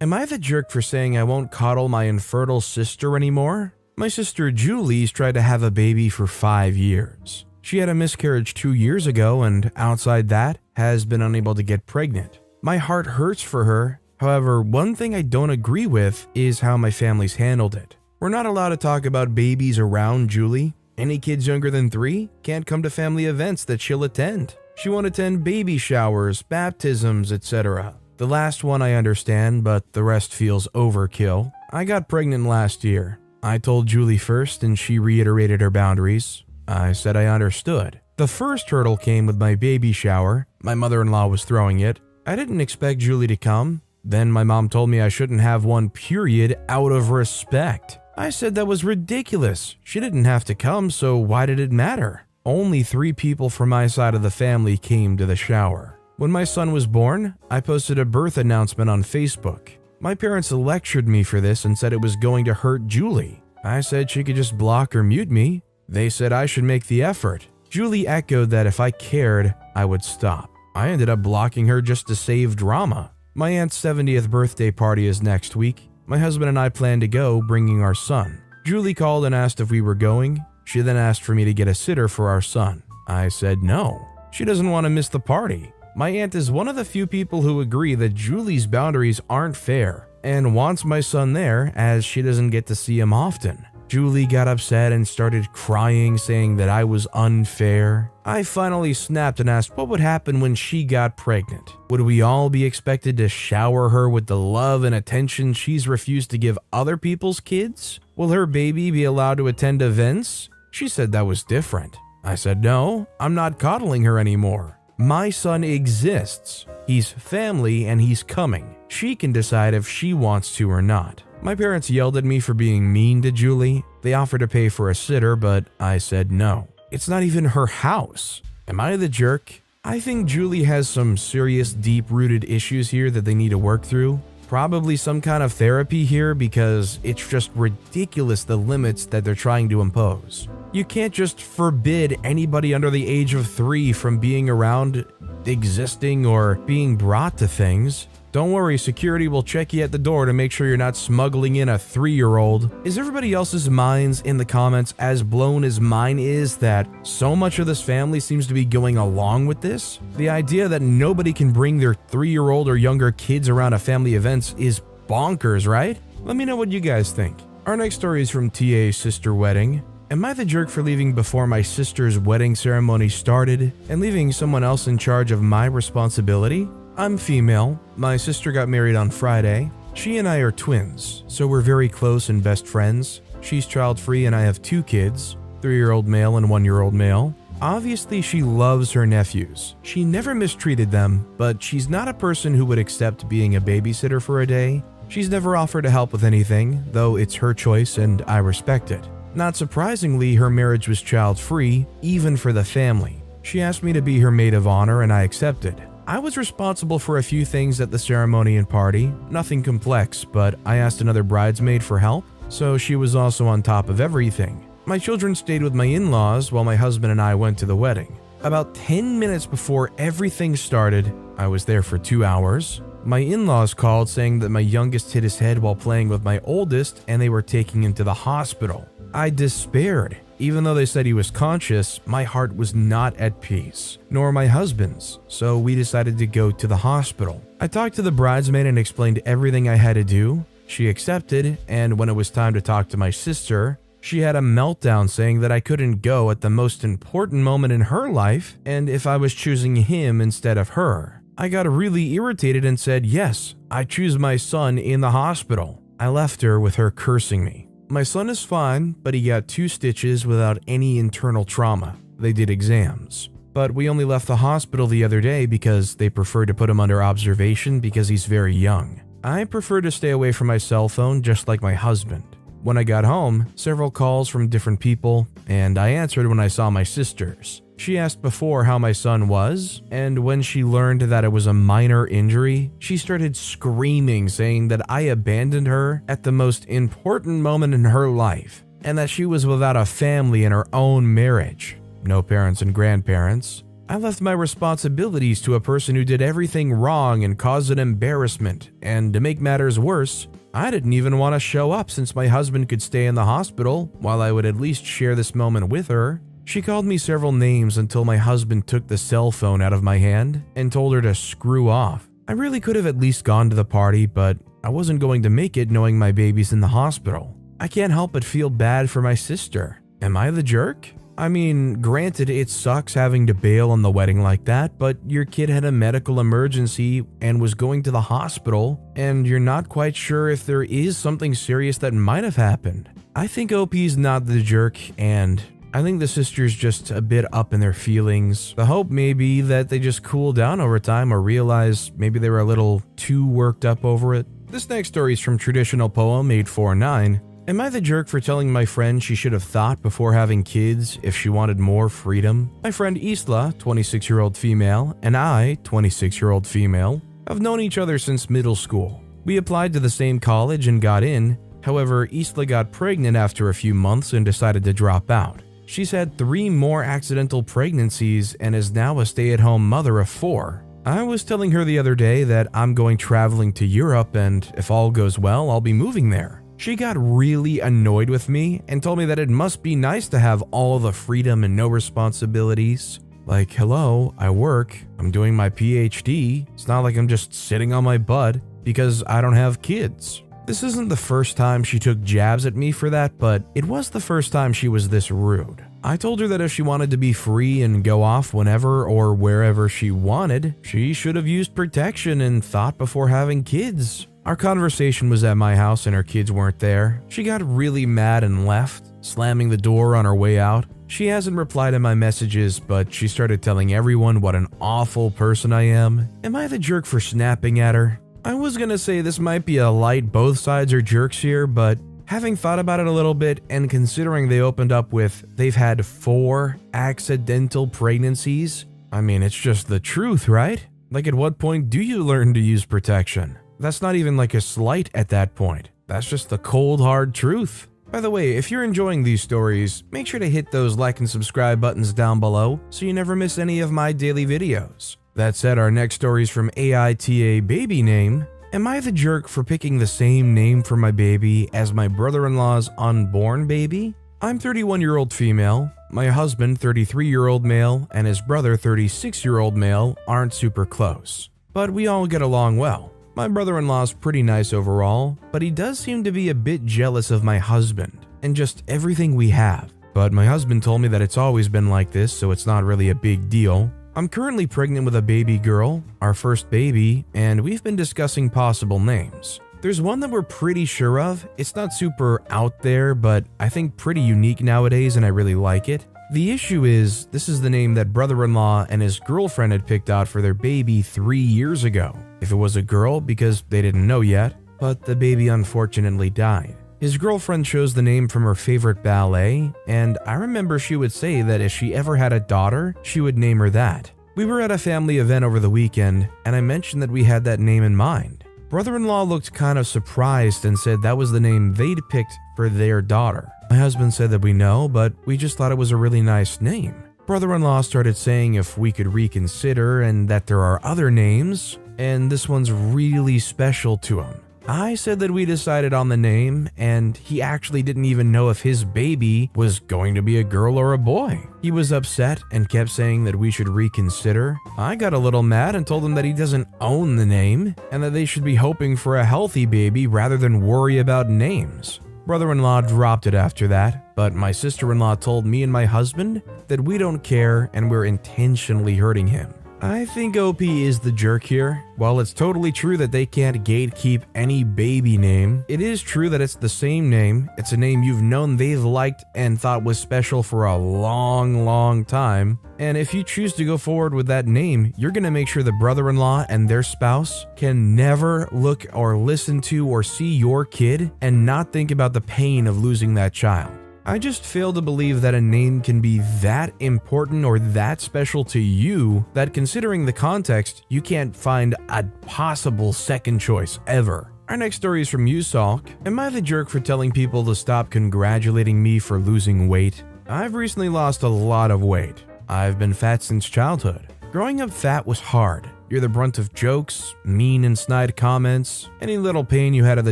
Am I the jerk for saying I won't coddle my infertile sister anymore? My sister Julie's tried to have a baby for 5 years. She had a miscarriage 2 years ago and outside that has been unable to get pregnant. My heart hurts for her. However, one thing I don't agree with is how my family's handled it. We're not allowed to talk about babies around Julie. Any kids younger than 3 can't come to family events that she'll attend. She won't attend baby showers, baptisms, etc. The last one I understand, but the rest feels overkill. I got pregnant last year. I told Julie first and she reiterated her boundaries. I said I understood. The first hurdle came with my baby shower. My mother-in-law was throwing it. I didn't expect Julie to come. Then my mom told me I shouldn't have one period out of respect. I said that was ridiculous. She didn't have to come, so why did it matter? Only 3 people from my side of the family came to the shower. When my son was born, I posted a birth announcement on Facebook. My parents lectured me for this and said it was going to hurt Julie. I said she could just block or mute me. They said I should make the effort. Julie echoed that if I cared, I would stop. I ended up blocking her just to save drama. My aunt's 70th birthday party is next week. My husband and I plan to go, bringing our son. Julie called and asked if we were going. She then asked for me to get a sitter for our son. I said no. She doesn't want to miss the party. My aunt is one of the few people who agree that Julie's boundaries aren't fair and wants my son there as she doesn't get to see him often. Julie got upset and started crying, saying that I was unfair. I finally snapped and asked what would happen when she got pregnant. Would we all be expected to shower her with the love and attention she's refused to give other people's kids? Will her baby be allowed to attend events? She said that was different. I said no, I'm not coddling her anymore. My son exists. He's family and he's coming. She can decide if she wants to or not. My parents yelled at me for being mean to Julie. They offered to pay for a sitter, but I said no. It's not even her house. Am I the jerk? I think Julie has some serious deep-rooted issues here that they need to work through. Probably some kind of therapy here because it's just ridiculous the limits that they're trying to impose. You can't just forbid anybody under the age of 3 from being around, existing, or being brought to things. Don't worry, security will check you at the door to make sure you're not smuggling in a 3-year-old. Is everybody else's minds in the comments as blown as mine is that so much of this family seems to be going along with this? The idea that nobody can bring their 3-year-old or younger kids around a family events is bonkers, right? Let me know what you guys think. Our next story is from TA's sister wedding. Am I the jerk for leaving before my sister's wedding ceremony started and leaving someone else in charge of my responsibility? I'm female. My sister got married on Friday. She and I are twins, so we're very close and best friends. She's child-free and I have 2 kids, 3-year-old male and 1-year-old male. Obviously, she loves her nephews. She never mistreated them, but she's not a person who would accept being a babysitter for a day. She's never offered to help with anything, though it's her choice and I respect it. Not surprisingly, her marriage was child-free, even for the family. She asked me to be her maid of honor and I accepted. I was responsible for a few things at the ceremony and party, nothing complex, but I asked another bridesmaid for help, so she was also on top of everything. My children stayed with my in-laws while my husband and I went to the wedding. About 10 minutes before everything started, I was there for 2 hours. My in-laws called saying that my youngest hit his head while playing with my oldest and they were taking him to the hospital. I despaired. Even though they said he was conscious, my heart was not at peace, nor my husband's, so we decided to go to the hospital. I talked to the bridesmaid and explained everything I had to do. She accepted, and when it was time to talk to my sister, she had a meltdown saying that I couldn't go at the most important moment in her life, and if I was choosing him instead of her. I got really irritated and said, yes, I choose my son in the hospital. I left her with her cursing me. My son is fine, but he got 2 stitches without any internal trauma. They did exams. But we only left the hospital the other day because they prefer to put him under observation because he's very young. I prefer to stay away from my cell phone just like my husband. When I got home, several calls from different people, and I answered when I saw my sisters. She asked before how my son was, and when she learned that it was a minor injury, she started screaming, saying that I abandoned her at the most important moment in her life, and that she was without a family in her own marriage. No parents and grandparents. I left my responsibilities to a person who did everything wrong and caused an embarrassment, and to make matters worse, I didn't even want to show up since my husband could stay in the hospital while I would at least share this moment with her. She called me several names until my husband took the cell phone out of my hand and told her to screw off. I really could have at least gone to the party, but I wasn't going to make it knowing my baby's in the hospital. I can't help but feel bad for my sister. Am I the jerk? I mean, granted, it sucks having to bail on the wedding like that, but your kid had a medical emergency and was going to the hospital, and you're not quite sure if there is something serious that might have happened. I think OP's not the jerk, and I think the sister's just a bit up in their feelings. The hope may be that they just cool down over time or realize maybe they were a little too worked up over it. This next story is from Traditional Poem 849. Am I the jerk for telling my friend she should have thought before having kids if she wanted more freedom? My friend Isla, 26-year-old female, and I, 26-year-old female, have known each other since middle school. We applied to the same college and got in. However, Isla got pregnant after a few months and decided to drop out. She's had 3 more accidental pregnancies and is now a stay-at-home mother of 4. I was telling her the other day that I'm going traveling to Europe and if all goes well, I'll be moving there. She got really annoyed with me and told me that it must be nice to have all the freedom and no responsibilities. Like, hello, I work, I'm doing my PhD, it's not like I'm just sitting on my butt because I don't have kids. This isn't the first time she took jabs at me for that, but it was the first time she was this rude. I told her that if she wanted to be free and go off whenever or wherever she wanted, she should have used protection and thought before having kids. Our conversation was at my house and her kids weren't there. She got really mad and left, slamming the door on her way out. She hasn't replied to my messages, but she started telling everyone what an awful person I am. Am I the jerk for snapping at her? I was gonna say this might be a light both sides are jerks here, but having thought about it a little bit and considering they opened up with they've had 4 accidental pregnancies, I mean, it's just the truth, right? Like, at what point do you learn to use protection? That's not even like a slight at that point. That's just the cold, hard truth. By the way, if you're enjoying these stories, make sure to hit those like and subscribe buttons down below so you never miss any of my daily videos. That said, our next story is from AITA Baby Name. Am I the jerk for picking the same name for my baby as my brother-in-law's unborn baby? I'm 31-year-old female. My husband, 33-year-old male, and his brother, 36-year-old male, aren't super close, but we all get along well. My brother-in-law's pretty nice overall, but he does seem to be a bit jealous of my husband and just everything we have. But my husband told me that it's always been like this, so it's not really a big deal. I'm currently pregnant with a baby girl, our first baby, and we've been discussing possible names. There's one that we're pretty sure of. It's not super out there, but I think pretty unique nowadays and I really like it. The issue is, this is the name that brother-in-law and his girlfriend had picked out for their baby 3 years ago. If it was a girl, because they didn't know yet, but the baby unfortunately died. His girlfriend chose the name from her favorite ballet, and I remember she would say that if she ever had a daughter, she would name her that. We were at a family event over the weekend, and I mentioned that we had that name in mind. Brother-in-law looked kind of surprised and said that was the name they'd picked for their daughter. My husband said that we know, but we just thought it was a really nice name. Brother-in-law started saying if we could reconsider and that there are other names, and this one's really special to him. I said that we decided on the name, and he actually didn't even know if his baby was going to be a girl or a boy. He was upset and kept saying that we should reconsider. I got a little mad and told him that he doesn't own the name, and that they should be hoping for a healthy baby rather than worry about names. Brother-in-law dropped it after that, but my sister-in-law told me and my husband that we don't care and we're intentionally hurting him. I think OP is the jerk here. While it's totally true that they can't gatekeep any baby name, it is true that it's the same name. It's a name you've known they've liked and thought was special for a long time. And if you choose to go forward with that name, you're gonna make sure the brother-in-law and their spouse can never look or listen to or see your kid and not think about the pain of losing that child. I just fail to believe that a name can be that important or that special to you that, considering the context, you can't find a possible second choice ever. Our next story is from Usalk. Am I the jerk for telling people to stop congratulating me for losing weight? I've recently lost a lot of weight. I've been fat since childhood. Growing up fat was hard. You're the brunt of jokes, mean and snide comments. Any little pain you had at the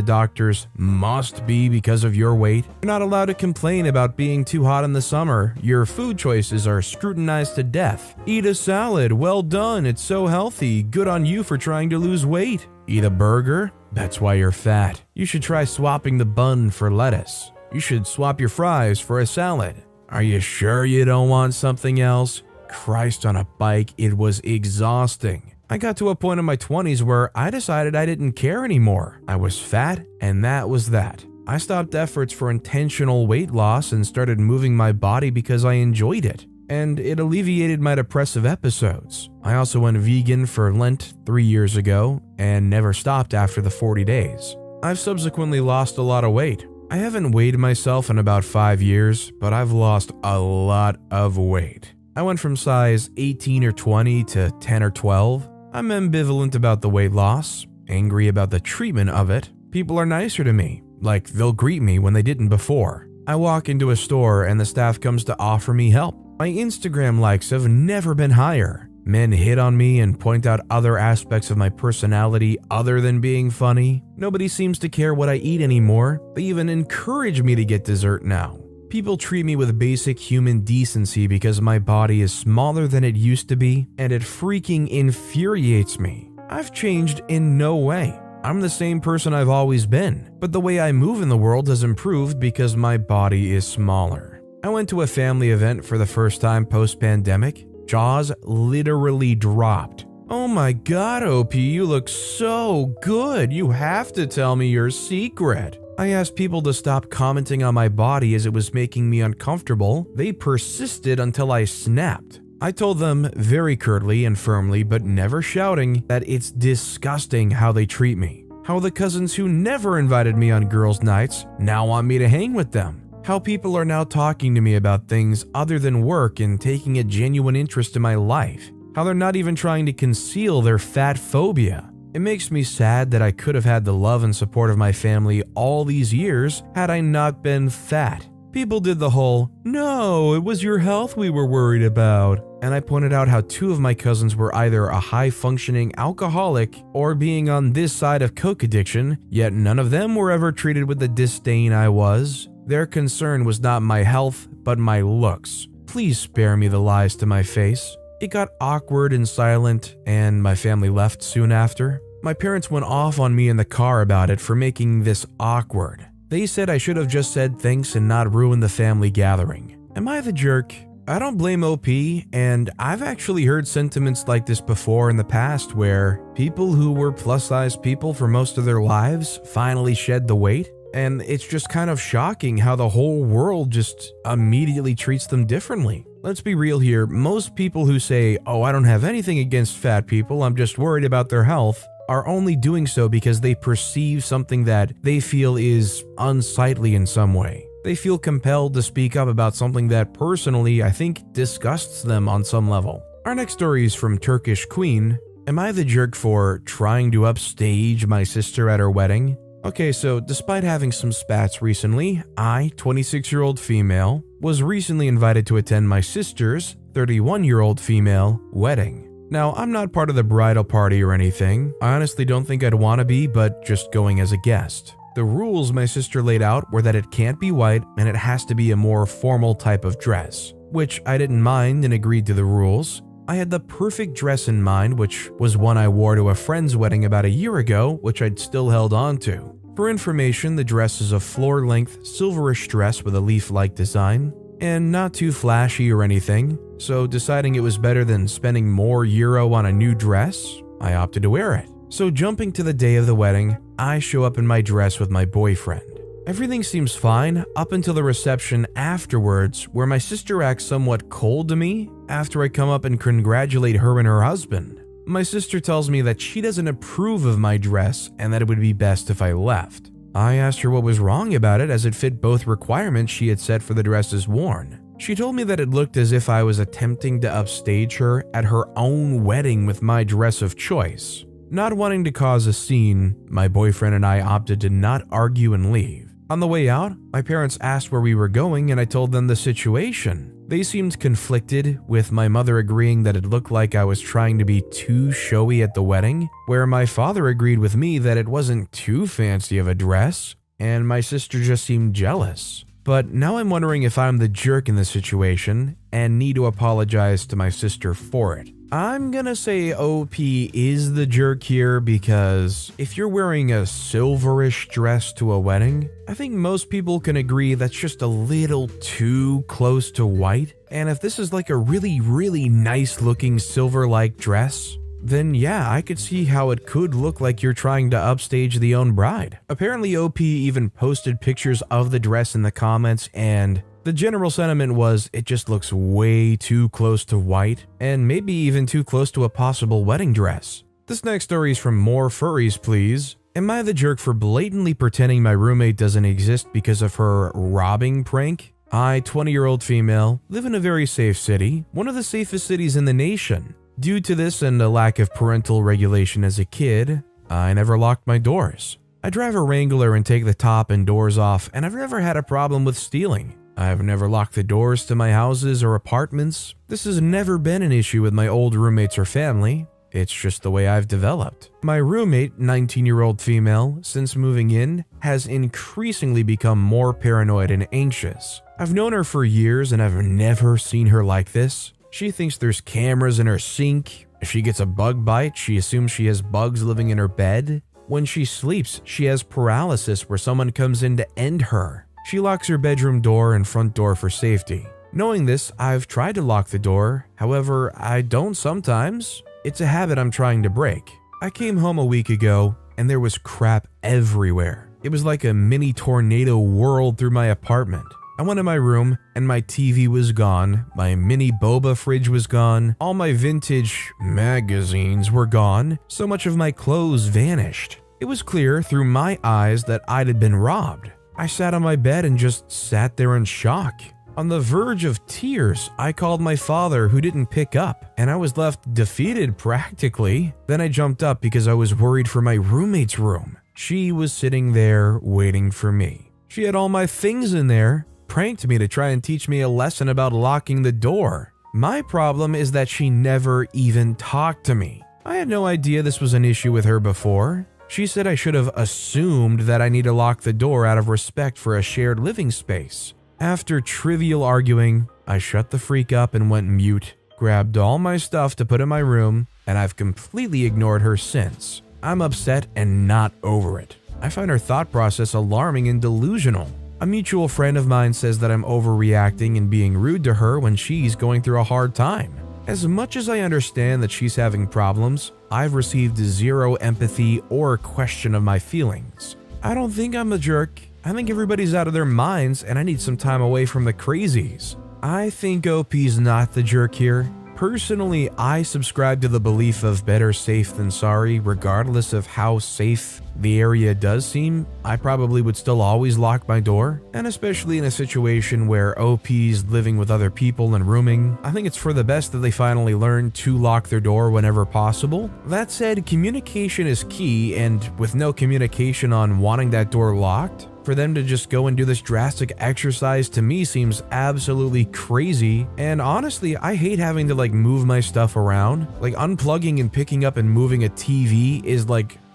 doctor's must be because of your weight. You're not allowed to complain about being too hot in the summer. Your food choices are scrutinized to death. Eat a salad, well done, it's so healthy, good on you for trying to lose weight. Eat a burger, that's why you're fat. You should try swapping the bun for lettuce. You should swap your fries for a salad. Are you sure you don't want something else? Christ on a bike, it was exhausting. I got to a point in my 20s where I decided I didn't care anymore. I was fat, and that was that. I stopped efforts for intentional weight loss and started moving my body because I enjoyed it, and it alleviated my depressive episodes. I also went vegan for Lent 3 years ago and never stopped after the 40 days. I've subsequently lost a lot of weight. I haven't weighed myself in about 5 years, but I've lost a lot of weight. I went from size 18 or 20 to 10 or 12. I'm ambivalent about the weight loss, angry about the treatment of it. People are nicer to me, like they'll greet me when they didn't before. I walk into a store and the staff comes to offer me help. My Instagram likes have never been higher. Men hit on me and point out other aspects of my personality other than being funny. Nobody seems to care what I eat anymore. They even encourage me to get dessert now. People treat me with basic human decency because my body is smaller than it used to be, and it freaking infuriates me. I've changed in no way. I'm the same person I've always been, but the way I move in the world has improved because my body is smaller. I went to a family event for the first time post-pandemic. Jaws literally dropped. Oh my god, OP, you look so good. You have to tell me your secret. I asked people to stop commenting on my body as it was making me uncomfortable. They persisted until I snapped. I told them very curtly and firmly, but never shouting, that it's disgusting how they treat me. How the cousins who never invited me on girls' nights now want me to hang with them. How people are now talking to me about things other than work and taking a genuine interest in my life. How they're not even trying to conceal their fat phobia. It makes me sad that I could have had the love and support of my family all these years had I not been fat. People did the whole, "No, it was your health we were worried about." And I pointed out how 2 of my cousins were either a high-functioning alcoholic or being on this side of coke addiction, yet none of them were ever treated with the disdain I was. Their concern was not my health, but my looks. Please spare me the lies to my face. It got awkward and silent, and my family left soon after. My parents went off on me in the car about it for making this awkward. They said I should have just said thanks and not ruined the family gathering. Am I the jerk? I don't blame OP, and I've actually heard sentiments like this before in the past where people who were plus-size people for most of their lives finally shed the weight, and it's just kind of shocking how the whole world just immediately treats them differently. Let's be real here, most people who say, "Oh, I don't have anything against fat people, I'm just worried about their health," are only doing so because they perceive something that they feel is unsightly in some way. They feel compelled to speak up about something that personally I think disgusts them on some level. Our next story is from Turkish Queen. Am I the jerk for trying to upstage my sister at her wedding? Okay, so despite having some spats recently, I, 26-year-old female, was recently invited to attend my sister's, 31-year-old female, wedding. Now, I'm not part of the bridal party or anything. I honestly don't think I'd want to be, but just going as a guest. The rules my sister laid out were that it can't be white and it has to be a more formal type of dress, which I didn't mind and agreed to the rules. I had the perfect dress in mind, which was one I wore to a friend's wedding about a year ago, which I'd still held on to. For information, the dress is a floor-length, silverish dress with a leaf-like design, and not too flashy or anything, so deciding it was better than spending more euro on a new dress, I opted to wear it. So jumping to the day of the wedding, I show up in my dress with my boyfriend. Everything seems fine up until the reception afterwards, where my sister acts somewhat cold to me after I come up and congratulate her and her husband. My sister tells me that she doesn't approve of my dress and that it would be best if I left. I asked her what was wrong about it as it fit both requirements she had set for the dresses worn. She told me that it looked as if I was attempting to upstage her at her own wedding with my dress of choice. Not wanting to cause a scene, my boyfriend and I opted to not argue and leave. On the way out, my parents asked where we were going and I told them the situation. They seemed conflicted, with my mother agreeing that it looked like I was trying to be too showy at the wedding, where my father agreed with me that it wasn't too fancy of a dress, and my sister just seemed jealous. But now I'm wondering if I'm the jerk in this situation and need to apologize to my sister for it. I'm gonna say OP is the jerk here because if you're wearing a silverish dress to a wedding, I think most people can agree that's just a little too close to white. And if this is like a really nice looking silver-like dress, then yeah, I could see how it could look like you're trying to upstage the own bride. Apparently OP even posted pictures of the dress in the comments, and the general sentiment was it just looks way too close to white, and maybe even too close to a possible wedding dress. This next story is from More Furries Please. Am I the jerk for blatantly pretending my roommate doesn't exist because of her robbing prank? I, 20-year-old female, live in a very safe city, one of the safest cities in the nation. Due to this and a lack of parental regulation as a kid, I never locked my doors. I drive a Wrangler and take the top and doors off, and I've never had a problem with stealing. I've never locked the doors to my houses or apartments. This has never been an issue with my old roommates or family. It's just the way I've developed. My roommate, 19-year-old female, since moving in, has increasingly become more paranoid and anxious. I've known her for years and I've never seen her like this. She thinks there's cameras in her sink. If she gets a bug bite, she assumes she has bugs living in her bed. When she sleeps, she has paralysis where someone comes in to end her. She locks her bedroom door and front door for safety. Knowing this, I've tried to lock the door. However, I don't sometimes. It's a habit I'm trying to break. I came home a week ago and there was crap everywhere. It was like a mini tornado whirled through my apartment. I went in my room and my TV was gone, my mini boba fridge was gone, all my vintage magazines were gone, so much of my clothes vanished. It was clear through my eyes that I'd been robbed. I sat on my bed and just sat there in shock. On the verge of tears, I called my father, who didn't pick up, and I was left defeated practically. Then I jumped up because I was worried for my roommate's room. She was sitting there waiting for me. She had all my things in there, pranked me to try and teach me a lesson about locking the door. My problem is that she never even talked to me. I had no idea this was an issue with her before. She said I should have assumed that I need to lock the door out of respect for a shared living space. After trivial arguing, I shut the freak up and went mute, grabbed all my stuff to put in my room, and I've completely ignored her since. I'm upset and not over it. I find her thought process alarming and delusional. A mutual friend of mine says that I'm overreacting and being rude to her when she's going through a hard time. As much as I understand that she's having problems, I've received zero empathy or question of my feelings. I don't think I'm a jerk. I think everybody's out of their minds and I need some time away from the crazies. I think OP's not the jerk here. Personally, I subscribe to the belief of better safe than sorry, regardless of how safe the area does seem. I probably would still always lock my door, and especially in a situation where OP's living with other people and rooming, I think it's for the best that they finally learn to lock their door whenever possible. That said, communication is key, and with no communication on wanting that door locked, for them to just go and do this drastic exercise to me seems absolutely crazy. And honestly, I hate having to move my stuff around. Unplugging and picking up and moving a TV is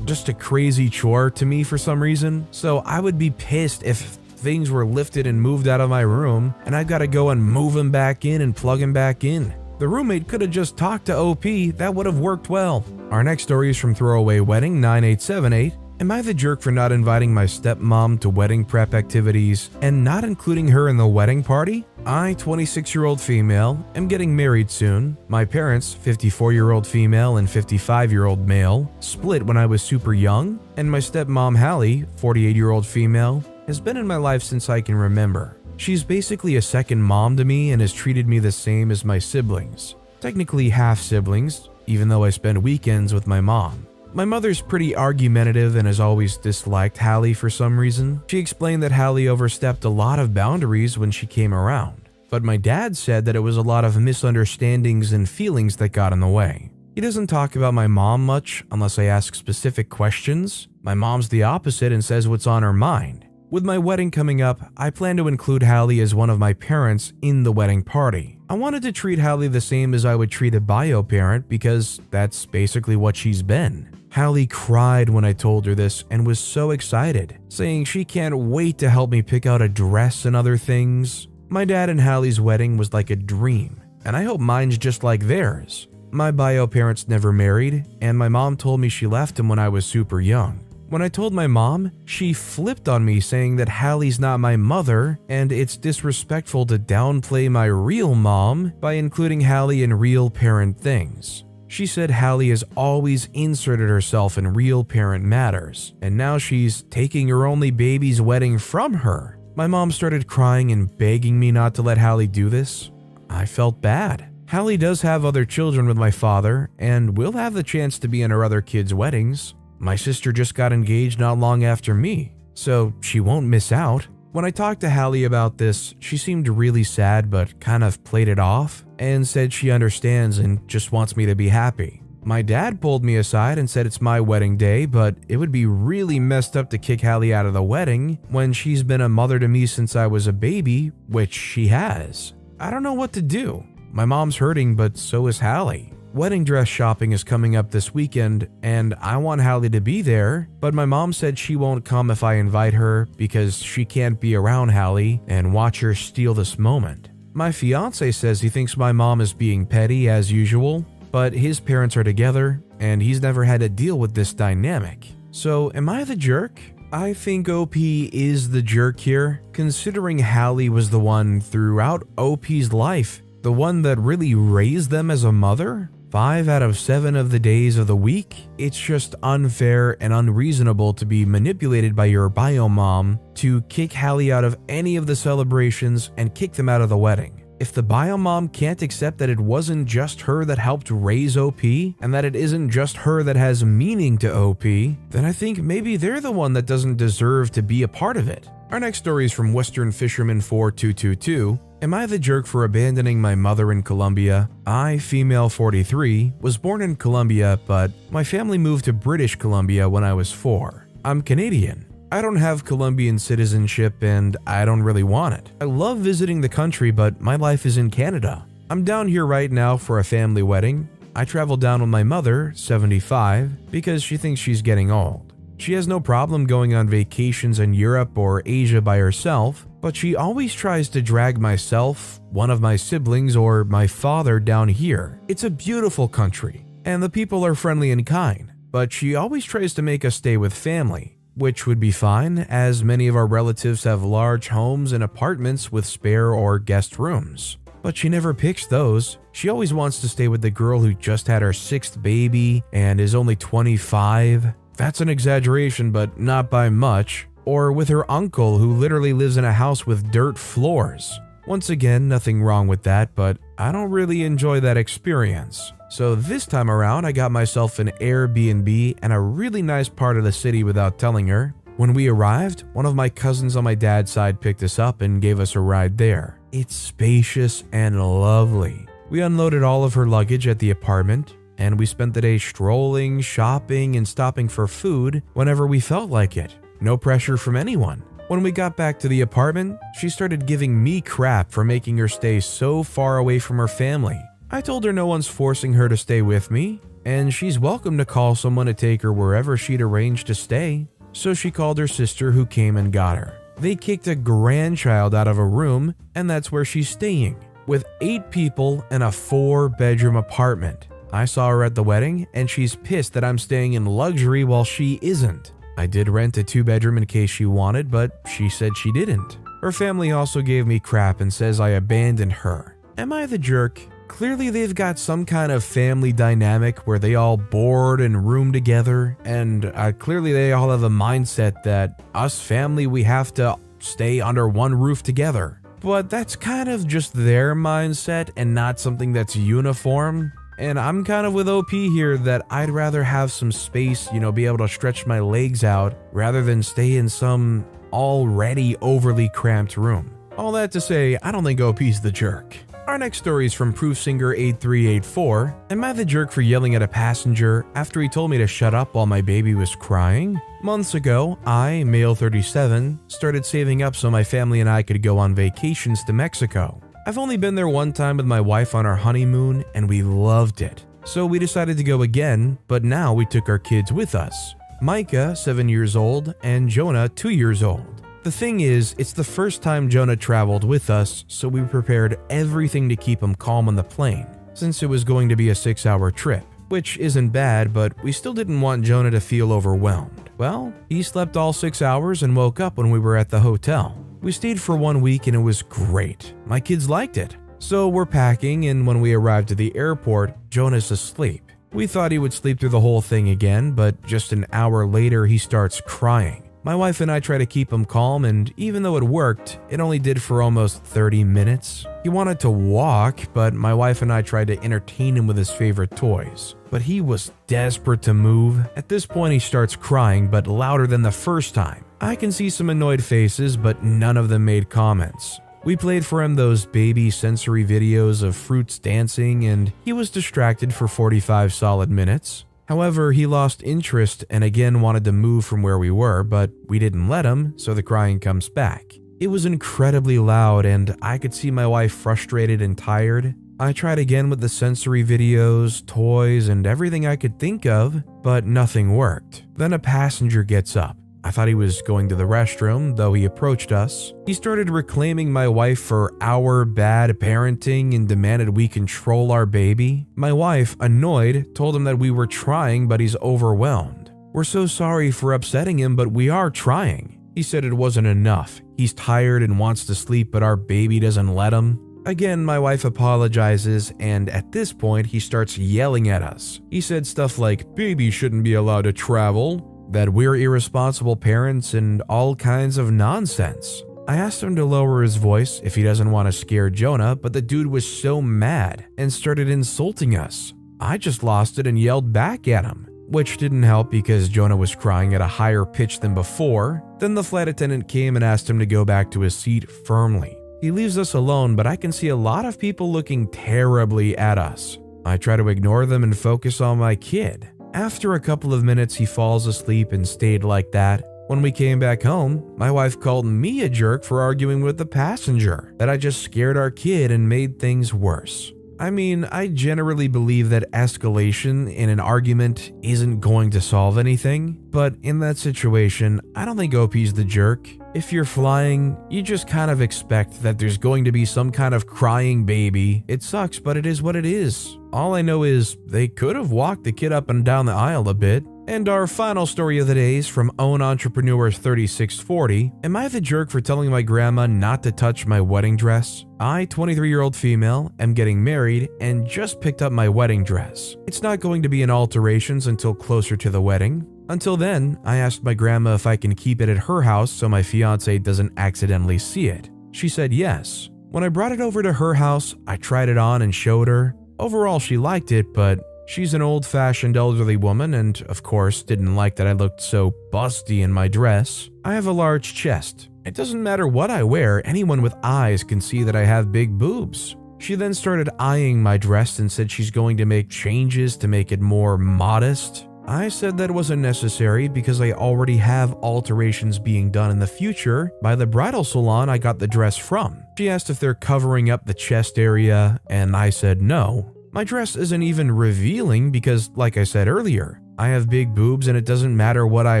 just a crazy chore to me for some reason. So I would be pissed if things were lifted and moved out of my room and I've got to go and move them back in and plug them back in. The roommate could have just talked to OP. That would have worked well. Our next story is from Throwaway Wedding 9878. Am I the jerk for not inviting my stepmom to wedding prep activities and not including her in the wedding party? I, 26-year-old female, am getting married soon. My parents, 54-year-old female and 55-year-old male, split when I was super young, and my stepmom, Hallie, 48-year-old female, has been in my life since I can remember. She's basically a second mom to me and has treated me the same as my siblings. Technically half siblings, even though I spend weekends with my mom. My mother's pretty argumentative and has always disliked Hallie for some reason. She explained that Hallie overstepped a lot of boundaries when she came around, but my dad said that it was a lot of misunderstandings and feelings that got in the way. He doesn't talk about my mom much unless I ask specific questions. My mom's the opposite and says what's on her mind. With my wedding coming up, I plan to include Hallie as one of my parents in the wedding party. I wanted to treat Hallie the same as I would treat a bio parent because that's basically what she's been. Hallie cried when I told her this and was so excited, saying she can't wait to help me pick out a dress and other things. My dad and Hallie's wedding was like a dream, and I hope mine's just like theirs. My bio parents never married, and my mom told me she left him when I was super young. When I told my mom, she flipped on me saying that Hallie's not my mother and it's disrespectful to downplay my real mom by including Hallie in real parent things. She said Hallie has always inserted herself in real parent matters, and now she's taking her only baby's wedding from her. My mom started crying and begging me not to let Hallie do this. I felt bad. Hallie does have other children with my father and will have the chance to be in her other kids' weddings. My sister just got engaged not long after me, so she won't miss out. When I talked to Hallie about this, she seemed really sad but kind of played it off and said she understands and just wants me to be happy. My dad pulled me aside and said it's my wedding day, but it would be really messed up to kick Hallie out of the wedding when she's been a mother to me since I was a baby, which she has. I don't know what to do. My mom's hurting, but so is Hallie. Wedding dress shopping is coming up this weekend, and I want Hallie to be there, but my mom said she won't come if I invite her because she can't be around Hallie and watch her steal this moment. My fiance says he thinks my mom is being petty as usual, but his parents are together, and he's never had to deal with this dynamic. So am I the jerk? I think OP is the jerk here, considering Hallie was the one throughout OP's life, the one that really raised them as a mother. 5 out of 7 of the days of the week, it's just unfair and unreasonable to be manipulated by your bio mom to kick Hallie out of any of the celebrations and kick them out of the wedding. If the bio mom can't accept that it wasn't just her that helped raise OP and that it isn't just her that has meaning to OP, then I think maybe they're the one that doesn't deserve to be a part of it. Our next story is from Western Fisherman 4222. Am I the jerk for abandoning my mother in Colombia? I, female 43, was born in Colombia, but my family moved to British Columbia when I was 4. I'm Canadian. I don't have Colombian citizenship and I don't really want it. I love visiting the country, but my life is in Canada. I'm down here right now for a family wedding. I travel down with my mother, 75, because she thinks she's getting old. She has no problem going on vacations in Europe or Asia by herself, but she always tries to drag myself, one of my siblings, or my father down here. It's a beautiful country, and the people are friendly and kind, but she always tries to make us stay with family, which would be fine as many of our relatives have large homes and apartments with spare or guest rooms. But she never picks those. She always wants to stay with the girl who just had her 6th baby and is only 25. That's an exaggeration, but not by much. Or with her uncle who literally lives in a house with dirt floors. Once again, nothing wrong with that, but I don't really enjoy that experience. So this time around, I got myself an Airbnb and a really nice part of the city without telling her. When we arrived, one of my cousins on my dad's side picked us up and gave us a ride there. It's spacious and lovely. We unloaded all of her luggage at the apartment, and we spent the day strolling, shopping, and stopping for food whenever we felt like it. No pressure from anyone. When we got back to the apartment, she started giving me crap for making her stay so far away from her family. I told her no one's forcing her to stay with me, and she's welcome to call someone to take her wherever she'd arranged to stay. So she called her sister who came and got her. They kicked a grandchild out of a room, and that's where she's staying, with 8 people in a 4-bedroom apartment. I saw her at the wedding, and she's pissed that I'm staying in luxury while she isn't. I did rent a 2-bedroom in case she wanted, but she said she didn't. Her family also gave me crap and says I abandoned her. Am I the jerk? Clearly they've got some kind of family dynamic where they all board and room together, and clearly they all have a mindset that us family, we have to stay under one roof together. But that's kind of just their mindset and not something that's uniform. And I'm kind of with OP here that I'd rather have some space, be able to stretch my legs out rather than stay in some already overly cramped room. All that to say, I don't think OP's the jerk. Our next story is from Proofsinger8384. Am I the jerk for yelling at a passenger after he told me to shut up while my baby was crying? Months ago, I, male 37, started saving up so my family and I could go on vacations to Mexico. I've only been there one time with my wife on our honeymoon and we loved it. So we decided to go again, but now we took our kids with us. Micah, 7 years old, and Jonah, 2 years old. The thing is, it's the first time Jonah traveled with us, so we prepared everything to keep him calm on the plane, since it was going to be a 6-hour trip, which isn't bad, but we still didn't want Jonah to feel overwhelmed. Well, he slept all 6 hours and woke up when we were at the hotel. We stayed for 1 week and it was great. My kids liked it. So we're packing, and when we arrived at the airport, Jonah's asleep. We thought he would sleep through the whole thing again, but just an hour later he starts crying. My wife and I try to keep him calm, and even though it worked, it only did for almost 30 minutes. He wanted to walk, but my wife and I tried to entertain him with his favorite toys. But he was desperate to move. At this point he starts crying, but louder than the first time. I can see some annoyed faces, but none of them made comments. We played for him those baby sensory videos of fruits dancing, and he was distracted for 45 solid minutes. However, he lost interest and again wanted to move from where we were, but we didn't let him, so the crying comes back. It was incredibly loud and I could see my wife frustrated and tired. I tried again with the sensory videos, toys, and everything I could think of, but nothing worked. Then a passenger gets up. I thought he was going to the restroom, though he approached us. He started reclaiming my wife for our bad parenting and demanded we control our baby. My wife, annoyed, told him that we were trying, but he's overwhelmed. We're so sorry for upsetting him, but we are trying. He said it wasn't enough. He's tired and wants to sleep, but our baby doesn't let him. Again, my wife apologizes, and at this point, he starts yelling at us. He said stuff like, "Baby shouldn't be allowed to travel," that we're irresponsible parents, and all kinds of nonsense. I asked him to lower his voice if he doesn't want to scare Jonah, but the dude was so mad and started insulting us. I just lost it and yelled back at him, which didn't help because Jonah was crying at a higher pitch than before. Then the flight attendant came and asked him to go back to his seat firmly. He leaves us alone, but I can see a lot of people looking terribly at us. I try to ignore them and focus on my kid. After a couple of minutes, he falls asleep and stayed like that. When we came back home, my wife called me a jerk for arguing with the passenger, that I just scared our kid and made things worse. I mean, I generally believe that escalation in an argument isn't going to solve anything, but in that situation, I don't think OP's the jerk. If you're flying, you just kind of expect that there's going to be some kind of crying baby. It sucks, but it is what it is. All I know is they could have walked the kid up and down the aisle a bit. And our final story of the day is from Own Entrepreneur 3640. Am I the jerk for telling my grandma not to touch my wedding dress? I, 23-year-old female, am getting married and just picked up my wedding dress. It's not going to be in alterations until closer to the wedding. Until then, I asked my grandma if I can keep it at her house so my fiance doesn't accidentally see it. She said yes. When I brought it over to her house, I tried it on and showed her. Overall, she liked it, but she's an old-fashioned elderly woman and, of course, didn't like that I looked so busty in my dress. I have a large chest. It doesn't matter what I wear, anyone with eyes can see that I have big boobs. She then started eyeing my dress and said she's going to make changes to make it more modest. I said that wasn't necessary because I already have alterations being done in the future by the bridal salon I got the dress from. She asked if they're covering up the chest area, and I said no. My dress isn't even revealing because, like I said earlier, I have big boobs and it doesn't matter what I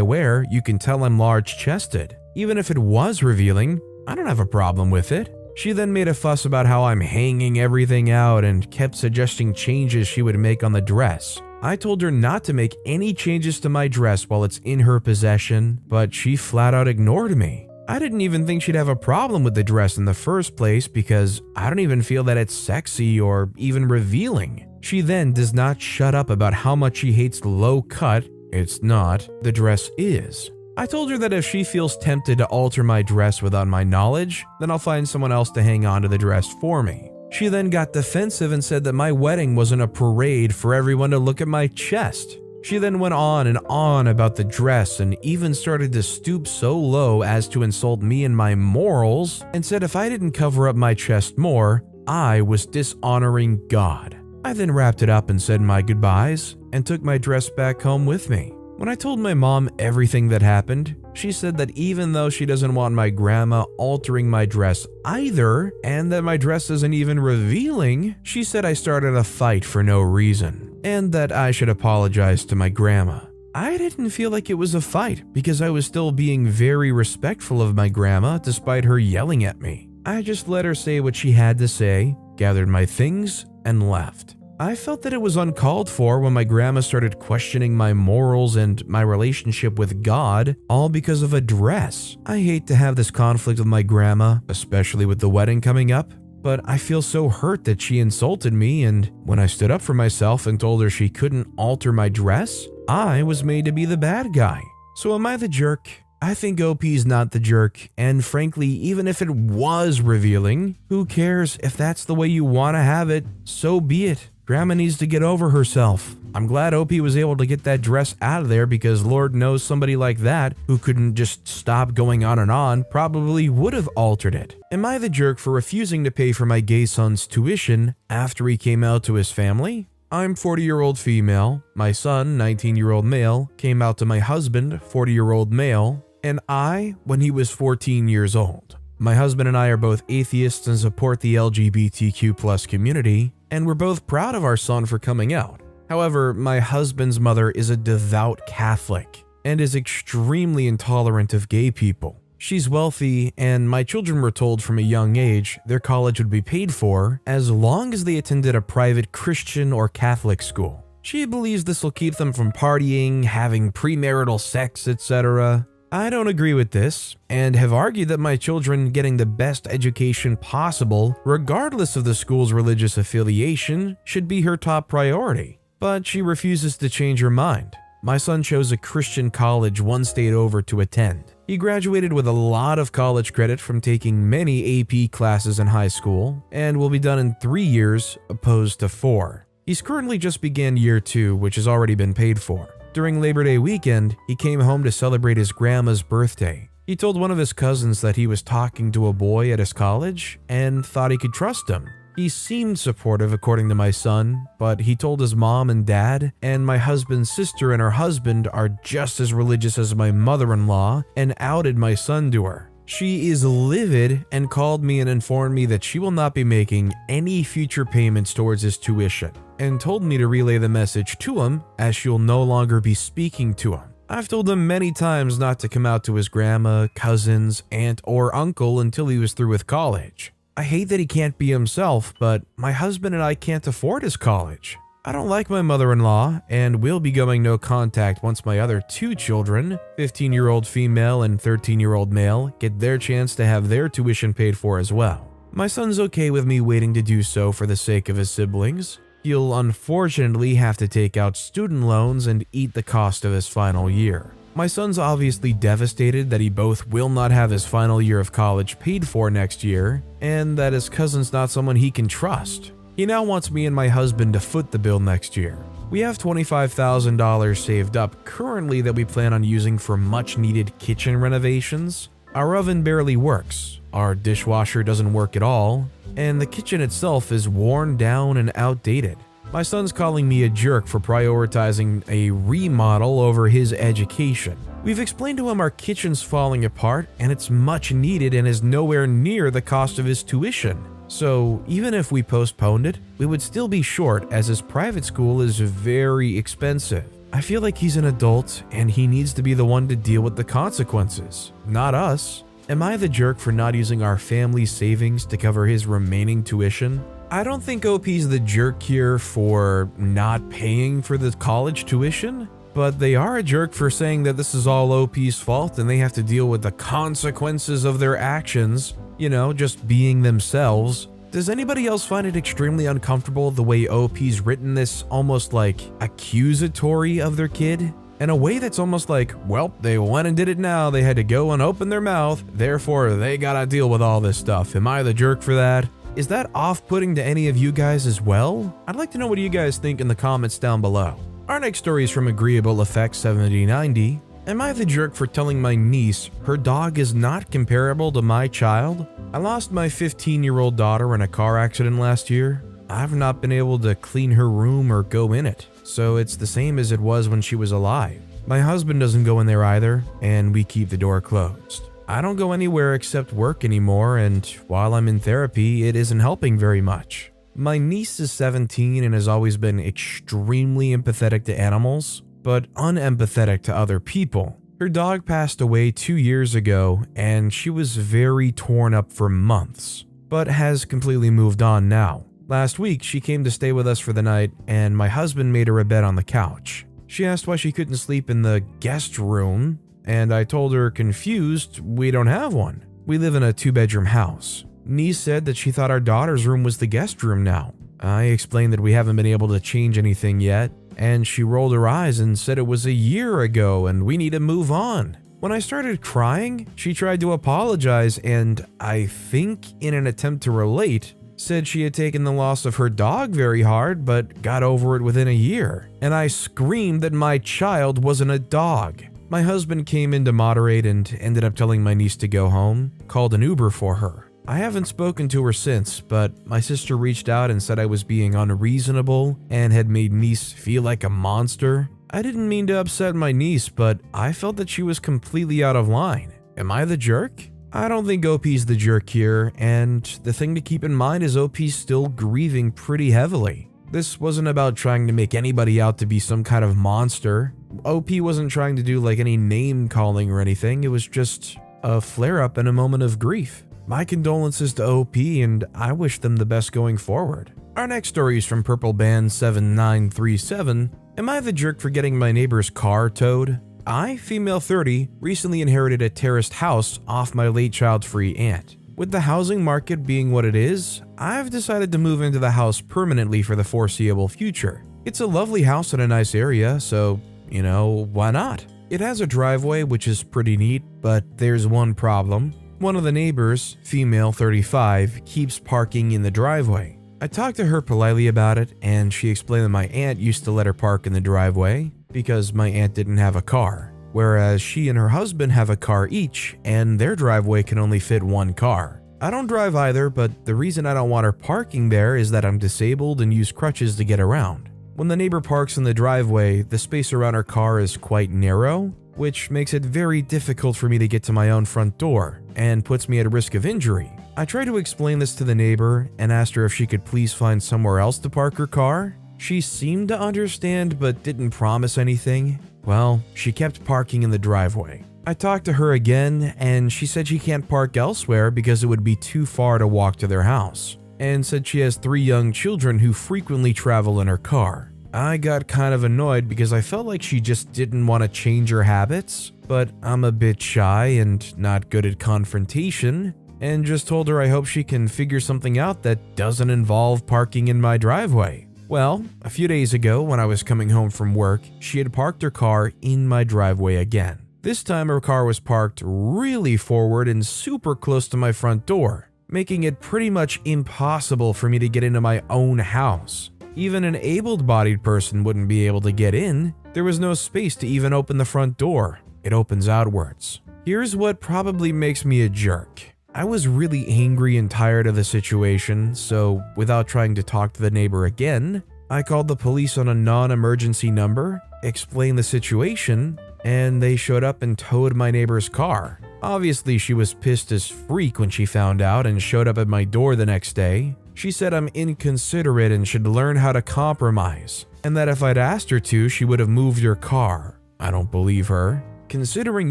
wear, you can tell I'm large-chested. Even if it was revealing, I don't have a problem with it. She then made a fuss about how I'm hanging everything out and kept suggesting changes she would make on the dress. I told her not to make any changes to my dress while it's in her possession, but she flat out ignored me. I didn't even think she'd have a problem with the dress in the first place because I don't even feel that it's sexy or even revealing. She then does not shut up about how much she hates low cut. It's not, the dress is. I told her that if she feels tempted to alter my dress without my knowledge, then I'll find someone else to hang on to the dress for me. She then got defensive and said that my wedding wasn't a parade for everyone to look at my chest. She then went on and on about the dress and even started to stoop so low as to insult me and my morals and said if I didn't cover up my chest more, I was dishonoring God. I then wrapped it up and said my goodbyes and took my dress back home with me. When I told my mom everything that happened, she said that even though she doesn't want my grandma altering my dress either, and that my dress isn't even revealing, she said I started a fight for no reason, and that I should apologize to my grandma. I didn't feel like it was a fight because I was still being very respectful of my grandma despite her yelling at me. I just let her say what she had to say, gathered my things, and left. I felt that it was uncalled for when my grandma started questioning my morals and my relationship with God, all because of a dress. I hate to have this conflict with my grandma, especially with the wedding coming up, but I feel so hurt that she insulted me, and when I stood up for myself and told her she couldn't alter my dress, I was made to be the bad guy. So am I the jerk? I think OP's not the jerk, and frankly, even if it was revealing, who cares? If that's the way you want to have it, so be it. Grandma needs to get over herself. I'm glad OP was able to get that dress out of there because Lord knows somebody like that, who couldn't just stop going on, probably would have altered it. Am I the jerk for refusing to pay for my gay son's tuition after he came out to his family? I'm 40-year-old female, my son, 19-year-old male, came out to my husband, 40-year-old male, and I when he was 14 years old. My husband and I are both atheists and support the LGBTQ+ community, and we're both proud of our son for coming out. However, my husband's mother is a devout Catholic and is extremely intolerant of gay people. She's wealthy, and my children were told from a young age their college would be paid for as long as they attended a private Christian or Catholic school. She believes this will keep them from partying, having premarital sex, etc. I don't agree with this, and have argued that my children getting the best education possible, regardless of the school's religious affiliation, should be her top priority. But she refuses to change her mind. My son chose a Christian college one state over to attend. He graduated with a lot of college credit from taking many AP classes in high school, and will be done in 3 years, opposed to 4. He's currently just began year 2, which has already been paid for. During Labor Day weekend, he came home to celebrate his grandma's birthday. He told one of his cousins that he was talking to a boy at his college and thought he could trust him. He seemed supportive according to my son, but he told his mom and dad, and my husband's sister and her husband are just as religious as my mother-in-law, and outed my son to her. She is livid and called me and informed me that she will not be making any future payments towards his tuition, and told me to relay the message to him as she'll no longer be speaking to him. I've told him many times not to come out to his grandma, cousins, aunt, or uncle until he was through with college. I hate that he can't be himself, but my husband and I can't afford his college. I don't like my mother-in-law, and will be going no contact once my other 2 children, 15-year-old female and 13-year-old male, get their chance to have their tuition paid for as well. My son's okay with me waiting to do so for the sake of his siblings. He'll unfortunately have to take out student loans and eat the cost of his final year. My son's obviously devastated that he both will not have his final year of college paid for next year, and that his cousin's not someone he can trust. He now wants me and my husband to foot the bill next year. We have $25,000 saved up currently that we plan on using for much needed kitchen renovations. Our oven barely works, our dishwasher doesn't work at all, and the kitchen itself is worn down and outdated. My son's calling me a jerk for prioritizing a remodel over his education. We've explained to him our kitchen's falling apart and it's much needed and is nowhere near the cost of his tuition. So even if we postponed it, we would still be short as his private school is very expensive. I feel like he's an adult and he needs to be the one to deal with the consequences, not us. Am I the jerk for not using our family savings to cover his remaining tuition? I don't think OP's the jerk here for not paying for the college tuition, but they are a jerk for saying that this is all OP's fault and they have to deal with the consequences of their actions, just being themselves. Does anybody else find it extremely uncomfortable the way OP's written this almost like accusatory of their kid? In a way that's almost like, well, they went and did it now, they had to go and open their mouth, therefore they gotta deal with all this stuff. Am I the jerk for that? Is that off-putting to any of you guys as well? I'd like to know what you guys think in the comments down below. Our next story is from Agreeable Effect 7090. Am I the jerk for telling my niece her dog is not comparable to my child? I lost my 15-year-old daughter in a car accident last year. I've not been able to clean her room or go in it, so it's the same as it was when she was alive. My husband doesn't go in there either, and we keep the door closed. I don't go anywhere except work anymore, and while I'm in therapy, it isn't helping very much. My niece is 17 and has always been extremely empathetic to animals, but unempathetic to other people. Her dog passed away 2 years ago, and she was very torn up for months, but has completely moved on now. Last week, she came to stay with us for the night, and my husband made her a bed on the couch. She asked why she couldn't sleep in the guest room, and I told her, confused, we don't have one. We live in a 2-bedroom house. Niece said that she thought our daughter's room was the guest room now. I explained that we haven't been able to change anything yet, and she rolled her eyes and said it was a year ago and we need to move on. When I started crying, she tried to apologize and, I think in an attempt to relate, said she had taken the loss of her dog very hard but got over it within a year. And I screamed that my child wasn't a dog. My husband came in to moderate and ended up telling my niece to go home, called an Uber for her. I haven't spoken to her since, but my sister reached out and said I was being unreasonable and had made niece feel like a monster. I didn't mean to upset my niece, but I felt that she was completely out of line. Am I the jerk? I don't think OP's the jerk here, and the thing to keep in mind is OP's still grieving pretty heavily. This wasn't about trying to make anybody out to be some kind of monster. OP wasn't trying to do like any name calling or anything, it was just a flare-up and a moment of grief. My condolences to OP, and I wish them the best going forward. Our next story is from Purple Band 7937. Am I the jerk for getting my neighbor's car towed? I, female 30, recently inherited a terraced house off my late child-free aunt. With the housing market being what it is, I've decided to move into the house permanently for the foreseeable future. It's a lovely house in a nice area, so, why not? It has a driveway, which is pretty neat, but there's one problem. One of the neighbors, female 35, keeps parking in the driveway. I talked to her politely about it, and she explained that my aunt used to let her park in the driveway because my aunt didn't have a car, whereas she and her husband have a car each, and their driveway can only fit one car. I don't drive either, but the reason I don't want her parking there is that I'm disabled and use crutches to get around. When the neighbor parks in the driveway, the space around her car is quite narrow, which makes it very difficult for me to get to my own front door and puts me at risk of injury. I tried to explain this to the neighbor and asked her if she could please find somewhere else to park her car. She seemed to understand but didn't promise anything. Well, she kept parking in the driveway. I talked to her again and she said she can't park elsewhere because it would be too far to walk to their house, and said she has 3 young children who frequently travel in her car. I got kind of annoyed because I felt like she just didn't want to change her habits, but I'm a bit shy and not good at confrontation, and just told her I hope she can figure something out that doesn't involve parking in my driveway. Well, a few days ago when I was coming home from work, she had parked her car in my driveway again. This time her car was parked really forward and super close to my front door, making it pretty much impossible for me to get into my own house. Even an able-bodied person wouldn't be able to get in. There was no space to even open the front door. It opens outwards. Here's what probably makes me a jerk. I was really angry and tired of the situation, so without trying to talk to the neighbor again, I called the police on a non-emergency number, explained the situation, and they showed up and towed my neighbor's car. Obviously, she was pissed as freak when she found out and showed up at my door the next day. She said I'm inconsiderate and should learn how to compromise, and that if I'd asked her to, she would have moved her car. I don't believe her, considering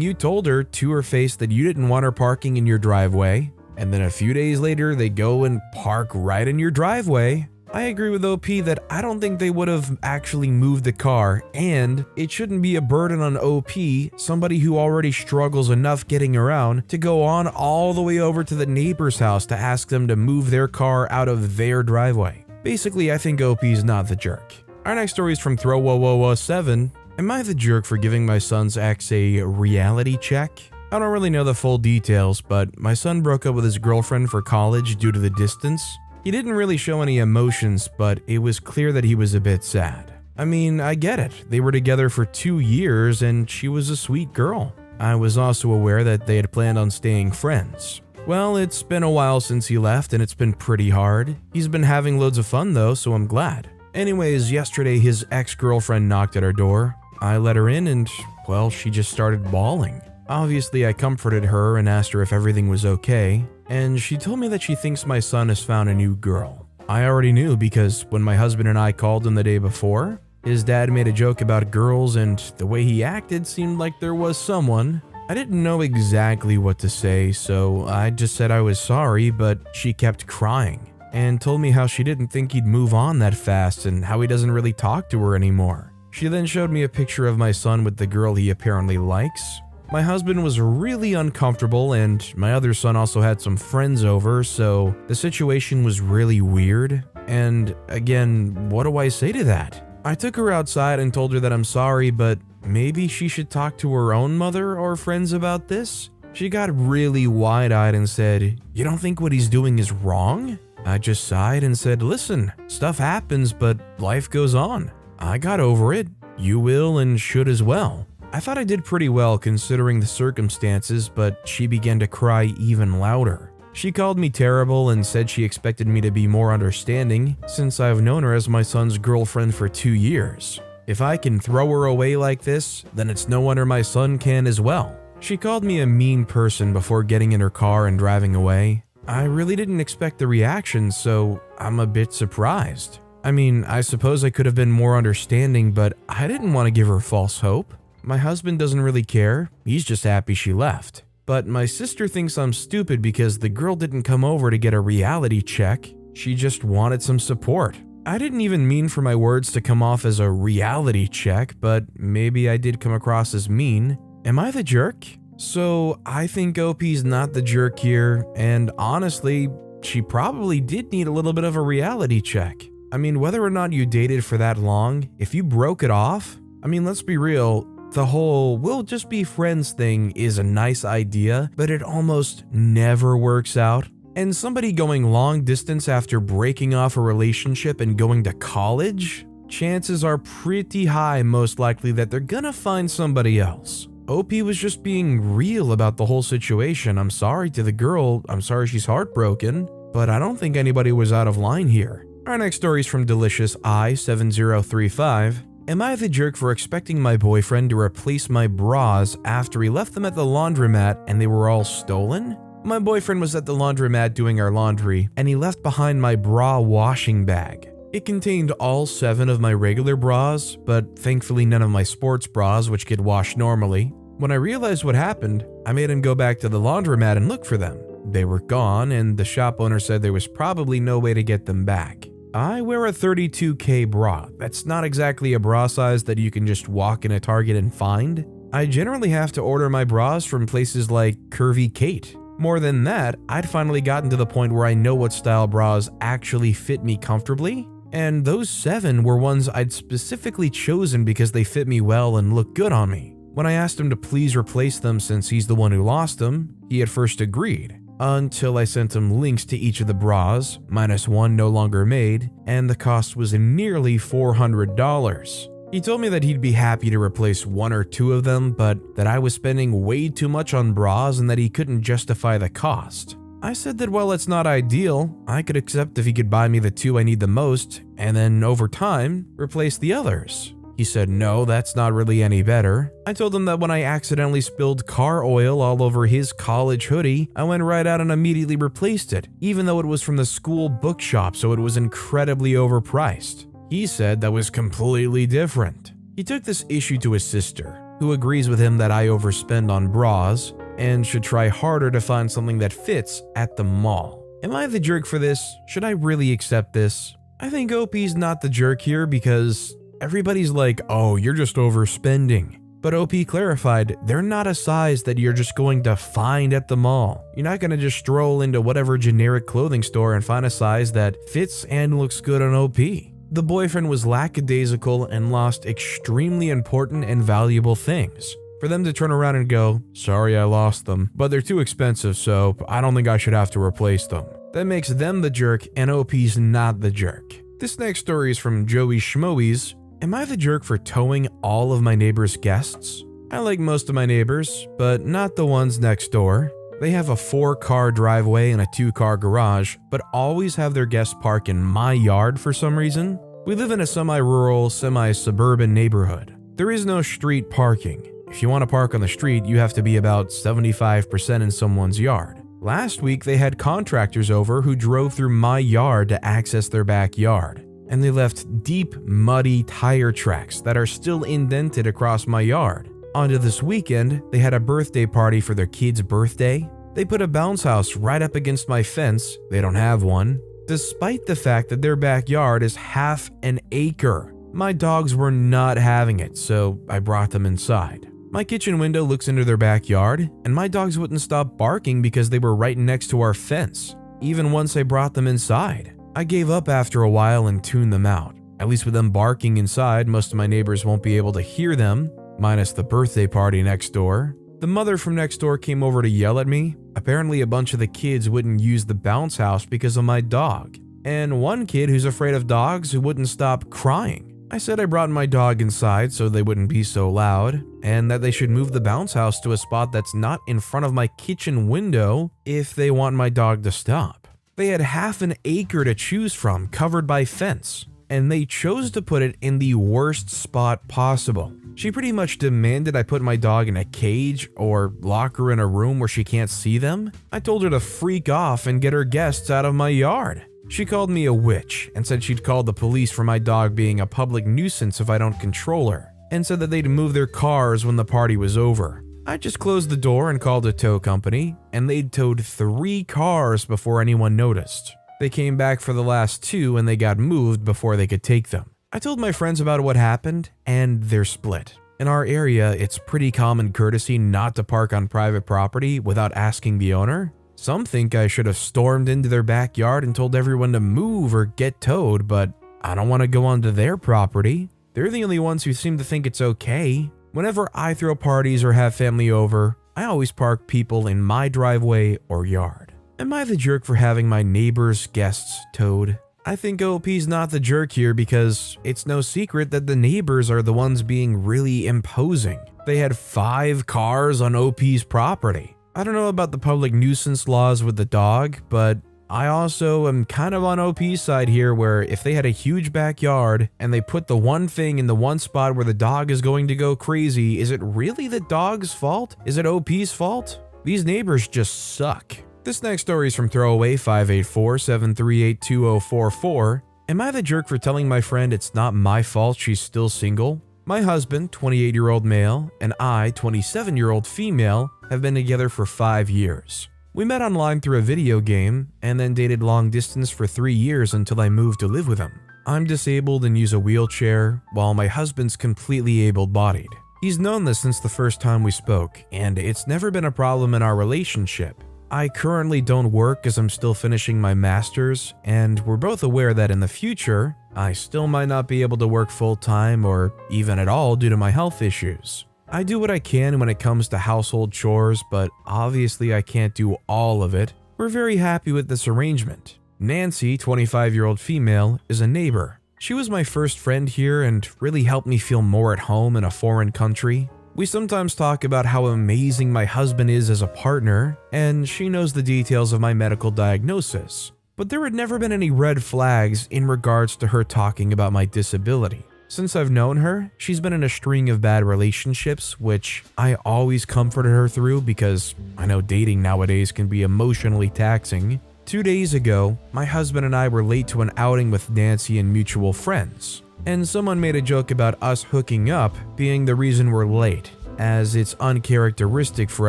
you told her to her face that you didn't want her parking in your driveway, and then a few days later they go and park right in your driveway. I agree with OP that I don't think they would have actually moved the car, and it shouldn't be a burden on OP, somebody who already struggles enough getting around, to go on all the way over to the neighbor's house to ask them to move their car out of their driveway. Basically, I think OP's not the jerk. Our next story is from Throw7. Am I the jerk for giving my son's ex a reality check? I don't really know the full details, but my son broke up with his girlfriend for college due to the distance. He didn't really show any emotions, but it was clear that he was a bit sad. I mean, I get it. They were together for 2 years and she was a sweet girl. I was also aware that they had planned on staying friends. Well, it's been a while since he left and it's been pretty hard. He's been having loads of fun though, so I'm glad. Anyways, yesterday his ex-girlfriend knocked at our door. I let her in and, well, she just started bawling. Obviously, I comforted her and asked her if everything was okay, and she told me that she thinks my son has found a new girl. I already knew because when my husband and I called him the day before, his dad made a joke about girls and the way he acted seemed like there was someone. I didn't know exactly what to say, so I just said I was sorry, but she kept crying and told me how she didn't think he'd move on that fast and how he doesn't really talk to her anymore. She then showed me a picture of my son with the girl he apparently likes. My husband was really uncomfortable and my other son also had some friends over, so the situation was really weird. And again, what do I say to that? I took her outside and told her that I'm sorry, but maybe she should talk to her own mother or friends about this. She got really wide-eyed and said, "You don't think what he's doing is wrong?" I just sighed and said, "Listen, stuff happens, but life goes on. I got over it. You will and should as well." I thought I did pretty well considering the circumstances, but she began to cry even louder. She called me terrible and said she expected me to be more understanding since I've known her as my son's girlfriend for 2 years. If I can throw her away like this, then it's no wonder my son can as well. She called me a mean person before getting in her car and driving away. I really didn't expect the reaction, so I'm a bit surprised. I mean, I suppose I could have been more understanding, but I didn't want to give her false hope. My husband doesn't really care, he's just happy she left. But my sister thinks I'm stupid because the girl didn't come over to get a reality check, she just wanted some support. I didn't even mean for my words to come off as a reality check, but maybe I did come across as mean. Am I the jerk? So I think OP's not the jerk here, and honestly, she probably did need a little bit of a reality check. I mean, whether or not you dated for that long, if you broke it off, I mean, let's be real, the whole we'll just be friends thing is a nice idea, but it almost never works out. And somebody going long distance after breaking off a relationship and going to college, chances are pretty high most likely that they're gonna find somebody else. OP was just being real about the whole situation. I'm sorry to the girl, I'm sorry she's heartbroken, but I don't think anybody was out of line here. Our next story is from Delicious I7035. Am I the jerk for expecting my boyfriend to replace my bras after he left them at the laundromat and they were all stolen? My boyfriend was at the laundromat doing our laundry and he left behind my bra washing bag. It contained all 7 of my regular bras, but thankfully none of my sports bras, which get washed normally. When I realized what happened, I made him go back to the laundromat and look for them. They were gone, and the shop owner said there was probably no way to get them back. I wear a 32K bra. That's not exactly a bra size that you can just walk in a Target and find. I generally have to order my bras from places like Curvy Kate. More than that, I'd finally gotten to the point where I know what style bras actually fit me comfortably. And those 7 were ones I'd specifically chosen because they fit me well and look good on me. When I asked him to please replace them since he's the one who lost them, he at first agreed. Until I sent him links to each of the bras, minus one no longer made, and the cost was nearly $400. He told me that he'd be happy to replace 1 or 2 of them, but that I was spending way too much on bras and that he couldn't justify the cost. I said that while it's not ideal, I could accept if he could buy me the 2 I need the most, and then over time, replace the others. He said no, that's not really any better. I told him that when I accidentally spilled car oil all over his college hoodie, I went right out and immediately replaced it, even though it was from the school bookshop, so it was incredibly overpriced. He said that was completely different. He took this issue to his sister, who agrees with him that I overspend on bras and should try harder to find something that fits at the mall. Am I the jerk for this? Should I really accept this? I think OP's not the jerk here because everybody's like, oh, you're just overspending. But OP clarified, they're not a size that you're just going to find at the mall. You're not going to just stroll into whatever generic clothing store and find a size that fits and looks good on OP. The boyfriend was lackadaisical and lost extremely important and valuable things. For them to turn around and go, sorry I lost them, but they're too expensive, so I don't think I should have to replace them. That makes them the jerk and OP's not the jerk. This next story is from Joey Schmoes. Am I the jerk for towing all of my neighbors' guests? I like most of my neighbors, but not the ones next door. They have a 4-car driveway and a 2-car garage, but always have their guests park in my yard for some reason. We live in a semi-rural, semi-suburban neighborhood. There is no street parking. If you want to park on the street, you have to be about 75% in someone's yard. Last week, they had contractors over who drove through my yard to access their backyard, and they left deep, muddy tire tracks that are still indented across my yard. Onto this weekend, they had a birthday party for their kid's birthday. They put a bounce house right up against my fence. They don't have one, despite the fact that their backyard is half an acre. My dogs were not having it, so I brought them inside. My kitchen window looks into their backyard, and my dogs wouldn't stop barking because they were right next to our fence, even once I brought them inside. I gave up after a while and tuned them out. At least with them barking inside, most of my neighbors won't be able to hear them, minus the birthday party next door. The mother from next door came over to yell at me. Apparently a bunch of the kids wouldn't use the bounce house because of my dog, and one kid who's afraid of dogs who wouldn't stop crying. I said I brought my dog inside so they wouldn't be so loud, and that they should move the bounce house to a spot that's not in front of my kitchen window if they want my dog to stop. They had half an acre to choose from, covered by fence, and they chose to put it in the worst spot possible. She pretty much demanded I put my dog in a cage or lock her in a room where she can't see them. I told her to freak off and get her guests out of my yard. She called me a witch and said she'd call the police for my dog being a public nuisance if I don't control her, and said that they'd move their cars when the party was over. I just closed the door and called a tow company, and they'd towed 3 cars before anyone noticed. They came back for the last 2 and they got moved before they could take them. I told my friends about what happened, and they're split. In our area, it's pretty common courtesy not to park on private property without asking the owner. Some think I should have stormed into their backyard and told everyone to move or get towed, but I don't want to go onto their property. They're the only ones who seem to think it's okay. Whenever I throw parties or have family over, I always park people in my driveway or yard. Am I the jerk for having my neighbor's guests towed? I think OP's not the jerk here because it's no secret that the neighbors are the ones being really imposing. They had 5 cars on OP's property. I don't know about the public nuisance laws with the dog, but I also am kind of on OP's side here, where if they had a huge backyard and they put the one thing in the one spot where the dog is going to go crazy, is it really the dog's fault? Is it OP's fault? These neighbors just suck. This next story is from Throwaway 584-738-2044. Am I the jerk for telling my friend it's not my fault she's still single? My husband, 28-year-old male, and I, 27-year-old female, have been together for 5 years. We met online through a video game and then dated long distance for 3 years until I moved to live with him. I'm disabled and use a wheelchair, while my husband's completely able-bodied. He's known this since the first time we spoke, and it's never been a problem in our relationship. I currently don't work as I'm still finishing my master's, and we're both aware that in the future, I still might not be able to work full-time or even at all due to my health issues. I do what I can when it comes to household chores, but obviously I can't do all of it. We're very happy with this arrangement. Nancy, 25-year-old female, is a neighbor. She was my first friend here and really helped me feel more at home in a foreign country. We sometimes talk about how amazing my husband is as a partner, and she knows the details of my medical diagnosis. But there had never been any red flags in regards to her talking about my disability. Since I've known her, she's been in a string of bad relationships, which I always comforted her through because I know dating nowadays can be emotionally taxing. 2 days ago, my husband and I were late to an outing with Nancy and mutual friends, and someone made a joke about us hooking up being the reason we're late, as it's uncharacteristic for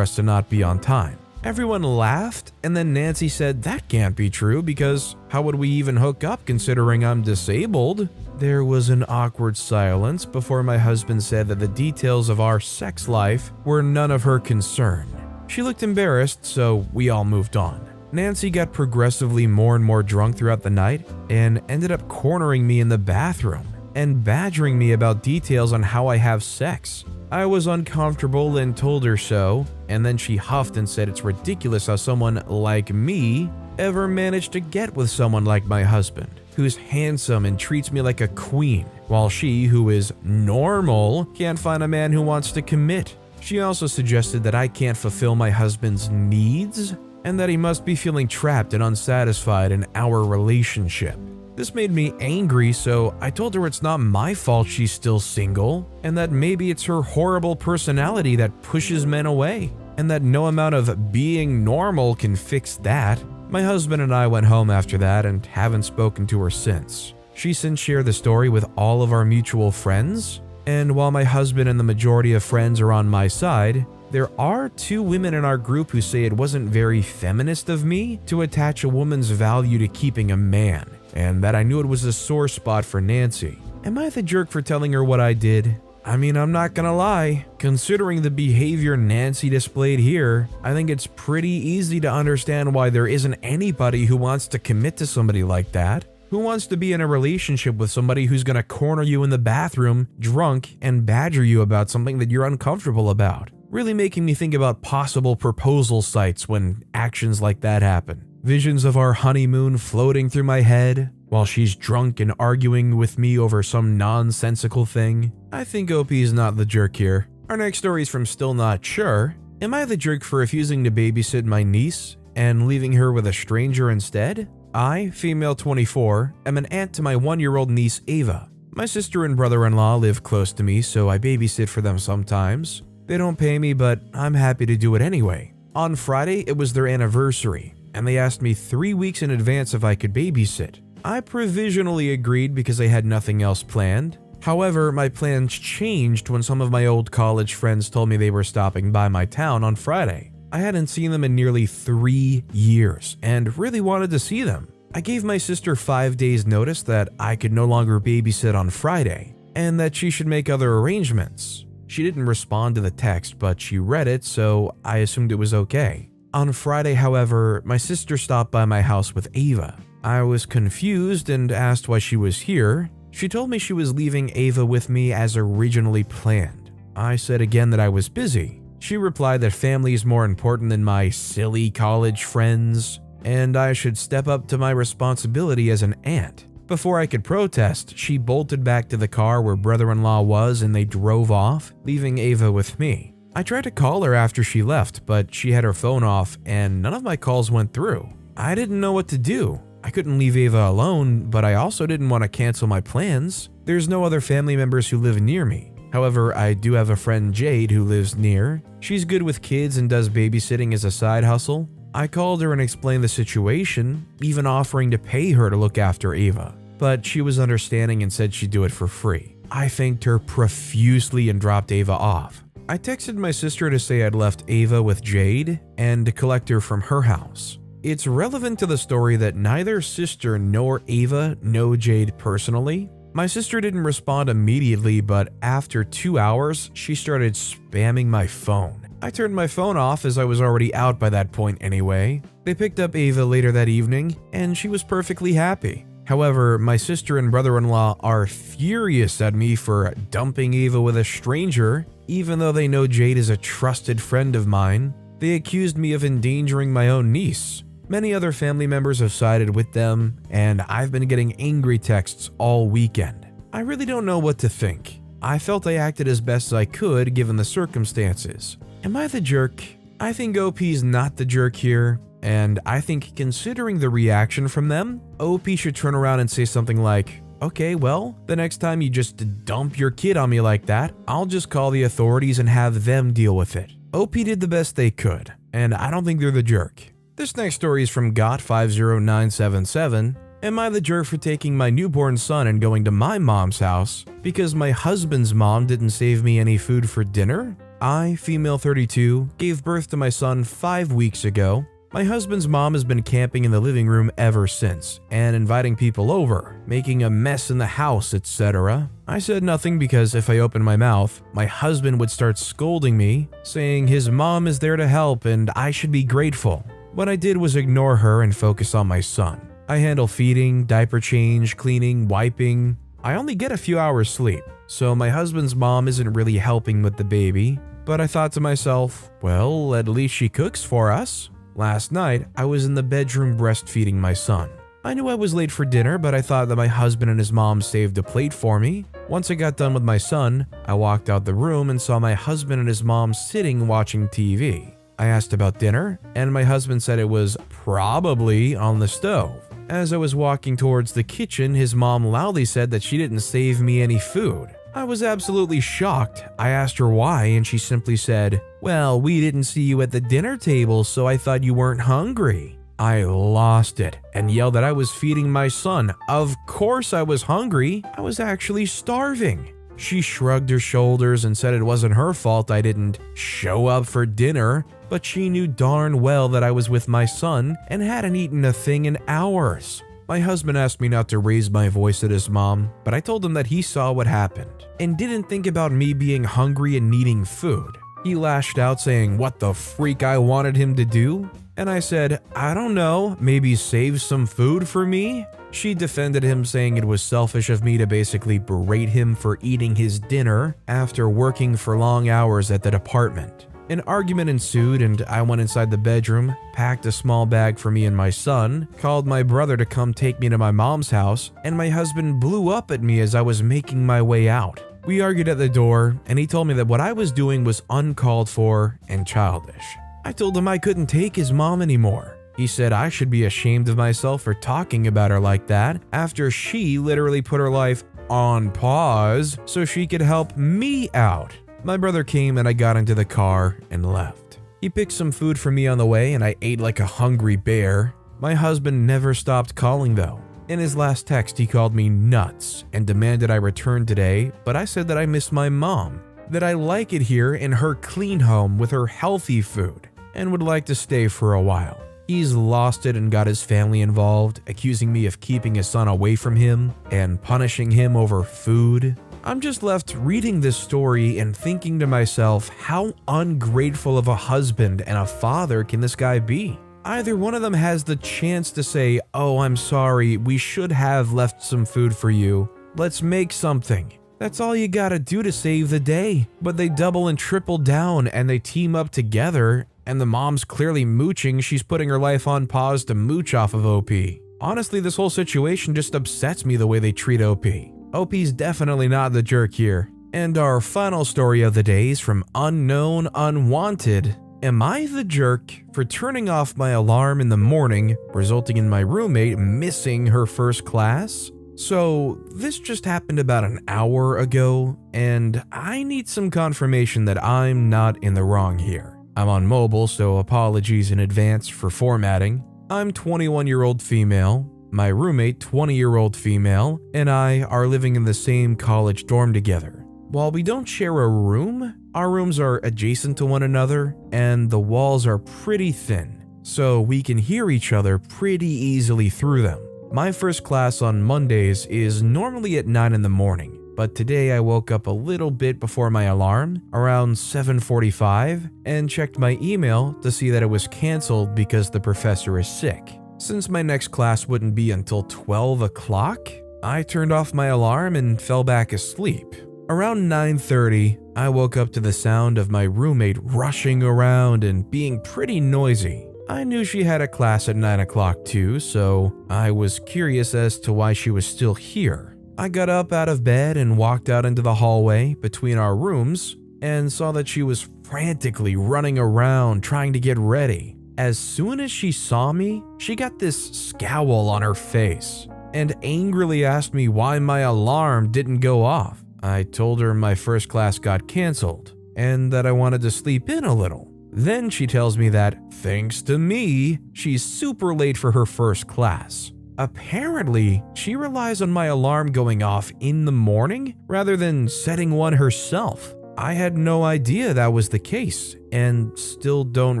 us to not be on time. Everyone laughed, and then Nancy said that can't be true because how would we even hook up considering I'm disabled? There was an awkward silence before my husband said that the details of our sex life were none of her concern. She looked embarrassed, so we all moved on. Nancy got progressively more and more drunk throughout the night and ended up cornering me in the bathroom and badgering me about details on how I have sex. I was uncomfortable and told her so, and then she huffed and said it's ridiculous how someone like me ever managed to get with someone like my husband, who's handsome and treats me like a queen, while she, who is normal, can't find a man who wants to commit. She also suggested that I can't fulfill my husband's needs and that he must be feeling trapped and unsatisfied in our relationship. This made me angry, so I told her it's not my fault she's still single and that maybe it's her horrible personality that pushes men away and that no amount of being normal can fix that. My husband and I went home after that and haven't spoken to her since. She since shared the story with all of our mutual friends, and while my husband and the majority of friends are on my side, there are 2 women in our group who say it wasn't very feminist of me to attach a woman's value to keeping a man, and that I knew it was a sore spot for Nancy. Am I the jerk for telling her what I did? I mean, I'm not gonna lie, considering the behavior Nancy displayed here, I think it's pretty easy to understand why there isn't anybody who wants to commit to somebody like that. Who wants to be in a relationship with somebody who's gonna corner you in the bathroom, drunk, and badger you about something that you're uncomfortable about? Really making me think about possible proposal sites when actions like that happen. Visions of our honeymoon floating through my head while she's drunk and arguing with me over some nonsensical thing. I think OP's not the jerk here. Our next story is from Still Not Sure. Am I the jerk for refusing to babysit my niece and leaving her with a stranger instead? I, female 24, am an aunt to my 1-year-old niece Ava. My sister and brother-in-law live close to me, so I babysit for them sometimes. They don't pay me, but I'm happy to do it anyway. On Friday, it was their anniversary, and they asked me 3 weeks in advance if I could babysit. I provisionally agreed because I had nothing else planned. However, my plans changed when some of my old college friends told me they were stopping by my town on Friday. I hadn't seen them in nearly 3 years and really wanted to see them. I gave my sister 5 days notice that I could no longer babysit on Friday and that she should make other arrangements. She didn't respond to the text, but she read it, so I assumed it was okay. On Friday, however, my sister stopped by my house with Ava. I was confused and asked why she was here. She told me she was leaving Ava with me as originally planned. I said again that I was busy. She replied that family is more important than my silly college friends, and I should step up to my responsibility as an aunt. Before I could protest, she bolted back to the car where brother-in-law was and they drove off, leaving Ava with me. I tried to call her after she left, but she had her phone off and none of my calls went through. I didn't know what to do. I couldn't leave Ava alone, but I also didn't want to cancel my plans. There's no other family members who live near me. However, I do have a friend Jade who lives near. She's good with kids and does babysitting as a side hustle. I called her and explained the situation, even offering to pay her to look after Ava. But she was understanding and said she'd do it for free. I thanked her profusely and dropped Ava off. I texted my sister to say I'd left Ava with Jade and to collect her from her house. It's relevant to the story that neither sister nor Ava know Jade personally. My sister didn't respond immediately, but after 2 hours, she started spamming my phone. I turned my phone off as I was already out by that point anyway. They picked up Ava later that evening, and she was perfectly happy. However, my sister and brother-in-law are furious at me for dumping Ava with a stranger, even though they know Jade is a trusted friend of mine. They accused me of endangering my own niece. Many other family members have sided with them, and I've been getting angry texts all weekend. I really don't know what to think. I felt I acted as best as I could given the circumstances. Am I the jerk? I think OP's not the jerk here, and I think considering the reaction from them, OP should turn around and say something like, "Okay, well, the next time you just dump your kid on me like that, I'll just call the authorities and have them deal with it." OP did the best they could, and I don't think they're the jerk. This next story is from Got50977. Am I the jerk for taking my newborn son and going to my mom's house because my husband's mom didn't save me any food for dinner? I, female 32, gave birth to my son 5 weeks ago. My husband's mom has been camping in the living room ever since and inviting people over, making a mess in the house, etc. I said nothing because if I opened my mouth, my husband would start scolding me, saying his mom is there to help and I should be grateful. What I did was ignore her and focus on my son. I handle feeding, diaper change, cleaning, wiping. I only get a few hours sleep, so my husband's mom isn't really helping with the baby. But I thought to myself, well, at least she cooks for us. Last night, I was in the bedroom breastfeeding my son. I knew I was late for dinner, but I thought that my husband and his mom saved a plate for me. Once I got done with my son, I walked out the room and saw my husband and his mom sitting watching TV. I asked about dinner, and my husband said it was probably on the stove. As I was walking towards the kitchen, his mom loudly said that she didn't save me any food. I was absolutely shocked. I asked her why, and she simply said, "Well, we didn't see you at the dinner table, so I thought you weren't hungry." I lost it and yelled that I was feeding my son. Of course I was hungry. I was actually starving. She shrugged her shoulders and said it wasn't her fault I didn't show up for dinner, but she knew darn well that I was with my son and hadn't eaten a thing in hours. My husband asked me not to raise my voice at his mom, but I told him that he saw what happened and didn't think about me being hungry and needing food. He lashed out saying what the freak I wanted him to do, and I said, "I don't know, maybe save some food for me?" She defended him, saying it was selfish of me to basically berate him for eating his dinner after working for long hours at the department. An argument ensued and I went inside the bedroom, packed a small bag for me and my son, called my brother to come take me to my mom's house, and my husband blew up at me as I was making my way out. We argued at the door, and he told me that what I was doing was uncalled for and childish. I told him I couldn't take his mom anymore. He said I should be ashamed of myself for talking about her like that after she literally put her life on pause so she could help me out. My brother came and I got into the car and left. He picked some food for me on the way and I ate like a hungry bear. My husband never stopped calling though. In his last text, he called me nuts and demanded I return today, but I said that I miss my mom, that I like it here in her clean home with her healthy food, and would like to stay for a while. He's lost it and got his family involved, accusing me of keeping his son away from him and punishing him over food. I'm just left reading this story and thinking to myself, how ungrateful of a husband and a father can this guy be? Either one of them has the chance to say, "Oh, I'm sorry, we should have left some food for you. Let's make something." That's all you gotta do to save the day. But they double and triple down and they team up together, and the mom's clearly mooching. She's putting her life on pause to mooch off of OP. Honestly, this whole situation just upsets me the way they treat OP. OP's definitely not the jerk here. And our final story of the day is from Unknown Unwanted. Am I the jerk for turning off my alarm in the morning, resulting in my roommate missing her first class? So this just happened about an hour ago, and I need some confirmation that I'm not in the wrong here. I'm on mobile, so apologies in advance for formatting. I'm 21-year-old female, my roommate 20-year-old female, and I are living in the same college dorm together. While we don't share a room, our rooms are adjacent to one another and the walls are pretty thin, so we can hear each other pretty easily through them. My first class on Mondays is normally at 9 in the morning, but today I woke up a little bit before my alarm, around 7:45, and checked my email to see that it was canceled because the professor is sick. Since my next class wouldn't be until 12 o'clock, I turned off my alarm and fell back asleep. Around 9:30, I woke up to the sound of my roommate rushing around and being pretty noisy. I knew she had a class at 9 o'clock too, so I was curious as to why she was still here. I got up out of bed and walked out into the hallway between our rooms and saw that she was frantically running around trying to get ready. As soon as she saw me, she got this scowl on her face and angrily asked me why my alarm didn't go off. I told her my first class got canceled and that I wanted to sleep in a little. Then she tells me that, thanks to me, she's super late for her first class. Apparently, she relies on my alarm going off in the morning rather than setting one herself. I had no idea that was the case and still don't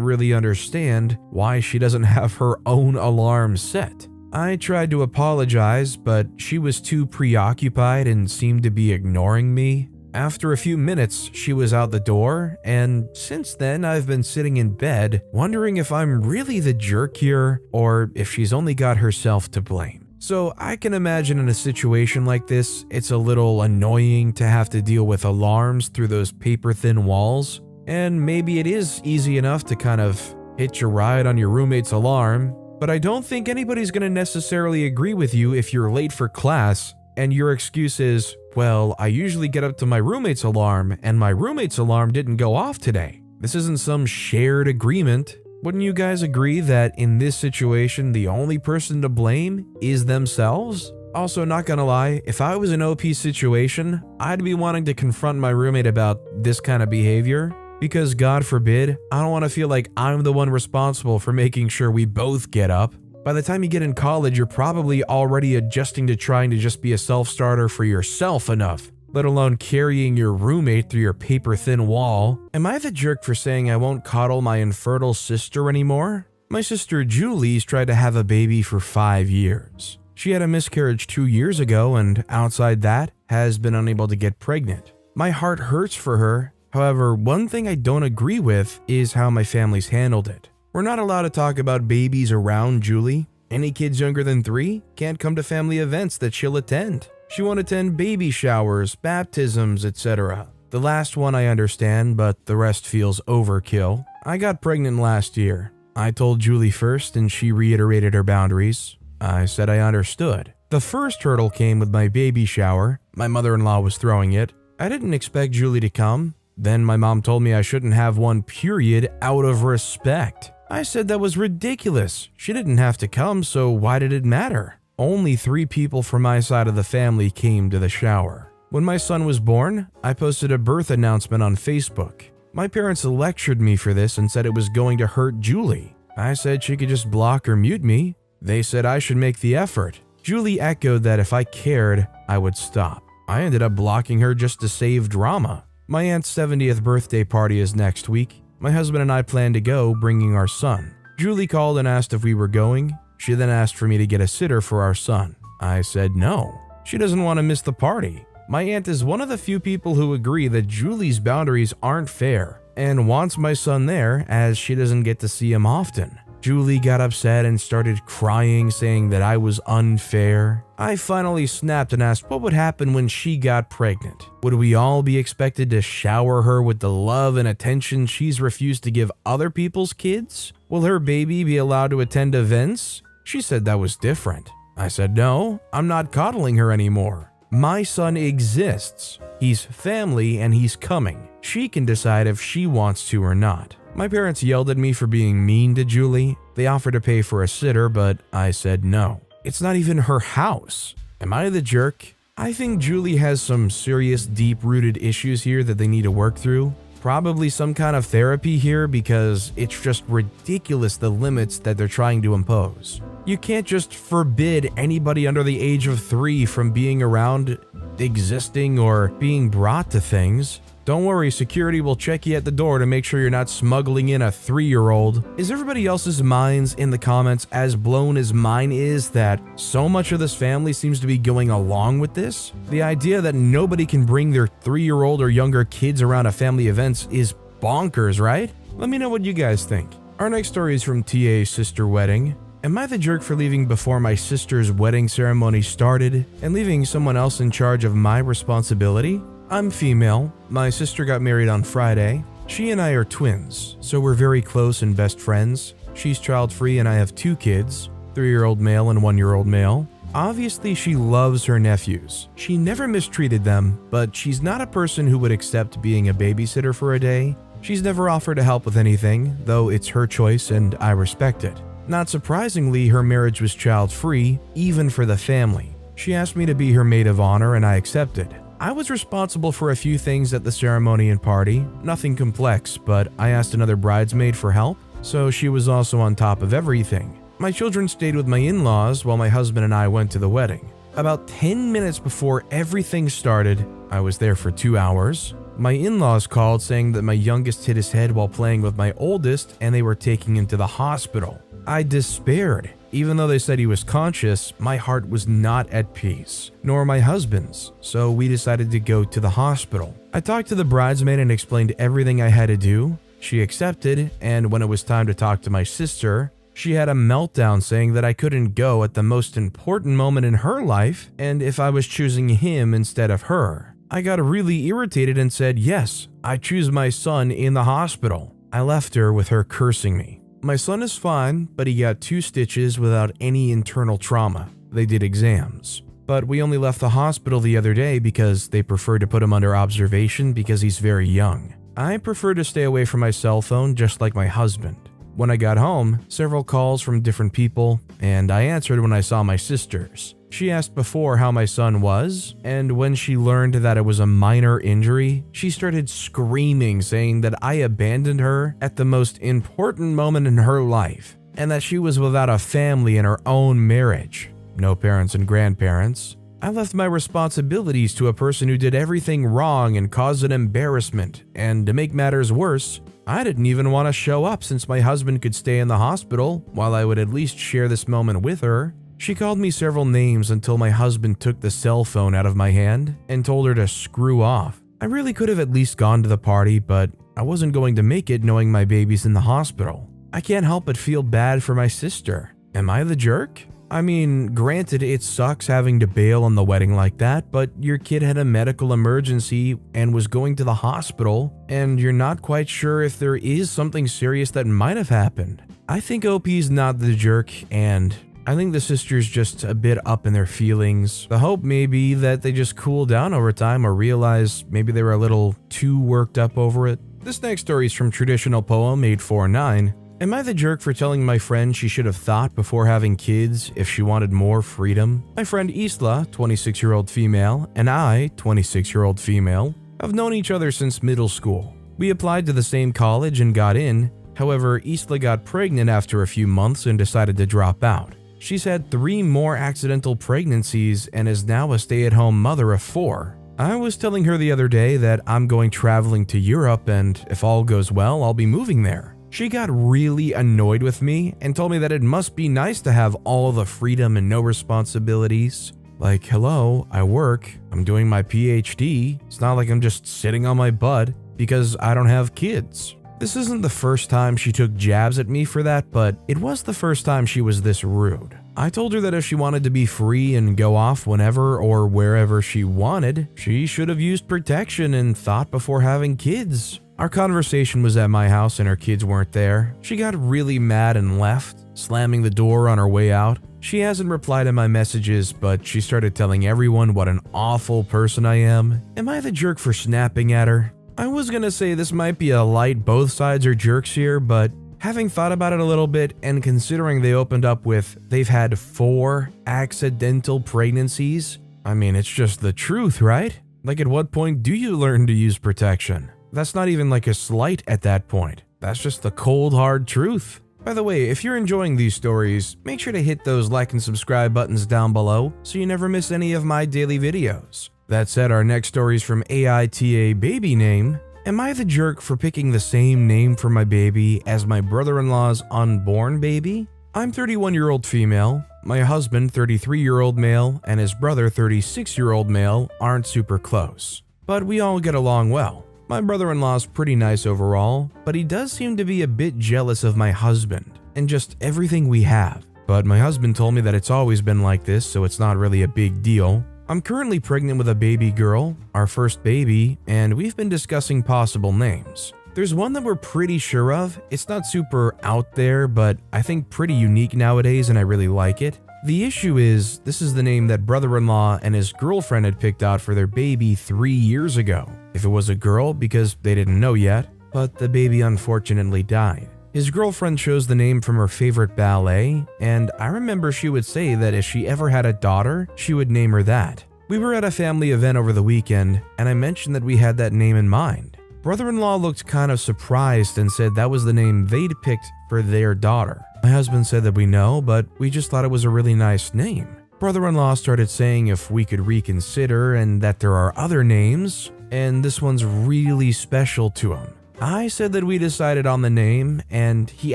really understand why she doesn't have her own alarm set. I tried to apologize, but she was too preoccupied and seemed to be ignoring me. After a few minutes, she was out the door, and since then I've been sitting in bed wondering if I'm really the jerk here or if she's only got herself to blame. So I can imagine in a situation like this, it's a little annoying to have to deal with alarms through those paper-thin walls, and maybe it is easy enough to kind of hitch a ride on your roommate's alarm, but I don't think anybody's going to necessarily agree with you if you're late for class and your excuse is Well, I usually get up to my roommate's alarm, and my roommate's alarm didn't go off today. This isn't some shared agreement. Wouldn't you guys agree that in this situation, the only person to blame is themselves? Also, not gonna lie, if I was in OP situation, I'd be wanting to confront my roommate about this kind of behavior, because God forbid, I don't want to feel like I'm the one responsible for making sure we both get up. By the time you get in college, you're probably already adjusting to trying to just be a self-starter for yourself enough, let alone carrying your roommate through your paper-thin wall. Am I the jerk for saying I won't coddle my infertile sister anymore? My sister Julie's tried to have a baby for 5 years. She had a miscarriage 2 years ago, and outside that, has been unable to get pregnant. My heart hurts for her. However, one thing I don't agree with is how my family's handled it. We're not allowed to talk about babies around Julie. Any kids younger than 3 can't come to family events that she'll attend. She won't attend baby showers, baptisms, etc. The last one I understand, but the rest feels overkill. I got pregnant last year. I told Julie first and she reiterated her boundaries. I said I understood. The first hurdle came with my baby shower. My mother-in-law was throwing it. I didn't expect Julie to come. Then my mom told me I shouldn't have one period out of respect. I said that was ridiculous. She didn't have to come, so why did it matter? Only 3 people from my side of the family came to the shower. When my son was born, I posted a birth announcement on Facebook. My parents lectured me for this and said it was going to hurt Julie. I said she could just block or mute me. They said I should make the effort. Julie echoed that if I cared, I would stop. I ended up blocking her just to save drama. My aunt's 70th birthday party is next week. My husband and I plan to go, bringing our son. Julie called and asked if we were going. She then asked for me to get a sitter for our son. I said no. She doesn't want to miss the party. My aunt is one of the few people who agree that Julie's boundaries aren't fair and wants my son there as she doesn't get to see him often. Julie got upset and started crying, saying that I was unfair. I finally snapped and asked what would happen when she got pregnant. Would we all be expected to shower her with the love and attention she's refused to give other people's kids? Will her baby be allowed to attend events? She said that was different. I said, no, I'm not coddling her anymore. My son exists. He's family and he's coming. She can decide if she wants to or not. My parents yelled at me for being mean to Julie. They offered to pay for a sitter, but I said no. It's not even her house. Am I the jerk? I think Julie has some serious deep-rooted issues here that they need to work through. Probably some kind of therapy here because it's just ridiculous the limits that they're trying to impose. You can't just forbid anybody under the age of 3 from being around, existing, or being brought to things. Don't worry, security will check you at the door to make sure you're not smuggling in a 3-year-old. Is everybody else's minds in the comments as blown as mine is that so much of this family seems to be going along with this? The idea that nobody can bring their 3-year-old or younger kids around at family events is bonkers, right? Let me know what you guys think. Our next story is from TA's sister wedding. Am I the jerk for leaving before my sister's wedding ceremony started and leaving someone else in charge of my responsibility? I'm female. My sister got married on Friday. She and I are twins, so we're very close and best friends. She's child-free and I have 2 kids, 3-year-old male and 1-year-old male. Obviously, she loves her nephews. She never mistreated them, but she's not a person who would accept being a babysitter for a day. She's never offered to help with anything, though it's her choice and I respect it. Not surprisingly, her marriage was child-free, even for the family. She asked me to be her maid of honor and I accepted. I was responsible for a few things at the ceremony and party, nothing complex, but I asked another bridesmaid for help, so she was also on top of everything. My children stayed with my in-laws while my husband and I went to the wedding. About 10 minutes before everything started, I was there for 2 hours. My in-laws called saying that my youngest hit his head while playing with my oldest and they were taking him to the hospital. I despaired. Even though they said he was conscious, my heart was not at peace, nor my husband's, so we decided to go to the hospital. I talked to the bridesmaid and explained everything I had to do. She accepted, and when it was time to talk to my sister, she had a meltdown saying that I couldn't go at the most important moment in her life, and if I was choosing him instead of her. I got really irritated and said, yes, I choose my son in the hospital. I left her with her cursing me. My son is fine, but he got 2 stitches without any internal trauma. They did exams. but we only left the hospital the other day because they prefer to put him under observation because he's very young. I prefer to stay away from my cell phone just like my husband. When I got home, several calls from different people, and I answered when I saw my sisters. She asked before how my son was, and when she learned that it was a minor injury, she started screaming, saying that I abandoned her at the most important moment in her life, and that she was without a family in her own marriage. No parents and grandparents. I left my responsibilities to a person who did everything wrong and caused an embarrassment, and to make matters worse, I didn't even want to show up since my husband could stay in the hospital while I would at least share this moment with her. She called me several names until my husband took the cell phone out of my hand and told her to screw off. I really could have at least gone to the party, but I wasn't going to make it knowing my baby's in the hospital. I can't help but feel bad for my sister. Am I the jerk? I mean, granted, it sucks having to bail on the wedding like that, but your kid had a medical emergency and was going to the hospital, and you're not quite sure if there is something serious that might have happened. I think OP's not the jerk, and I think the sister's just a bit up in their feelings. The hope may be that they just cool down over time or realize maybe they were a little too worked up over it. This next story is from Traditional Poem 849. Am I the jerk for telling my friend she should have thought before having kids if she wanted more freedom? My friend Isla, 26-year-old female, and I, 26-year-old female, have known each other since middle school. We applied to the same college and got in. However, Isla got pregnant after a few months and decided to drop out. She's had 3 more accidental pregnancies and is now a stay-at-home mother of 4. I was telling her the other day that I'm going traveling to Europe and if all goes well, I'll be moving there. She got really annoyed with me and told me that it must be nice to have all the freedom and no responsibilities. Like, hello, I work, I'm doing my PhD, it's not like I'm just sitting on my butt because I don't have kids. This isn't the first time she took jabs at me for that, but it was the first time she was this rude. I told her that if she wanted to be free and go off whenever or wherever she wanted, she should have used protection and thought before having kids. Our conversation was at my house and her kids weren't there. She got really mad and left, slamming the door on her way out. She hasn't replied to my messages, but she started telling everyone what an awful person I am. Am I the jerk for snapping at her? I was gonna say this might be a light both sides are jerks here, but having thought about it a little bit and considering they opened up with they've had 4 accidental pregnancies, I mean, it's just the truth, right? Like, at what point do you learn to use protection? That's not even like a slight at that point. That's just the cold, hard truth. By the way, if you're enjoying these stories, make sure to hit those like and subscribe buttons down below so you never miss any of my daily videos. That said, our next story is from AITA Baby Name. Am I the jerk for picking the same name for my baby as my brother-in-law's unborn baby? I'm 31-year-old female. My husband, 33-year-old male, and his brother, 36-year-old male, aren't super close, but we all get along well. My brother-in-law's pretty nice overall, but he does seem to be a bit jealous of my husband and just everything we have. But my husband told me that it's always been like this, so it's not really a big deal. I'm currently pregnant with a baby girl, our first baby, and we've been discussing possible names. There's one that we're pretty sure of. It's not super out there, but I think pretty unique nowadays and I really like it. The issue is, this is the name that brother-in-law and his girlfriend had picked out for their baby 3 years ago. If it was a girl, because they didn't know yet, but the baby unfortunately died. His girlfriend chose the name from her favorite ballet, and I remember she would say that if she ever had a daughter, she would name her that. We were at a family event over the weekend, and I mentioned that we had that name in mind. Brother-in-law looked kind of surprised and said that was the name they'd picked for their daughter. My husband said that we know, but we just thought it was a really nice name. Brother-in-law started saying if we could reconsider and that there are other names, and this one's really special to him. I said that we decided on the name, and he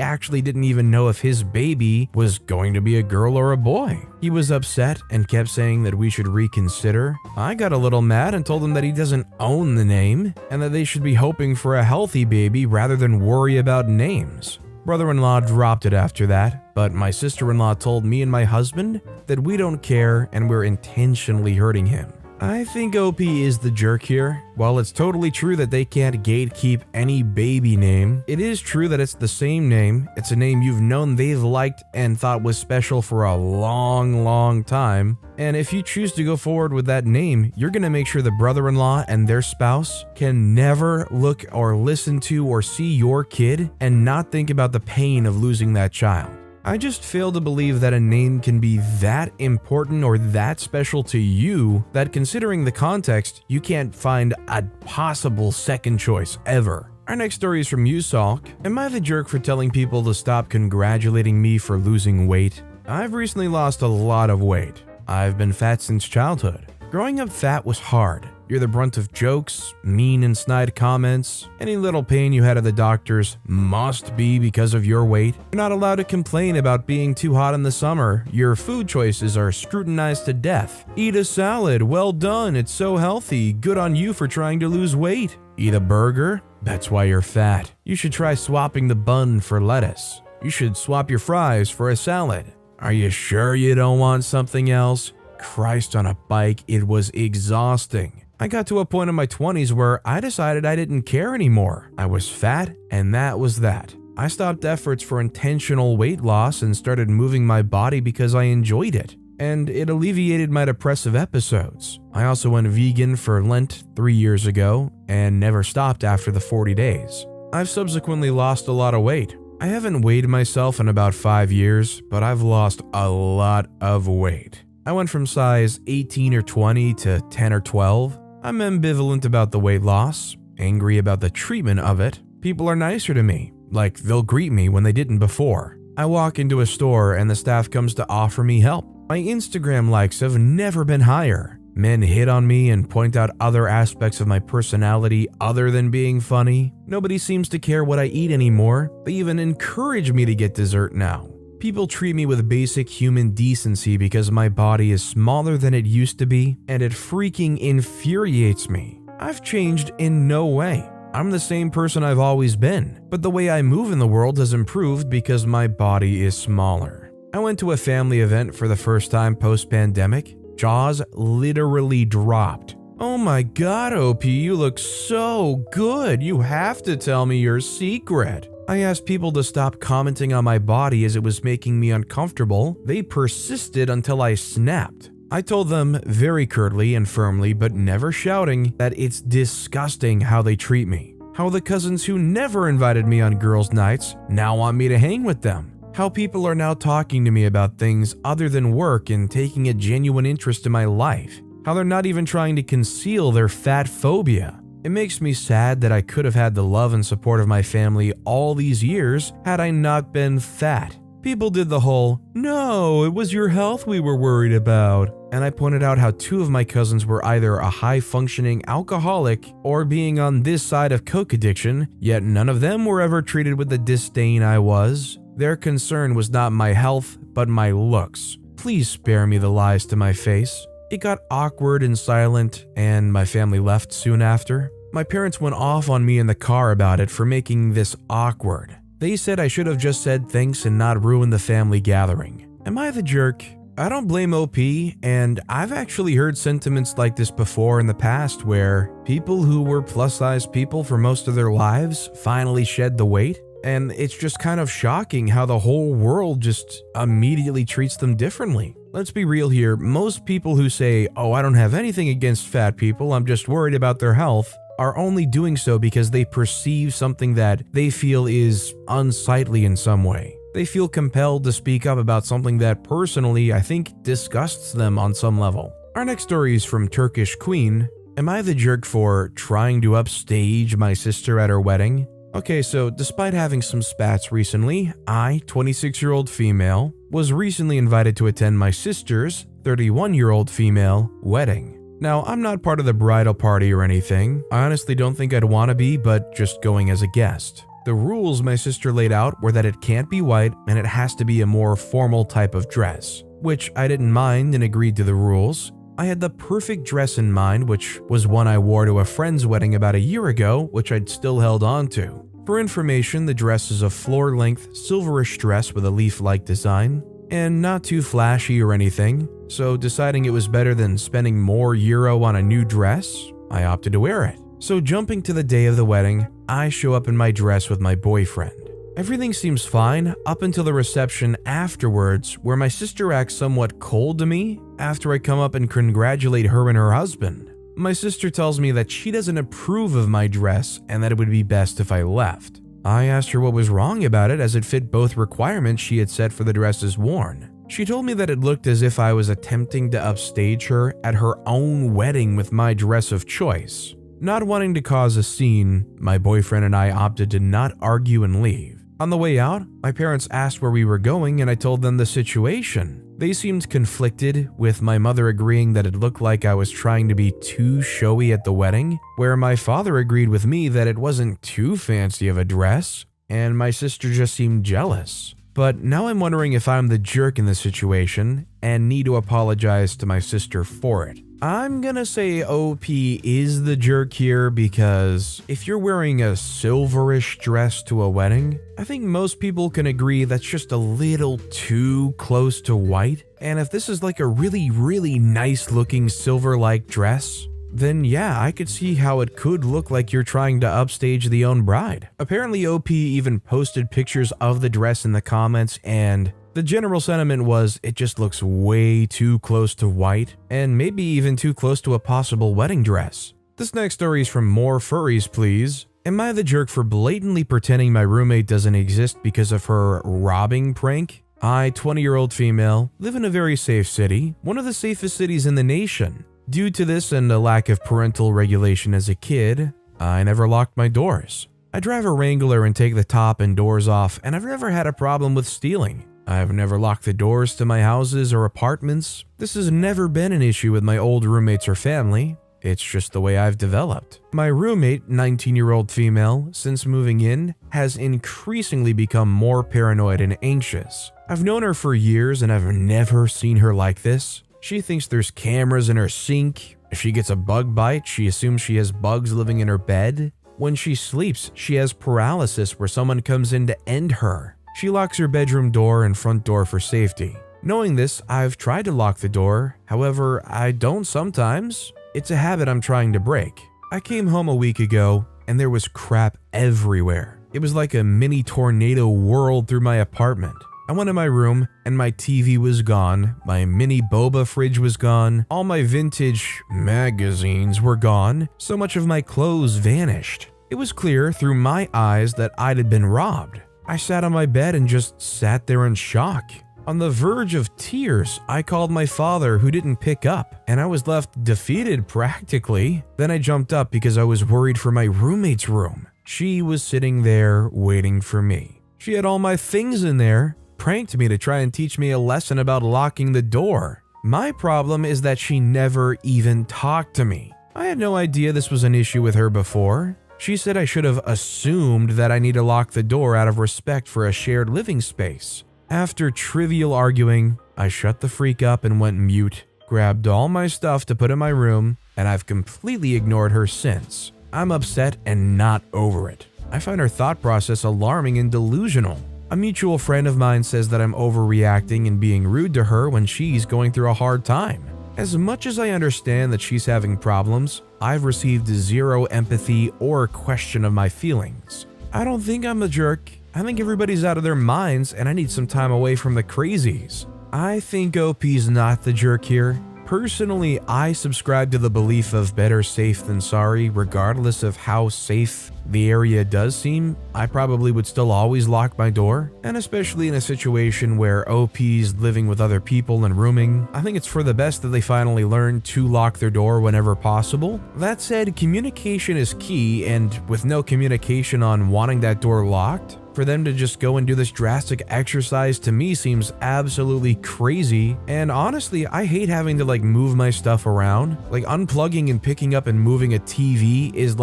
actually didn't even know if his baby was going to be a girl or a boy. He was upset and kept saying that we should reconsider. I got a little mad and told him that he doesn't own the name, and that they should be hoping for a healthy baby rather than worry about names. Brother-in-law dropped it after that, but my sister-in-law told me and my husband that we don't care and we're intentionally hurting him. I think OP is the jerk here. While it's totally true that they can't gatekeep any baby name, it is true that it's the same name. It's a name you've known they've liked and thought was special for a long time. And if you choose to go forward with that name, you're gonna make sure the brother-in-law and their spouse can never look or listen to or see your kid and not think about the pain of losing that child. I just fail to believe that a name can be that important or that special to you that, considering the context, you can't find a possible second choice ever. Our next story is from Usalk. Am I the jerk for telling people to stop congratulating me for losing weight? I've recently lost a lot of weight. I've been fat since childhood. Growing up fat was hard. You're the brunt of jokes, mean and snide comments. Any little pain you had at the doctors must be because of your weight. You're not allowed to complain about being too hot in the summer. Your food choices are scrutinized to death. Eat a salad, well done, it's so healthy, good on you for trying to lose weight. Eat a burger, that's why you're fat. You should try swapping the bun for lettuce. You should swap your fries for a salad. Are you sure you don't want something else? Christ on a bike, it was exhausting. I got to a point in my 20s where I decided I didn't care anymore. I was fat, and that was that. I stopped efforts for intentional weight loss and started moving my body because I enjoyed it, and it alleviated my depressive episodes. I also went vegan for Lent 3 years ago and never stopped after the 40 days. I've subsequently lost a lot of weight. I haven't weighed myself in about 5 years, but I've lost a lot of weight. I went from size 18 or 20 to 10 or 12. I'm ambivalent about the weight loss, angry about the treatment of it. People are nicer to me, like they'll greet me when they didn't before. I walk into a store and the staff comes to offer me help. My Instagram likes have never been higher. Men hit on me and point out other aspects of my personality other than being funny. Nobody seems to care what I eat anymore. They even encourage me to get dessert now. People treat me with basic human decency because my body is smaller than it used to be, and it freaking infuriates me. I've changed in no way. I'm the same person I've always been, but the way I move in the world has improved because my body is smaller. I went to a family event for the first time post-pandemic. Jaws literally dropped. Oh my god, OP, you look so good. You have to tell me your secret. I asked people to stop commenting on my body as it was making me uncomfortable. They persisted until I snapped. I told them very curtly and firmly, but never shouting, that it's disgusting how they treat me. How the cousins who never invited me on girls' nights now want me to hang with them. How people are now talking to me about things other than work and taking a genuine interest in my life. How they're not even trying to conceal their fat phobia. It makes me sad that I could have had the love and support of my family all these years had I not been fat. People did the whole, "No, it was your health we were worried about." And I pointed out how 2 of my cousins were either a high-functioning alcoholic or being on this side of coke addiction, yet none of them were ever treated with the disdain I was. Their concern was not my health, but my looks. Please spare me the lies to my face. It got awkward and silent, and my family left soon after. My parents went off on me in the car about it for making this awkward. They said I should have just said thanks and not ruined the family gathering. Am I the jerk? I don't blame OP, and I've actually heard sentiments like this before in the past where people who were plus-size people for most of their lives finally shed the weight. And it's just kind of shocking how the whole world just immediately treats them differently. Let's be real here, most people who say, "Oh, I don't have anything against fat people, I'm just worried about their health," are only doing so because they perceive something that they feel is unsightly in some way. They feel compelled to speak up about something that personally, I think, disgusts them on some level. Our next story is from Turkish Queen. Am I the jerk for trying to upstage my sister at her wedding? Okay, so despite having some spats recently, I, 26-year-old female, was recently invited to attend my sister's, 31-year-old female, wedding. Now, I'm not part of the bridal party or anything. I honestly don't think I'd want to be, but just going as a guest. The rules my sister laid out were that it can't be white and it has to be a more formal type of dress, which I didn't mind and agreed to the rules. I had the perfect dress in mind, which was one I wore to a friend's wedding about a year ago, which I'd still held on to. For information, the dress is a floor-length, silverish dress with a leaf-like design, and not too flashy or anything. so deciding it was better than spending more euro on a new dress, I opted to wear it. So jumping to the day of the wedding, I show up in my dress with my boyfriend. Everything seems fine up until the reception afterwards, where my sister acts somewhat cold to me after I come up and congratulate her and her husband. My sister tells me that she doesn't approve of my dress and that it would be best if I left. I asked her what was wrong about it, as it fit both requirements she had set for the dresses worn. She told me that it looked as if I was attempting to upstage her at her own wedding with my dress of choice. Not wanting to cause a scene, my boyfriend and I opted to not argue and leave. On the way out, my parents asked where we were going and I told them the situation. They seemed conflicted, with my mother agreeing that it looked like I was trying to be too showy at the wedding, where my father agreed with me that it wasn't too fancy of a dress, and my sister just seemed jealous. But now I'm wondering if I'm the jerk in this situation and need to apologize to my sister for it. I'm gonna say OP is the jerk here, because if you're wearing a silverish dress to a wedding, I think most people can agree that's just a little too close to white. And if this is like a really nice looking silver-like dress, then yeah, I could see how it could look like you're trying to upstage the own bride. Apparently OP even posted pictures of the dress in the comments, and the general sentiment was it just looks way too close to white, and maybe even too close to a possible wedding dress. This next story is from More Furries Please. Am I the jerk for blatantly pretending my roommate doesn't exist because of her robbing prank? I, 20-year-old female, live in a very safe city, one of the safest cities in the nation. Due to this and a lack of parental regulation as a kid, I never locked my doors. I drive a Wrangler and take the top and doors off, and I've never had a problem with stealing. I've never locked the doors to my houses or apartments. This has never been an issue with my old roommates or family. It's just the way I've developed. My roommate, 19-year-old female, since moving in, has increasingly become more paranoid and anxious. I've known her for years and I've never seen her like this. She thinks there's cameras in her sink. If she gets a bug bite, she assumes she has bugs living in her bed. When she sleeps, she has paralysis where someone comes in to end her. She locks her bedroom door and front door for safety. Knowing this, I've tried to lock the door. However, I don't sometimes. It's a habit I'm trying to break. I came home a week ago and there was crap everywhere. It was like a mini tornado whirled through my apartment. I went in my room and my TV was gone, my mini boba fridge was gone, all my vintage magazines were gone, so much of my clothes vanished. It was clear through my eyes that I'd been robbed. I sat on my bed and just sat there in shock. On the verge of tears, I called my father, who didn't pick up, and I was left defeated practically. Then I jumped up because I was worried for my roommate's room. She was sitting there waiting for me. She had all my things in there, pranked me to try and teach me a lesson about locking the door. My problem is that she never even talked to me. I had no idea this was an issue with her before. She said I should have assumed that I need to lock the door out of respect for a shared living space. After trivial arguing, I shut the freak up and went mute, grabbed all my stuff to put in my room, and I've completely ignored her since. I'm upset and not over it. I find her thought process alarming and delusional. A mutual friend of mine says that I'm overreacting and being rude to her when she's going through a hard time. As much as I understand that she's having problems, I've received zero empathy or question of my feelings. I don't think I'm a jerk. I think everybody's out of their minds and I need some time away from the crazies. I think OP's not the jerk here. Personally, I subscribe to the belief of better safe than sorry, regardless of how safe the area does seem. I probably would still always lock my door, and especially in a situation where OP's living with other people and rooming, I think it's for the best that they finally learn to lock their door whenever possible. That said, communication is key, and with no communication on wanting that door locked, for them to just go and do this drastic exercise to me seems absolutely crazy. And honestly, I hate having to move my stuff around. Unplugging and picking up and moving a TV is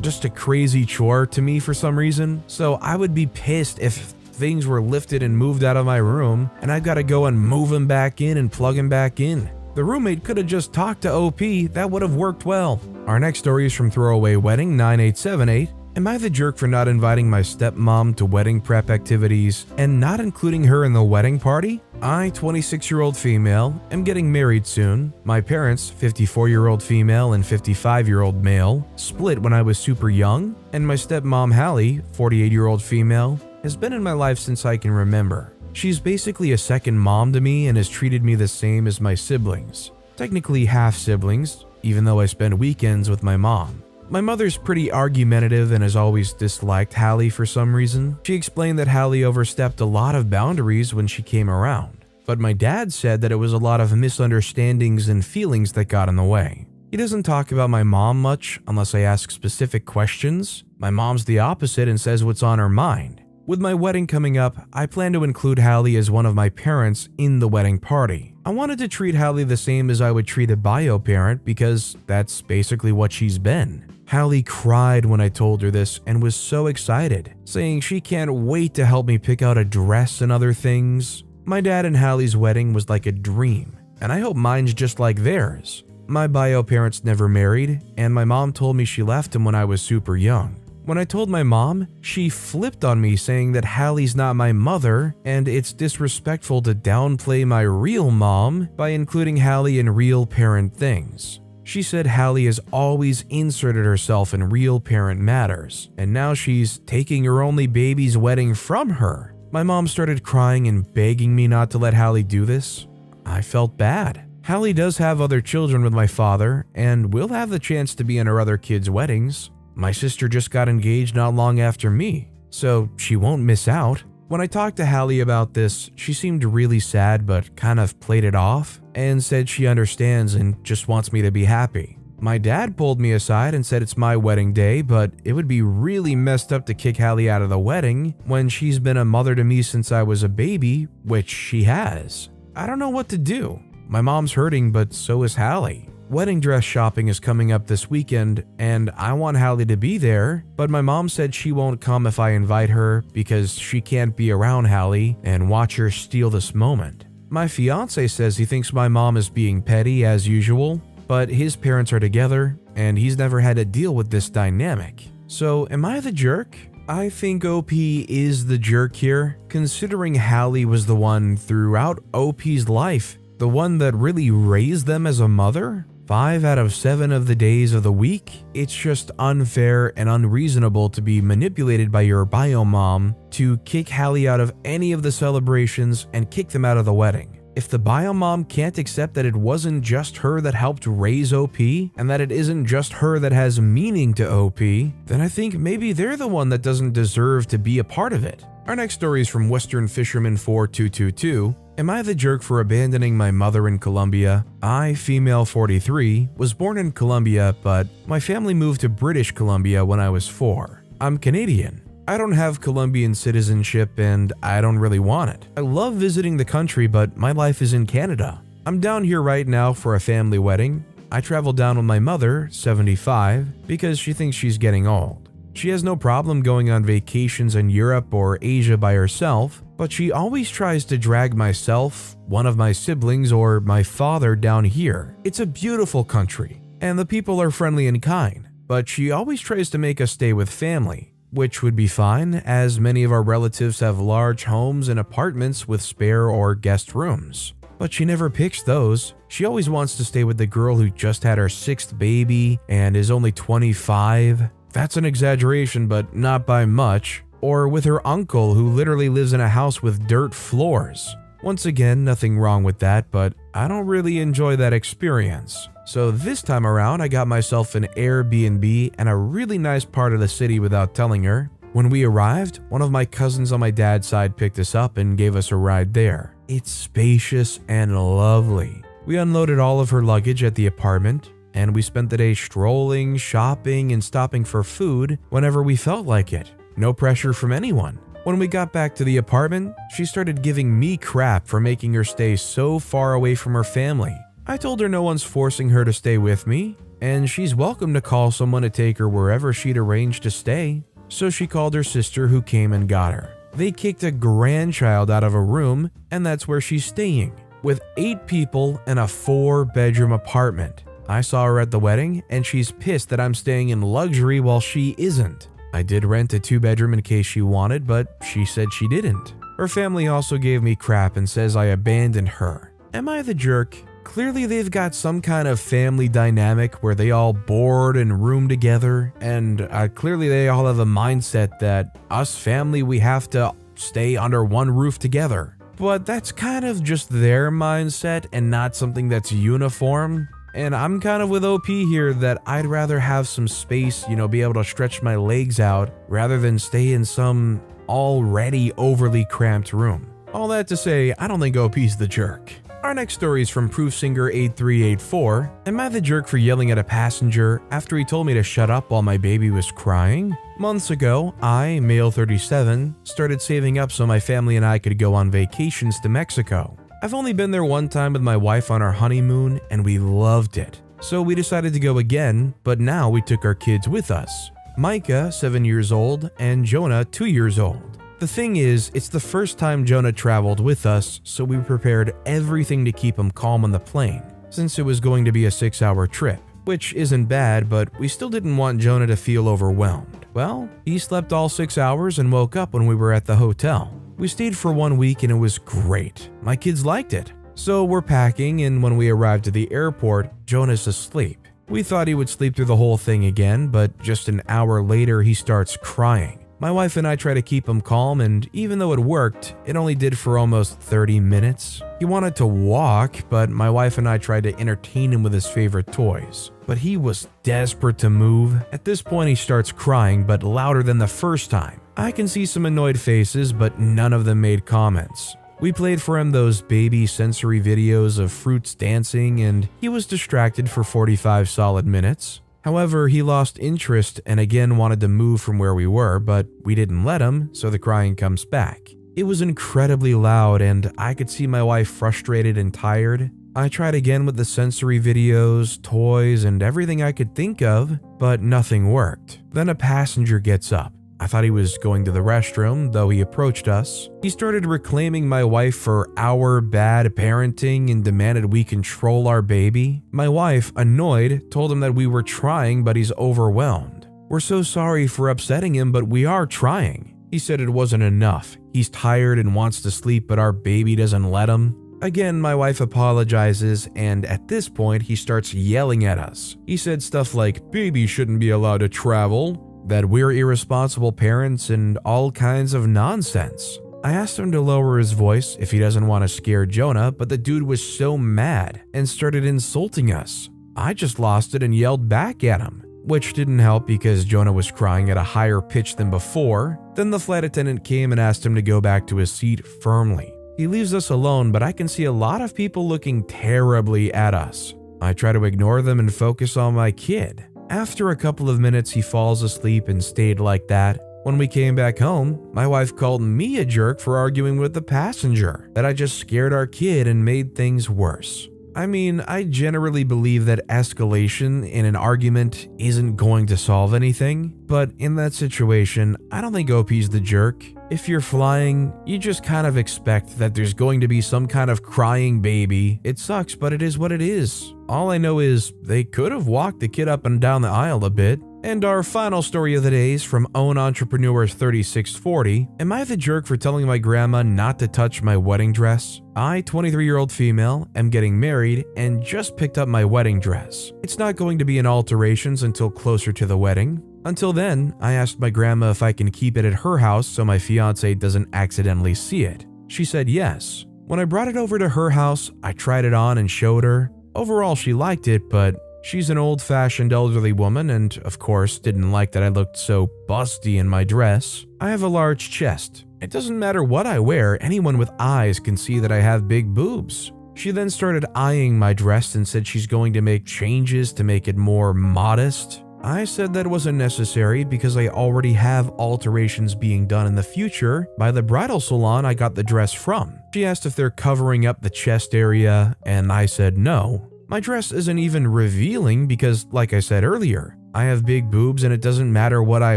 just a crazy chore to me for some reason. So I would be pissed if things were lifted and moved out of my room and I've got to go and move them back in and plug them back in. The roommate could have just talked to OP. That would have worked well. Our next story is from Throwaway Wedding 9878. Am I the jerk for not inviting my stepmom to wedding prep activities and not including her in the wedding party? I, 26-year-old female, am getting married soon. My parents, 54-year-old female and 55-year-old male, split when I was super young, and my stepmom Hallie, 48-year-old female, has been in my life since I can remember. She's basically a second mom to me and has treated me the same as my siblings. Technically half siblings, even though I spend weekends with my mom. My mother's pretty argumentative and has always disliked Hallie for some reason. She explained that Hallie overstepped a lot of boundaries when she came around. But my dad said that it was a lot of misunderstandings and feelings that got in the way. He doesn't talk about my mom much unless I ask specific questions. My mom's the opposite and says what's on her mind. With my wedding coming up, I plan to include Hallie as one of my parents in the wedding party. I wanted to treat Hallie the same as I would treat a bio parent because that's basically what she's been. Hallie cried when I told her this and was so excited, saying she can't wait to help me pick out a dress and other things. My dad and Hallie's wedding was like a dream, and I hope mine's just like theirs. My bio parents never married, and my mom told me she left him when I was super young. When I told my mom, she flipped on me saying that Hallie's not my mother and it's disrespectful to downplay my real mom by including Hallie in real parent things. She said Hallie has always inserted herself in real parent matters, and now she's taking her only baby's wedding from her. My mom started crying and begging me not to let Hallie do this. I felt bad. Hallie does have other children with my father and will have the chance to be in her other kids' weddings. My sister just got engaged not long after me, so she won't miss out. When I talked to Hallie about this, she seemed really sad but kind of played it off and said she understands and just wants me to be happy. My dad pulled me aside and said it's my wedding day, but it would be really messed up to kick Hallie out of the wedding when she's been a mother to me since I was a baby, which she has. I don't know what to do. My mom's hurting, but so is Hallie. Wedding dress shopping is coming up this weekend, and I want Hallie to be there, but my mom said she won't come if I invite her because she can't be around Hallie and watch her steal this moment. My fiance says he thinks my mom is being petty as usual, but his parents are together, and he's never had to deal with this dynamic. So am I the jerk? I think OP is the jerk here, considering Hallie was the one throughout OP's life, the one that really raised them as a mother. 5 out of 7 of the days of the week, it's just unfair and unreasonable to be manipulated by your bio mom to kick Hallie out of any of the celebrations and kick them out of the wedding. If the bio mom can't accept that it wasn't just her that helped raise OP and that it isn't just her that has meaning to OP, then I think maybe they're the one that doesn't deserve to be a part of it. Our next story is from Western Fisherman 4222. Am I the jerk for abandoning my mother in Colombia? I, female 43, was born in Colombia, but my family moved to British Columbia when I was 4. I'm Canadian. I don't have Colombian citizenship and I don't really want it. I love visiting the country, but my life is in Canada. I'm down here right now for a family wedding. I travel down with my mother, 75, because she thinks she's getting old. She has no problem going on vacations in Europe or Asia by herself, but she always tries to drag myself, one of my siblings, or my father down here. It's a beautiful country, and the people are friendly and kind, but she always tries to make us stay with family, which would be fine as many of our relatives have large homes and apartments with spare or guest rooms. But she never picks those. She always wants to stay with the girl who just had her 6th baby and is only 25. That's an exaggeration, but not by much. Or with her uncle who literally lives in a house with dirt floors. Once again, nothing wrong with that, but I don't really enjoy that experience. So this time around, I got myself an Airbnb and a really nice part of the city without telling her. When we arrived, one of my cousins on my dad's side picked us up and gave us a ride there. It's spacious and lovely. We unloaded all of her luggage at the apartment, and we spent the day strolling, shopping, and stopping for food whenever we felt like it. No pressure from anyone. When we got back to the apartment, she started giving me crap for making her stay so far away from her family. I told her no one's forcing her to stay with me, and she's welcome to call someone to take her wherever she'd arranged to stay. So she called her sister who came and got her. They kicked a grandchild out of a room, and that's where she's staying, with 8 people in a 4-bedroom apartment. I saw her at the wedding, and she's pissed that I'm staying in luxury while she isn't. I did rent a 2-bedroom in case she wanted, but she said she didn't. Her family also gave me crap and says I abandoned her. Am I the jerk? Clearly they've got some kind of family dynamic where they all board and room together, and clearly they all have a mindset that us family, we have to stay under one roof together. But that's kind of just their mindset and not something that's uniform. And I'm kind of with OP here that I'd rather have some space, be able to stretch my legs out rather than stay in some already overly cramped room. All that to say, I don't think OP's the jerk. Our next story is from Proofsinger8384. Am I the jerk for yelling at a passenger after he told me to shut up while my baby was crying? Months ago, I, male 37, started saving up so my family and I could go on vacations to Mexico. I've only been there one time with my wife on our honeymoon and we loved it. So we decided to go again, but now we took our kids with us. Micah, 7 years old, and Jonah, 2 years old. The thing is, it's the first time Jonah traveled with us, so we prepared everything to keep him calm on the plane, since it was going to be a 6-hour trip, which isn't bad, but we still didn't want Jonah to feel overwhelmed. Well, he slept all 6 hours and woke up when we were at the hotel. We stayed for 1 week and it was great. My kids liked it. So we're packing, and when we arrived at the airport, Jonah's asleep. We thought he would sleep through the whole thing again, but just an hour later he starts crying. My wife and I try to keep him calm, and even though it worked, it only did for almost 30 minutes. He wanted to walk, but my wife and I tried to entertain him with his favorite toys. But he was desperate to move. At this point he starts crying, but louder than the first time. I can see some annoyed faces, but none of them made comments. We played for him those baby sensory videos of fruits dancing, and he was distracted for 45 solid minutes. However, he lost interest and again wanted to move from where we were, but we didn't let him, so the crying comes back. It was incredibly loud and I could see my wife frustrated and tired. I tried again with the sensory videos, toys, and everything I could think of, but nothing worked. Then a passenger gets up. I thought he was going to the restroom, though he approached us. He started reclaiming my wife for our bad parenting and demanded we control our baby. My wife, annoyed, told him that we were trying, but he's overwhelmed. We're so sorry for upsetting him, but we are trying. He said it wasn't enough. He's tired and wants to sleep, but our baby doesn't let him. Again, my wife apologizes, and at this point, he starts yelling at us. He said stuff like, "Baby shouldn't be allowed to travel," that we're irresponsible parents, and all kinds of nonsense. I asked him to lower his voice if he doesn't want to scare Jonah, but the dude was so mad and started insulting us. I just lost it and yelled back at him, which didn't help because Jonah was crying at a higher pitch than before. Then the flight attendant came and asked him to go back to his seat firmly. He leaves us alone, but I can see a lot of people looking terribly at us. I try to ignore them and focus on my kid. After a couple of minutes, he falls asleep and stayed like that. When we came back home, my wife called me a jerk for arguing with the passenger, that I just scared our kid and made things worse. I mean, I generally believe that escalation in an argument isn't going to solve anything, but in that situation, I don't think OP's the jerk. If you're flying, you just kind of expect that there's going to be some kind of crying baby. It sucks, but it is what it is. All I know is they could have walked the kid up and down the aisle a bit. And our final story of the day is from Own Entrepreneur 3640. Am I the jerk for telling my grandma not to touch my wedding dress? I, 23-year-old female, am getting married and just picked up my wedding dress. It's not going to be in alterations until closer to the wedding. Until then, I asked my grandma if I can keep it at her house so my fiance doesn't accidentally see it. She said yes. When I brought it over to her house, I tried it on and showed her. Overall, she liked it, but she's an old-fashioned elderly woman and, of course, didn't like that I looked so busty in my dress. I have a large chest. It doesn't matter what I wear, anyone with eyes can see that I have big boobs. She then started eyeing my dress and said she's going to make changes to make it more modest. I said that wasn't necessary because I already have alterations being done in the future by the bridal salon I got the dress from. She asked if they're covering up the chest area, and I said no. My dress isn't even revealing because, like I said earlier, I have big boobs and it doesn't matter what I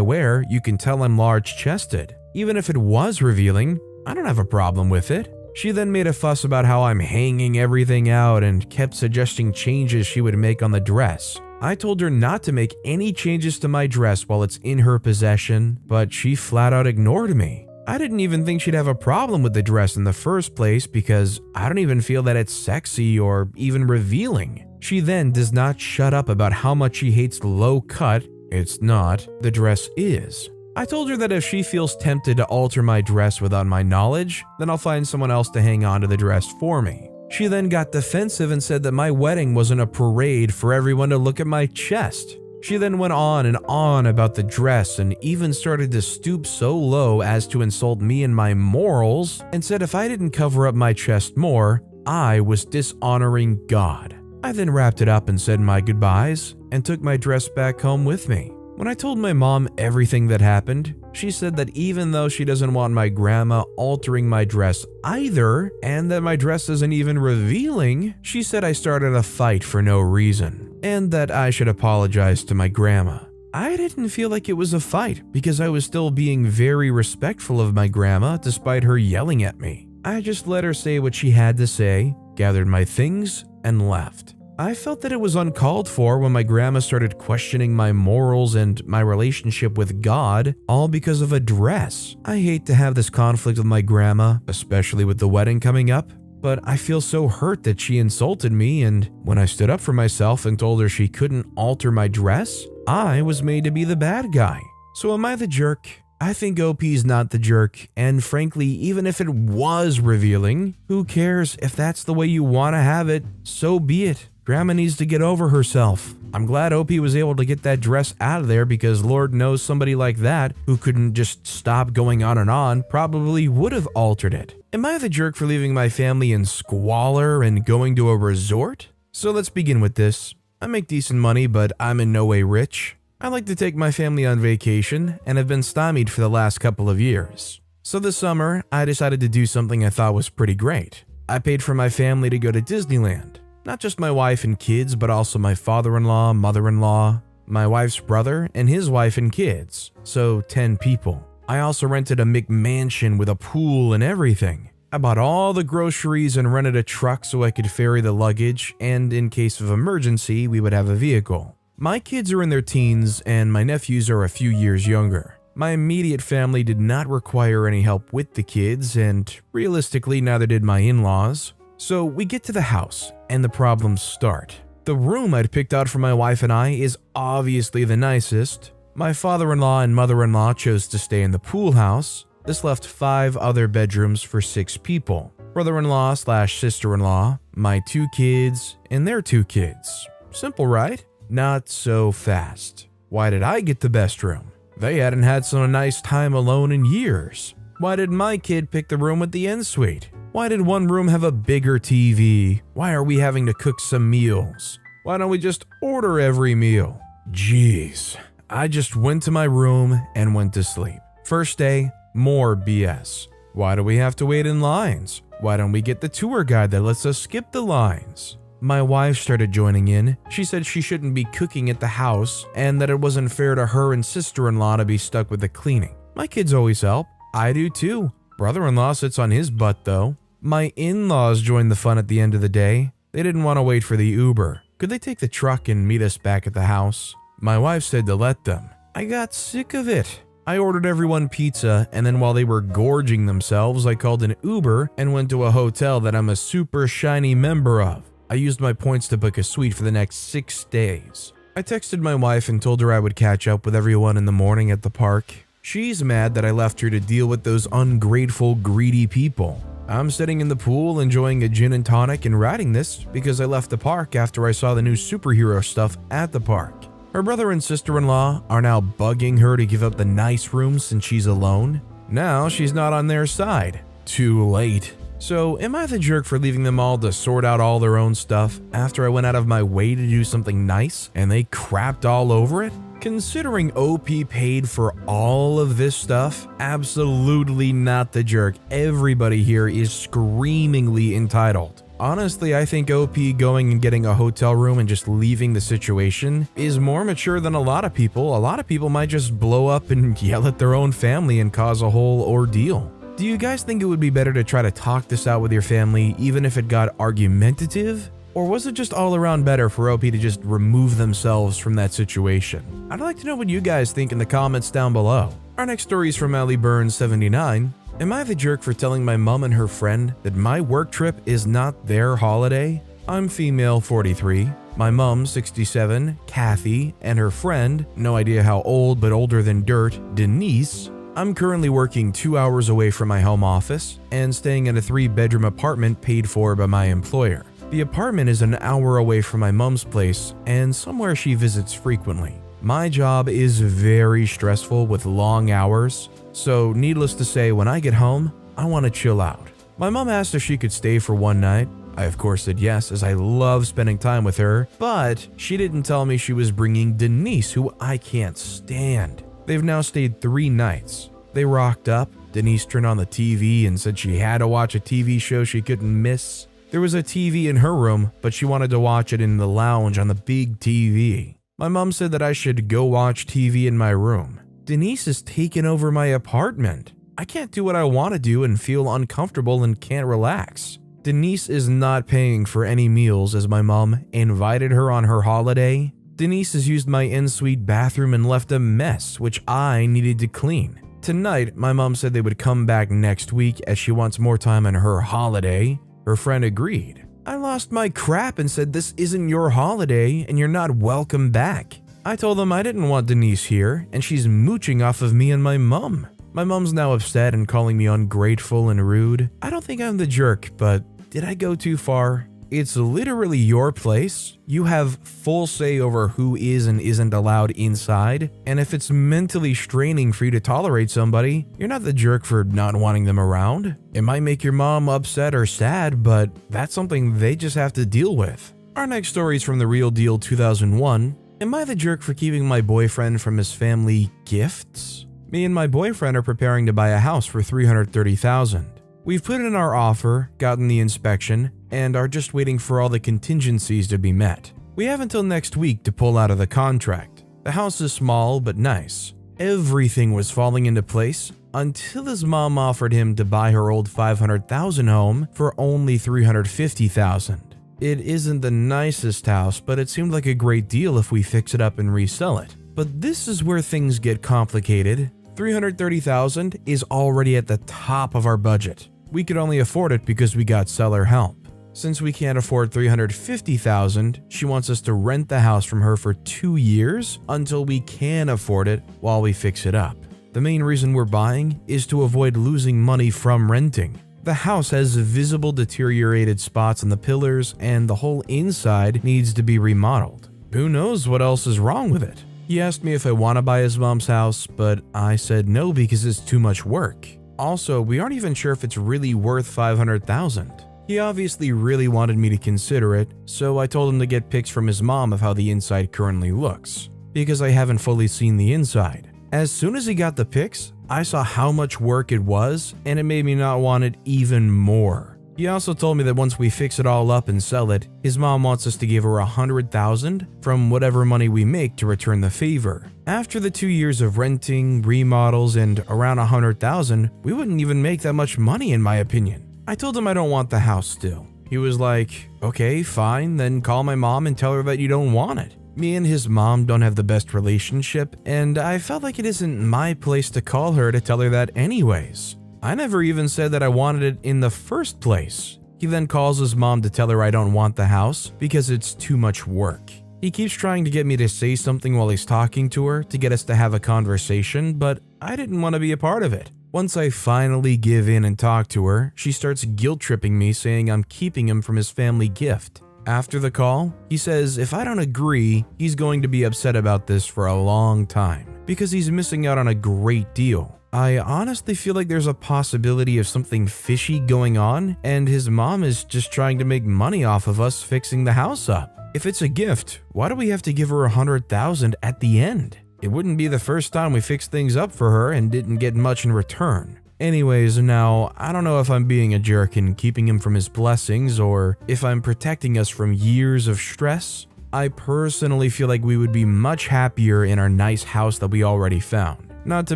wear, you can tell I'm large-chested. Even if it was revealing, I don't have a problem with it. She then made a fuss about how I'm hanging everything out and kept suggesting changes she would make on the dress. I told her not to make any changes to my dress while it's in her possession, but she flat out ignored me. I didn't even think she'd have a problem with the dress in the first place because I don't even feel that it's sexy or even revealing. She then does not shut up about how much she hates low cut. It's not, the dress is. I told her that if she feels tempted to alter my dress without my knowledge, then I'll find someone else to hang on to the dress for me. She then got defensive and said that my wedding wasn't a parade for everyone to look at my chest. She then went on and on about the dress and even started to stoop so low as to insult me and my morals and said if I didn't cover up my chest more, I was dishonoring God. I then wrapped it up and said my goodbyes and took my dress back home with me. When I told my mom everything that happened, she said that even though she doesn't want my grandma altering my dress either, and that my dress isn't even revealing, she said I started a fight for no reason, and that I should apologize to my grandma. I didn't feel like it was a fight because I was still being very respectful of my grandma despite her yelling at me. I just let her say what she had to say, gathered my things, and left. I felt that it was uncalled for when my grandma started questioning my morals and my relationship with God, all because of a dress. I hate to have this conflict with my grandma, especially with the wedding coming up, but I feel so hurt that she insulted me, and when I stood up for myself and told her she couldn't alter my dress, I was made to be the bad guy. So am I the jerk? I think OP's not the jerk, and frankly, even if it was revealing, who cares? If that's the way you want to have it, so be it. Grandma needs to get over herself. I'm glad OP was able to get that dress out of there because Lord knows somebody like that who couldn't just stop going on and on probably would have altered it. Am I the jerk for leaving my family in squalor and going to a resort? So let's begin with this. I make decent money, but I'm in no way rich. I like to take my family on vacation and have been stymied for the last couple of years. So this summer, I decided to do something I thought was pretty great. I paid for my family to go to Disneyland. Not just my wife and kids, but also my father-in-law, mother-in-law, my wife's brother, and his wife and kids. So 10 people. I also rented a McMansion with a pool and everything. I bought all the groceries and rented a truck so I could ferry the luggage, and in case of emergency, we would have a vehicle. My kids are in their teens, and my nephews are a few years younger. My immediate family did not require any help with the kids, and realistically, neither did my in-laws. So we get to the house, and the problems start. The room I'd picked out for my wife and I is obviously the nicest. My father-in-law and mother-in-law chose to stay in the pool house. This left 5 other bedrooms for 6 people. Brother-in-law/sister-in-law, my 2 kids, and their 2 kids. Simple, right? Not so fast. Why did I get the best room? They hadn't had some nice time alone in years. Why did my kid pick the room with the ensuite? Why did one room have a bigger TV? Why are we having to cook some meals? Why don't we just order every meal? Jeez. I just went to my room and went to sleep. First day, more BS. Why do we have to wait in lines? Why don't we get the tour guide that lets us skip the lines? My wife started joining in. She said she shouldn't be cooking at the house and that it wasn't fair to her and sister-in-law to be stuck with the cleaning. My kids always help. I do too. Brother-in-law sits on his butt though. My in-laws joined the fun at the end of the day. They didn't want to wait for the Uber. Could they take the truck and meet us back at the house? My wife said to let them. I got sick of it. I ordered everyone pizza, and then while they were gorging themselves, I called an Uber and went to a hotel that I'm a super shiny member of. I used my points to book a suite for the next 6 days. I texted my wife and told her I would catch up with everyone in the morning at the park. She's mad that I left her to deal with those ungrateful, greedy people. I'm sitting in the pool enjoying a gin and tonic and writing this because I left the park after I saw the new superhero stuff at the park. Her brother and sister-in-law are now bugging her to give up the nice room since she's alone. Now she's not on their side. Too late. So am I the jerk for leaving them all to sort out all their own stuff after I went out of my way to do something nice and they crapped all over it? Considering OP paid for all of this stuff, absolutely not the jerk. Everybody here is screamingly entitled. Honestly, I think OP going and getting a hotel room and just leaving the situation is more mature than a lot of people. A lot of people might just blow up and yell at their own family and cause a whole ordeal. Do you guys think it would be better to try to talk this out with your family even if it got argumentative? Or was it just all around better for OP to just remove themselves from that situation? I'd like to know what you guys think in the comments down below. Our next story is from Allie Burns 79. Am I the jerk for telling my mom and her friend that my work trip is not their holiday? I'm female 43. My mom 67, Kathy, and her friend, no idea how old but older than dirt, Denise. I'm currently working 2 hours away from my home office and staying in a 3-bedroom apartment paid for by my employer. The apartment is an hour away from my mom's place and somewhere she visits frequently. My job is very stressful with long hours, so needless to say, when I get home, I want to chill out. My mom asked if she could stay for one night. I of course said yes, as I love spending time with her, but she didn't tell me she was bringing Denise, who I can't stand. They've now stayed 3 nights. They rocked up, Denise turned on the TV and said she had to watch a TV show she couldn't miss. There was a TV in her room, but she wanted to watch it in the lounge on the big TV. My mom said that I should go watch TV in my room. Denise has taken over my apartment. I can't do what I want to do and feel uncomfortable and can't relax. Denise is not paying for any meals as my mom invited her on her holiday. Denise has used my en-suite bathroom and left a mess, which I needed to clean. Tonight, my mom said they would come back next week as she wants more time on her holiday. Her friend agreed. I lost my crap and said this isn't your holiday and you're not welcome back. I told them I didn't want Denise here and she's mooching off of me and my mom. My mom's now upset and calling me ungrateful and rude. I don't think I'm the jerk, but did I go too far? It's literally your place. You have full say over who is and isn't allowed inside. And if it's mentally straining for you to tolerate somebody, you're not the jerk for not wanting them around. It might make your mom upset or sad, but that's something they just have to deal with. Our next story is from The Real Deal 2001. Am I the jerk for keeping my boyfriend from his family gifts? Me and my boyfriend are preparing to buy a house for $330,000. We've put in our offer, gotten the inspection, and are just waiting for all the contingencies to be met. We have until next week to pull out of the contract. The house is small but nice. Everything was falling into place until his mom offered him to buy her old $500,000 home for only $350,000. It isn't the nicest house, but it seemed like a great deal if we fix it up and resell it. But this is where things get complicated. $330,000 is already at the top of our budget. We could only afford it because we got seller help. Since we can't afford $350,000, she wants us to rent the house from her for 2 years until we can afford it while we fix it up. The main reason we're buying is to avoid losing money from renting. The house has visible deteriorated spots on the pillars and the whole inside needs to be remodeled. Who knows what else is wrong with it? He asked me if I want to buy his mom's house, but I said no because it's too much work. Also, we aren't even sure if it's really worth $500,000. He obviously really wanted me to consider it, so I told him to get pics from his mom of how the inside currently looks, because I haven't fully seen the inside. As soon as he got the pics, I saw how much work it was, and it made me not want it even more. He also told me that once we fix it all up and sell it, his mom wants us to give her $100,000 from whatever money we make to return the favor. After the 2 years of renting, remodels, and around $100,000, we wouldn't even make that much money in my opinion. I told him I don't want the house still. He was like, okay, fine, then call my mom and tell her that you don't want it. Me and his mom don't have the best relationship, and I felt like it isn't my place to call her to tell her that anyways. I never even said that I wanted it in the first place. He then calls his mom to tell her I don't want the house because it's too much work. He keeps trying to get me to say something while he's talking to her to get us to have a conversation, but I didn't want to be a part of it. Once I finally give in and talk to her, she starts guilt-tripping me saying I'm keeping him from his family gift. After the call, he says if I don't agree, he's going to be upset about this for a long time because he's missing out on a great deal. I honestly feel like there's a possibility of something fishy going on and his mom is just trying to make money off of us fixing the house up. If it's a gift, why do we have to give her $100,000 at the end? It wouldn't be the first time we fixed things up for her and didn't get much in return. Anyways, now, I don't know if I'm being a jerk and keeping him from his blessings or if I'm protecting us from years of stress. I personally feel like we would be much happier in our nice house that we already found. Not to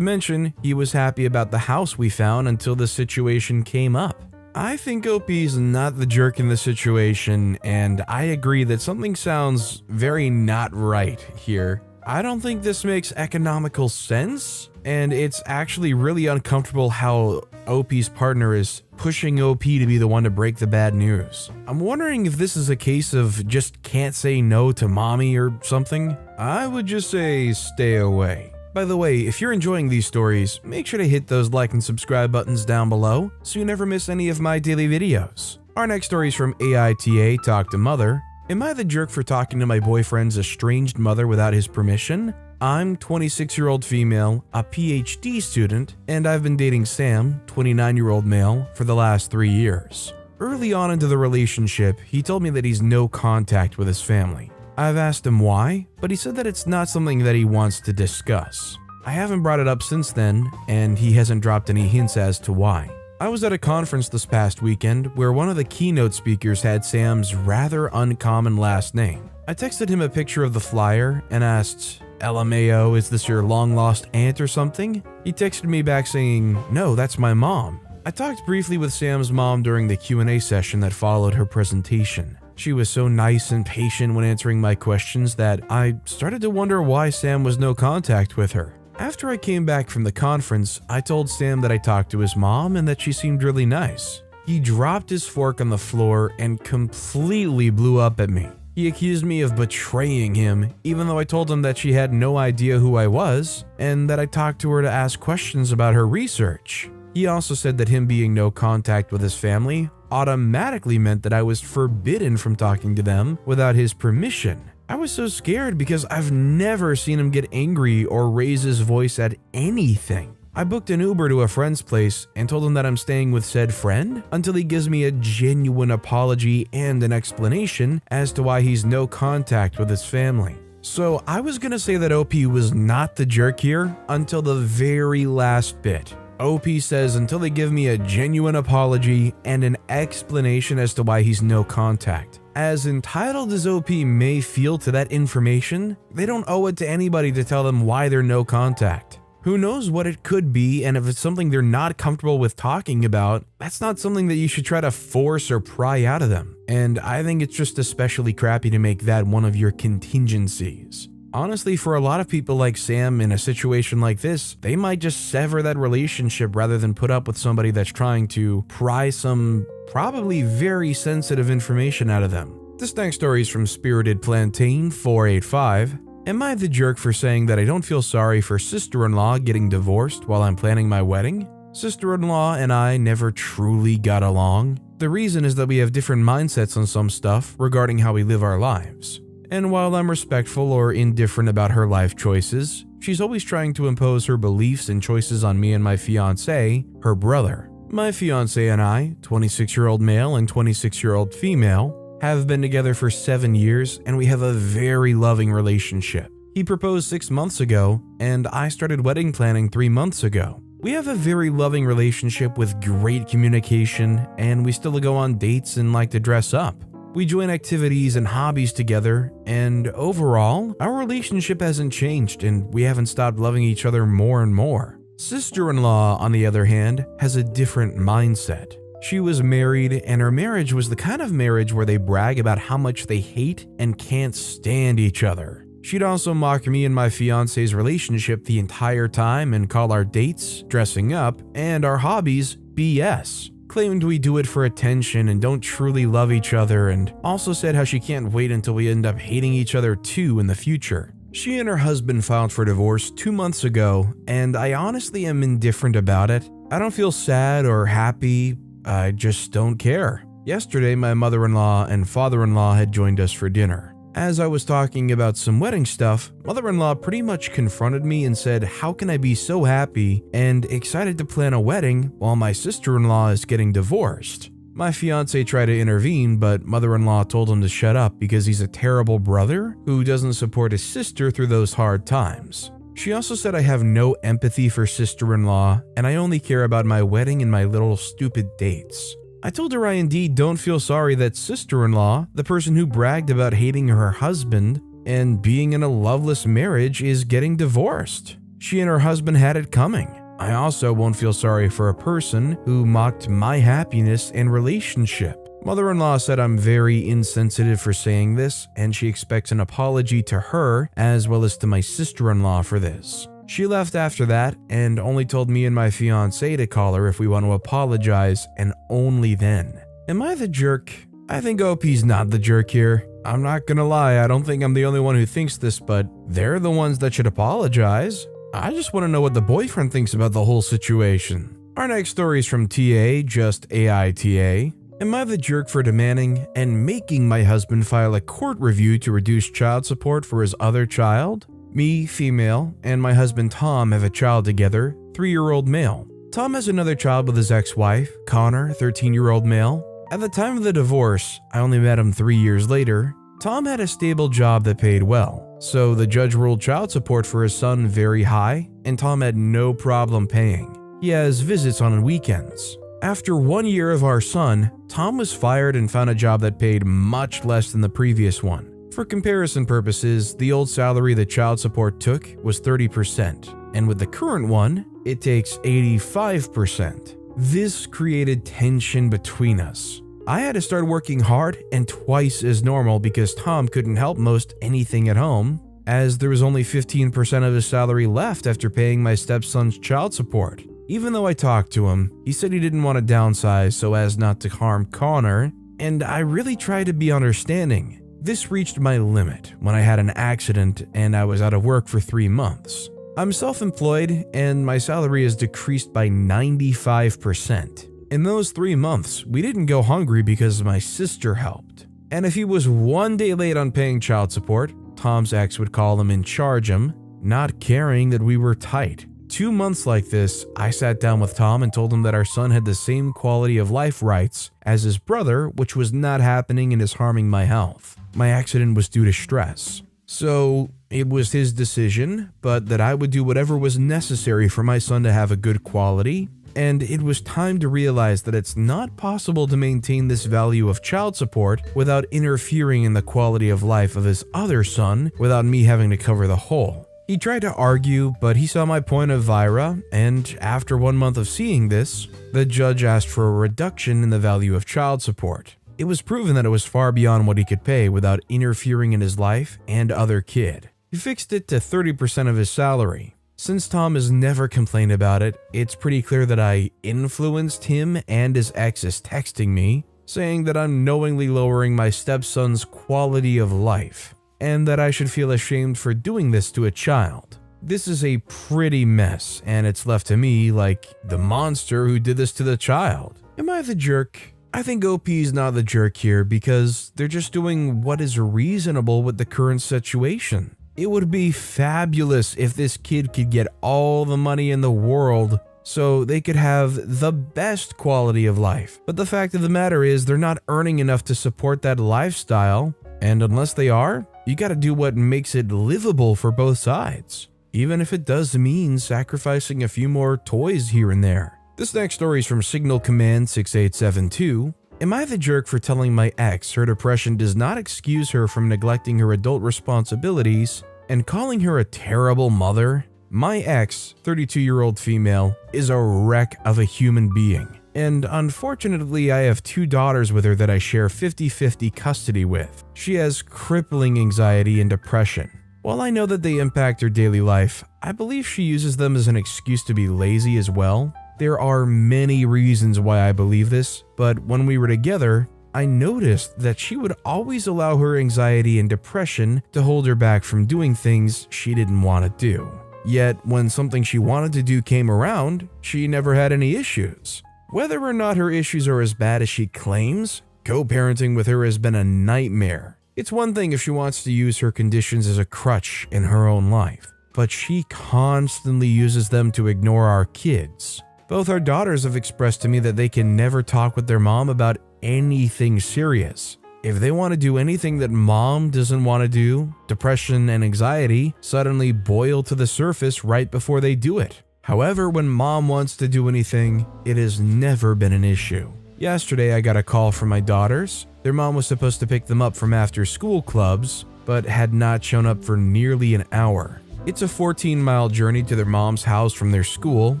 mention, he was happy about the house we found until the situation came up. I think OP's not the jerk in this situation, and I agree that something sounds very not right here. I don't think this makes economical sense, and it's actually really uncomfortable how OP's partner is pushing OP to be the one to break the bad news. I'm wondering if this is a case of just can't say no to mommy or something. I would just say stay away. By the way, if you're enjoying these stories, make sure to hit those like and subscribe buttons down below so you never miss any of my daily videos. Our next story is from AITA, Talk to Mother. Am I the jerk for talking to my boyfriend's estranged mother without his permission? I'm 26-year-old female, a PhD student, and I've been dating Sam, 29-year-old male, for the last 3 years. Early on into the relationship, he told me that he's no contact with his family. I've asked him why, but he said that it's not something that he wants to discuss. I haven't brought it up since then, and he hasn't dropped any hints as to why. I was at a conference this past weekend where one of the keynote speakers had Sam's rather uncommon last name. I texted him a picture of the flyer and asked, LMAO, is this your long-lost aunt or something? He texted me back saying, no, that's my mom. I talked briefly with Sam's mom during the Q&A session that followed her presentation. She was so nice and patient when answering my questions that I started to wonder why Sam was no contact with her. After I came back from the conference, I told Sam that I talked to his mom and that she seemed really nice. He dropped his fork on the floor and completely blew up at me. He accused me of betraying him, even though I told him that she had no idea who I was and that I talked to her to ask questions about her research. He also said that him being no contact with his family automatically meant that I was forbidden from talking to them without his permission. I was so scared because I've never seen him get angry or raise his voice at anything. I booked an Uber to a friend's place and told him that I'm staying with said friend until he gives me a genuine apology and an explanation as to why he's no contact with his family. So I was gonna say that OP was not the jerk here until the very last bit. OP says until they give me a genuine apology and an explanation as to why he's no contact. As entitled as OP may feel to that information, they don't owe it to anybody to tell them why they're no contact. Who knows what it could be, and if it's something they're not comfortable with talking about, that's not something that you should try to force or pry out of them. And I think it's just especially crappy to make that one of your contingencies. Honestly, for a lot of people like Sam in a situation like this, they might just sever that relationship rather than put up with somebody that's trying to pry some probably very sensitive information out of them. This next story is from Spirited Plantain 485. Am I the jerk for saying that I don't feel sorry for sister-in-law getting divorced while I'm planning my wedding? Sister-in-law and I never truly got along. The reason is that we have different mindsets on some stuff regarding how we live our lives. And while I'm respectful or indifferent about her life choices, she's always trying to impose her beliefs and choices on me and my fiancé, her brother. My fiancé and I, 26-year-old male and 26-year-old female, have been together for 7 years and we have a very loving relationship. He proposed 6 months ago and I started wedding planning 3 months ago. We have a very loving relationship with great communication and we still go on dates and like to dress up. We join activities and hobbies together, and overall, our relationship hasn't changed and we haven't stopped loving each other more and more. Sister-in-law, on the other hand, has a different mindset. She was married, and her marriage was the kind of marriage where they brag about how much they hate and can't stand each other. She'd also mock me and my fiance's relationship the entire time and call our dates, dressing up, and our hobbies BS. Claimed we do it for attention and don't truly love each other, and also said how she can't wait until we end up hating each other too in the future. She and her husband filed for divorce 2 months ago, and I honestly am indifferent about it. I don't feel sad or happy, I just don't care. Yesterday, my mother-in-law and father-in-law had joined us for dinner. As I was talking about some wedding stuff, mother-in-law pretty much confronted me and said, how can I be so happy and excited to plan a wedding while my sister-in-law is getting divorced? My fiance tried to intervene, but mother-in-law told him to shut up because he's a terrible brother who doesn't support his sister through those hard times. She also said I have no empathy for sister-in-law and I only care about my wedding and my little stupid dates. I told her I indeed don't feel sorry that sister-in-law, the person who bragged about hating her husband and being in a loveless marriage, is getting divorced. She and her husband had it coming. I also won't feel sorry for a person who mocked my happiness and relationship. Mother-in-law said I'm very insensitive for saying this, and she expects an apology to her as well as to my sister-in-law for this. She left after that and only told me and my fiancé to call her if we want to apologize, and only then. Am I the jerk? I think OP's not the jerk here. I'm not gonna lie, I don't think I'm the only one who thinks this, but they're the ones that should apologize. I just want to know what the boyfriend thinks about the whole situation. Our next story is from TA, just AITA. Am I the jerk for demanding and making my husband file a court review to reduce child support for his other child? Me, female, and my husband Tom have a child together, 3-year-old male. Tom has another child with his ex-wife, Connor, 13-year-old male. At the time of the divorce, I only met him 3 years later. Tom had a stable job that paid well, so the judge ruled child support for his son very high, and Tom had no problem paying. He has visits on weekends. After 1 year of our son, Tom was fired and found a job that paid much less than the previous one. For comparison purposes, the old salary the child support took was 30%, and with the current one, it takes 85%. This created tension between us. I had to start working hard and twice as normal because Tom couldn't help most anything at home, as there was only 15% of his salary left after paying my stepson's child support. Even though I talked to him, he said he didn't want to downsize so as not to harm Connor, and I really tried to be understanding. This reached my limit when I had an accident and I was out of work for 3 months. I'm self-employed and my salary has decreased by 95%. In those 3 months, we didn't go hungry because my sister helped. And if he was 1 day late on paying child support, Tom's ex would call him and charge him, not caring that we were tight. 2 months like this, I sat down with Tom and told him that our son had the same quality of life rights as his brother, which was not happening and is harming my health. My accident was due to stress. So it was his decision, but that I would do whatever was necessary for my son to have a good quality. And it was time to realize that it's not possible to maintain this value of child support without interfering in the quality of life of his other son without me having to cover the whole. He tried to argue, but he saw my point of view, and after 1 month of seeing this, the judge asked for a reduction in the value of child support. It was proven that it was far beyond what he could pay without interfering in his life and other kid. He fixed it to 30% of his salary. Since Tom has never complained about it, it's pretty clear that I influenced him and his exes texting me, saying that I'm knowingly lowering my stepson's quality of life, and that I should feel ashamed for doing this to a child. This is a pretty mess, and it's left to me like the monster who did this to the child. Am I the jerk? I think OP's not the jerk here because they're just doing what is reasonable with the current situation. It would be fabulous if this kid could get all the money in the world so they could have the best quality of life. But the fact of the matter is they're not earning enough to support that lifestyle, and unless they are, you gotta do what makes it livable for both sides, even if it does mean sacrificing a few more toys here and there. This next story is from Signal Command 6872. Am I the jerk for telling my ex her depression does not excuse her from neglecting her adult responsibilities and calling her a terrible mother? My ex, 32-year-old female, is a wreck of a human being. And unfortunately, I have 2 daughters with her that I share 50-50 custody with. She has crippling anxiety and depression. While I know that they impact her daily life, I believe she uses them as an excuse to be lazy as well. There are many reasons why I believe this, but when we were together, I noticed that she would always allow her anxiety and depression to hold her back from doing things she didn't want to do. Yet, when something she wanted to do came around, she never had any issues. Whether or not her issues are as bad as she claims, co-parenting with her has been a nightmare. It's one thing if she wants to use her conditions as a crutch in her own life, but she constantly uses them to ignore our kids. Both our daughters have expressed to me that they can never talk with their mom about anything serious. If they want to do anything that mom doesn't want to do, depression and anxiety suddenly boil to the surface right before they do it. However, when mom wants to do anything, it has never been an issue. Yesterday, I got a call from my daughters. Their mom was supposed to pick them up from after school clubs, but had not shown up for nearly an hour. It's a 14-mile journey to their mom's house from their school,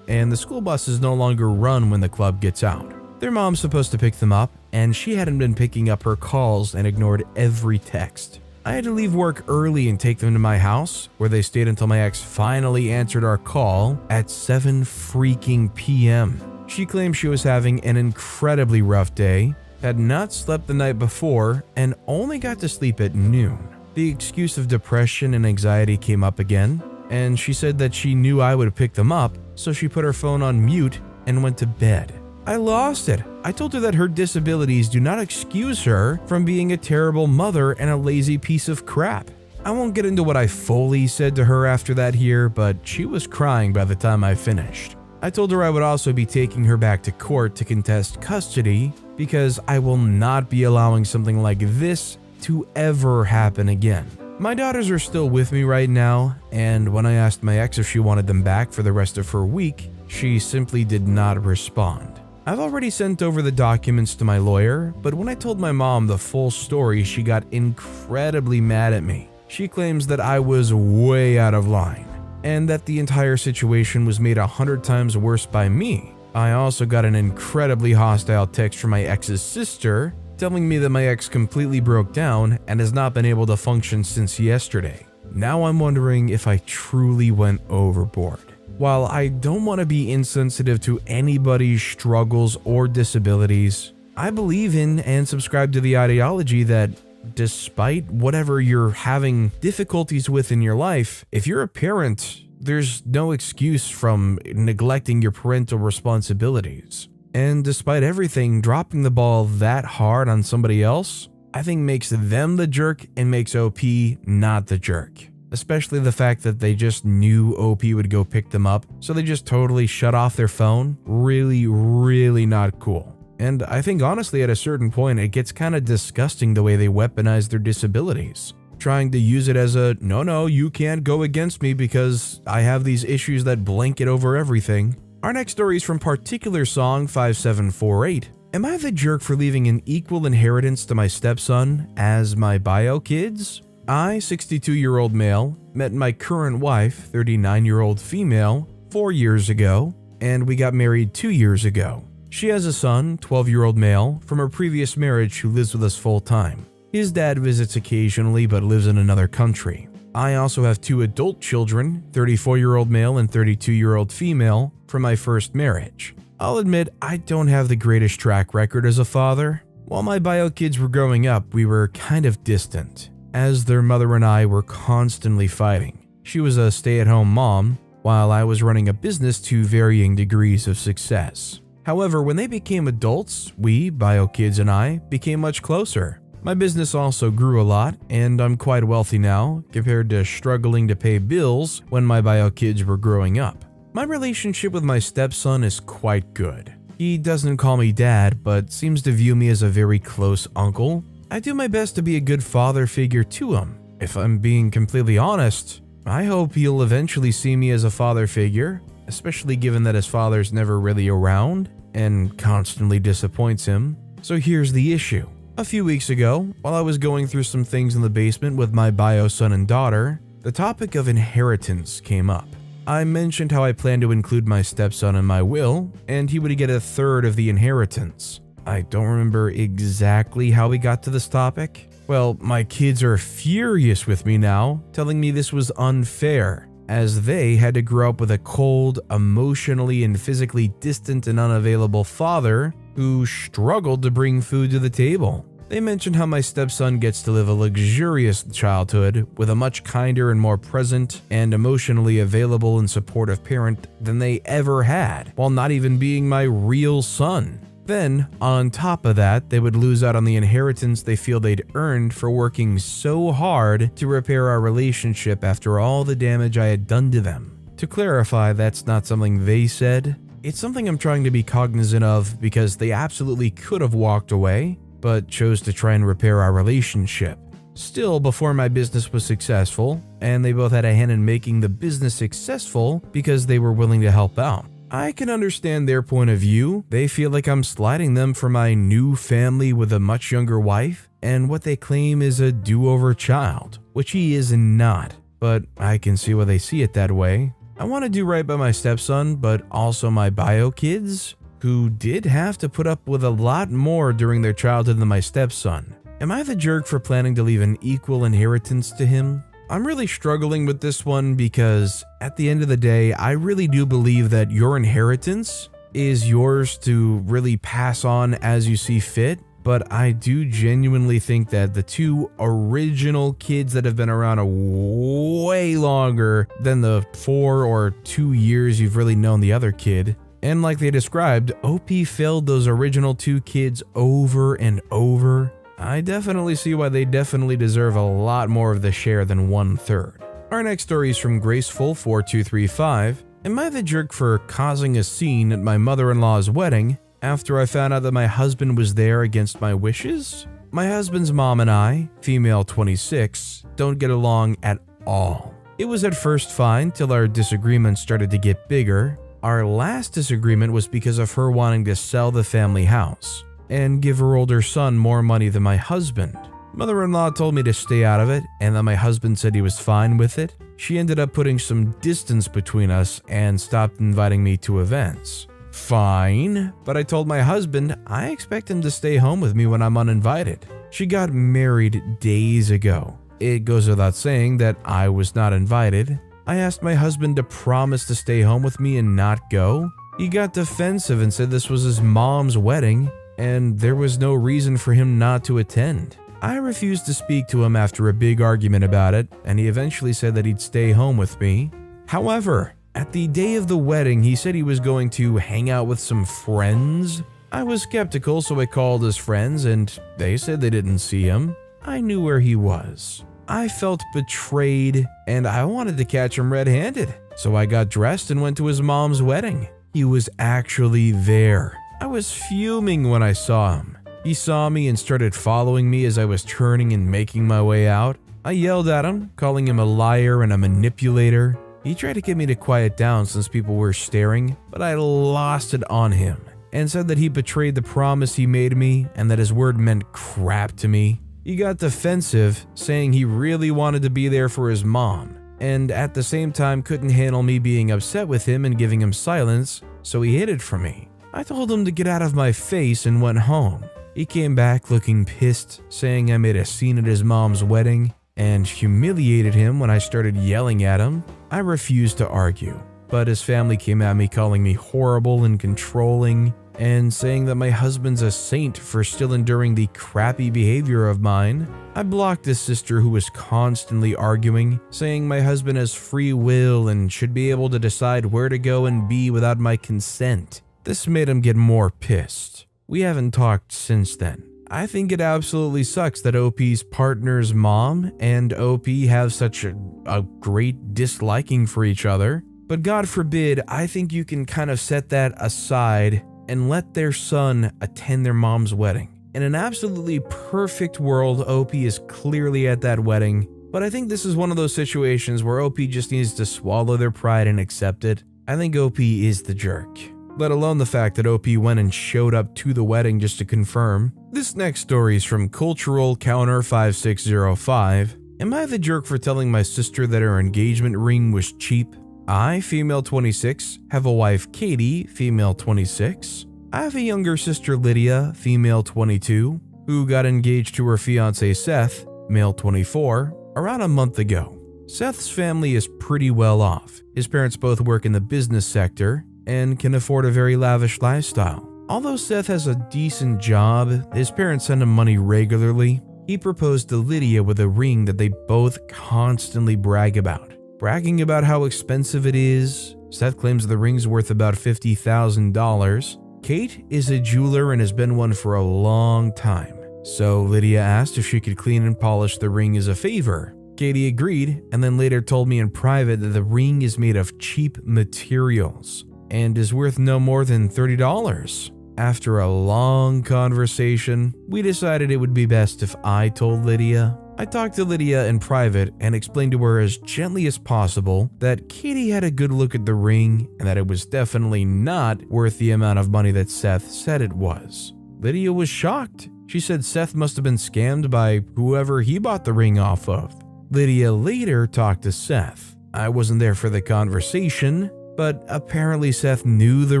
and the school buses no longer run when the club gets out. Their mom's supposed to pick them up, and she hadn't been picking up her calls and ignored every text. I had to leave work early and take them to my house, where they stayed until my ex finally answered our call at 7 freaking p.m. She claimed she was having an incredibly rough day, had not slept the night before, and only got to sleep at noon. The excuse of depression and anxiety came up again, and she said that she knew I would pick them up, so she put her phone on mute and went to bed. I lost it. I told her that her disabilities do not excuse her from being a terrible mother and a lazy piece of crap. I won't get into what I fully said to her after that here, but she was crying by the time I finished. I told her I would also be taking her back to court to contest custody because I will not be allowing something like this to ever happen again. My daughters are still with me right now, and when I asked my ex if she wanted them back for the rest of her week, she simply did not respond. I've already sent over the documents to my lawyer, but when I told my mom the full story, she got incredibly mad at me. She claims that I was way out of line, and that the entire situation was made 100 times worse by me. I also got an incredibly hostile text from my ex's sister, telling me that my ex completely broke down and has not been able to function since yesterday. Now I'm wondering if I truly went overboard. While I don't want to be insensitive to anybody's struggles or disabilities, I believe in and subscribe to the ideology that despite whatever you're having difficulties with in your life, if you're a parent, there's no excuse from neglecting your parental responsibilities. And despite everything, dropping the ball that hard on somebody else, I think makes them the jerk and makes OP not the jerk. Especially the fact that they just knew OP would go pick them up, so they just totally shut off their phone. Really not cool. And I think honestly at a certain point it gets kind of disgusting the way they weaponize their disabilities. Trying to use it as a, no, you can't go against me because I have these issues that blanket over everything. Our next story is from Particular Song 5748. Am I the jerk for leaving an equal inheritance to my stepson as my bio kids? I, 62-year-old male, met my current wife, 39-year-old female, 4 years ago, and we got married 2 years ago. She has a son, 12-year-old male, from her previous marriage who lives with us full-time. His dad visits occasionally but lives in another country. I also have 2 adult children, 34-year-old male and 32-year-old female, from my first marriage. I'll admit I don't have the greatest track record as a father. While my bio kids were growing up, we were kind of distant, as their mother and I were constantly fighting. She was a stay-at-home mom, while I was running a business to varying degrees of success. However, when they became adults, we, bio kids and I, became much closer. My business also grew a lot, and I'm quite wealthy now, compared to struggling to pay bills when my bio kids were growing up. My relationship with my stepson is quite good. He doesn't call me dad, but seems to view me as a very close uncle. I do my best to be a good father figure to him. If I'm being completely honest, I hope he'll eventually see me as a father figure, especially given that his father's never really around and constantly disappoints him. So here's the issue. A few weeks ago, while I was going through some things in the basement with my bio son and daughter, the topic of inheritance came up. I mentioned how I plan to include my stepson in my will, and he would get 1/3 of the inheritance. I don't remember exactly how we got to this topic. Well, my kids are furious with me now, telling me this was unfair, as they had to grow up with a cold, emotionally and physically distant and unavailable father who struggled to bring food to the table. They mentioned how my stepson gets to live a luxurious childhood with a much kinder and more present and emotionally available and supportive parent than they ever had, while not even being my real son. Then, on top of that, they would lose out on the inheritance they feel they'd earned for working so hard to repair our relationship after all the damage I had done to them. To clarify, that's not something they said. It's something I'm trying to be cognizant of because they absolutely could have walked away, but chose to try and repair our relationship. Still, before my business was successful, and they both had a hand in making the business successful because they were willing to help out. I can understand their point of view. They feel like I'm slighting them for my new family with a much younger wife and what they claim is a do-over child, which he is not. but I can see why they see it that way. I want to do right by my stepson, but also my bio kids, who did have to put up with a lot more during their childhood than my stepson. Am I the jerk for planning to leave an equal inheritance to him? I'm really struggling with this one because at the end of the day, I really do believe that your inheritance is yours to really pass on as you see fit. But I do genuinely think that the two original kids that have been around a way longer than the 4 or 2 years you've really known the other kid, and like they described, OP failed those original 2 kids over and over. I definitely see why they definitely deserve a lot more of the share than 1/3. Our next story is from Graceful4235. Am I the jerk for causing a scene at my mother-in-law's wedding after I found out that my husband was there against my wishes? My husband's mom and I, female 26, don't get along at all. It was at first fine till our disagreements started to get bigger. Our last disagreement was because of her wanting to sell the family house and give her older son more money than my husband. Mother-in-law told me to stay out of it and that my husband said he was fine with it. She ended up putting some distance between us and stopped inviting me to events. Fine, but I told my husband I expect him to stay home with me when I'm uninvited. She got married days ago. It goes without saying that I was not invited. I asked my husband to promise to stay home with me and not go. He got defensive and said this was his mom's wedding and there was no reason for him not to attend. I refused to speak to him after a big argument about it, and he eventually said that he'd stay home with me. However, at the day of the wedding, he said he was going to hang out with some friends. I was skeptical, so I called his friends, and they said they didn't see him. I knew where he was. I felt betrayed, and I wanted to catch him red-handed, so I got dressed and went to his mom's wedding. He was actually there. I was fuming when I saw him. He saw me and started following me as I was turning and making my way out. I yelled at him, calling him a liar and a manipulator. He tried to get me to quiet down since people were staring, but I lost it on him and said that he betrayed the promise he made me and that his word meant crap to me. He got defensive, saying he really wanted to be there for his mom, and at the same time couldn't handle me being upset with him and giving him silence, so he hid it from me. I told him to get out of my face and went home. He came back looking pissed, saying I made a scene at his mom's wedding and humiliated him when I started yelling at him. I refused to argue, but his family came at me calling me horrible and controlling and saying that my husband's a saint for still enduring the crappy behavior of mine. I blocked his sister who was constantly arguing, saying my husband has free will and should be able to decide where to go and be without my consent. This made him get more pissed. We haven't talked since then. I think it absolutely sucks that OP's partner's mom and OP have such a great disliking for each other, but God forbid, I think you can kind of set that aside and let their son attend their mom's wedding. In an absolutely perfect world, OP is clearly at that wedding, but I think this is one of those situations where OP just needs to swallow their pride and accept it. I think OP is the jerk. Let alone the fact that OP went and showed up to the wedding just to confirm. This next story is from Cultural Counter 5605. Am I the jerk for telling my sister that her engagement ring was cheap? I, female 26, have a wife Katie, female 26. I have a younger sister Lydia, female 22, who got engaged to her fiancé Seth, male 24, around a month ago. Seth's family is pretty well off. His parents both work in the business sector and can afford a very lavish lifestyle. Although Seth has a decent job, his parents send him money regularly. He proposed to Lydia with a ring that they both constantly brag about. Bragging about how expensive it is, Seth claims the ring's worth about $50,000. Kate is a jeweler and has been one for a long time. So Lydia asked if she could clean and polish the ring as a favor. Katie agreed and then later told me in private that the ring is made of cheap materials and is worth no more than $30. After a long conversation, we decided it would be best if I told Lydia. I talked to Lydia in private and explained to her as gently as possible that Katie had a good look at the ring and that it was definitely not worth the amount of money that Seth said it was. Lydia was shocked. She said Seth must have been scammed by whoever he bought the ring off of. Lydia later talked to Seth. I wasn't there for the conversation, but apparently Seth knew the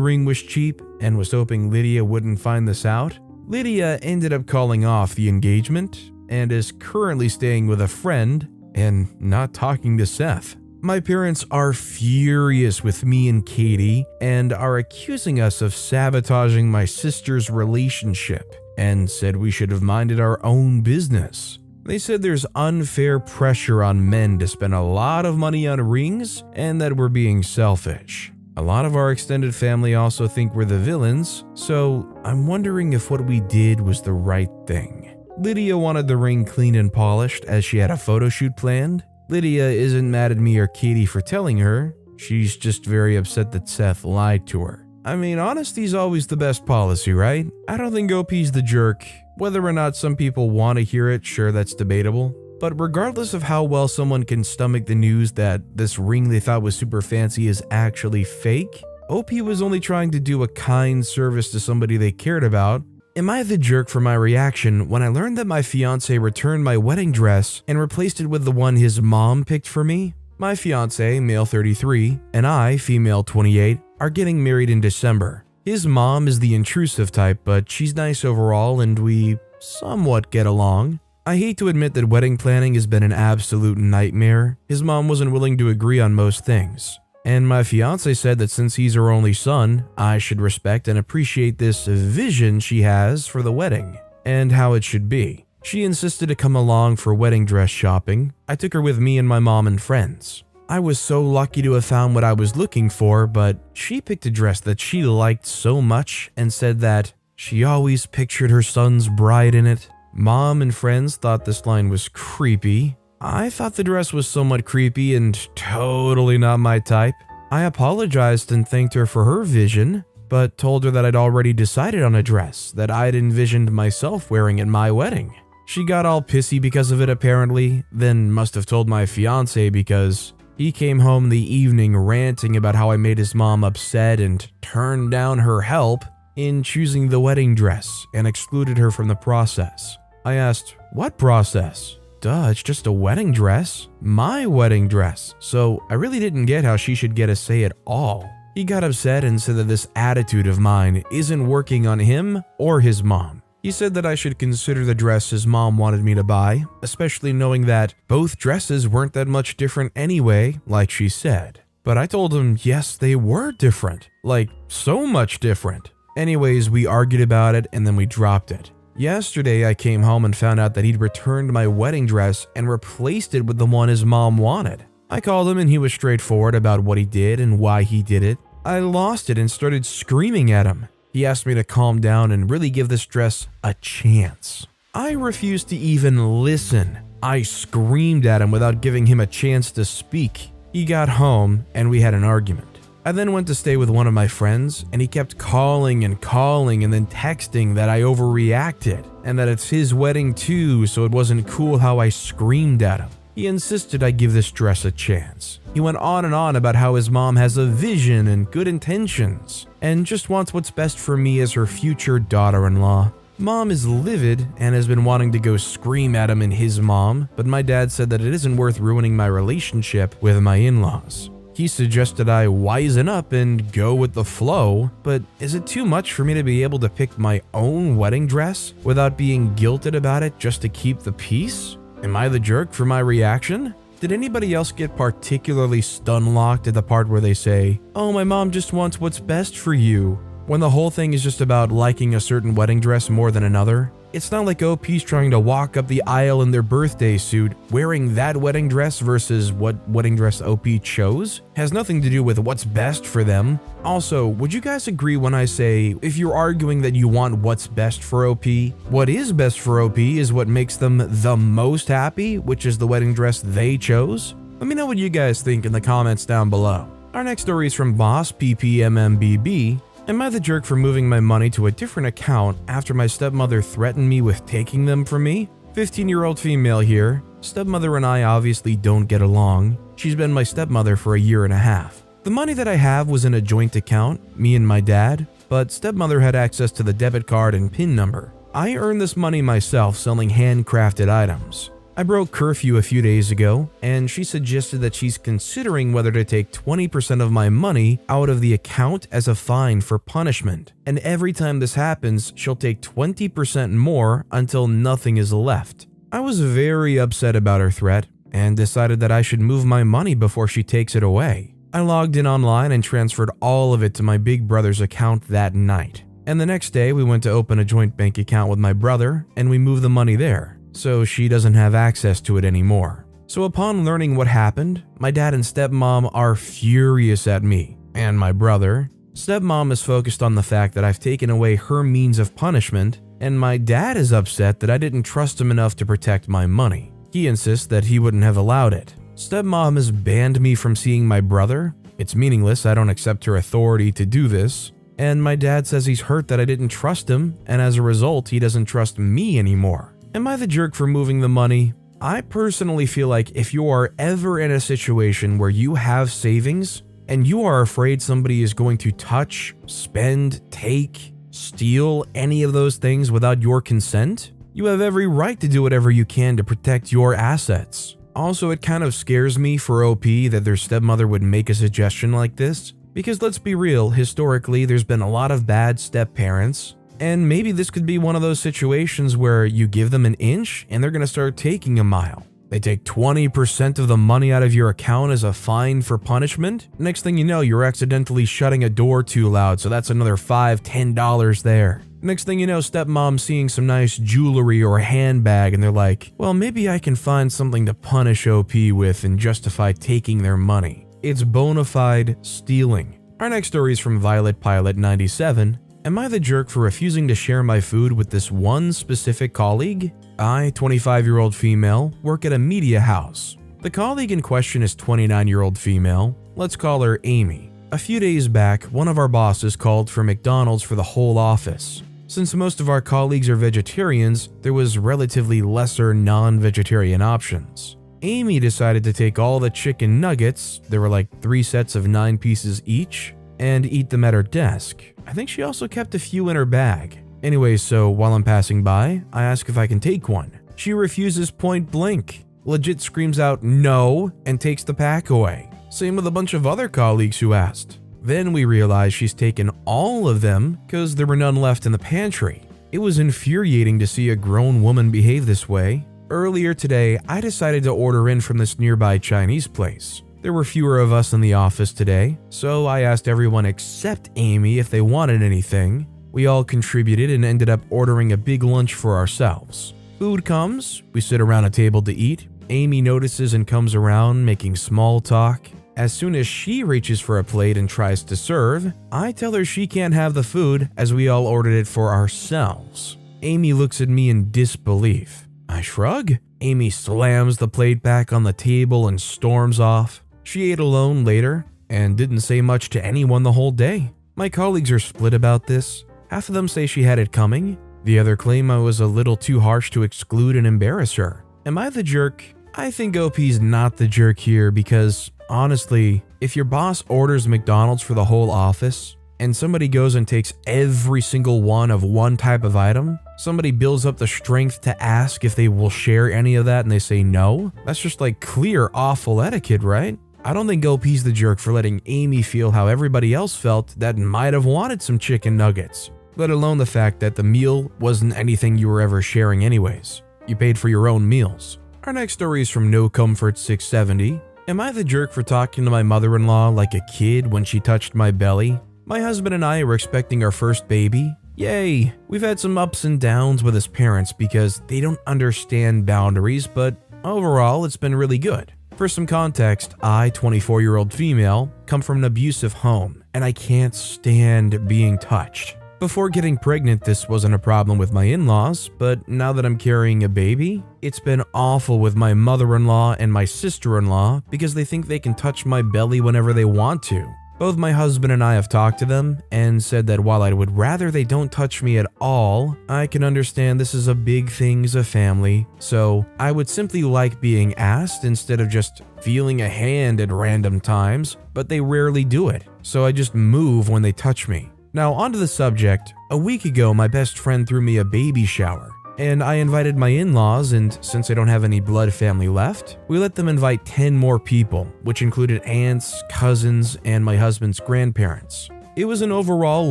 ring was cheap and was hoping Lydia wouldn't find this out. Lydia ended up calling off the engagement and is currently staying with a friend and not talking to Seth. My parents are furious with me and Katie and are accusing us of sabotaging my sister's relationship and said we should have minded our own business. They said there's unfair pressure on men to spend a lot of money on rings and that we're being selfish. A lot of our extended family also think we're the villains, so I'm wondering if what we did was the right thing. Lydia wanted the ring clean and polished as she had a photo shoot planned. Lydia isn't mad at me or Katie for telling her, she's just very upset that Seth lied to her. I mean, honesty's always the best policy, right? I don't think OP's the jerk. Whether or not some people want to hear it, sure, that's debatable. But regardless of how well someone can stomach the news that this ring they thought was super fancy is actually fake, OP was only trying to do a kind service to somebody they cared about. Am I the jerk for my reaction when I learned that my fiance returned my wedding dress and replaced it with the one his mom picked for me? My fiance, male 33, and I, female 28, are getting married in December. His mom is the intrusive type, but she's nice overall and we somewhat get along. I hate to admit that wedding planning has been an absolute nightmare. His mom wasn't willing to agree on most things. And my fiance said that since he's her only son, I should respect and appreciate this vision she has for the wedding and how it should be. She insisted to come along for wedding dress shopping. I took her with me and my mom and friends. I was so lucky to have found what I was looking for, but she picked a dress that she liked so much and said that she always pictured her son's bride in it. Mom and friends thought this line was creepy. I thought the dress was somewhat creepy and totally not my type. I apologized and thanked her for her vision, but told her that I'd already decided on a dress that I'd envisioned myself wearing at my wedding. She got all pissy because of it apparently, then must have told my fiance because he came home the evening ranting about how I made his mom upset and turned down her help in choosing the wedding dress and excluded her from the process. I asked, "What process?" "Duh, it's just a wedding dress. My wedding dress." So I really didn't get how she should get a say at all. He got upset and said that this attitude of mine isn't working on him or his mom. He said that I should consider the dress his mom wanted me to buy, especially knowing that both dresses weren't that much different anyway, like she said. But I told him, yes, they were different. Like, so much different. Anyways, we argued about it and then we dropped it. Yesterday, I came home and found out that he'd returned my wedding dress and replaced it with the one his mom wanted. I called him and he was straightforward about what he did and why he did it. I lost it and started screaming at him. He asked me to calm down and really give this dress a chance. I refused to even listen. I screamed at him without giving him a chance to speak. He got home and we had an argument. I then went to stay with one of my friends and he kept calling and then texting that I overreacted and that it's his wedding too, so it wasn't cool how I screamed at him. He insisted I give this dress a chance. He went on and on about how his mom has a vision and good intentions and just wants what's best for me as her future daughter-in-law. Mom is livid and has been wanting to go scream at him and his mom, but my dad said that it isn't worth ruining my relationship with my in-laws. He suggested I wisen up and go with the flow, but is it too much for me to be able to pick my own wedding dress without being guilted about it just to keep the peace? Am I the jerk for my reaction? Did anybody else get particularly stun-locked at the part where they say, "Oh, my mom just wants what's best for you," when the whole thing is just about liking a certain wedding dress more than another? It's not like OP's trying to walk up the aisle in their birthday suit wearing that wedding dress versus what wedding dress OP chose. Has nothing to do with what's best for them. Also, would you guys agree when I say if you're arguing that you want what's best for OP, what is best for OP is what makes them the most happy, which is the wedding dress they chose? Let me know what you guys think in the comments down below. Our next story is from Boss PPMMBB. Am I the jerk for moving my money to a different account after my stepmother threatened me with taking them from me? 15-year-old female here. Stepmother and I obviously don't get along. She's been my stepmother for a year and a half. The money that I have was in a joint account, me and my dad, but stepmother had access to the debit card and PIN number. I earned this money myself selling handcrafted items. I broke curfew a few days ago, and she suggested that she's considering whether to take 20% of my money out of the account as a fine for punishment. And every time this happens, she'll take 20% more until nothing is left. I was very upset about her threat and decided that I should move my money before she takes it away. I logged in online and transferred all of it to my big brother's account that night. And the next day, we went to open a joint bank account with my brother, and we moved the money there, so she doesn't have access to it anymore. So upon learning what happened, my dad and stepmom are furious at me and my brother. Stepmom is focused on the fact that I've taken away her means of punishment, and my dad is upset that I didn't trust him enough to protect my money. He insists that he wouldn't have allowed it. Stepmom has banned me from seeing my brother. It's meaningless, I don't accept her authority to do this. And my dad says he's hurt that I didn't trust him, and as a result, he doesn't trust me anymore. Am I the jerk for moving the money? I personally feel like if you are ever in a situation where you have savings and you are afraid somebody is going to touch, spend, take, steal any of those things without your consent, you have every right to do whatever you can to protect your assets. Also, it kind of scares me for OP that their stepmother would make a suggestion like this, because let's be real, historically there's been a lot of bad step-parents, and maybe this could be one of those situations where you give them an inch and they're going to start taking a mile. They take 20% of the money out of your account as a fine for punishment. Next thing you know, you're accidentally shutting a door too loud, so that's another $5, $10 there. Next thing you know, stepmom's seeing some nice jewelry or a handbag and they're like, well, maybe I can find something to punish OP with and justify taking their money. It's bona fide stealing. Our next story is from Violet Pilot 97. Am I the jerk for refusing to share my food with this one specific colleague? I, 25-year-old female, work at a media house. The colleague in question is 29-year-old female. Let's call her Amy. A few days back, one of our bosses called for McDonald's for the whole office. Since most of our colleagues are vegetarians, there was relatively lesser non-vegetarian options. Amy decided to take all the chicken nuggets, there were like 3 sets of 9 pieces each, and eat them at her desk. I think she also kept a few in her bag. Anyway, so while I'm passing by, I ask if I can take one. She refuses point blank, legit screams out no, and takes the pack away. Same with a bunch of other colleagues who asked. Then we realize she's taken all of them because there were none left in the pantry. It was infuriating to see a grown woman behave this way. Earlier today, I decided to order in from this nearby Chinese place. There were fewer of us in the office today, so I asked everyone except Amy if they wanted anything. We all contributed and ended up ordering a big lunch for ourselves. Food comes, we sit around a table to eat. Amy notices and comes around making small talk. As soon as she reaches for a plate and tries to serve, I tell her she can't have the food as we all ordered it for ourselves. Amy looks at me in disbelief. I shrug. Amy slams the plate back on the table and storms off. She ate alone later and didn't say much to anyone the whole day. My colleagues are split about this. Half of them say she had it coming. The other claim I was a little too harsh to exclude and embarrass her. Am I the jerk? I think OP's not the jerk here because, honestly, if your boss orders McDonald's for the whole office and somebody goes and takes every single one of one type of item, somebody builds up the strength to ask if they will share any of that and they say no, that's just like clear awful etiquette, right? I don't think OP's the jerk for letting Amy feel how everybody else felt that might have wanted some chicken nuggets, let alone the fact that the meal wasn't anything you were ever sharing anyways. You paid for your own meals. Our next story is from No Comfort 670. Am I the jerk for talking to my mother-in-law like a kid when she touched my belly? My husband and I were expecting our first baby. Yay! We've had some ups and downs with his parents because they don't understand boundaries, but overall it's been really good. For some context, I, 24-year-old female, come from an abusive home, and I can't stand being touched. Before getting pregnant, this wasn't a problem with my in-laws, but now that I'm carrying a baby, it's been awful with my mother-in-law and my sister-in-law because they think they can touch my belly whenever they want to. Both my husband and I have talked to them and said that while I would rather they don't touch me at all, I can understand this is a big thing as a family, so I would simply like being asked instead of just feeling a hand at random times, but they rarely do it, so I just move when they touch me. Now onto the subject. A week ago, my best friend threw me a baby shower. And I invited my in-laws, and since I don't have any blood family left, we let them invite 10 more people, which included aunts, cousins, and my husband's grandparents. It was an overall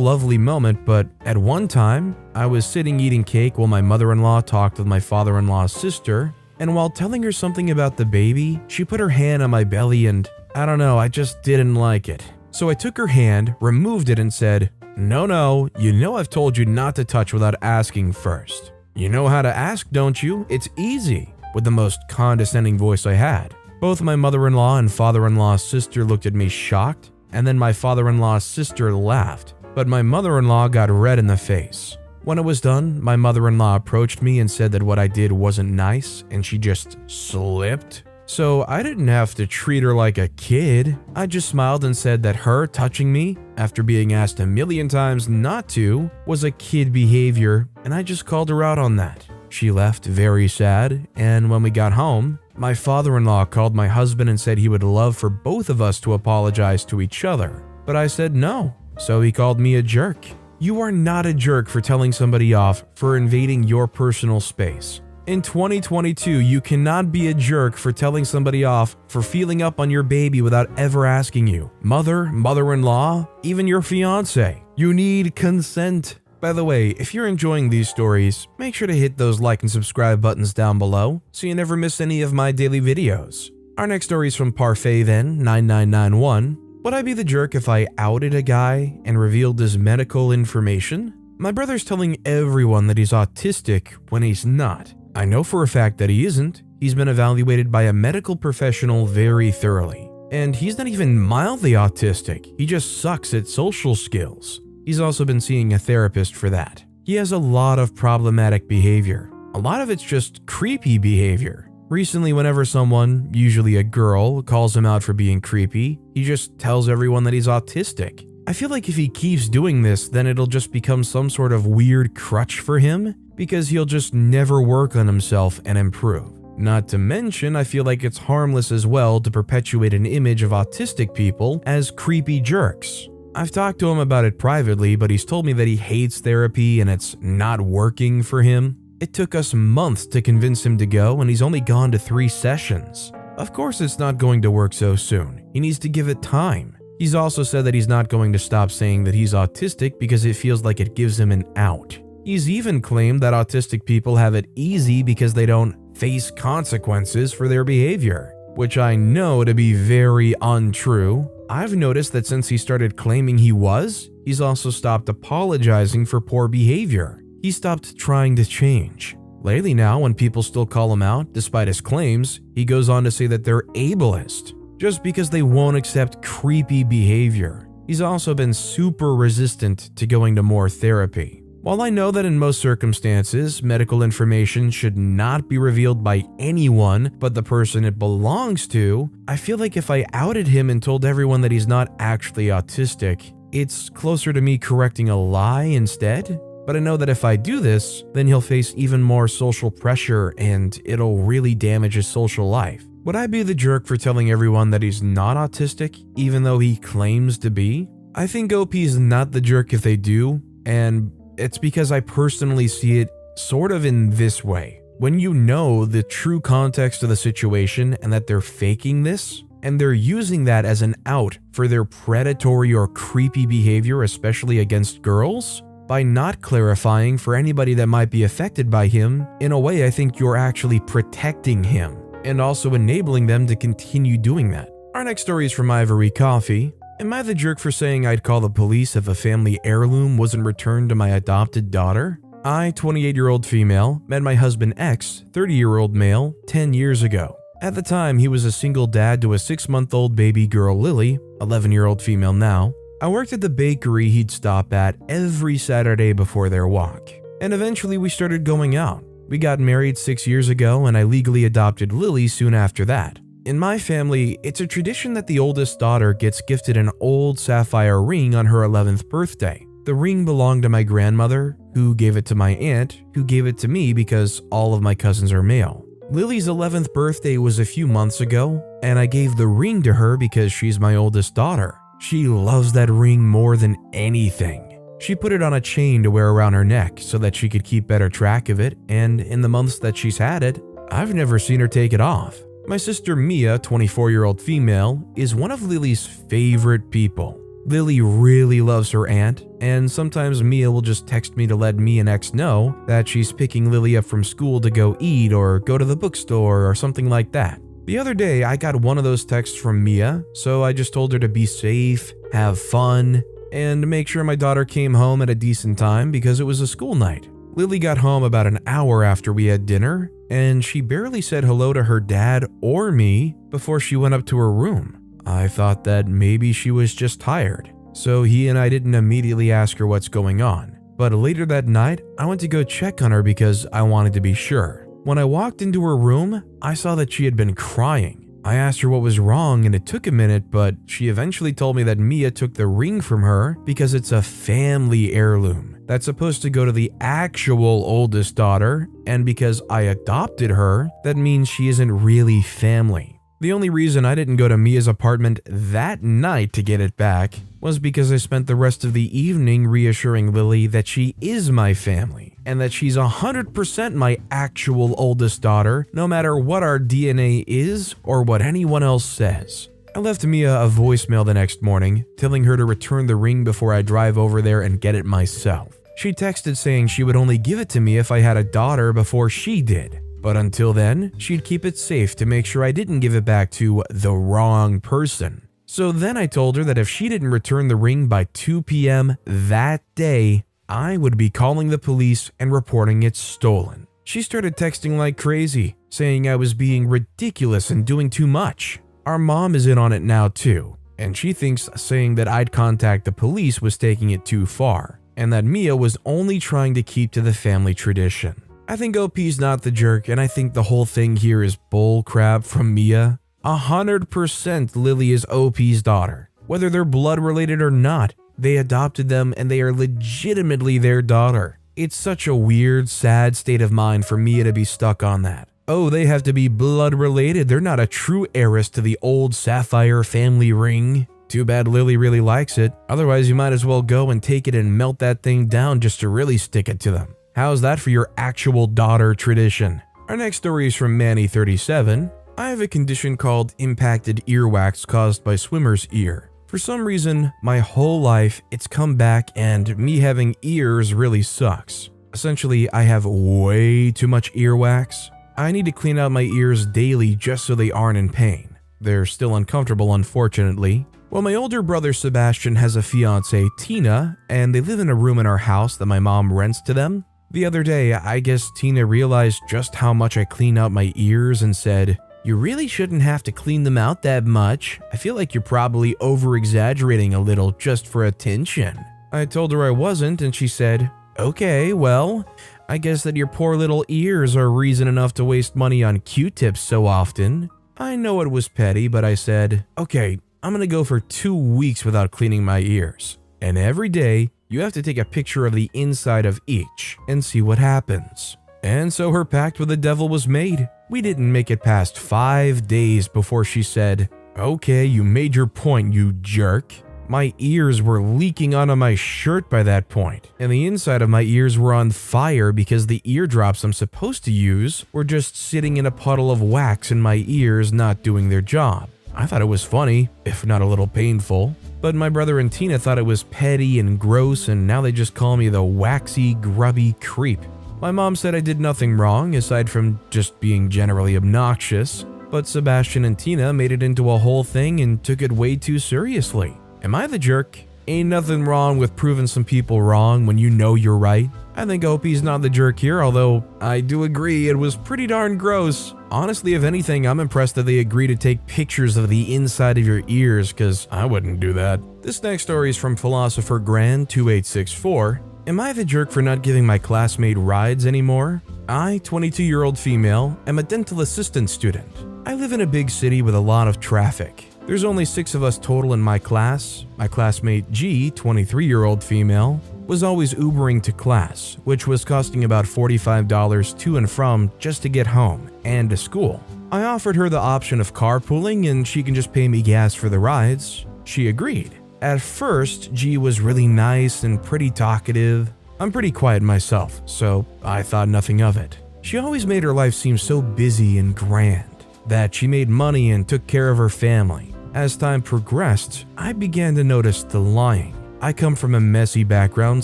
lovely moment, but at one time, I was sitting eating cake while my mother-in-law talked with my father-in-law's sister, and while telling her something about the baby, she put her hand on my belly and, I don't know, I just didn't like it. So I took her hand, removed it, and said, No, you know I've told you not to touch without asking first. You know how to ask, don't you? It's easy, with the most condescending voice I had. Both my mother-in-law and father-in-law's sister looked at me shocked, and then my father-in-law's sister laughed, but my mother-in-law got red in the face. When it was done, my mother-in-law approached me and said that what I did wasn't nice and she just slipped. So I didn't have to treat her like a kid. I just smiled and said that her touching me, after being asked a million times not to, was a kid behavior, and I just called her out on that. She left very sad, and when we got home, my father-in-law called my husband and said he would love for both of us to apologize to each other. But I said no, so he called me a jerk. You are not a jerk for telling somebody off for invading your personal space. In 2022, you cannot be a jerk for telling somebody off for feeling up on your baby without ever asking you. Mother-in-law, even your fiance. You need consent. By the way, if you're enjoying these stories, make sure to hit those like and subscribe buttons down below so you never miss any of my daily videos. Our next story is from Parfait then, 9991. Would I be the jerk if I outed a guy and revealed his medical information? My brother's telling everyone that he's autistic when he's not. I know for a fact that he isn't. He's been evaluated by a medical professional very thoroughly. And he's not even mildly autistic, he just sucks at social skills. He's also been seeing a therapist for that. He has a lot of problematic behavior. A lot of it's just creepy behavior. Recently, whenever someone, usually a girl, calls him out for being creepy, he just tells everyone that he's autistic. I feel like if he keeps doing this, then it'll just become some sort of weird crutch for him, because he'll just never work on himself and improve. Not to mention, I feel like it's harmless as well to perpetuate an image of autistic people as creepy jerks. I've talked to him about it privately, but he's told me that he hates therapy and it's not working for him. It took us months to convince him to go, and he's only gone to 3 sessions. Of course it's not going to work so soon. He needs to give it time. He's also said that he's not going to stop saying that he's autistic because it feels like it gives him an out. He's even claimed that autistic people have it easy because they don't face consequences for their behavior, which I know to be very untrue. I've noticed that since he started claiming he was, he's also stopped apologizing for poor behavior. He stopped trying to change. Lately now, when people still call him out, despite his claims, he goes on to say that they're ableist, just because they won't accept creepy behavior. He's also been super resistant to going to more therapy. While I know that in most circumstances, medical information should not be revealed by anyone but the person it belongs to, I feel like if I outed him and told everyone that he's not actually autistic, it's closer to me correcting a lie instead. But I know that if I do this, then he'll face even more social pressure and it'll really damage his social life. Would I be the jerk for telling everyone that he's not autistic, even though he claims to be? I think OP's not the jerk if they do, and it's because I personally see it sort of in this way. When you know the true context of the situation and that they're faking this, and they're using that as an out for their predatory or creepy behavior, especially against girls, by not clarifying for anybody that might be affected by him, in a way I think you're actually protecting him, and also enabling them to continue doing that. Our next story is from Ivory Coffee. Am I the jerk for saying I'd call the police if a family heirloom wasn't returned to my adopted daughter? I, 28-year-old female, met my husband X, 30-year-old male, 10 years ago. At the time, he was a single dad to a 6-month-old baby girl Lily, 11-year-old female now. I worked at the bakery he'd stop at every Saturday before their walk, and eventually we started going out. We got married 6 years ago, and I legally adopted Lily soon after that. In my family, it's a tradition that the oldest daughter gets gifted an old sapphire ring on her 11th birthday. The ring belonged to my grandmother, who gave it to my aunt, who gave it to me because all of my cousins are male. Lily's 11th birthday was a few months ago, and I gave the ring to her because she's my oldest daughter. She loves that ring more than anything. She put it on a chain to wear around her neck so that she could keep better track of it, and in the months that she's had it, I've never seen her take it off. My sister Mia, 24-year-old female, is one of Lily's favorite people. Lily really loves her aunt, and sometimes Mia will just text me to let me and X know that she's picking Lily up from school to go eat or go to the bookstore or something like that. The other day, I got one of those texts from Mia, so I just told her to be safe, have fun, and make sure my daughter came home at a decent time because it was a school night. Lily got home about an hour after we had dinner, and she barely said hello to her dad or me before she went up to her room. I thought that maybe she was just tired, so he and I didn't immediately ask her what's going on. But later that night, I went to go check on her because I wanted to be sure. When I walked into her room, I saw that she had been crying. I asked her what was wrong, and it took a minute, but she eventually told me that Mia took the ring from her because it's a family heirloom that's supposed to go to the actual oldest daughter, and because I adopted her, that means she isn't really family. The only reason I didn't go to Mia's apartment that night to get it back was because I spent the rest of the evening reassuring Lily that she is my family and that she's 100% my actual oldest daughter, no matter what our DNA is or what anyone else says. I left Mia a voicemail the next morning, telling her to return the ring before I drive over there and get it myself. She texted saying she would only give it to me if I had a daughter before she did. But until then, she'd keep it safe to make sure I didn't give it back to the wrong person. So then I told her that if she didn't return the ring by 2 p.m. that day, I would be calling the police and reporting it stolen. She started texting like crazy, saying I was being ridiculous and doing too much. Our mom is in on it now too, and she thinks saying that I'd contact the police was taking it too far, and that Mia was only trying to keep to the family tradition. I think OP's not the jerk, and I think the whole thing here is bull crap from Mia. 100% Lily is OP's daughter. Whether they're blood related or not, they adopted them and they are legitimately their daughter. It's such a weird, sad state of mind for Mia to be stuck on that. Oh, they have to be blood related. They're not a true heiress to the old sapphire family ring. Too bad Lily really likes it. Otherwise, you might as well go and take it and melt that thing down just to really stick it to them. How's that for your actual daughter tradition? Our next story is from Manny 37. I have a condition called impacted earwax caused by swimmer's ear. For some reason, my whole life it's come back and me having ears really sucks. Essentially, I have way too much earwax. I need to clean out my ears daily just so they aren't in pain. They're still uncomfortable, unfortunately. Well, my older brother Sebastian has a fiancée, Tina, and they live in a room in our house that my mom rents to them. The other day, I guess Tina realized just how much I clean out my ears and said, "You really shouldn't have to clean them out that much. I feel like you're probably over-exaggerating a little just for attention." I told her I wasn't, and she said, "Okay, well, I guess that your poor little ears are reason enough to waste money on Q-tips so often." I know it was petty, but I said, "Okay, I'm gonna go for 2 weeks without cleaning my ears. And every day, you have to take a picture of the inside of each and see what happens." And so her pact with the devil was made. We didn't make it past 5 days before she said, "Okay, you made your point, you jerk." My ears were leaking onto my shirt by that point, and the inside of my ears were on fire because the eardrops I'm supposed to use were just sitting in a puddle of wax in my ears not doing their job. I thought it was funny, if not a little painful. But my brother and Tina thought it was petty and gross, and now they just call me the waxy, grubby creep. My mom said I did nothing wrong aside from just being generally obnoxious, but Sebastian and Tina made it into a whole thing and took it way too seriously. Am I the jerk? Ain't nothing wrong with proving some people wrong when you know you're right. I think OP's not the jerk here, although I do agree it was pretty darn gross. Honestly, if anything, I'm impressed that they agreed to take pictures of the inside of your ears, cause I wouldn't do that. This next story is from Philosopher Grand 2864. Am I the jerk for not giving my classmate rides anymore? I, 22-year-old female, am a dental assistant student. I live in a big city with a lot of traffic. There's only 6 of us total in my class. My classmate G, 23-year-old female, was always Ubering to class, which was costing about $45 to and from just to get home and to school. I offered her the option of carpooling and she can just pay me gas for the rides. She agreed. At first, G was really nice and pretty talkative. I'm pretty quiet myself, so I thought nothing of it. She always made her life seem so busy and grand, that she made money and took care of her family. As time progressed, I began to notice the lying. I come from a messy background,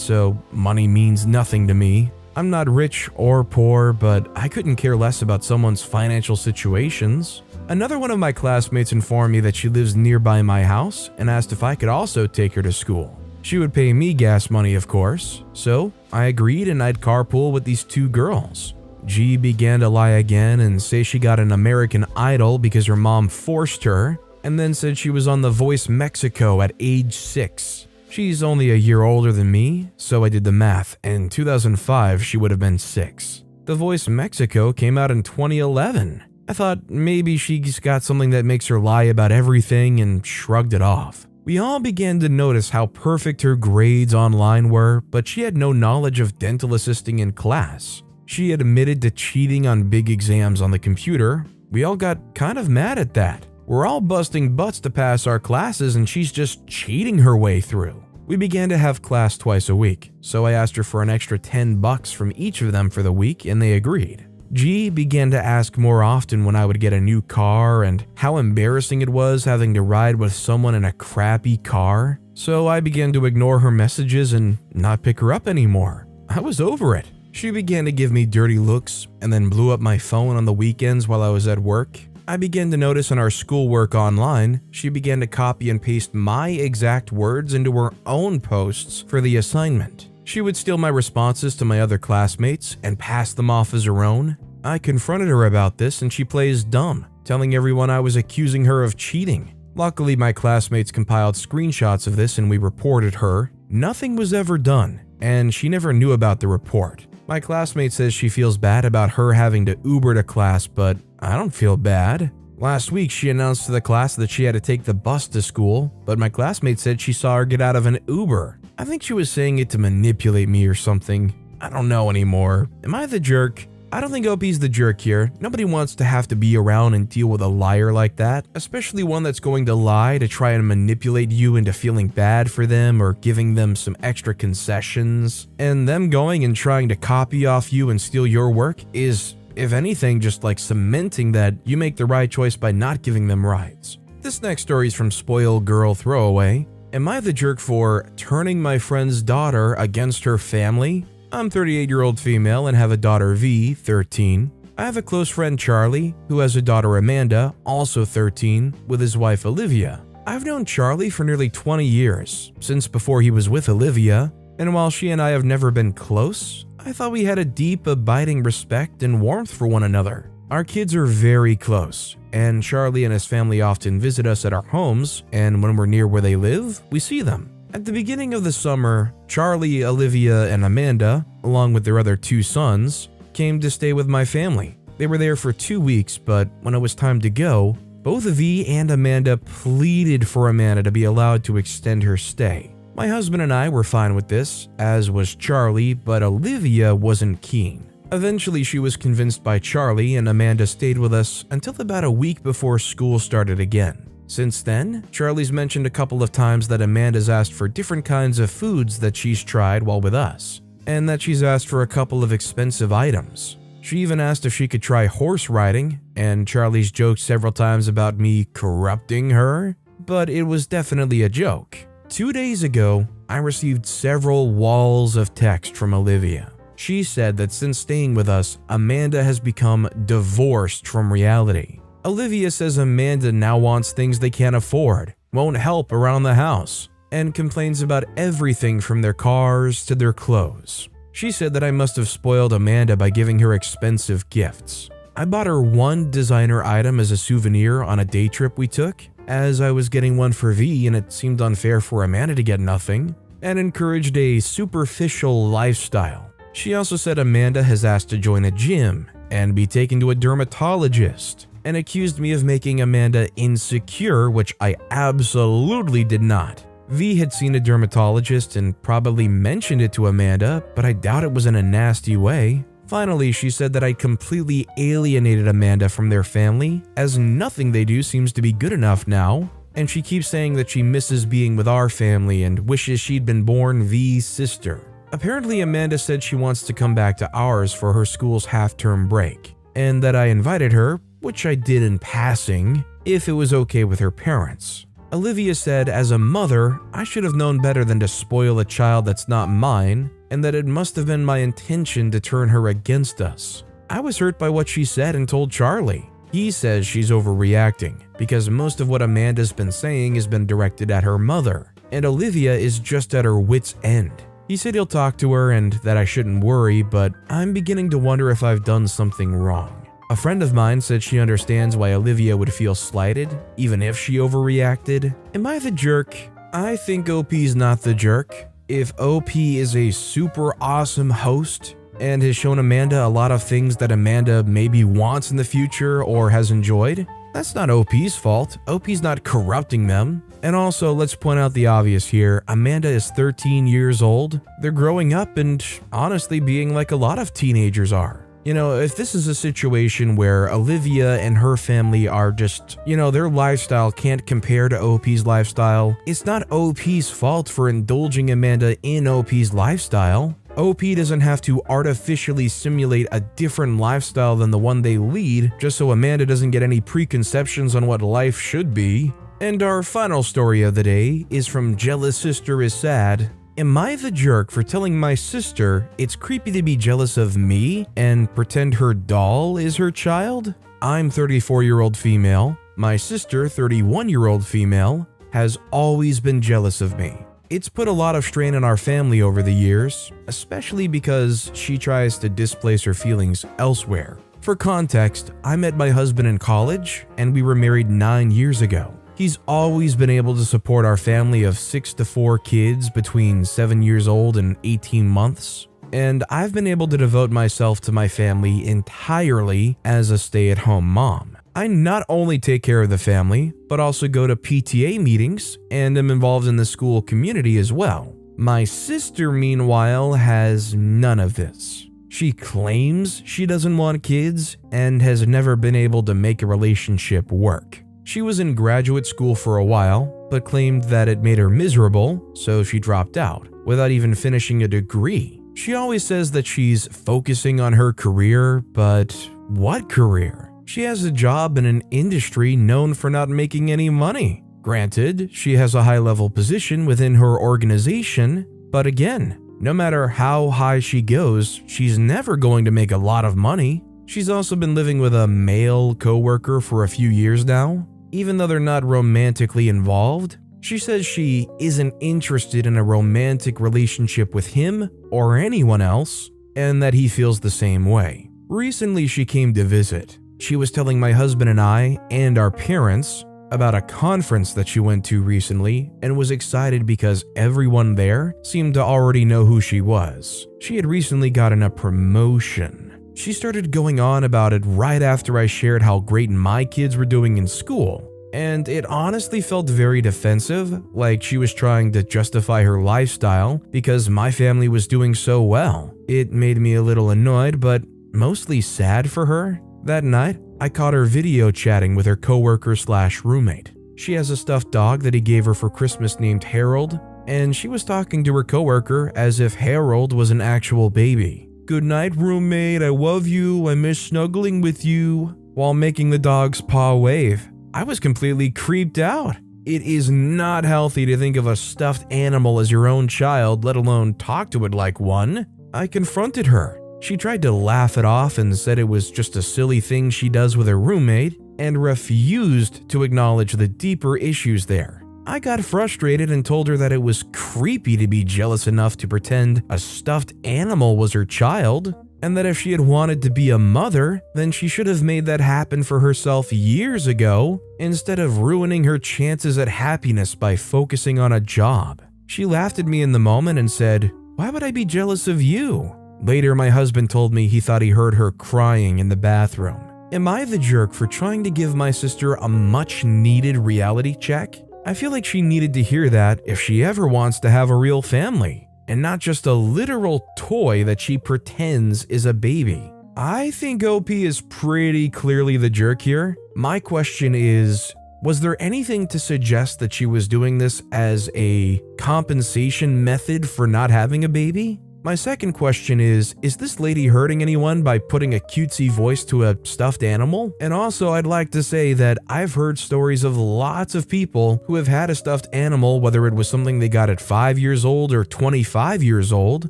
so money means nothing to me. I'm not rich or poor, but I couldn't care less about someone's financial situations. Another one of my classmates informed me that she lives nearby my house and asked if I could also take her to school. She would pay me gas money, of course, so I agreed and I'd carpool with these two girls. G began to lie again and say she got an American Idol because her mom forced her, and then said she was on The Voice Mexico at age 6. She's only a year older than me, so I did the math. In 2005, she would have been 6. The Voice Mexico came out in 2011. I thought maybe she's got something that makes her lie about everything and shrugged it off. We all began to notice how perfect her grades online were, but she had no knowledge of dental assisting in class. She admitted to cheating on big exams on the computer. We all got kind of mad at that. We're all busting butts to pass our classes and she's just cheating her way through. We began to have class twice a week, so I asked her for an extra $10 from each of them for the week and they agreed. G began to ask more often when I would get a new car and how embarrassing it was having to ride with someone in a crappy car, so I began to ignore her messages and not pick her up anymore. I was over it. She began to give me dirty looks and then blew up my phone on the weekends while I was at work. I began to notice in our schoolwork online, she began to copy and paste my exact words into her own posts for the assignment. She would steal my responses to my other classmates and pass them off as her own. I confronted her about this and she plays dumb, telling everyone I was accusing her of cheating. Luckily, my classmates compiled screenshots of this and we reported her. Nothing was ever done, and she never knew about the report. My classmate says she feels bad about her having to Uber to class, but I don't feel bad. Last week, she announced to the class that she had to take the bus to school, but my classmate said she saw her get out of an Uber. I think she was saying it to manipulate me or something. I don't know anymore. Am I the jerk? I don't think OP's the jerk here. Nobody wants to have to be around and deal with a liar like that, especially one that's going to lie to try and manipulate you into feeling bad for them or giving them some extra concessions. And them going and trying to copy off you and steal your work is, if anything, just like cementing that you make the right choice by not giving them rights. This next story is from Spoiled Girl Throwaway. Am I the jerk for turning my friend's daughter against her family? I'm 38-year-old female and have a daughter V, 13. I have a close friend Charlie, who has a daughter Amanda, also 13, with his wife Olivia. I've known Charlie for nearly 20 years, since before he was with Olivia, and while she and I have never been close, I thought we had a deep, abiding respect and warmth for one another. Our kids are very close, and Charlie and his family often visit us at our homes, and when we're near where they live, we see them. At the beginning of the summer, Charlie, Olivia, and Amanda, along with their other 2 sons, came to stay with my family. They were there for 2 weeks, but when it was time to go, both V and Amanda pleaded for Amanda to be allowed to extend her stay. My husband and I were fine with this, as was Charlie, but Olivia wasn't keen. Eventually, she was convinced by Charlie, and Amanda stayed with us until about a week before school started again. Since then, Charlie's mentioned a couple of times that Amanda's asked for different kinds of foods that she's tried while with us, and that she's asked for a couple of expensive items. She even asked if she could try horse riding, and Charlie's joked several times about me corrupting her, but it was definitely a joke. 2 days ago, I received several walls of text from Olivia. She said that since staying with us, Amanda has become divorced from reality. Olivia says Amanda now wants things they can't afford, won't help around the house, and complains about everything from their cars to their clothes. She said that I must have spoiled Amanda by giving her expensive gifts. I bought her one designer item as a souvenir on a day trip we took, as I was getting one for V and it seemed unfair for Amanda to get nothing, and encouraged a superficial lifestyle. She also said Amanda has asked to join a gym and be taken to a dermatologist, and accused me of making Amanda insecure, which I absolutely did not. V had seen a dermatologist and probably mentioned it to Amanda, but I doubt it was in a nasty way. Finally, she said that I completely alienated Amanda from their family, as nothing they do seems to be good enough now. and she keeps saying that she misses being with our family and wishes she'd been born V's sister. Apparently, Amanda said she wants to come back to ours for her school's half-term break, and that I invited her, which I did in passing, if it was okay with her parents. Olivia said, as a mother, I should have known better than to spoil a child that's not mine, and that it must have been my intention to turn her against us. I was hurt by what she said and told Charlie. He says she's overreacting, because most of what Amanda's been saying has been directed at her mother, and Olivia is just at her wit's end. He said he'll talk to her and that I shouldn't worry, but I'm beginning to wonder if I've done something wrong. A friend of mine said she understands why Olivia would feel slighted, even if she overreacted. Am I the jerk? I think OP's not the jerk. If OP is a super awesome host and has shown Amanda a lot of things that Amanda maybe wants in the future or has enjoyed, that's not OP's fault. OP's not corrupting them. And also, let's point out the obvious here. Amanda is 13 years old. They're growing up and honestly being like a lot of teenagers are. You know, if this is a situation where Olivia and her family are just, their lifestyle can't compare to OP's lifestyle, it's not OP's fault for indulging Amanda in OP's lifestyle. OP doesn't have to artificially simulate a different lifestyle than the one they lead just so Amanda doesn't get any preconceptions on what life should be. And our final story of the day is from Jealous Sister is Sad. Am I the jerk for telling my sister it's creepy to be jealous of me and pretend her doll is her child? I'm 34-year-old female. My sister, 31-year-old female, has always been jealous of me. It's put a lot of strain on our family over the years, especially because she tries to displace her feelings elsewhere. For context, I met my husband in college and we were married 9 years ago. He's always been able to support our family of 6 to 4 kids between 7 years old and 18 months, and I've been able to devote myself to my family entirely as a stay-at-home mom. I not only take care of the family, but also go to PTA meetings and am involved in the school community as well. My sister, meanwhile, has none of this. She claims she doesn't want kids and has never been able to make a relationship work. She was in graduate school for a while, but claimed that it made her miserable, so she dropped out, without even finishing a degree. She always says that she's focusing on her career, but what career? She has a job in an industry known for not making any money. Granted, she has a high-level position within her organization, but again, no matter how high she goes, she's never going to make a lot of money. She's also been living with a male coworker for a few years now. Even though they're not romantically involved, she says she isn't interested in a romantic relationship with him or anyone else, and that he feels the same way. Recently, she came to visit. She was telling my husband and I and our parents about a conference that she went to recently and was excited because everyone there seemed to already know who she was. She had recently gotten a promotion. She started going on about it right after I shared how great my kids were doing in school, and it honestly felt very defensive, like she was trying to justify her lifestyle because my family was doing so well. It made me a little annoyed, but mostly sad for her. That night, I caught her video chatting with her coworker/roommate. She has a stuffed dog that he gave her for Christmas named Harold, and she was talking to her coworker as if Harold was an actual baby. "Good night, roommate, I love you, I miss snuggling with you," while making the dog's paw wave. I was completely creeped out. It is not healthy to think of a stuffed animal as your own child, let alone talk to it like one. I confronted her. She tried to laugh it off and said it was just a silly thing she does with her roommate, and refused to acknowledge the deeper issues there. I got frustrated and told her that it was creepy to be jealous enough to pretend a stuffed animal was her child, and that if she had wanted to be a mother, then she should have made that happen for herself years ago, instead of ruining her chances at happiness by focusing on a job. She laughed at me in the moment and said, "Why would I be jealous of you?" Later, my husband told me he thought he heard her crying in the bathroom. Am I the jerk for trying to give my sister a much-needed reality check? I feel like she needed to hear that if she ever wants to have a real family, and not just a literal toy that she pretends is a baby. I think OP is pretty clearly the jerk here. My question is Was there anything to suggest that she was doing this as a compensation method for not having a baby? My second question is this lady hurting anyone by putting a cutesy voice to a stuffed animal? And also, I'd like to say that I've heard stories of lots of people who have had a stuffed animal, whether it was something they got at 5 years old or 25 years old,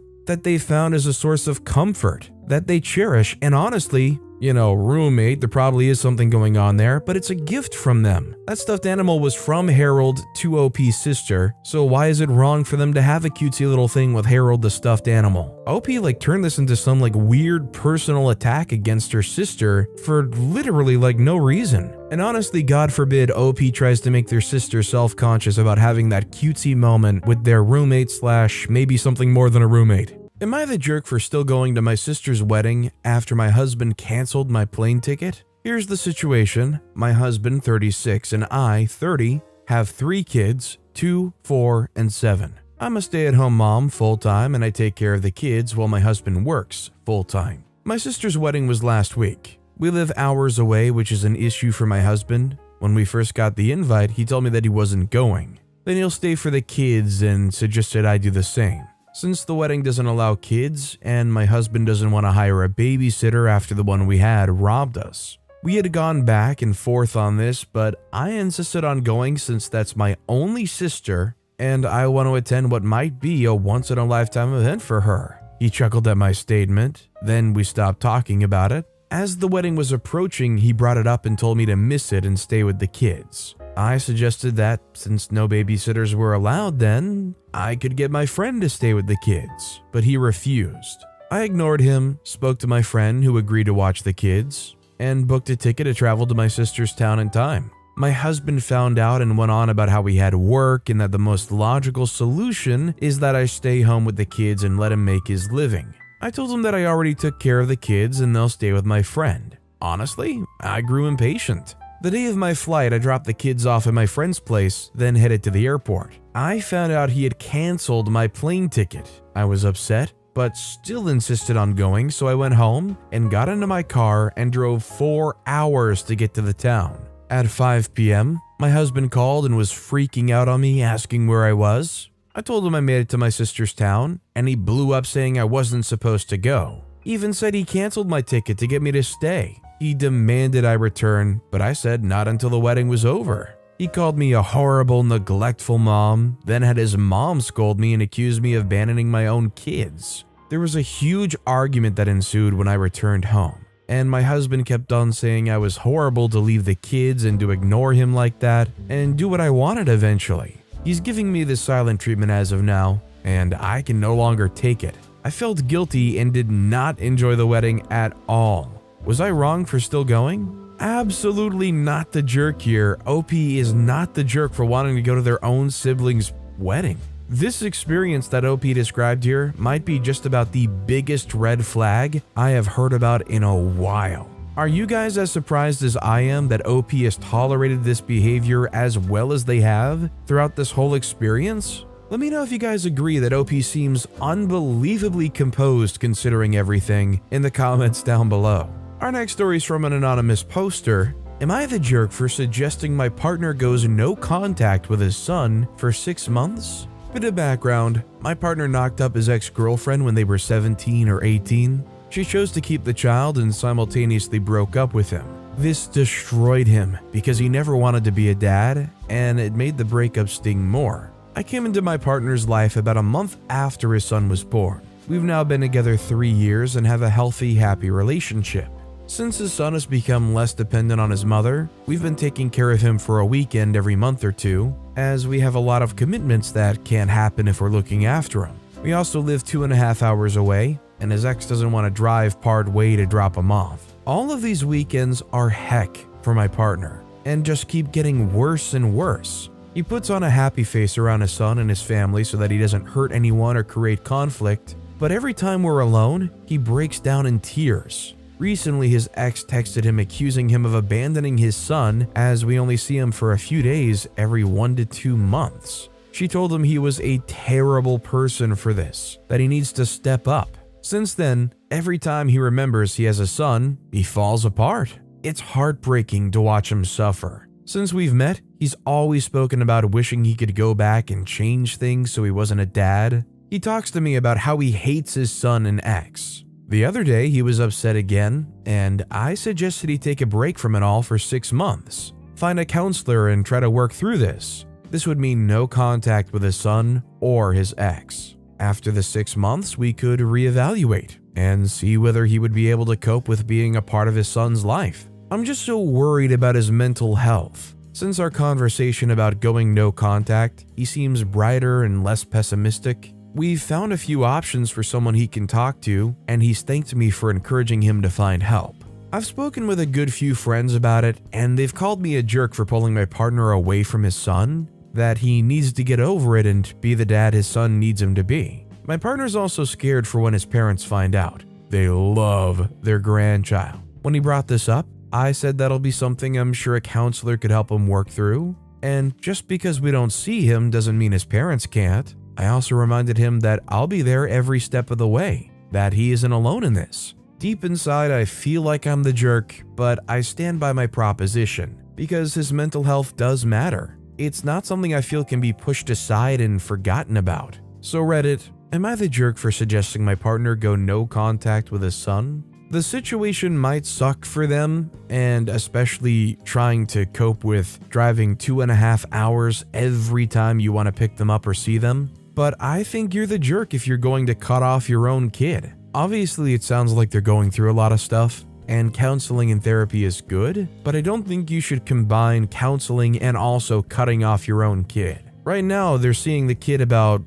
that they found as a source of comfort, that they cherish, and honestly, roommate, there probably is something going on there, but it's a gift from them. That stuffed animal was from Harold to OP's sister, so why is it wrong for them to have a cutesy little thing with Harold the stuffed animal? OP turned this into some weird personal attack against her sister for literally no reason. And honestly, God forbid OP tries to make their sister self-conscious about having that cutesy moment with their roommate / maybe something more than a roommate. Am I the jerk for still going to my sister's wedding after my husband canceled my plane ticket? Here's the situation. My husband, 36, and I, 30, have 3 kids, 2, 4, and 7. I'm a stay-at-home mom full-time, and I take care of the kids while my husband works full-time. My sister's wedding was last week. We live hours away, which is an issue for my husband. When we first got the invite, he told me that he wasn't going. Then he'll stay for the kids and suggested I do the same. Since the wedding doesn't allow kids, and my husband doesn't want to hire a babysitter after the one we had robbed us. We had gone back and forth on this, but I insisted on going since that's my only sister, and I want to attend what might be a once-in-a-lifetime event for her. He chuckled at my statement, then we stopped talking about it. As the wedding was approaching, he brought it up and told me to miss it and stay with the kids. I suggested that since no babysitters were allowed then, I could get my friend to stay with the kids, but he refused. I ignored him, spoke to my friend who agreed to watch the kids, and booked a ticket to travel to my sister's town in time. My husband found out and went on about how we had work and that the most logical solution is that I stay home with the kids and let him make his living. I told him that I already took care of the kids and they'll stay with my friend. Honestly, I grew impatient. The day of my flight, I dropped the kids off at my friend's place, then headed to the airport. I found out he had canceled my plane ticket. I was upset, but still insisted on going, so I went home and got into my car and drove 4 hours to get to the town. At 5 p.m., my husband called and was freaking out on me, asking where I was. I told him I made it to my sister's town, and he blew up saying I wasn't supposed to go. He even said he canceled my ticket to get me to stay. He demanded I return, but I said not until the wedding was over. He called me a horrible, neglectful mom, then had his mom scold me and accuse me of abandoning my own kids. There was a huge argument that ensued when I returned home, and my husband kept on saying I was horrible to leave the kids and to ignore him like that and do what I wanted eventually. He's giving me the silent treatment as of now, and I can no longer take it. I felt guilty and did not enjoy the wedding at all. Was I wrong for still going? Absolutely not the jerk here. OP is not the jerk for wanting to go to their own sibling's wedding. This experience that OP described here might be just about the biggest red flag I have heard about in a while. Are you guys as surprised as I am that OP has tolerated this behavior as well as they have throughout this whole experience? Let me know if you guys agree that OP seems unbelievably composed considering everything in the comments down below. Our next story is from an anonymous poster. Am I the jerk for suggesting my partner goes no contact with his son for 6 months? Bit of background, my partner knocked up his ex-girlfriend when they were 17 or 18. She chose to keep the child and simultaneously broke up with him. This destroyed him because he never wanted to be a dad, and it made the breakup sting more. I came into my partner's life about a month after his son was born. We've now been together 3 years and have a healthy, happy relationship. Since his son has become less dependent on his mother, we've been taking care of him for a weekend every month or two, as we have a lot of commitments that can't happen if we're looking after him. We also live 2.5 hours away, and his ex doesn't want to drive part way to drop him off. All of these weekends are heck for my partner, and just keep getting worse and worse. He puts on a happy face around his son and his family so that he doesn't hurt anyone or create conflict, but every time we're alone, he breaks down in tears. Recently, his ex texted him accusing him of abandoning his son as we only see him for a few days every 1 to 2 months. She told him he was a terrible person for this, that he needs to step up. Since then, every time he remembers he has a son, he falls apart. It's heartbreaking to watch him suffer. Since we've met, he's always spoken about wishing he could go back and change things so he wasn't a dad. He talks to me about how he hates his son and ex. The other day, he was upset again, and I suggested he take a break from it all for 6 months. Find a counselor and try to work through this. This would mean no contact with his son or his ex. After the 6 months, we could reevaluate and see whether he would be able to cope with being a part of his son's life. I'm just so worried about his mental health. Since our conversation about going no contact, he seems brighter and less pessimistic. We've found a few options for someone he can talk to, and he's thanked me for encouraging him to find help. I've spoken with a good few friends about it, and they've called me a jerk for pulling my partner away from his son, that he needs to get over it and be the dad his son needs him to be. My partner's also scared for when his parents find out. They love their grandchild. When he brought this up, I said that'll be something I'm sure a counselor could help him work through. And just because we don't see him doesn't mean his parents can't. I also reminded him that I'll be there every step of the way, that he isn't alone in this. Deep inside, I feel like I'm the jerk, but I stand by my proposition because his mental health does matter. It's not something I feel can be pushed aside and forgotten about. So Reddit, am I the jerk for suggesting my partner go no contact with his son? The situation might suck for them, and especially trying to cope with driving 2.5 hours every time you want to pick them up or see them. But I think you're the jerk if you're going to cut off your own kid. Obviously, it sounds like they're going through a lot of stuff, and counseling and therapy is good, but I don't think you should combine counseling and also cutting off your own kid. Right now, they're seeing the kid about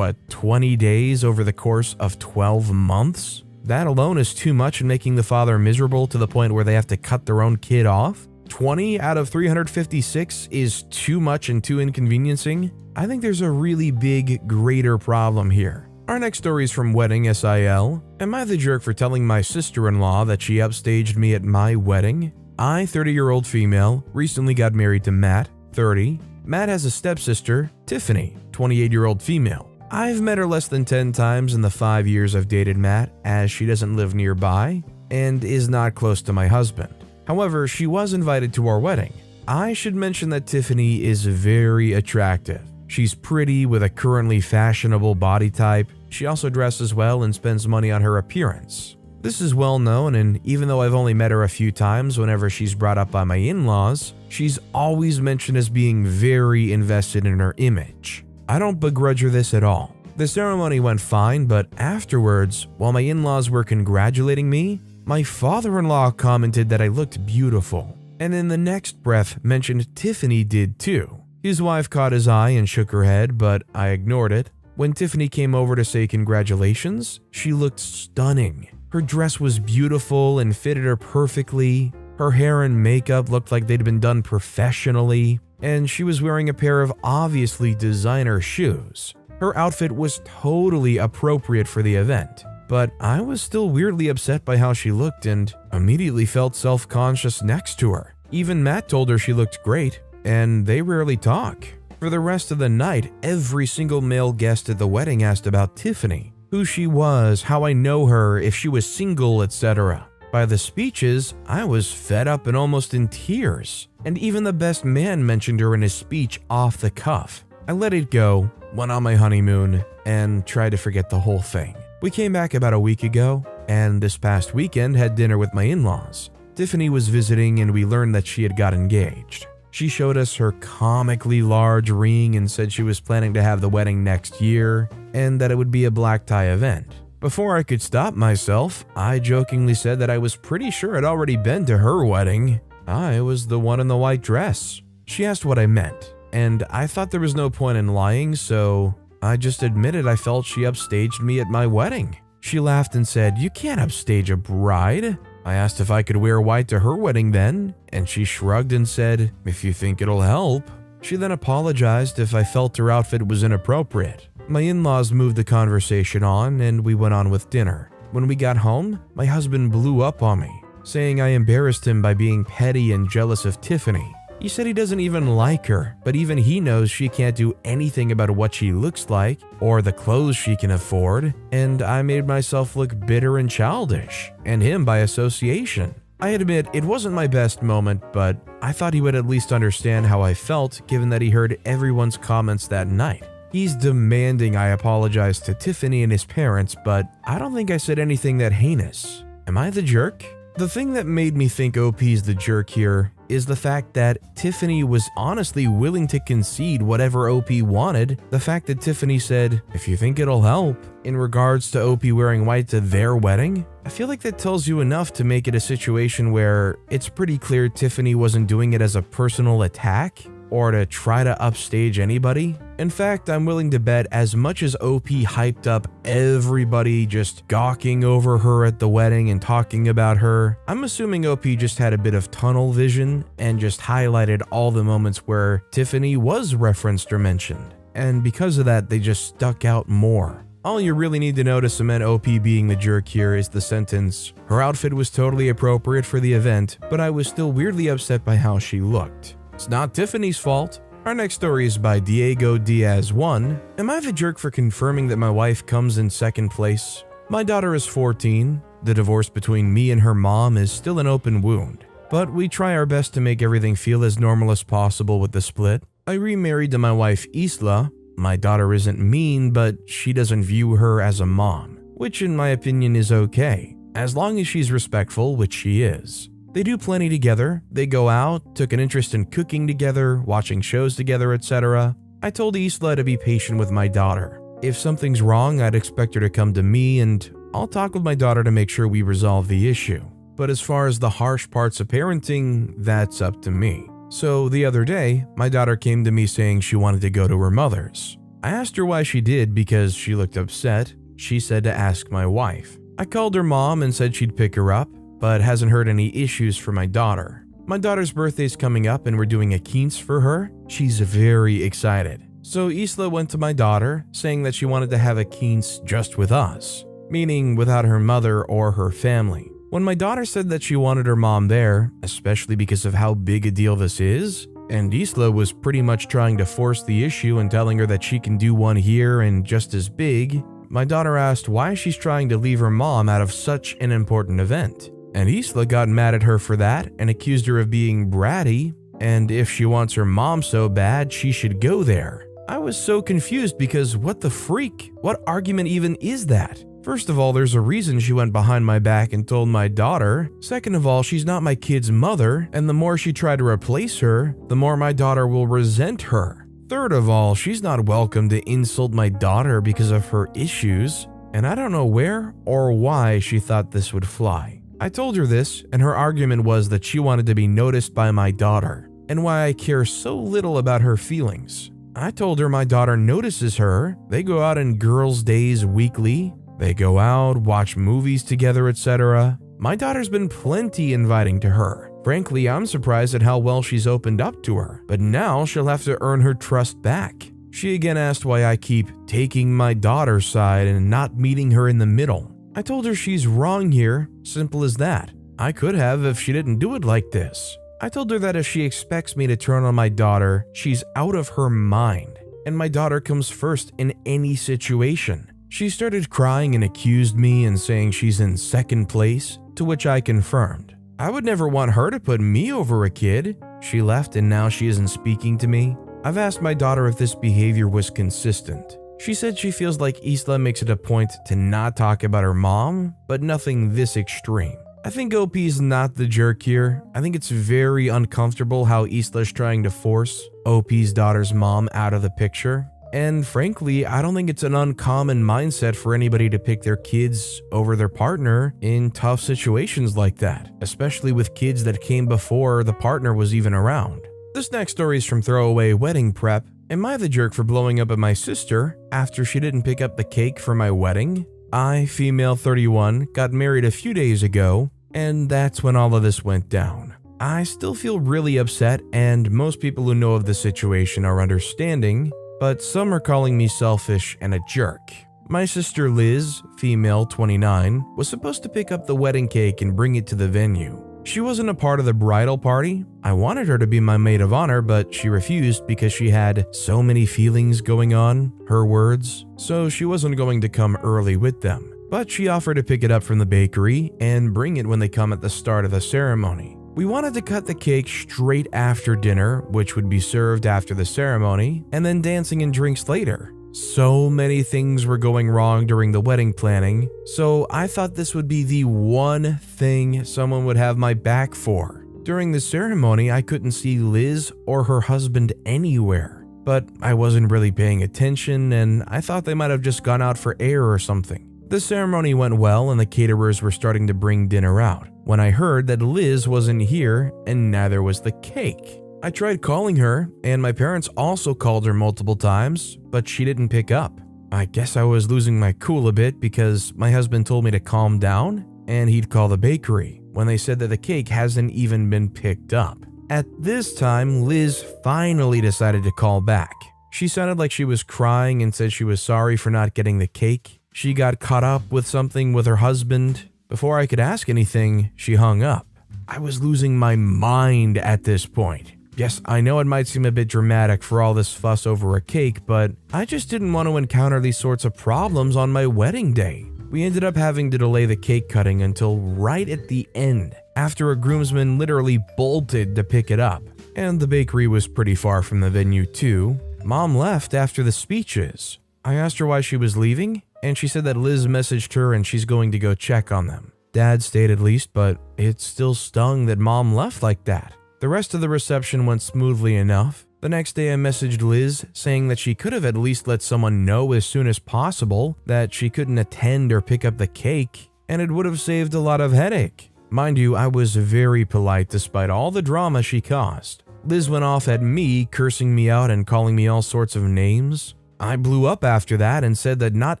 20 days over the course of 12 months? That alone is too much and making the father miserable to the point where they have to cut their own kid off? 20 out of 356 is too much and too inconveniencing? I think there's a really big, greater problem here. Our next story is from Wedding SIL. Am I the jerk for telling my sister-in-law that she upstaged me at my wedding? I, 30-year-old female, recently got married to Matt, 30. Matt has a stepsister, Tiffany, 28-year-old female. I've met her less than 10 times in the 5 years I've dated Matt, as she doesn't live nearby and is not close to my husband. However, she was invited to our wedding. I should mention that Tiffany is very attractive. She's pretty with a currently fashionable body type. She also dresses well and spends money on her appearance. This is well known, and even though I've only met her a few times whenever she's brought up by my in-laws, she's always mentioned as being very invested in her image. I don't begrudge her this at all. The ceremony went fine, but afterwards, while my in-laws were congratulating me, my father-in-law commented that I looked beautiful, and in the next breath mentioned Tiffany did too. His wife caught his eye and shook her head, but I ignored it. When Tiffany came over to say congratulations, she looked stunning. Her dress was beautiful and fitted her perfectly. Her hair and makeup looked like they'd been done professionally, and she was wearing a pair of obviously designer shoes. Her outfit was totally appropriate for the event, but I was still weirdly upset by how she looked and immediately felt self-conscious next to her. Even Matt told her she looked great, and they rarely talk. For the rest of the night, every single male guest at the wedding asked about Tiffany, who she was, how I know her, if she was single, etc. By the speeches, I was fed up and almost in tears, and even the best man mentioned her in his speech off the cuff. I let it go, went on my honeymoon, and tried to forget the whole thing. We came back about a week ago, and this past weekend had dinner with my in-laws. Tiffany was visiting and we learned that she had got engaged. She showed us her comically large ring and said she was planning to have the wedding next year and that it would be a black tie event. Before I could stop myself, I jokingly said that I was pretty sure I'd already been to her wedding. I was the one in the white dress. She asked what I meant, and I thought there was no point in lying, so I just admitted I felt she upstaged me at my wedding. She laughed and said, "You can't upstage a bride." I asked if I could wear white to her wedding then, and she shrugged and said, "If you think it'll help." She then apologized if I felt her outfit was inappropriate. My in-laws moved the conversation on and we went on with dinner. When we got home, my husband blew up on me, saying I embarrassed him by being petty and jealous of Tiffany. He said he doesn't even like her, but even he knows she can't do anything about what she looks like or the clothes she can afford, and I made myself look bitter and childish, and him by association. I admit it wasn't my best moment, but I thought he would at least understand how I felt given that he heard everyone's comments that night. He's demanding I apologize to Tiffany and his parents, but I don't think I said anything that heinous. Am I the jerk? The thing that made me think OP's the jerk here is the fact that Tiffany was honestly willing to concede whatever OP wanted. The fact that Tiffany said, "If you think it'll help," in regards to OP wearing white to their wedding, I feel like that tells you enough to make it a situation where it's pretty clear Tiffany wasn't doing it as a personal attack or to try to upstage anybody. In fact, I'm willing to bet as much as OP hyped up everybody just gawking over her at the wedding and talking about her, I'm assuming OP just had a bit of tunnel vision and just highlighted all the moments where Tiffany was referenced or mentioned. And because of that, they just stuck out more. All you really need to know to cement OP being the jerk here is the sentence, "Her outfit was totally appropriate for the event, but I was still weirdly upset by how she looked." It's not Tiffany's fault. Our next story is by Diego Diaz 1. Am I the jerk for confirming that my wife comes in second place? My daughter is 14. The divorce between me and her mom is still an open wound, but we try our best to make everything feel as normal as possible with the split. I remarried to my wife Isla. My daughter isn't mean, but she doesn't view her as a mom, which in my opinion is okay, as long as she's respectful, which she is. They do plenty together. They go out, took an interest in cooking together, watching shows together, etc. I told Isla to be patient with my daughter. If something's wrong, I'd expect her to come to me and I'll talk with my daughter to make sure we resolve the issue. But as far as the harsh parts of parenting, that's up to me. So the other day, my daughter came to me saying she wanted to go to her mother's. I asked her why she did because she looked upset. She said to ask my wife. I called her mom and said she'd pick her up, but hasn't heard any issues for my daughter. My daughter's birthday's coming up and we're doing a quince for her. She's very excited. So Isla went to my daughter saying that she wanted to have a quince just with us, meaning without her mother or her family. When my daughter said that she wanted her mom there, especially because of how big a deal this is, and Isla was pretty much trying to force the issue and telling her that she can do one here and just as big, my daughter asked why she's trying to leave her mom out of such an important event. And Isla got mad at her for that and accused her of being bratty, and if she wants her mom so bad, she should go there. I was so confused because what the freak? What argument even is that? First of all, there's a reason she went behind my back and told my daughter. Second of all, she's not my kid's mother, and the more she tried to replace her, the more my daughter will resent her. Third of all, she's not welcome to insult my daughter because of her issues, and I don't know where or why she thought this would fly. I told her this, and her argument was that she wanted to be noticed by my daughter, and why I care so little about her feelings. I told her my daughter notices her. They go out on girls' days weekly. They go out, watch movies together, etc. My daughter's been plenty inviting to her. Frankly, I'm surprised at how well she's opened up to her, but now she'll have to earn her trust back. She again asked why I keep taking my daughter's side and not meeting her in the middle. I told her she's wrong here, simple as that. I could have if she didn't do it like this. I told her that if she expects me to turn on my daughter, she's out of her mind, and my daughter comes first in any situation. She started crying and accused me and saying she's in second place, to which I confirmed. I would never want her to put me over a kid. She left and now she isn't speaking to me. I've asked my daughter if this behavior was consistent. She said she feels like Isla makes it a point to not talk about her mom, but nothing this extreme. I think OP's not the jerk here. I think it's very uncomfortable how Isla's trying to force OP's daughter's mom out of the picture. And frankly, I don't think it's an uncommon mindset for anybody to pick their kids over their partner in tough situations like that, especially with kids that came before the partner was even around. This next story is from Throwaway Wedding Prep. Am I the jerk for blowing up at my sister after she didn't pick up the cake for my wedding? I, female 31, got married a few days ago, and that's when all of this went down. I still feel really upset, and most people who know of the situation are understanding, but some are calling me selfish and a jerk. My sister Liz, female 29, was supposed to pick up the wedding cake and bring it to the venue. She wasn't a part of the bridal party. I wanted her to be my maid of honor, but she refused because she had so many feelings going on, her words, so she wasn't going to come early with them. but she offered to pick it up from the bakery and bring it when they come at the start of the ceremony. We wanted to cut the cake straight after dinner, which would be served after the ceremony, and then dancing and drinks later. So many things were going wrong during the wedding planning, so I thought this would be the one thing someone would have my back for. During the ceremony, I couldn't see Liz or her husband anywhere, but I wasn't really paying attention and I thought they might have just gone out for air or something. The ceremony went well and the caterers were starting to bring dinner out when I heard that Liz wasn't here and neither was the cake. I tried calling her and my parents also called her multiple times, but she didn't pick up. I guess I was losing my cool a bit because my husband told me to calm down and he'd call the bakery when they said that the cake hasn't even been picked up. At this time, Liz finally decided to call back. She sounded like she was crying and said she was sorry for not getting the cake. She got caught up with something with her husband. Before I could ask anything, she hung up. I was losing my mind at this point. Yes, I know it might seem a bit dramatic for all this fuss over a cake, but I just didn't want to encounter these sorts of problems on my wedding day. We ended up having to delay the cake cutting until right at the end, after a groomsman literally bolted to pick it up. And the bakery was pretty far from the venue too. Mom left after the speeches. I asked her why she was leaving, and she said that Liz messaged her and she's going to go check on them. Dad stayed at least, but it still stung that Mom left like that. The rest of the reception went smoothly enough. The next day I messaged Liz saying that she could have at least let someone know as soon as possible that she couldn't attend or pick up the cake, and it would have saved a lot of headache. Mind you, I was very polite despite all the drama she caused. Liz went off at me, cursing me out and calling me all sorts of names. I blew up after that and said that not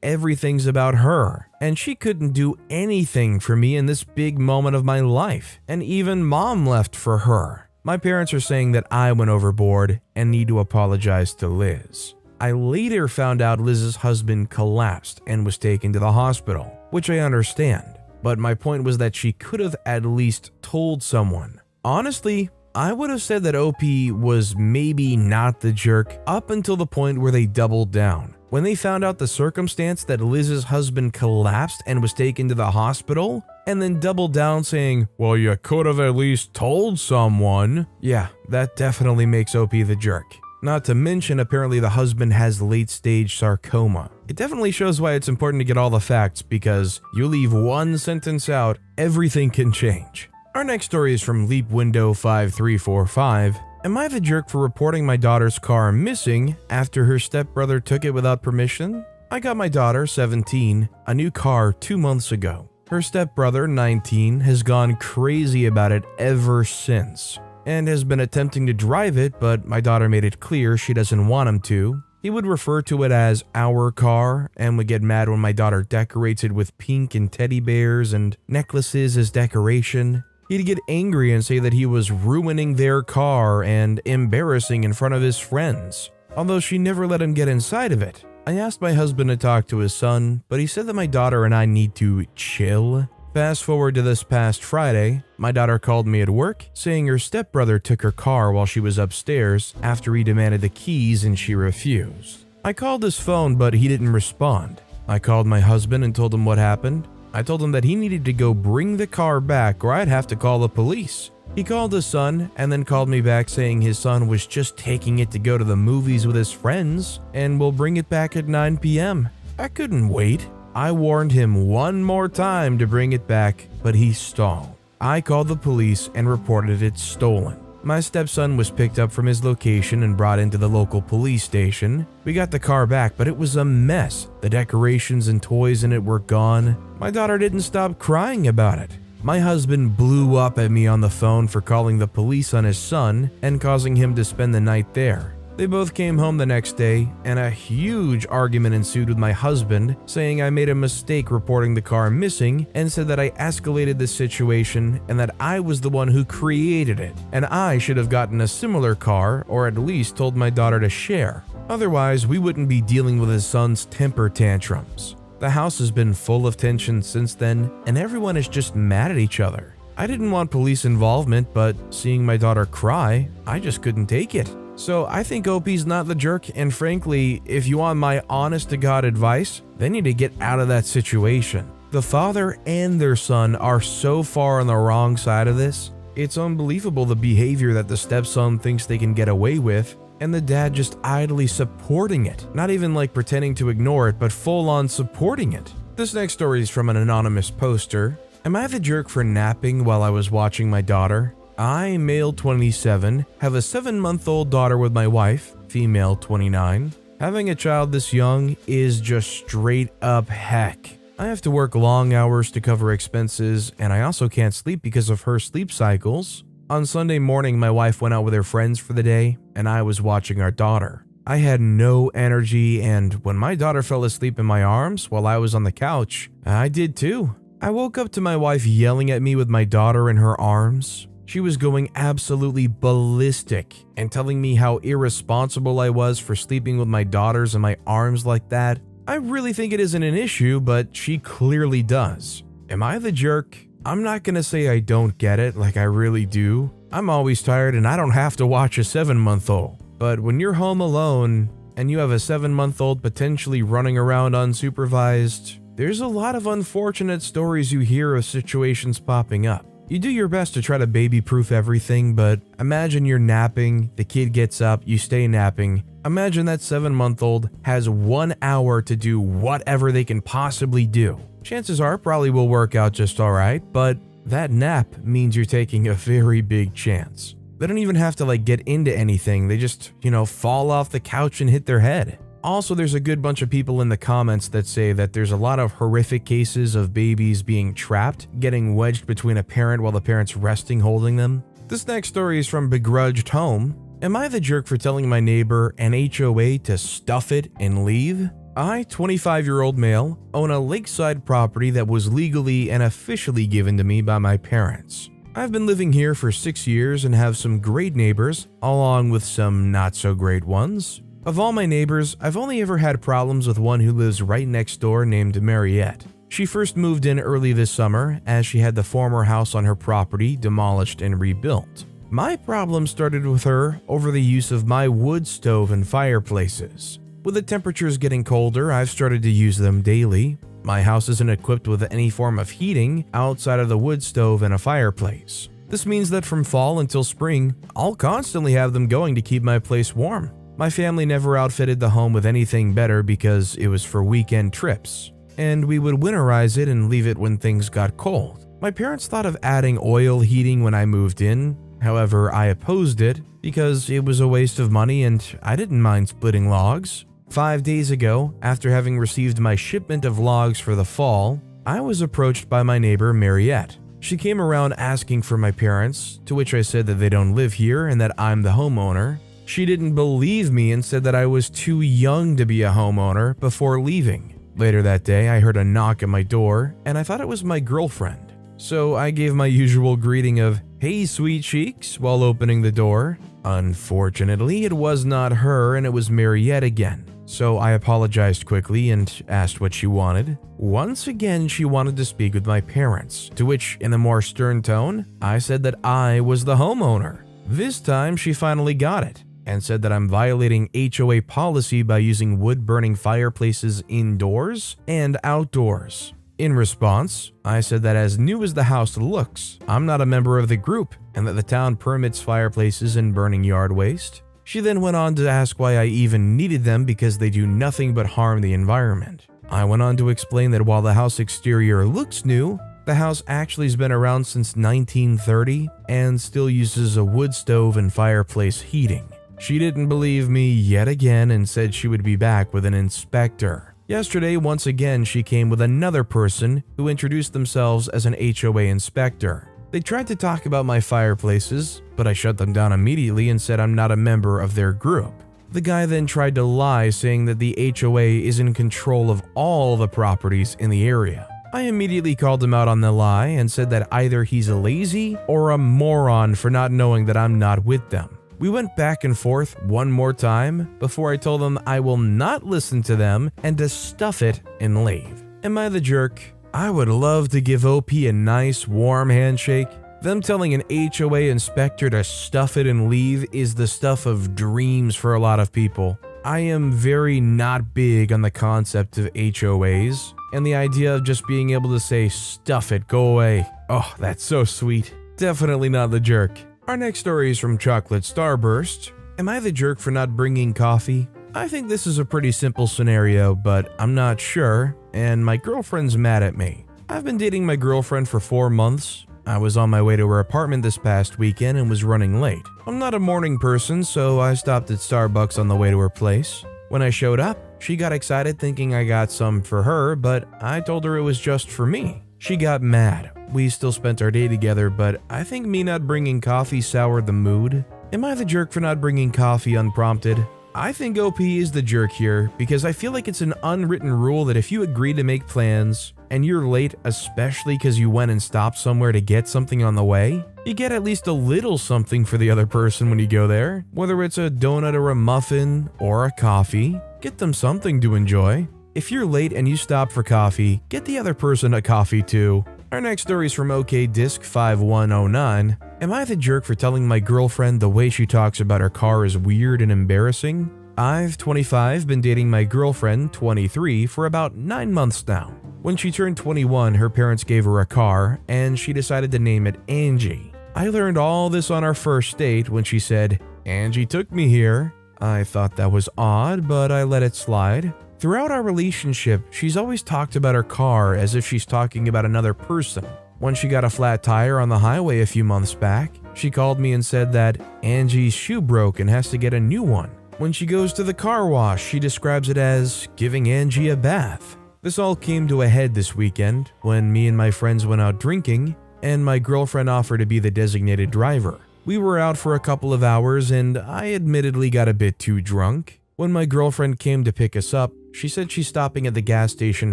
everything's about her, and she couldn't do anything for me in this big moment of my life, and even Mom left for her. My parents are saying that I went overboard and need to apologize to Liz. I later found out Liz's husband collapsed and was taken to the hospital, which I understand, but my point was that she could have at least told someone. Honestly, I would have said that OP was maybe not the jerk up until the point where they doubled down. When they found out the circumstance that Liz's husband collapsed and was taken to the hospital, and then doubled down saying, well, you could have at least told someone. Yeah, that definitely makes OP the jerk. Not to mention, apparently the husband has late-stage sarcoma. It definitely shows why it's important to get all the facts, because you leave one sentence out, everything can change. Our next story is from Leap Window 5345. Am I the jerk for reporting my daughter's car missing after her stepbrother took it without permission? I got my daughter, 17, a new car 2 months ago. Her stepbrother, 19, has gone crazy about it ever since, and has been attempting to drive it, but my daughter made it clear she doesn't want him to. He would refer to it as our car and would get mad when my daughter decorates it with pink and teddy bears and necklaces as decoration. He'd get angry and say that he was ruining their car and embarrassing in front of his friends, although she never let him get inside of it. I asked my husband to talk to his son, but he said that my daughter and I need to chill. Fast forward to this past Friday, my daughter called me at work saying her stepbrother took her car while she was upstairs after he demanded the keys and she refused. I called his phone, but he didn't respond. I called my husband and told him what happened. I told him that he needed to go bring the car back or I'd have to call the police. He called his son and then called me back saying his son was just taking it to go to the movies with his friends and will bring it back at 9 p.m. I couldn't wait. I warned him one more time to bring it back, but he stalled. I called the police and reported it stolen. My stepson was picked up from his location and brought into the local police station. We got the car back, but it was a mess. The decorations and toys in it were gone. My daughter didn't stop crying about it. My husband blew up at me on the phone for calling the police on his son and causing him to spend the night there. They both came home the next day, and a huge argument ensued with my husband, saying I made a mistake reporting the car missing and said that I escalated the situation and that I was the one who created it, and I should have gotten a similar car or at least told my daughter to share. Otherwise, we wouldn't be dealing with his son's temper tantrums. The house has been full of tension since then, and everyone is just mad at each other. I didn't want police involvement, but seeing my daughter cry, I just couldn't take it. So I think OP's not the jerk, and frankly, if you want my honest to God advice, they need to get out of that situation. The father and their son are so far on the wrong side of this. It's unbelievable the behavior that the stepson thinks they can get away with, and the dad just idly supporting it. Not even like pretending to ignore it, but full on supporting it. This next story is from an anonymous poster. Am I the jerk for napping while I was watching my daughter? I, male 27, have a 7-month-old daughter with my wife, female 29. Having a child this young is just straight up heck. I have to work long hours to cover expenses, and I also can't sleep because of her sleep cycles. On Sunday morning, my wife went out with her friends for the day, and I was watching our daughter. I had no energy, and when my daughter fell asleep in my arms while I was on the couch, I did too. I woke up to my wife yelling at me with my daughter in her arms. She was going absolutely ballistic and telling me how irresponsible I was for sleeping with my daughters in my arms like that. I really think it isn't an issue, but she clearly does. Am I the jerk? I'm not gonna say I don't get it, like I really do. I'm always tired and I don't have to watch a 7-month-old. But when you're home alone and you have a 7-month-old potentially running around unsupervised, there's a lot of unfortunate stories you hear of situations popping up. You do your best to try to baby-proof everything, but imagine you're napping, the kid gets up, you stay napping. Imagine that 7-month-old has 1 hour to do whatever they can possibly do. Chances are it probably will work out just alright, but that nap means you're taking a very big chance. They don't even have to get into anything, they just, fall off the couch and hit their head. Also, there's a good bunch of people in the comments that say that there's a lot of horrific cases of babies being trapped, getting wedged between a parent while the parent's resting holding them. This next story is from Begrudged Home. Am I the jerk for telling my neighbor and HOA to stuff it and leave? I, 25-year-old male, own a lakeside property that was legally and officially given to me by my parents. I've been living here for 6 years and have some great neighbors, along with some not-so-great ones. Of all my neighbors, I've only ever had problems with one who lives right next door named Mariette. She first moved in early this summer as she had the former house on her property demolished and rebuilt. My problem started with her over the use of my wood stove and fireplaces. With the temperatures getting colder, I've started to use them daily. My house isn't equipped with any form of heating outside of the wood stove and a fireplace. This means that from fall until spring, I'll constantly have them going to keep my place warm. My family never outfitted the home with anything better because it was for weekend trips, and we would winterize it and leave it when things got cold. My parents thought of adding oil heating when I moved in. However, I opposed it because it was a waste of money and I didn't mind splitting logs. 5 days ago, after having received my shipment of logs for the fall, I was approached by my neighbor Mariette. She came around asking for my parents, to which I said that they don't live here and that I'm the homeowner. She didn't believe me and said that I was too young to be a homeowner before leaving. Later that day, I heard a knock at my door and I thought it was my girlfriend. So I gave my usual greeting of, "Hey sweet cheeks," while opening the door. Unfortunately, it was not her and it was Mariette again. So I apologized quickly and asked what she wanted. Once again, she wanted to speak with my parents, to which, in a more stern tone, I said that I was the homeowner. This time, she finally got it and said that I'm violating HOA policy by using wood-burning fireplaces indoors and outdoors. In response, I said that as new as the house looks, I'm not a member of the group and that the town permits fireplaces and burning yard waste. She then went on to ask why I even needed them because they do nothing but harm the environment. I went on to explain that while the house exterior looks new, the house actually has been around since 1930 and still uses a wood stove and fireplace heating. She didn't believe me yet again and said she would be back with an inspector. Yesterday, once again, she came with another person who introduced themselves as an HOA inspector. They tried to talk about my fireplaces, but I shut them down immediately and said I'm not a member of their group. The guy then tried to lie, saying that the HOA is in control of all the properties in the area. I immediately called him out on the lie and said that either he's lazy or a moron for not knowing that I'm not with them. We went back and forth one more time before I told them I will not listen to them and to stuff it and leave. Am I the jerk? I would love to give OP a nice warm handshake, Them telling an HOA inspector to stuff it and leave is the stuff of dreams for a lot of people. I am very not big on the concept of HOAs, and the idea of just being able to say, stuff it, go away. Oh, that's so sweet. Definitely not the jerk. Our next story is from Chocolate Starburst. Am I the jerk for not bringing coffee? I think this is a pretty simple scenario, but I'm not sure, and my girlfriend's mad at me. I've been dating my girlfriend for 4 months. I was on my way to her apartment this past weekend and was running late. I'm not a morning person, so I stopped at Starbucks on the way to her place. When I showed up, she got excited thinking I got some for her, but I told her it was just for me. She got mad. We still spent our day together, but I think me not bringing coffee soured the mood. Am I the jerk for not bringing coffee unprompted? I think OP is the jerk here because I feel like it's an unwritten rule that if you agree to make plans and you're late, especially because you went and stopped somewhere to get something on the way, you get at least a little something for the other person when you go there. Whether it's a donut or a muffin or a coffee, get them something to enjoy. If you're late and you stop for coffee, get the other person a coffee too. Our next story is from OKDisc5109. Am I the jerk for telling my girlfriend the way she talks about her car is weird and embarrassing? I've, 25, been dating my girlfriend, 23, for about 9 months now. When she turned 21, her parents gave her a car, and she decided to name it Angie. I learned all this on our first date when she said, "Angie took me here." I thought that was odd, but I let it slide. Throughout our relationship, she's always talked about her car as if she's talking about another person. When she got a flat tire on the highway a few months back, she called me and said that Angie's shoe broke and has to get a new one. When she goes to the car wash, she describes it as giving Angie a bath. This all came to a head this weekend when me and my friends went out drinking and my girlfriend offered to be the designated driver. We were out for a couple of hours and I admittedly got a bit too drunk. When my girlfriend came to pick us up, she said she's stopping at the gas station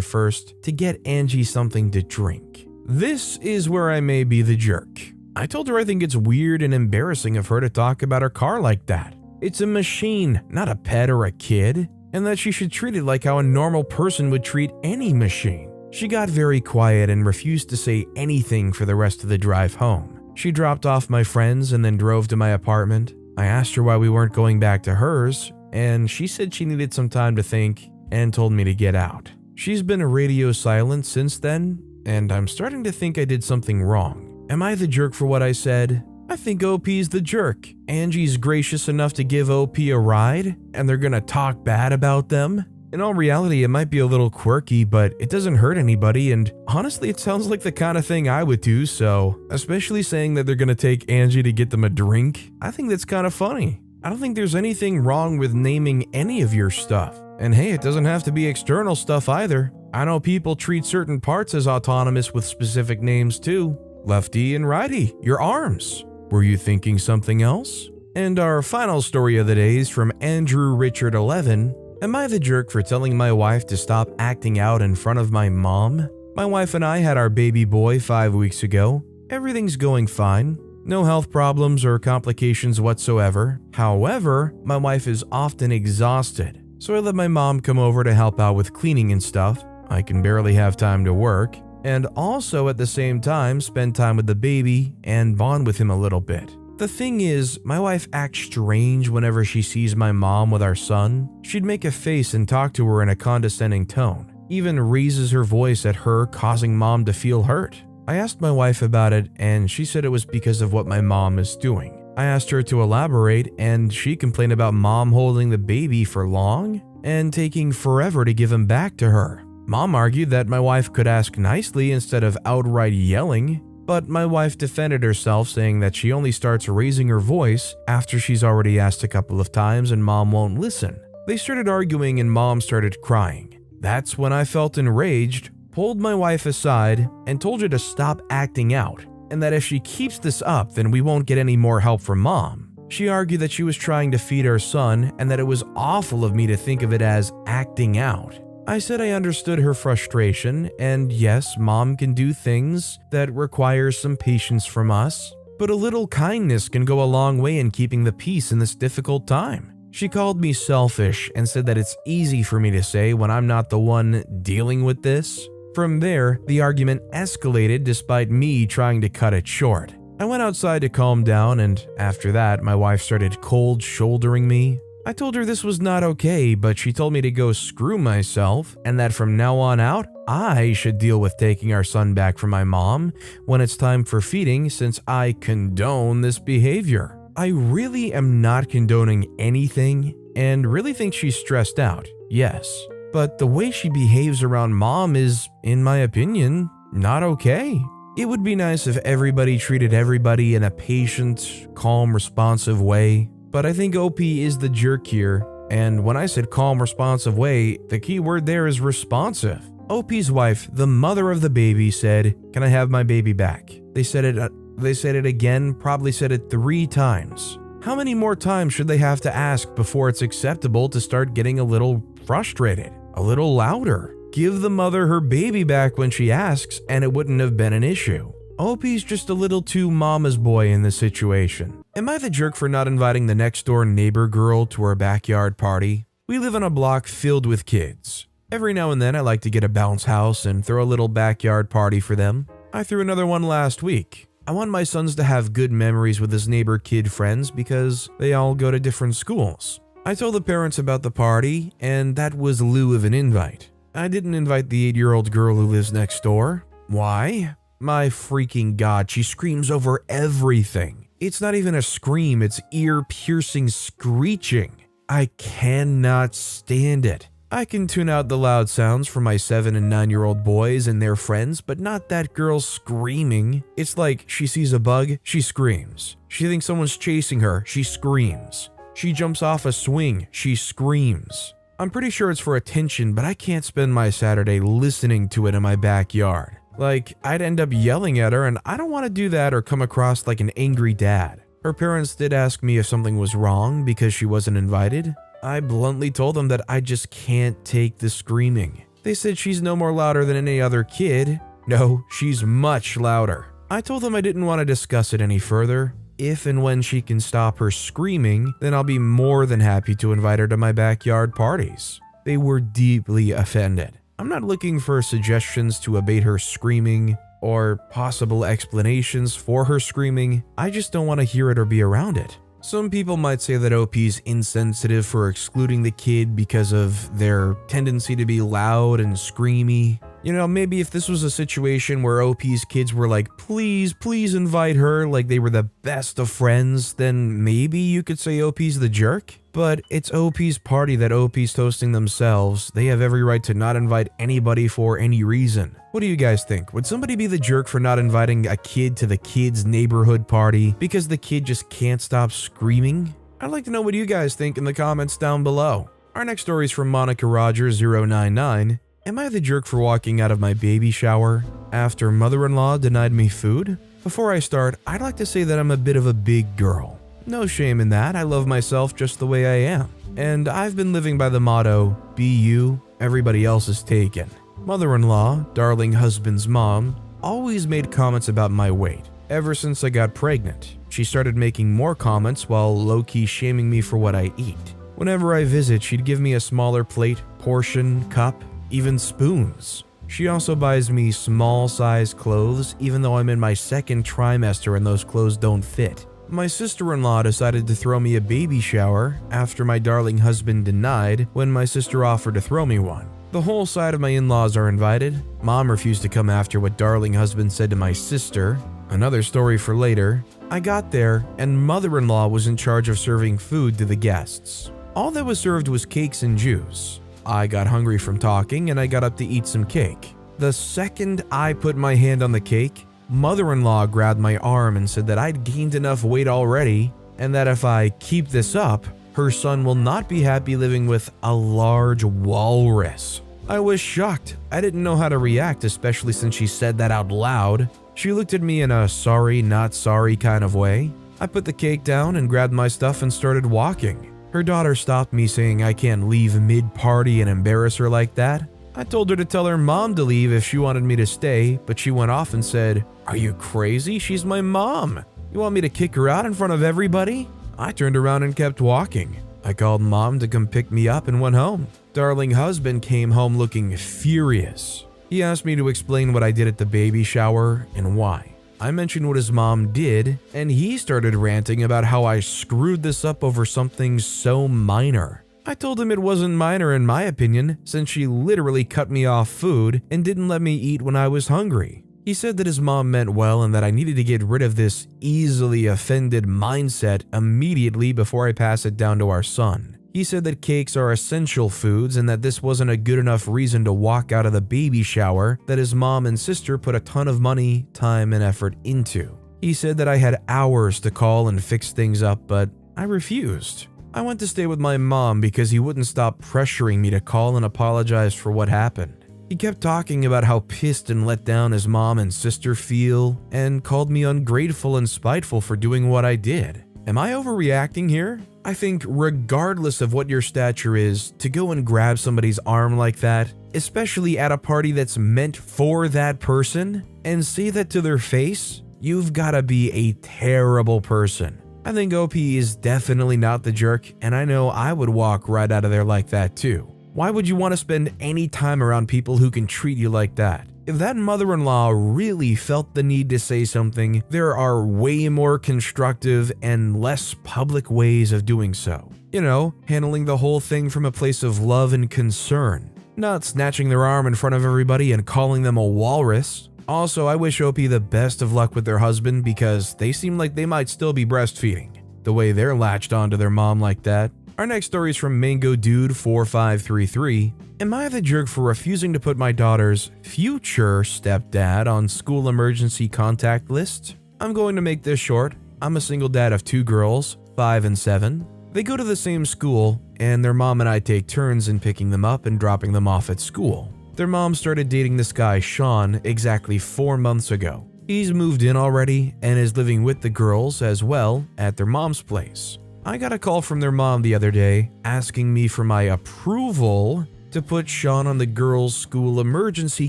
first to get Angie something to drink. This is where I may be the jerk. I told her I think it's weird and embarrassing of her to talk about her car like that. It's a machine, not a pet or a kid, and that she should treat it like how a normal person would treat any machine. She got very quiet and refused to say anything for the rest of the drive home. She dropped off my friends and then drove to my apartment. I asked her why we weren't going back to hers, and she said she needed some time to think and told me to get out. She's been radio silent since then, and I'm starting to think I did something wrong. Am I the jerk for what I said? I think OP's the jerk. Angie's gracious enough to give OP a ride, and they're gonna talk bad about them. In all reality, it might be a little quirky, but it doesn't hurt anybody, and honestly, it sounds like the kind of thing I would do, so especially saying that they're gonna take Angie to get them a drink, I think that's kind of funny. I don't think there's anything wrong with naming any of your stuff. And hey, it doesn't have to be external stuff either. I know people treat certain parts as autonomous with specific names too. Lefty and righty, your arms. Were you thinking something else? And our final story of the day is from Andrew Richard 11. Am I the jerk for telling my wife to stop acting out in front of my mom? My wife and I had our baby boy 5 weeks ago. Everything's going fine. No health problems or complications whatsoever. However, my wife is often exhausted. So I let my mom come over to help out with cleaning and stuff. I can barely have time to work. And also at the same time spend time with the baby and bond with him a little bit. The thing is, my wife acts strange whenever she sees my mom with our son. She'd make a face and talk to her in a condescending tone. Even raises her voice at her, causing mom to feel hurt. I asked my wife about it and she said it was because of what my mom is doing. I asked her to elaborate and she complained about mom holding the baby for long and taking forever to give him back to her. Mom argued that my wife could ask nicely instead of outright yelling, but my wife defended herself saying that she only starts raising her voice after she's already asked a couple of times and mom won't listen. They started arguing and mom started crying. That's when I felt enraged, pulled my wife aside and told her to stop acting out, and that if she keeps this up then we won't get any more help from mom. She argued that she was trying to feed our son and that it was awful of me to think of it as acting out. I said I understood her frustration, and yes, mom can do things that require some patience from us, but a little kindness can go a long way in keeping the peace in this difficult time. She called me selfish and said that it's easy for me to say when I'm not the one dealing with this. From there, the argument escalated despite me trying to cut it short. I went outside to calm down, and after that, my wife started cold shouldering me. I told her this was not okay, but she told me to go screw myself and that from now on out, I should deal with taking our son back from my mom when it's time for feeding since I condone this behavior. I really am not condoning anything and really think she's stressed out, yes. But the way she behaves around mom is, in my opinion, not okay. It would be nice if everybody treated everybody in a patient, calm, responsive way. But I think OP is the jerk here, and when I said calm, responsive way, the key word there is responsive. OP's wife, the mother of the baby, said, "Can I have my baby back?" They said it again, probably said it 3 times. How many more times should they have to ask before it's acceptable to start getting a little frustrated, a little louder? Give the mother her baby back when she asks, and it wouldn't have been an issue. OP's just a little too mama's boy in this situation. Am I the jerk for not inviting the next door neighbor girl to our backyard party? We live on a block filled with kids. Every now and then I like to get a bounce house and throw a little backyard party for them. I threw another one last week. I want my sons to have good memories with his neighbor kid friends because they all go to different schools. I told the parents about the party, and that was lieu of an invite. I didn't invite the 8-year-old girl who lives next door. Why? My freaking God, she screams over everything. It's not even a scream, it's ear-piercing screeching. I cannot stand it. I can tune out the loud sounds from my 7 and 9-year-old boys and their friends, but not that girl screaming. It's like she sees a bug, she screams. She thinks someone's chasing her, she screams. She jumps off a swing, she screams. I'm pretty sure it's for attention, but I can't spend my Saturday listening to it in my backyard. Like, I'd end up yelling at her, and I don't want to do that or come across like an angry dad. Her parents did ask me if something was wrong because she wasn't invited. I bluntly told them that I just can't take the screaming. They said she's no more louder than any other kid. No, she's much louder. I told them I didn't want to discuss it any further. If and when she can stop her screaming, then I'll be more than happy to invite her to my backyard parties. They were deeply offended. I'm not looking for suggestions to abate her screaming or possible explanations for her screaming. I just don't want to hear it or be around it. Some people might say that OP's insensitive for excluding the kid because of their tendency to be loud and screamy. You know, maybe if this was a situation where OP's kids were like, please invite her, like they were the best of friends, then maybe you could say OP's the jerk. But it's OP's party that OP's hosting themselves. They have every right to not invite anybody for any reason. What do you guys think? Would somebody be the jerk for not inviting a kid to the kid's neighborhood party because the kid just can't stop screaming? I'd like to know what you guys think in the comments down below. Our next story is from Monica Rogers 099. Am I the jerk for walking out of my baby shower after mother-in-law denied me food? Before I start, I'd like to say that I'm a bit of a big girl. No shame in that, I love myself just the way I am. And I've been living by the motto, be you, everybody else is taken. Mother-in-law, darling husband's mom, always made comments about my weight. Ever since I got pregnant, she started making more comments while low-key shaming me for what I eat. Whenever I visit, she'd give me a smaller plate, portion, cup, even spoons. She also buys me small size clothes even though I'm in my 2nd trimester and those clothes don't fit. My sister-in-law decided to throw me a baby shower after my darling husband denied when my sister offered to throw me one. The whole side of my in-laws are invited. Mom refused to come after what darling husband said to my sister. Another story for later. I got there and mother-in-law was in charge of serving food to the guests. All that was served was cakes and juice. I got hungry from talking and I got up to eat some cake. The second I put my hand on the cake, mother-in-law grabbed my arm and said that I'd gained enough weight already and that if I keep this up, her son will not be happy living with a large walrus. I was shocked. I didn't know how to react, especially since she said that out loud. She looked at me in a sorry, not sorry kind of way. I put the cake down and grabbed my stuff and started walking. Her daughter stopped me saying I can't leave mid-party and embarrass her like that. I told her to tell her mom to leave if she wanted me to stay, but she went off and said, "Are you crazy? She's my mom. You want me to kick her out in front of everybody?" I turned around and kept walking. I called mom to come pick me up and went home. Darling husband came home looking furious. He asked me to explain what I did at the baby shower and why. I mentioned what his mom did, and he started ranting about how I screwed this up over something so minor. I told him it wasn't minor in my opinion, since she literally cut me off food and didn't let me eat when I was hungry. He said that his mom meant well and that I needed to get rid of this easily offended mindset immediately before I pass it down to our son. He said that cakes are essential foods and that this wasn't a good enough reason to walk out of the baby shower that his mom and sister put a ton of money, time, and effort into. He said that I had hours to call and fix things up, but I refused. I went to stay with my mom because he wouldn't stop pressuring me to call and apologize for what happened. He kept talking about how pissed and let down his mom and sister feel and called me ungrateful and spiteful for doing what I did. Am I overreacting here? I think regardless of what your stature is, to go and grab somebody's arm like that, especially at a party that's meant for that person, and say that to their face, you've gotta be a terrible person. I think OP is definitely not the jerk, and I know I would walk right out of there like that too. Why would you want to spend any time around people who can treat you like that? If that mother-in-law really felt the need to say something, there are way more constructive and less public ways of doing so. You know, handling the whole thing from a place of love and concern, not snatching their arm in front of everybody and calling them a walrus. Also, I wish OP the best of luck with their husband because they seem like they might still be breastfeeding, the way they're latched onto their mom like that. Our next story is from Mango Dude 4533. Am I the jerk for refusing to put my daughter's future stepdad on school emergency contact list? I'm going to make this short. I'm a single dad of 2 girls, 5 and 7. They go to the same school, and their mom and I take turns in picking them up and dropping them off at school. Their mom started dating this guy, Sean, exactly 4 months ago. He's moved in already and is living with the girls as well at their mom's place. I got a call from their mom the other day asking me for my approval to put Sean on the girls' school emergency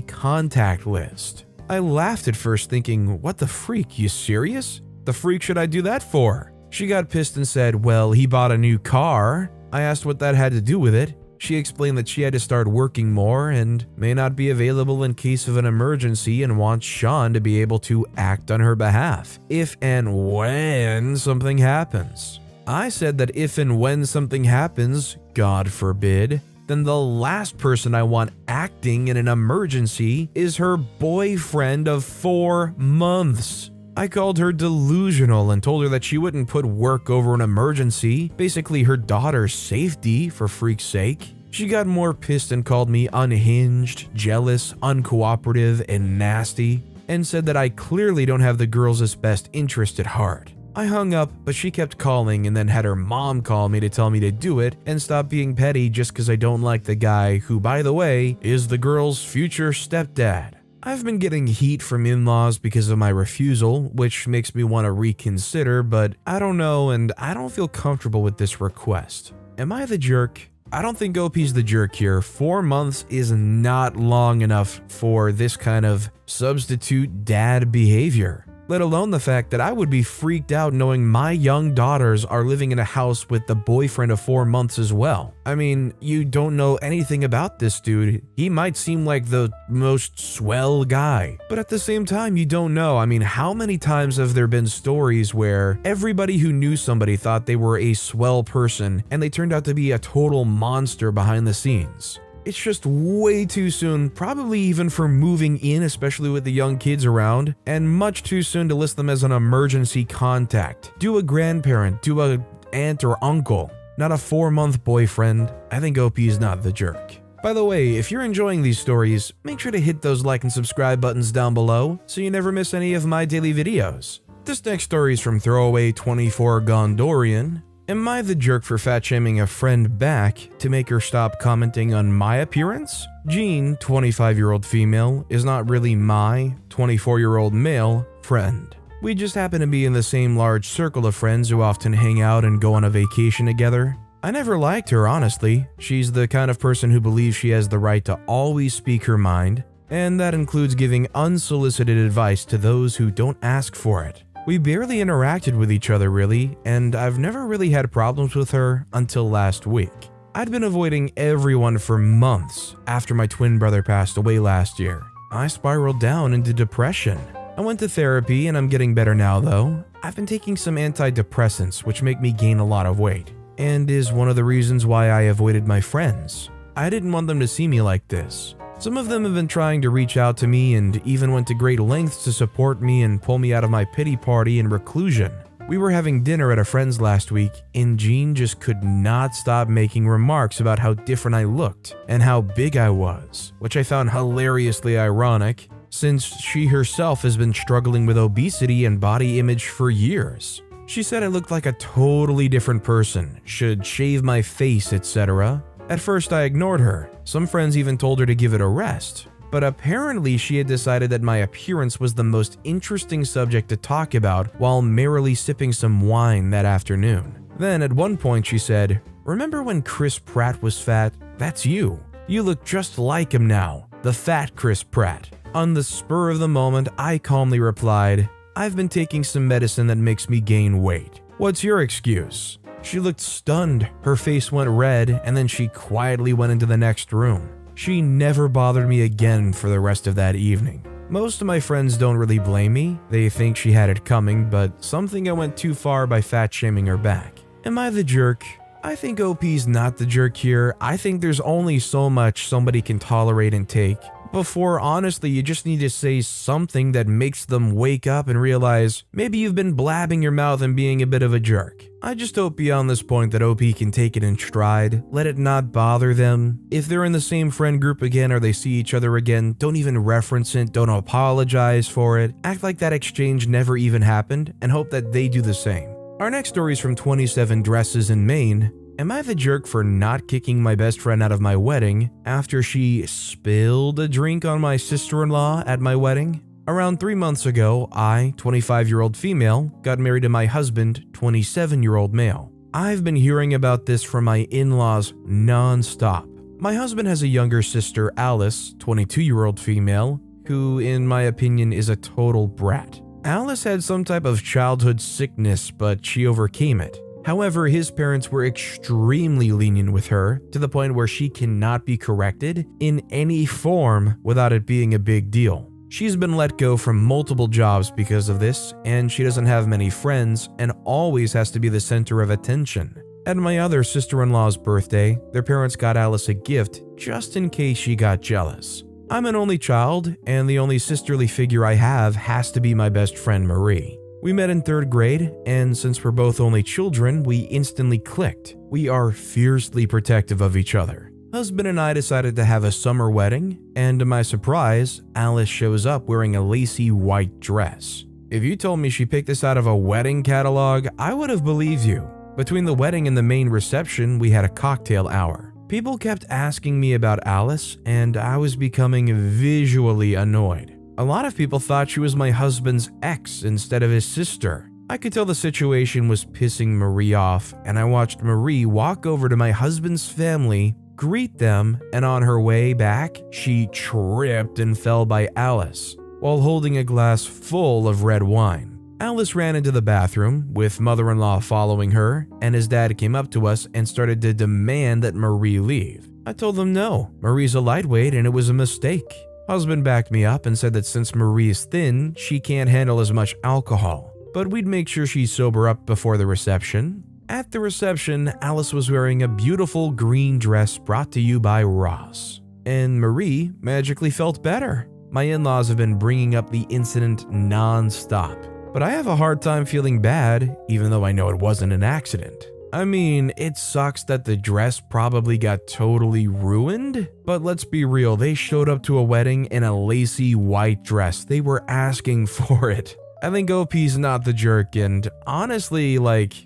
contact list. I laughed at first thinking, what the freak, you serious? The freak should I do that for? She got pissed and said, well, he bought a new car. I asked what that had to do with it. She explained that she had to start working more and may not be available in case of an emergency and wants Sean to be able to act on her behalf if and when something happens. I said that if and when something happens, God forbid, then the last person I want acting in an emergency is her boyfriend of 4 months. I called her delusional and told her that she wouldn't put work over an emergency, basically her daughter's safety, for freak's sake. She got more pissed and called me unhinged, jealous, uncooperative, and nasty, and said that I clearly don't have the girls' best interest at heart. I hung up, but she kept calling and then had her mom call me to tell me to do it and stop being petty just because I don't like the guy who, by the way, is the girl's future stepdad. I've been getting heat from in-laws because of my refusal, which makes me want to reconsider, but I don't know and I don't feel comfortable with this request. Am I the jerk? I don't think OP's the jerk here. 4 months is not long enough for this kind of substitute dad behavior. Let alone the fact that I would be freaked out knowing my young daughters are living in a house with the boyfriend of 4 months as well. I mean, you don't know anything about this dude. He might seem like the most swell guy, but at the same time, you don't know. I mean, how many times have there been stories where everybody who knew somebody thought they were a swell person and they turned out to be a total monster behind the scenes? It's just way too soon, probably even for moving in, especially with the young kids around, and much too soon to list them as an emergency contact. Do a grandparent, do a aunt or uncle, not a 4-month boyfriend. I think OP is not the jerk. By the way, if you're enjoying these stories, make sure to hit those like and subscribe buttons down below so you never miss any of my daily videos. This next story is from Throwaway24 Gondorian. Am I the jerk for fat-shaming a friend back to make her stop commenting on my appearance? Jean, 25-year-old female, is not really my 24-year-old male friend. We just happen to be in the same large circle of friends who often hang out and go on a vacation together. I never liked her, honestly. She's the kind of person who believes she has the right to always speak her mind, and that includes giving unsolicited advice to those who don't ask for it. We barely interacted with each other really, and I've never really had problems with her until last week. I'd been avoiding everyone for months after my twin brother passed away last year. I spiraled down into depression. I went to therapy and I'm getting better now though. I've been taking some antidepressants which make me gain a lot of weight, and is one of the reasons why I avoided my friends. I didn't want them to see me like this. Some of them have been trying to reach out to me and even went to great lengths to support me and pull me out of my pity party and reclusion. We were having dinner at a friend's last week, and Jean just could not stop making remarks about how different I looked and how big I was, which I found hilariously ironic, since she herself has been struggling with obesity and body image for years. She said I looked like a totally different person, should shave my face, etc. At first I ignored her. Some friends even told her to give it a rest. But apparently she had decided that my appearance was the most interesting subject to talk about while merrily sipping some wine that afternoon. Then at one point she said, "Remember when Chris Pratt was fat? That's you. You look just like him now, the fat Chris Pratt." On the spur of the moment, I calmly replied, "I've been taking some medicine that makes me gain weight. What's your excuse?" She looked stunned, her face went red, and then she quietly went into the next room. She never bothered me again for the rest of that evening. Most of my friends don't really blame me. They think she had it coming, but some think I went too far by fat shaming her back. Am I the jerk? I think OP's not the jerk here. I think there's only so much somebody can tolerate and take before honestly you just need to say something that makes them wake up and realize maybe you've been blabbing your mouth and being a bit of a jerk. I just hope beyond this point that OP can take it in stride, let it not bother them. If they're in the same friend group again or they see each other again, don't even reference it, don't apologize for it, act like that exchange never even happened, and hope that they do the same. Our next story is from 27 Dresses in Maine. Am I the jerk for not kicking my best friend out of my wedding after she spilled a drink on my sister-in-law at my wedding? Around 3 months ago, I, 25-year-old female, got married to my husband, 27-year-old male. I've been hearing about this from my in-laws non-stop. My husband has a younger sister, Alice, 22-year-old female, who, in my opinion, is a total brat. Alice had some type of childhood sickness, but she overcame it. However, his parents were extremely lenient with her to the point where she cannot be corrected in any form without it being a big deal. She's been let go from multiple jobs because of this, and she doesn't have many friends and always has to be the center of attention. At my other sister-in-law's birthday, their parents got Alice a gift just in case she got jealous. I'm an only child, and the only sisterly figure I have has to be my best friend Marie. We met in 3rd grade, and since we're both only children, we instantly clicked. We are fiercely protective of each other. Husband and I decided to have a summer wedding, and to my surprise, Alice shows up wearing a lacy white dress. If you told me she picked this out of a wedding catalog, I would have believed you. Between the wedding and the main reception, we had a cocktail hour. People kept asking me about Alice, and I was becoming visually annoyed. A lot of people thought she was my husband's ex instead of his sister. I could tell the situation was pissing Marie off, and I watched Marie walk over to my husband's family, greet them, and on her way back, she tripped and fell by Alice while holding a glass full of red wine. Alice ran into the bathroom, with mother-in-law following her, and his dad came up to us and started to demand that Marie leave. I told them no, Marie's a lightweight and it was a mistake. Husband backed me up and said that since Marie is thin, she can't handle as much alcohol, but we'd make sure she's sober up before the reception. At the reception, Alice was wearing a beautiful green dress brought to you by Ross, and Marie magically felt better. My in-laws have been bringing up the incident non-stop, but I have a hard time feeling bad, even though I know it wasn't an accident. I mean, it sucks that the dress probably got totally ruined, but let's be real, they showed up to a wedding in a lacy white dress. They were asking for it. I think OP's not the jerk, and honestly,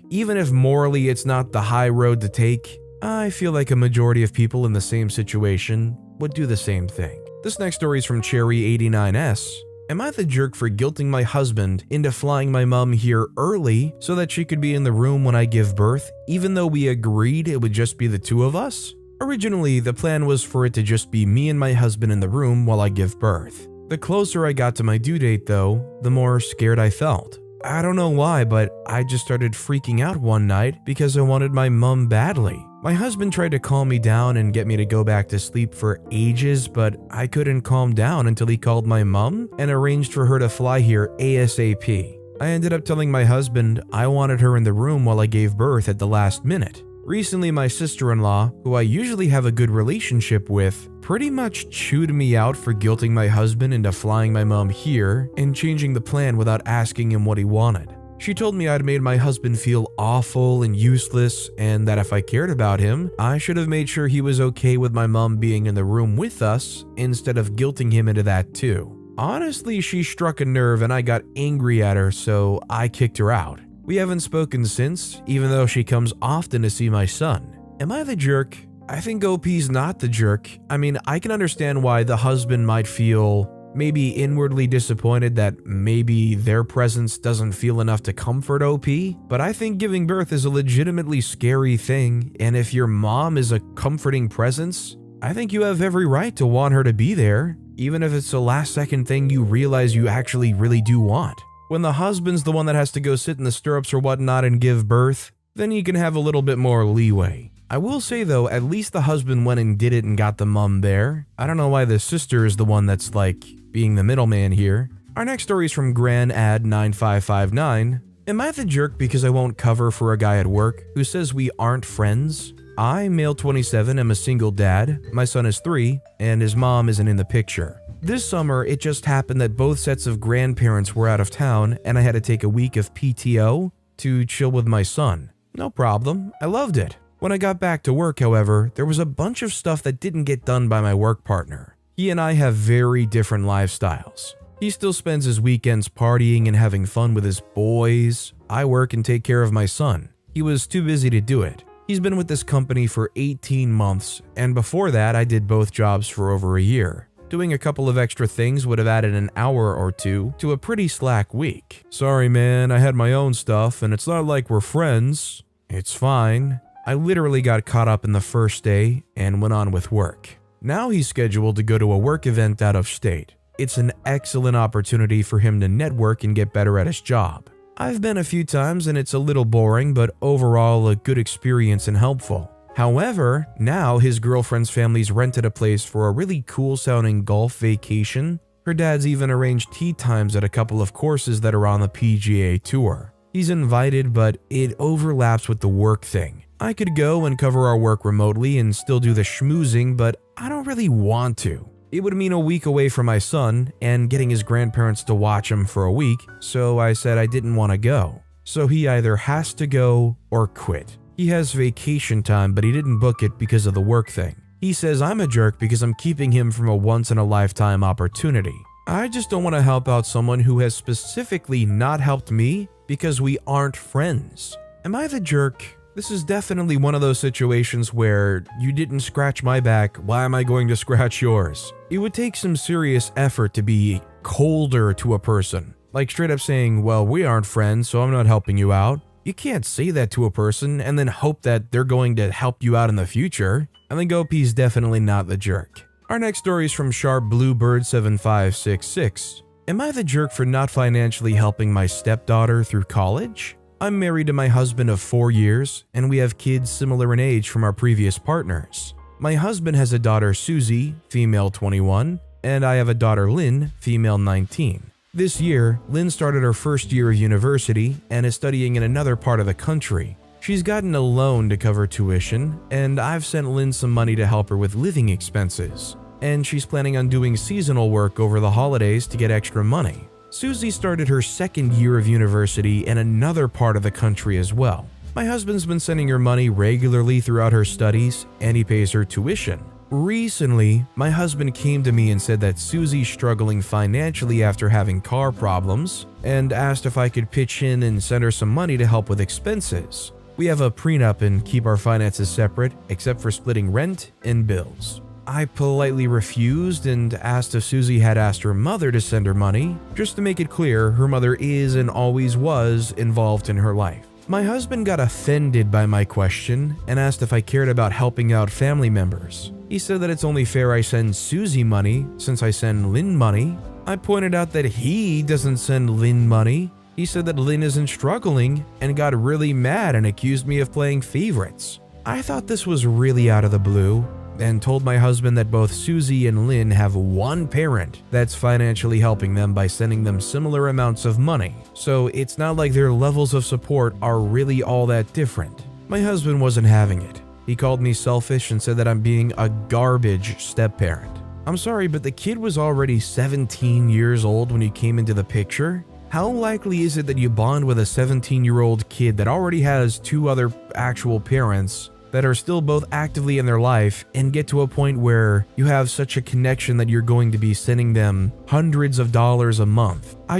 even if morally it's not the high road to take, I feel like a majority of people in the same situation would do the same thing. This next story is from Cherry89S. Am I the jerk for guilting my husband into flying my mom here early so that she could be in the room when I give birth, even though we agreed it would just be the two of us? Originally, the plan was for it to just be me and my husband in the room while I give birth. The closer I got to my due date though, the more scared I felt. I don't know why, but I just started freaking out one night because I wanted my mom badly. My husband tried to calm me down and get me to go back to sleep for ages, but I couldn't calm down until he called my mom and arranged for her to fly here ASAP. I ended up telling my husband I wanted her in the room while I gave birth at the last minute. Recently, my sister-in-law, who I usually have a good relationship with, pretty much chewed me out for guilting my husband into flying my mom here and changing the plan without asking him what he wanted. She told me I'd made my husband feel awful and useless, and that if I cared about him, I should have made sure he was okay with my mom being in the room with us instead of guilting him into that too. Honestly, she struck a nerve and I got angry at her, so I kicked her out. We haven't spoken since, even though she comes often to see my son. Am I the jerk? I think OP's not the jerk. I mean, I can understand why the husband might feel maybe inwardly disappointed that maybe their presence doesn't feel enough to comfort OP, but I think giving birth is a legitimately scary thing, and if your mom is a comforting presence, I think you have every right to want her to be there, even if it's the last second thing you realize you actually really do want. When the husband's the one that has to go sit in the stirrups or whatnot and give birth, then you can have a little bit more leeway. I will say though, at least the husband went and did it and got the mom there. I don't know why the sister is the one that's like being the middleman here. Our next story is from GranAd9559. Am I the jerk because I won't cover for a guy at work who says we aren't friends? I, male 27, am a single dad, my son is 3, and his mom isn't in the picture. This summer, it just happened that both sets of grandparents were out of town and I had to take a week of PTO to chill with my son. No problem, I loved it. When I got back to work, however, there was a bunch of stuff that didn't get done by my work partner. He and I have very different lifestyles. He still spends his weekends partying and having fun with his boys. I work and take care of my son. He was too busy to do it. He's been with this company for 18 months, and before that, I did both jobs for over a year. Doing a couple of extra things would have added an hour or two to a pretty slack week. Sorry man, I had my own stuff and it's not like we're friends. It's fine. I literally got caught up in the first day and went on with work. Now he's scheduled to go to a work event out of state. It's an excellent opportunity for him to network and get better at his job. I've been a few times and it's a little boring, but overall a good experience and helpful. However, now his girlfriend's family's rented a place for a really cool sounding golf vacation. Her dad's even arranged tee times at a couple of courses that are on the PGA Tour. He's invited, but it overlaps with the work thing. I could go and cover our work remotely and still do the schmoozing, but I don't really want to. It would mean a week away from my son and getting his grandparents to watch him for a week, so I said I didn't want to go. So he either has to go or quit. He has vacation time, but he didn't book it because of the work thing. He says I'm a jerk because I'm keeping him from a once-in-a-lifetime opportunity. I just don't want to help out someone who has specifically not helped me because we aren't friends. Am I the jerk? This is definitely one of those situations where you didn't scratch my back, why am I going to scratch yours? It would take some serious effort to be colder to a person. Like straight up saying, well, we aren't friends, so I'm not helping you out. You can't say that to a person and then hope that they're going to help you out in the future. I think OP's definitely not the jerk. Our next story is from Sharp Bluebird 7566. Am I the jerk for not financially helping my stepdaughter through college? I'm married to my husband of 4 years, and we have kids similar in age from our previous partners. My husband has a daughter Susie, female 21, and I have a daughter Lynn, female 19. This year, Lynn started her first year of university and is studying in another part of the country. She's gotten a loan to cover tuition, and I've sent Lynn some money to help her with living expenses. And she's planning on doing seasonal work over the holidays to get extra money. Susie started her second year of university in another part of the country as well. My husband's been sending her money regularly throughout her studies, and he pays her tuition. Recently, my husband came to me and said that Susie's struggling financially after having car problems, and asked if I could pitch in and send her some money to help with expenses. We have a prenup and keep our finances separate, except for splitting rent and bills. I politely refused and asked if Susie had asked her mother to send her money. Just to make it clear, her mother is and always was involved in her life. My husband got offended by my question and asked if I cared about helping out family members. He said that it's only fair I send Susie money since I send Lynn money. I pointed out that he doesn't send Lynn money, He said that Lynn isn't struggling and got really mad and accused me of playing favorites. I thought this was really out of the blue and told my husband that both Susie and Lynn have one parent that's financially helping them by sending them similar amounts of money, so it's not like their levels of support are really all that different. My husband wasn't having it. He called me selfish and said that I'm being a garbage step-parent. I'm sorry, but the kid was already 17 years old when you came into the picture. How likely is it that you bond with a 17-year-old kid that already has two other actual parents that are still both actively in their life and get to a point where you have such a connection that you're going to be sending them hundreds of dollars a month? I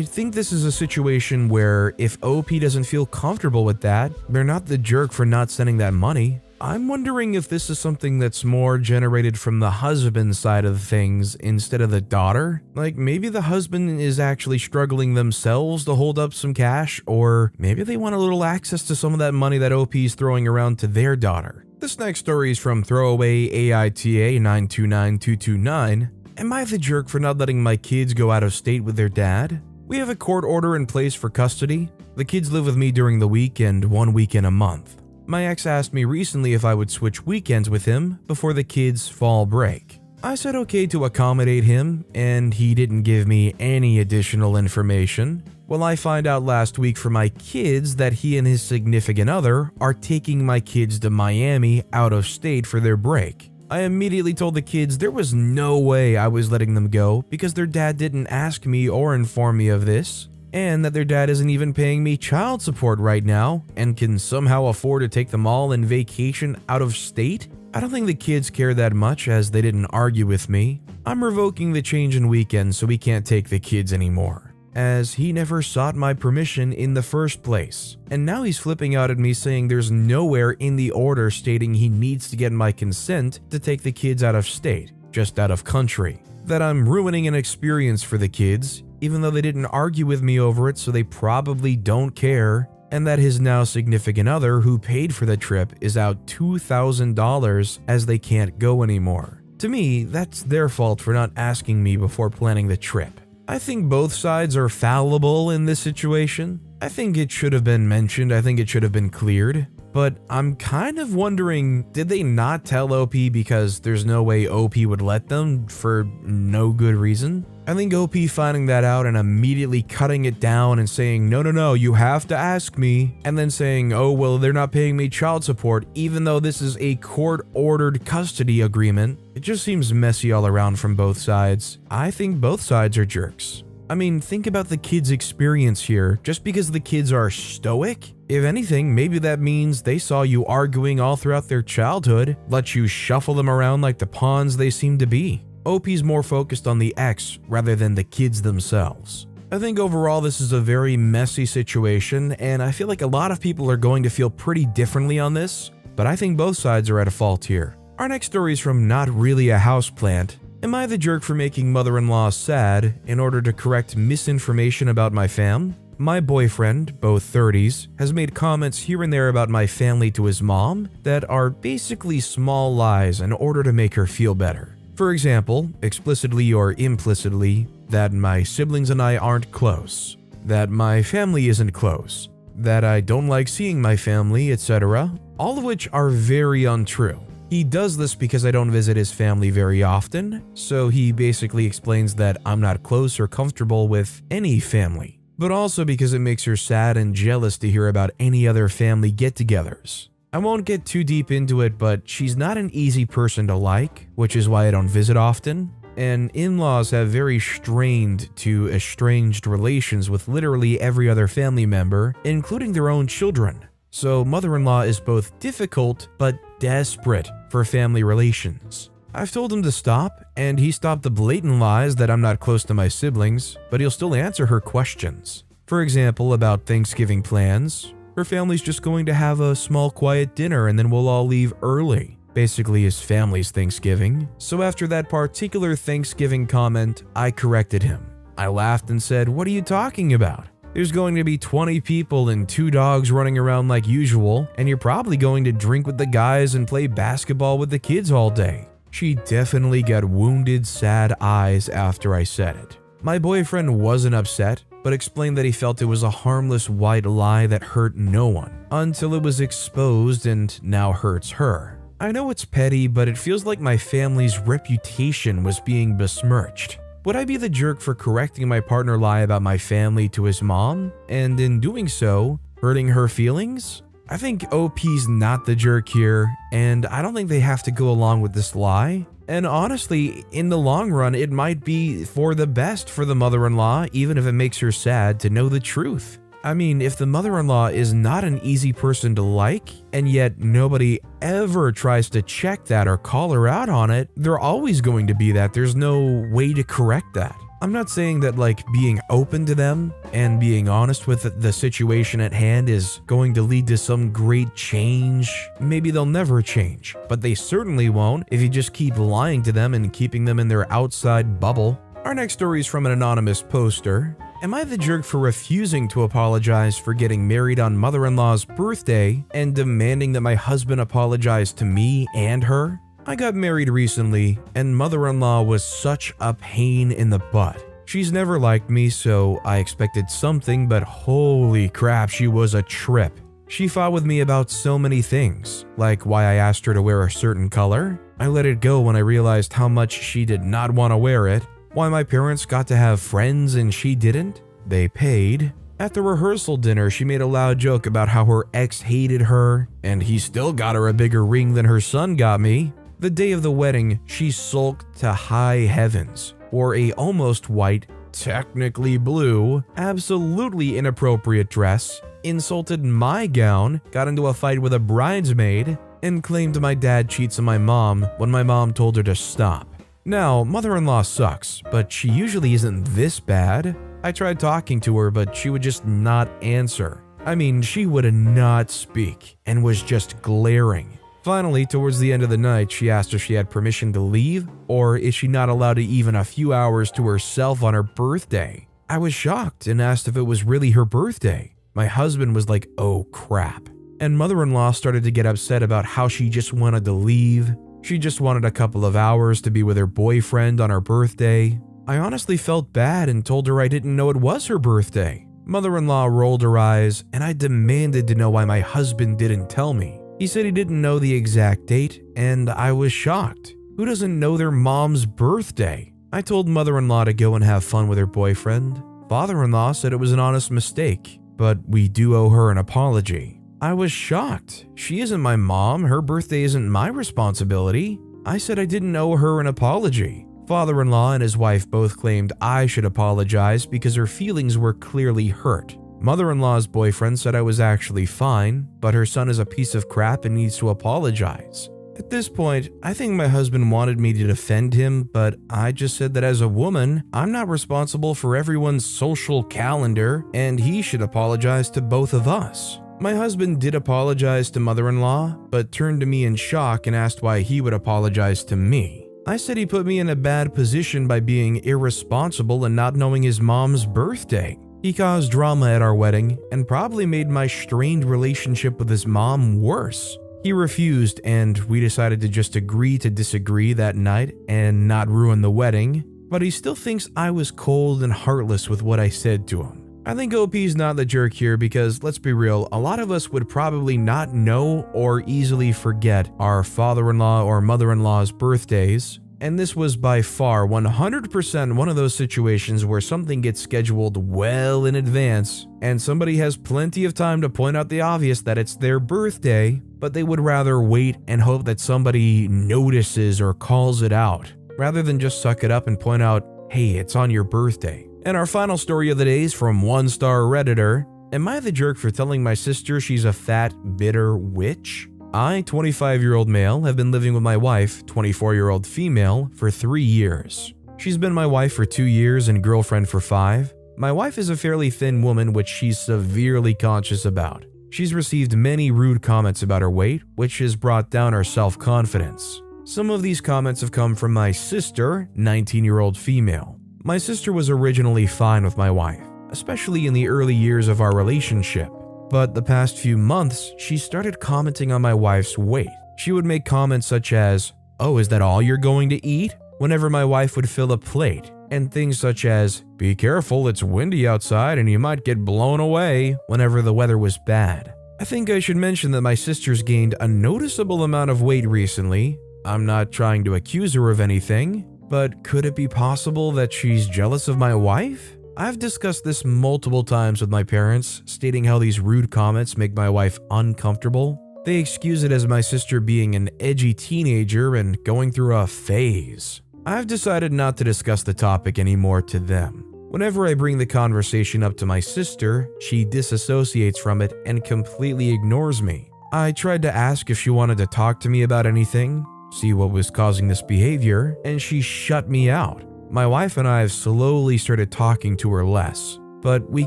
think this is a situation where if OP doesn't feel comfortable with that, they're not the jerk for not sending that money. I'm wondering if this is something that's more generated from the husband side of things instead of the daughter. Like maybe the husband is actually struggling themselves to hold up some cash, or maybe they want a little access to some of that money that OP is throwing around to their daughter. This next story is from throwaway AITA 929229. Am I the jerk for not letting my kids go out of state with their dad? We have a court order in place for custody. The kids live with me during the week and 1 weekend a month. My ex asked me recently if I would switch weekends with him before the kids' fall break. I said okay to accommodate him, and he didn't give me any additional information. Well, I find out last week from my kids that he and his significant other are taking my kids to Miami out of state for their break. I immediately told the kids there was no way I was letting them go because their dad didn't ask me or inform me of this, and that their dad isn't even paying me child support right now and can somehow afford to take them all in vacation out of state. I don't think the kids care that much as they didn't argue with me. I'm revoking the change in weekends so we can't take the kids anymore, as he never sought my permission in the first place. And now he's flipping out at me saying there's nowhere in the order stating he needs to get my consent to take the kids out of state, just out of country. That I'm ruining an experience for the kids, even though they didn't argue with me over it, so they probably don't care, and that his now significant other who paid for the trip is out $2,000 as they can't go anymore. To me, that's their fault for not asking me before planning the trip. I think both sides are fallible in this situation. I think it should have been mentioned, I think it should have been cleared. But I'm kind of wondering, did they not tell OP because there's no way OP would let them for no good reason? I think OP finding that out and immediately cutting it down and saying, no, you have to ask me, and then saying, oh, well, they're not paying me child support, even though this is a court-ordered custody agreement. It just seems messy all around from both sides. I think both sides are jerks. I mean, think about the kids' experience here. Just because the kids are stoic? If anything, maybe that means they saw you arguing all throughout their childhood, let you shuffle them around like the pawns they seem to be. OP's more focused on the ex rather than the kids themselves. I think overall this is a very messy situation, and I feel like a lot of people are going to feel pretty differently on this, but I think both sides are at a fault here. Our next story is from Not Really a Houseplant. Am I the jerk for making mother-in-law sad in order to correct misinformation about my fam? My boyfriend, both 30s, has made comments here and there about my family to his mom that are basically small lies in order to make her feel better. For example, explicitly or implicitly, that my siblings and I aren't close, that my family isn't close, that I don't like seeing my family, etc., all of which are very untrue. He does this because I don't visit his family very often, so he basically explains that I'm not close or comfortable with any family, but also because it makes her sad and jealous to hear about any other family get-togethers. I won't get too deep into it, but she's not an easy person to like, which is why I don't visit often, and in-laws have very strained to estranged relations with literally every other family member, including their own children. So mother-in-law is both difficult but desperate for family relations. I've told him to stop, and he stopped the blatant lies that I'm not close to my siblings, but he'll still answer her questions. For example, about Thanksgiving plans. Her family's just going to have a small quiet dinner and then we'll all leave early. Basically his family's Thanksgiving. So after that particular Thanksgiving comment, I corrected him. I laughed and said, "What are you talking about? There's going to be 20 people and 2 dogs running around like usual, and you're probably going to drink with the guys and play basketball with the kids all day." She definitely got wounded, sad eyes after I said it. My boyfriend wasn't upset. but explained that he felt it was a harmless white lie that hurt no one, until it was exposed and now hurts her. I know it's petty, but it feels like my family's reputation was being besmirched. Would I be the jerk for correcting my partner lie about my family to his mom, and in doing so, hurting her feelings? I think OP's not the jerk here, and I don't think they have to go along with this lie. And honestly, in the long run, it might be for the best for the mother-in-law, even if it makes her sad to know the truth. I mean, if the mother-in-law is not an easy person to like, and yet nobody ever tries to check that or call her out on it, they're always going to be that. There's no way to correct that. I'm not saying that being open to them and being honest with the situation at hand is going to lead to some great change. Maybe they'll never change, but they certainly won't if you just keep lying to them and keeping them in their outside bubble. Our next story is from an anonymous poster. Am I the jerk for refusing to apologize for getting married on mother-in-law's birthday and demanding that my husband apologize to me and her? I got married recently, and mother-in-law was such a pain in the butt. She's never liked me, so I expected something, but holy crap, she was a trip. She fought with me about so many things, like why I asked her to wear a certain color. I let it go when I realized how much she did not want to wear it. Why my parents got to have friends and she didn't. They paid. At the rehearsal dinner, she made a loud joke about how her ex hated her, and he still got her a bigger ring than her son got me. The day of the wedding, she sulked to high heavens, wore a almost white, technically blue, absolutely inappropriate dress, insulted my gown, got into a fight with a bridesmaid, and claimed my dad cheats on my mom when my mom told her to stop. Now, mother-in-law sucks, but she usually isn't this bad. I tried talking to her, but she would just not answer. I mean, she would not speak and was just glaring. Finally, towards the end of the night, she asked if she had permission to leave, or is she not allowed even a few hours to herself on her birthday? I was shocked and asked if it was really her birthday. My husband was like, oh crap. And mother-in-law started to get upset about how she just wanted to leave. She just wanted a couple of hours to be with her boyfriend on her birthday. I honestly felt bad and told her I didn't know it was her birthday. Mother-in-law rolled her eyes, and I demanded to know why my husband didn't tell me. He said he didn't know the exact date, and I was shocked. Who doesn't know their mom's birthday? I told mother-in-law to go and have fun with her boyfriend. Father-in-law said it was an honest mistake, but we do owe her an apology. I was shocked. She isn't my mom. Her birthday isn't my responsibility. I said I didn't owe her an apology. Father-in-law and his wife both claimed I should apologize because her feelings were clearly hurt. Mother-in-law's boyfriend said I was actually fine, but her son is a piece of crap and needs to apologize. At this point, I think my husband wanted me to defend him, but I just said that as a woman, I'm not responsible for everyone's social calendar, and he should apologize to both of us. My husband did apologize to mother-in-law, but turned to me in shock and asked why he would apologize to me. I said he put me in a bad position by being irresponsible and not knowing his mom's birthday. He caused drama at our wedding and probably made my strained relationship with his mom worse. He refused, and we decided to just agree to disagree that night and not ruin the wedding, but he still thinks I was cold and heartless with what I said to him. I think OP's not the jerk here because, let's be real, a lot of us would probably not know or easily forget our father-in-law or mother-in-law's birthdays. And this was by far 100% one of those situations where something gets scheduled well in advance and somebody has plenty of time to point out the obvious that it's their birthday, but they would rather wait and hope that somebody notices or calls it out, rather than just suck it up and point out, hey, it's on your birthday. And our final story of the day is from one-star Redditor. Am I the jerk for telling my sister she's a fat, bitter witch? I, 25-year-old male, have been living with my wife, 24-year-old female, for 3 years. She's been my wife for 2 years and girlfriend for 5. My wife is a fairly thin woman, which she's severely conscious about. She's received many rude comments about her weight, which has brought down her self-confidence. Some of these comments have come from my sister, 19-year-old female. My sister was originally fine with my wife, especially in the early years of our relationship. But the past few months, she started commenting on my wife's weight. She would make comments such as, "Oh, is that all you're going to eat?" whenever my wife would fill a plate, and things such as, "Be careful, it's windy outside and you might get blown away," whenever the weather was bad. I think I should mention that my sister's gained a noticeable amount of weight recently. I'm not trying to accuse her of anything, but could it be possible that she's jealous of my wife? I've discussed this multiple times with my parents, stating how these rude comments make my wife uncomfortable. They excuse it as my sister being an edgy teenager and going through a phase. I've decided not to discuss the topic anymore to them. Whenever I bring the conversation up to my sister, she disassociates from it and completely ignores me. I tried to ask if she wanted to talk to me about anything, see what was causing this behavior, and she shut me out. My wife and I have slowly started talking to her less, but we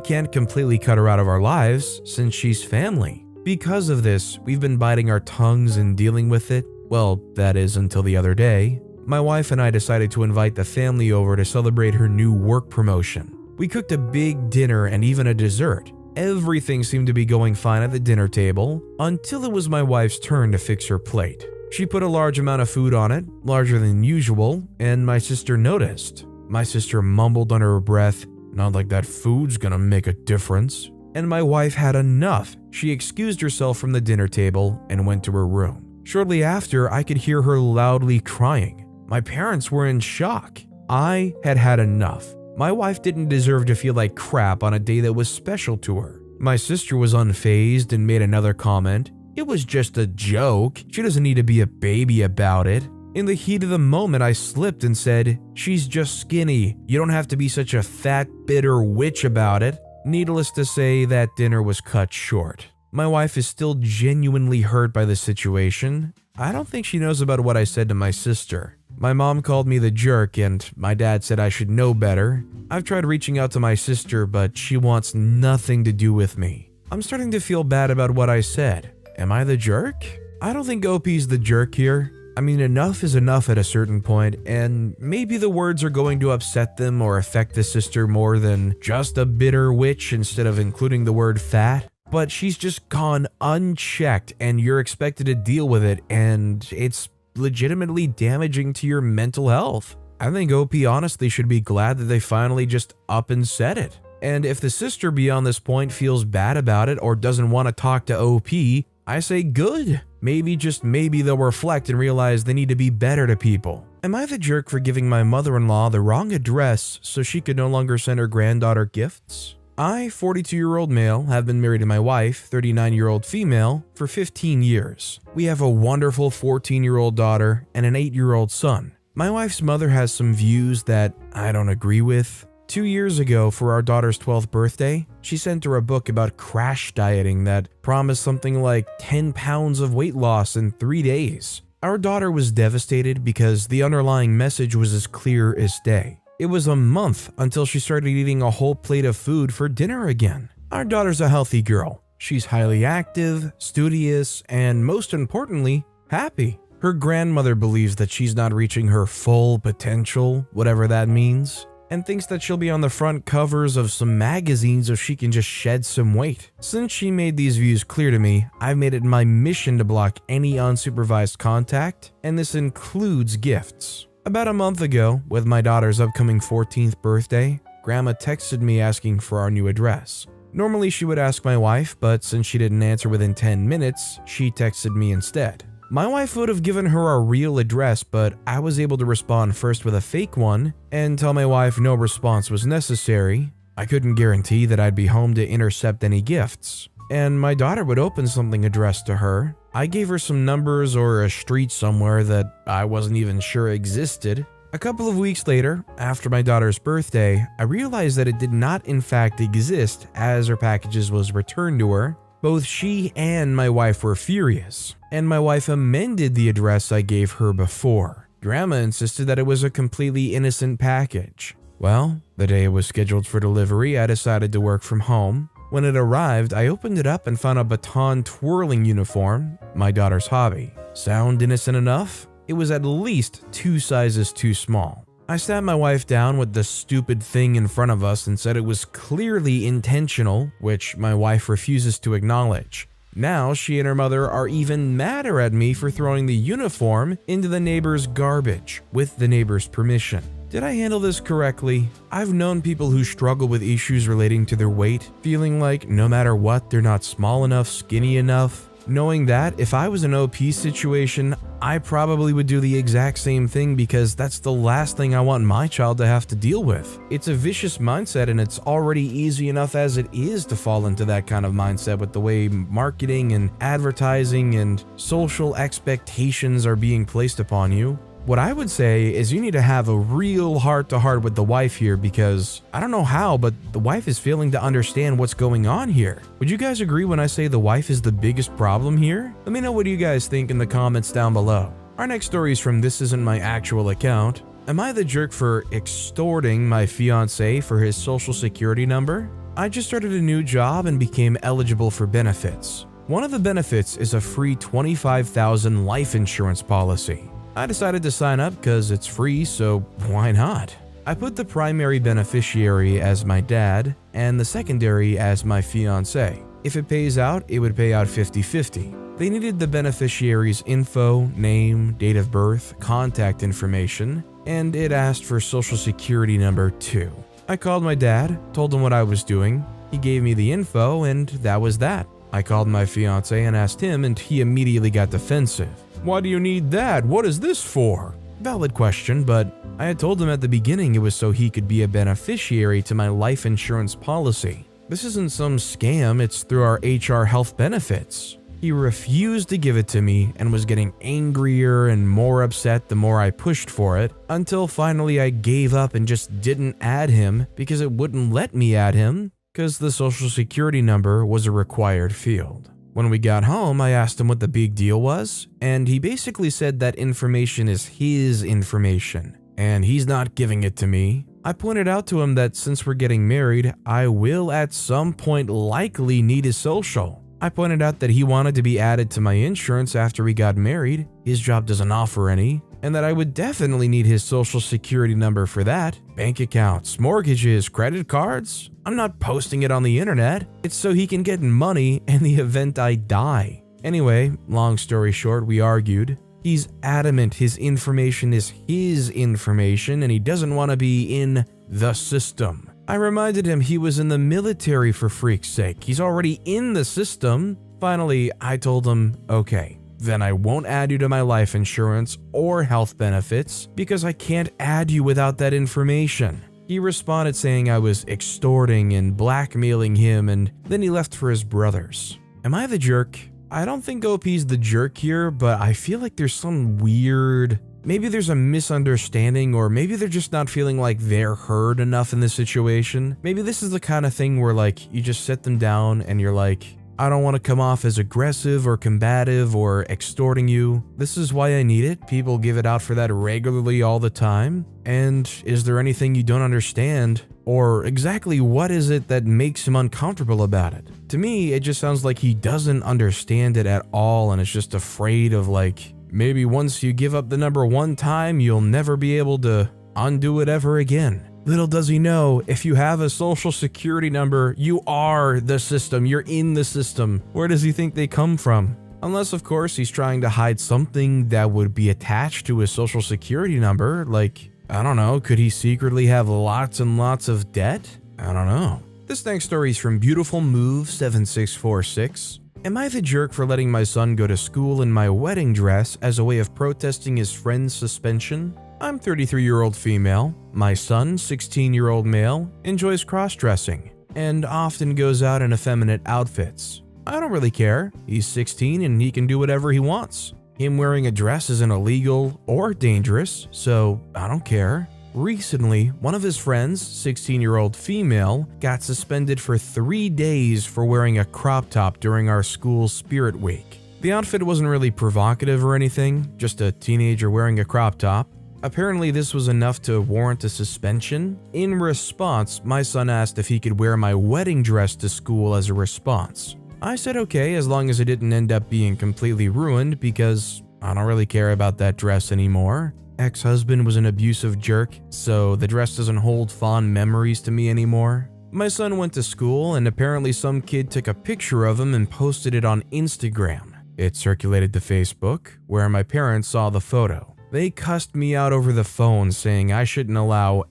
can't completely cut her out of our lives since she's family. Because of this, we've been biting our tongues and dealing with it. Well, that is until the other day. My wife and I decided to invite the family over to celebrate her new work promotion. We cooked a big dinner and even a dessert. Everything seemed to be going fine at the dinner table until it was my wife's turn to fix her plate. She put a large amount of food on it, larger than usual, and my sister noticed. My sister mumbled under her breath, "Not like that food's gonna make a difference." And my wife had enough. She excused herself from the dinner table and went to her room. Shortly after, I could hear her loudly crying. My parents were in shock. I had had enough. My wife didn't deserve to feel like crap on a day that was special to her. My sister was unfazed and made another comment. "It was just a joke. She doesn't need to be a baby about it." In the heat of the moment, I slipped and said, "She's just skinny. You don't have to be such a fat, bitter witch about it." Needless to say, that dinner was cut short. My wife is still genuinely hurt by the situation. I don't think she knows about what I said to my sister. My mom called me the jerk and my dad said I should know better. I've tried reaching out to my sister, but she wants nothing to do with me. I'm starting to feel bad about what I said. Am I the jerk? I don't think OP's the jerk here. I mean, enough is enough at a certain point, and maybe the words are going to upset them or affect the sister more than just a bitter witch instead of including the word fat. But she's just gone unchecked and you're expected to deal with it, and it's legitimately damaging to your mental health. I think OP honestly should be glad that they finally just up and said it. And if the sister beyond this point feels bad about it or doesn't want to talk to OP, I say good. Maybe, just maybe, they'll reflect and realize they need to be better to people. Am I the jerk for giving my mother-in-law the wrong address so she could no longer send her granddaughter gifts? I, 42-year-old male, have been married to my wife, 39-year-old female, for 15 years. We have a wonderful 14-year-old daughter and an 8-year-old son. My wife's mother has some views that I don't agree with. 2 years ago, for our daughter's 12th birthday, she sent her a book about crash dieting that promised something like 10 pounds of weight loss in 3 days. Our daughter was devastated because the underlying message was as clear as day. It was a month until she started eating a whole plate of food for dinner again. Our daughter's a healthy girl. She's highly active, studious, and most importantly, happy. Her grandmother believes that she's not reaching her full potential, whatever that means, and thinks that she'll be on the front covers of some magazines if she can just shed some weight. Since she made these views clear to me, I've made it my mission to block any unsupervised contact, and this includes gifts. About a month ago, with my daughter's upcoming 14th birthday, Grandma texted me asking for our new address. Normally she would ask my wife, but since she didn't answer within 10 minutes, she texted me instead. My wife would have given her a real address, but I was able to respond first with a fake one and tell my wife no response was necessary. I couldn't guarantee that I'd be home to intercept any gifts, and my daughter would open something addressed to her. I gave her some numbers or a street somewhere that I wasn't even sure existed. A couple of weeks later, after my daughter's birthday, I realized that it did not in fact exist as her packages was returned to her. Both she and my wife were furious, and my wife amended the address I gave her before. Grandma insisted that it was a completely innocent package. Well, the day it was scheduled for delivery, I decided to work from home. When it arrived, I opened it up and found a baton twirling uniform, my daughter's hobby. Sound innocent enough? It was at least 2 sizes too small. I sat my wife down with the stupid thing in front of us and said it was clearly intentional, which my wife refuses to acknowledge. Now she and her mother are even madder at me for throwing the uniform into the neighbor's garbage with the neighbor's permission. Did I handle this correctly? I've known people who struggle with issues relating to their weight, feeling like no matter what, they're not small enough, skinny enough. Knowing that if I was in an OP situation, I probably would do the exact same thing because that's the last thing I want my child to have to deal with. It's a vicious mindset, and it's already easy enough as it is to fall into that kind of mindset with the way marketing and advertising and social expectations are being placed upon you. What I would say is you need to have a real heart-to-heart with the wife here because I don't know how, but the wife is failing to understand what's going on here. Would you guys agree when I say the wife is the biggest problem here? Let me know what you guys think in the comments down below. Our next story is from This Isn't My Actual Account. Am I the jerk for extorting my fiancé for his social security number? I just started a new job and became eligible for benefits. One of the benefits is a free $25,000 life insurance policy. I decided to sign up because it's free, so why not? I put the primary beneficiary as my dad and the secondary as my fiancé. If it pays out, it would pay out 50-50. They needed the beneficiary's info, name, date of birth, contact information, and it asked for social security number too. I called my dad, told him what I was doing. He gave me the info, and that was that. I called my fiancé and asked him, and he immediately got defensive. Why do you need that? What is this for? Valid question, but I had told him at the beginning it was so he could be a beneficiary to my life insurance policy. This isn't some scam, it's through our HR health benefits. He refused to give it to me and was getting angrier and more upset the more I pushed for it, until finally I gave up and just didn't add him because it wouldn't let me add him because the social security number was a required field. When we got home, I asked him what the big deal was, and he basically said that information is his information, and he's not giving it to me. I pointed out to him that since we're getting married, I will at some point likely need his social. I pointed out that he wanted to be added to my insurance after we got married, his job doesn't offer any, and that I would definitely need his social security number for that. Bank accounts, mortgages, credit cards. I'm not posting it on the internet. It's so he can get money in the event I die. Anyway, long story short, we argued. He's adamant his information is his information and he doesn't want to be in the system. I reminded him he was in the military for freak's sake. He's already in the system. Finally, I told him, okay, then I won't add you to my life insurance or health benefits because I can't add you without that information. He responded saying I was extorting and blackmailing him, and then he left for his brothers. Am I the jerk? I don't think OP's the jerk here, but I feel like there's some weird... Maybe there's a misunderstanding, or maybe they're just not feeling like they're heard enough in this situation. Maybe this is the kind of thing where like you just sit them down and you're like, I don't want to come off as aggressive or combative or extorting you. This is why I need it. People give it out for that regularly all the time. And is there anything you don't understand? Or exactly what is it that makes him uncomfortable about it? To me, it just sounds like he doesn't understand it at all and is just afraid of like, maybe once you give up the number one time, you'll never be able to undo it ever again. Little does he know, if you have a social security number, you are the system, you're in the system. Where does he think they come from? Unless, of course, he's trying to hide something that would be attached to his social security number, like, I don't know, could he secretly have lots and lots of debt? I don't know. This next story is from Beautiful Move 7646. Am I the jerk for letting my son go to school in my wedding dress as a way of protesting his friend's suspension? I'm 33-year-old female. My son, 16-year-old male, enjoys cross-dressing and often goes out in effeminate outfits. I don't really care. He's 16 and he can do whatever he wants. Him wearing a dress isn't illegal or dangerous, so I don't care. Recently, one of his friends, 16-year-old female, got suspended for 3 days for wearing a crop top during our school's Spirit Week. The outfit wasn't really provocative or anything, just a teenager wearing a crop top. Apparently, this was enough to warrant a suspension. In response, my son asked if he could wear my wedding dress to school as a response. I said okay, as long as it didn't end up being completely ruined, because I don't really care about that dress anymore. Ex-husband was an abusive jerk, so the dress doesn't hold fond memories to me anymore. My son went to school, and apparently some kid took a picture of him and posted it on Instagram. It circulated to Facebook, where my parents saw the photo. They cussed me out over the phone saying I shouldn't allow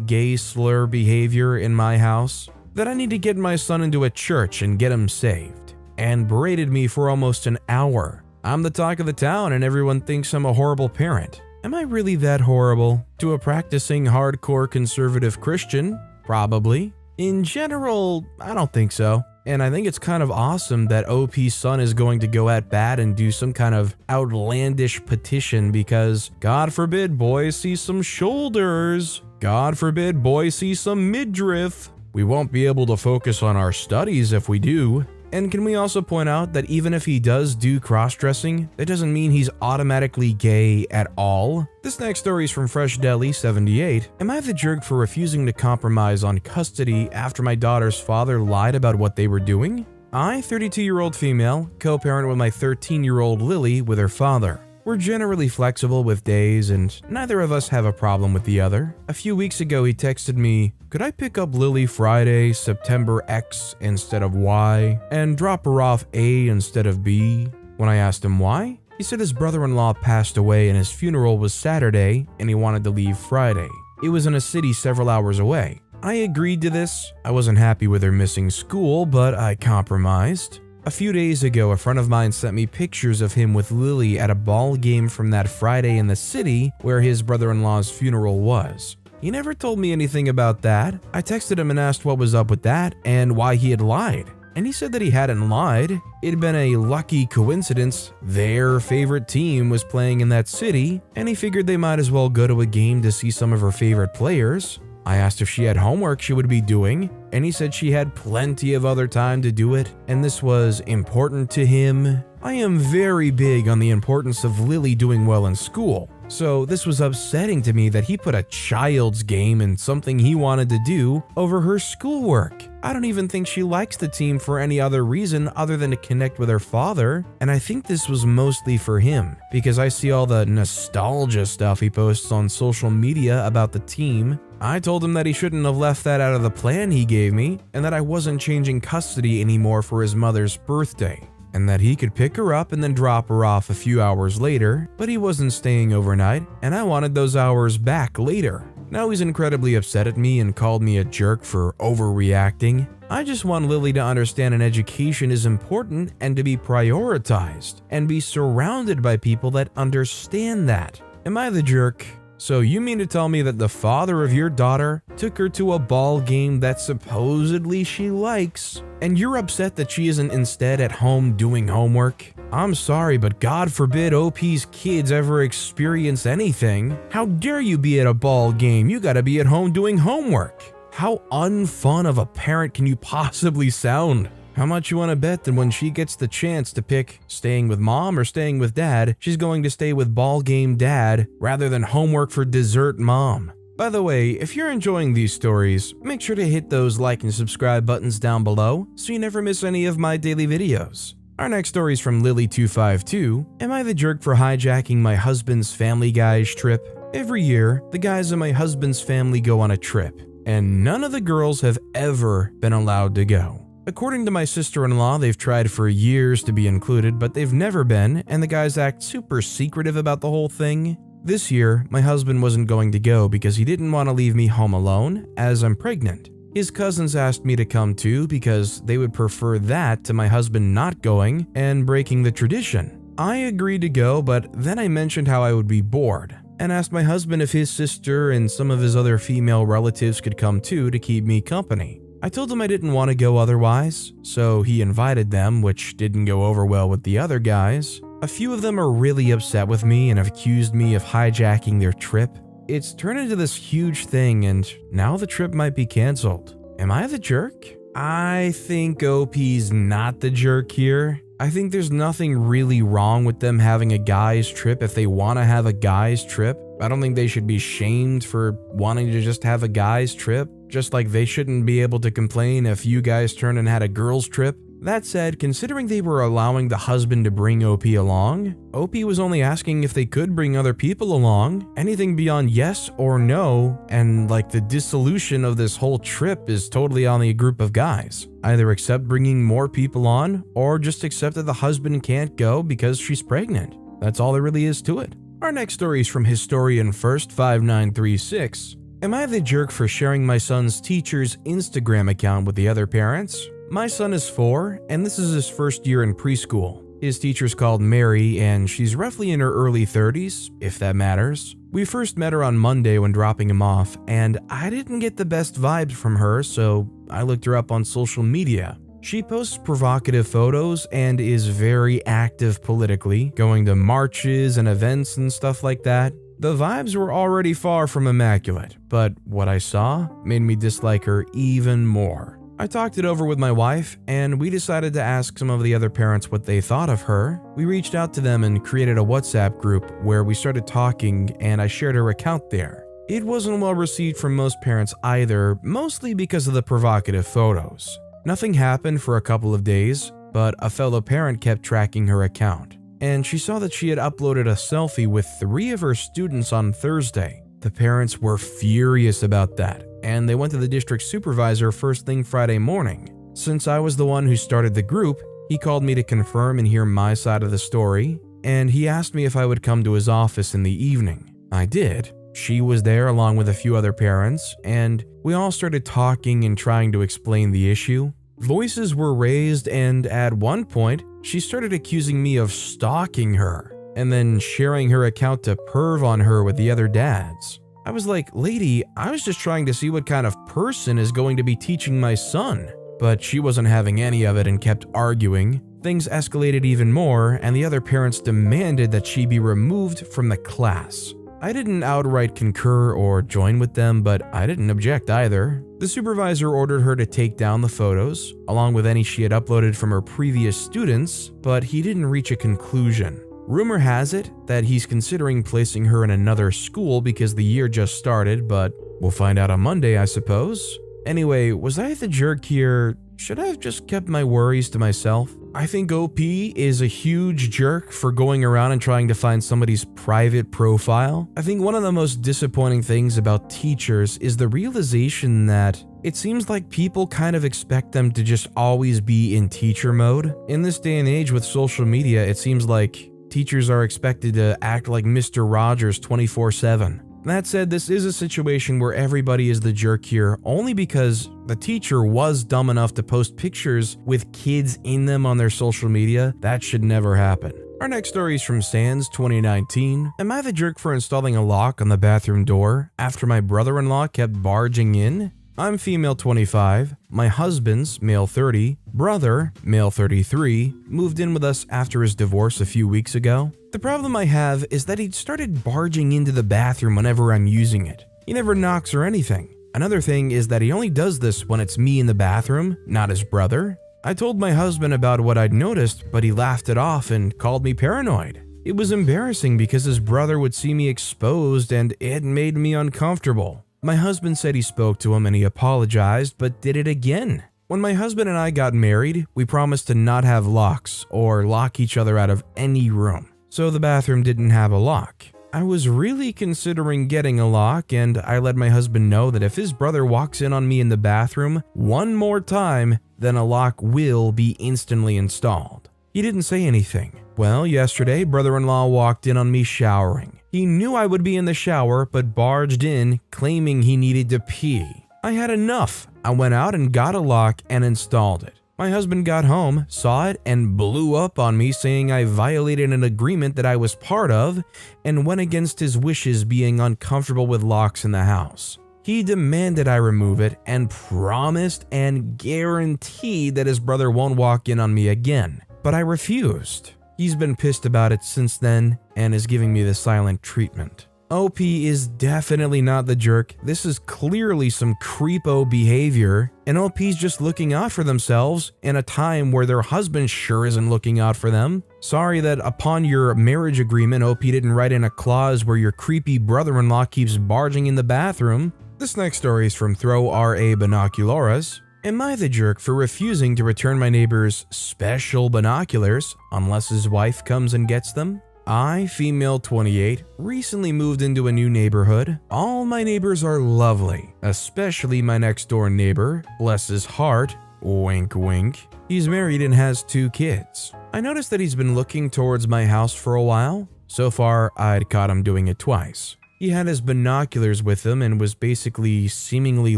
gay slur behavior in my house, that I need to get my son into a church and get him saved, and berated me for almost an hour. I'm the talk of the town and everyone thinks I'm a horrible parent. Am I really that horrible? To a practicing hardcore conservative Christian? Probably. In general, I don't think so. And I think it's kind of awesome that OP's son is going to go at bat and do some kind of outlandish petition because, God forbid, boys see some shoulders. God forbid, boys see some midriff. We won't be able to focus on our studies if we do. And can we also point out that even if he does do cross-dressing, that doesn't mean he's automatically gay at all? This next story is from Fresh Deli 78. Am I the jerk for refusing to compromise on custody after my daughter's father lied about what they were doing? I, 32-year-old female, co-parent with my 13-year-old Lily with her father. We're generally flexible with days and neither of us have a problem with the other. A few weeks ago he texted me, "Could I pick up Lily Friday, September X instead of Y, and drop her off A instead of B?" When I asked him why, he said his brother-in-law passed away and his funeral was Saturday and he wanted to leave Friday. It was in a city several hours away. I agreed to this. I wasn't happy with her missing school, but I compromised. A few days ago, a friend of mine sent me pictures of him with Lily at a ball game from that Friday in the city where his brother-in-law's funeral was. He never told me anything about that. I texted him and asked what was up with that and why he had lied. And he said that he hadn't lied. It had been a lucky coincidence. Their favorite team was playing in that city, and he figured they might as well go to a game to see some of her favorite players. I asked if she had homework she would be doing, and he said she had plenty of other time to do it, and this was important to him. I am very big on the importance of Lily doing well in school, so this was upsetting to me that he put a child's game and something he wanted to do over her schoolwork. I don't even think she likes the team for any other reason other than to connect with her father, and I think this was mostly for him, because I see all the nostalgia stuff he posts on social media about the team. I told him that he shouldn't have left that out of the plan he gave me, and that I wasn't changing custody anymore for his mother's birthday, and that he could pick her up and then drop her off a few hours later, but he wasn't staying overnight, and I wanted those hours back later. Now he's incredibly upset at me and called me a jerk for overreacting. I just want Lily to understand an education is important and to be prioritized, and be surrounded by people that understand that. Am I the jerk? So you mean to tell me that the father of your daughter took her to a ball game that supposedly she likes, and you're upset that she isn't instead at home doing homework? I'm sorry, but God forbid OP's kids ever experience anything. How dare you be at a ball game? You gotta be at home doing homework. How unfun of a parent can you possibly sound? How much you want to bet that when she gets the chance to pick staying with mom or staying with dad, she's going to stay with ball game dad rather than homework for dessert mom? By the way, if you're enjoying these stories, make sure to hit those like and subscribe buttons down below so you never miss any of my daily videos. Our next story is from Lily252. Am I the jerk for hijacking my husband's Family Guys trip? Every year, the guys in my husband's family go on a trip, and none of the girls have ever been allowed to go. According to my sister-in-law, they've tried for years to be included, but they've never been, and the guys act super secretive about the whole thing. This year, my husband wasn't going to go because he didn't want to leave me home alone, as I'm pregnant. His cousins asked me to come too because they would prefer that to my husband not going and breaking the tradition. I agreed to go, but then I mentioned how I would be bored, and asked my husband if his sister and some of his other female relatives could come too to keep me company. I told him I didn't want to go otherwise, so he invited them, which didn't go over well with the other guys. A few of them are really upset with me and have accused me of hijacking their trip. It's turned into this huge thing, and now the trip might be canceled. Am I the jerk? I think OP's not the jerk here. I think there's nothing really wrong with them having a guy's trip if they want to have a guy's trip. I don't think they should be shamed for wanting to just have a guy's trip, just like they shouldn't be able to complain if you guys turned and had a girl's trip. That said, considering they were allowing the husband to bring OP along, OP was only asking if they could bring other people along. Anything beyond yes or no, and like the dissolution of this whole trip is totally on the group of guys. Either accept bringing more people on, or just accept that the husband can't go because she's pregnant. That's all there really is to it. Our next story is from Historian First 5936. Am I the jerk for sharing my son's teacher's Instagram account with the other parents? My son is 4, and this is his first year in preschool. His teacher's called Mary, and she's roughly in her early 30s, if that matters. We first met her on Monday when dropping him off, and I didn't get the best vibes from her, so I looked her up on social media. She posts provocative photos and is very active politically, going to marches and events and stuff like that. The vibes were already far from immaculate, but what I saw made me dislike her even more. I talked it over with my wife, and we decided to ask some of the other parents what they thought of her. We reached out to them and created a WhatsApp group where we started talking, and I shared her account there. It wasn't well received from most parents either, mostly because of the provocative photos. Nothing happened for a couple of days, but a fellow parent kept tracking her account, and she saw that she had uploaded a selfie with 3 of her students on Thursday. The parents were furious about that, and they went to the district supervisor first thing Friday morning. Since I was the one who started the group, he called me to confirm and hear my side of the story, and he asked me if I would come to his office in the evening. I did. She was there along with a few other parents, and we all started talking and trying to explain the issue. Voices were raised, and at one point, she started accusing me of stalking her, and then sharing her account to perv on her with the other dads. I was like, lady, I was just trying to see what kind of person is going to be teaching my son. But she wasn't having any of it and kept arguing. Things escalated even more, and the other parents demanded that she be removed from the class. I didn't outright concur or join with them, but I didn't object either. The supervisor ordered her to take down the photos, along with any she had uploaded from her previous students, but he didn't reach a conclusion. Rumor has it that he's considering placing her in another school because the year just started, but we'll find out on Monday, I suppose. Anyway, was I the jerk here? Should I have just kept my worries to myself? I think OP is a huge jerk for going around and trying to find somebody's private profile. I think one of the most disappointing things about teachers is the realization that it seems like people kind of expect them to just always be in teacher mode. In this day and age with social media, it seems like teachers are expected to act like Mr. Rogers 24/7. That said, this is a situation where everybody is the jerk here only because the teacher was dumb enough to post pictures with kids in them on their social media. That should never happen. Our next story is from Sands 2019. Am I the jerk for installing a lock on the bathroom door after my brother-in-law kept barging in? I'm female 25, my husband's, male 30, brother, male 33, moved in with us after his divorce a few weeks ago. The problem I have is that he started barging into the bathroom whenever I'm using it. He never knocks or anything. Another thing is that he only does this when it's me in the bathroom, not his brother. I told my husband about what I'd noticed, but he laughed it off and called me paranoid. It was embarrassing because his brother would see me exposed and it made me uncomfortable. My husband said he spoke to him and he apologized, but did it again. When my husband and I got married, we promised to not have locks or lock each other out of any room, so the bathroom didn't have a lock. I was really considering getting a lock, and I let my husband know that if his brother walks in on me in the bathroom one more time, then a lock will be instantly installed. He didn't say anything. Well, yesterday, brother-in-law walked in on me showering. He knew I would be in the shower, but barged in, claiming he needed to pee. I had enough. I went out and got a lock and installed it. My husband got home, saw it, and blew up on me saying I violated an agreement that I was part of and went against his wishes being uncomfortable with locks in the house. He demanded I remove it and promised and guaranteed that his brother won't walk in on me again, but I refused. He's been pissed about it since then and is giving me the silent treatment. OP is definitely not the jerk. This is clearly some creepo behavior, and OP's just looking out for themselves in a time where their husband sure isn't looking out for them. Sorry that upon your marriage agreement, OP didn't write in a clause where your creepy brother-in-law keeps barging in the bathroom. This next story is from Throw R.A. Binoculars. Am I the jerk for refusing to return my neighbor's special binoculars unless his wife comes and gets them? I, female 28, recently moved into a new neighborhood. All my neighbors are lovely, especially my next door neighbor, bless his heart, wink wink. He's married and has 2 kids. I noticed that he's been looking towards my house for a while. So far, I'd caught him doing it twice. He had his binoculars with him and was basically seemingly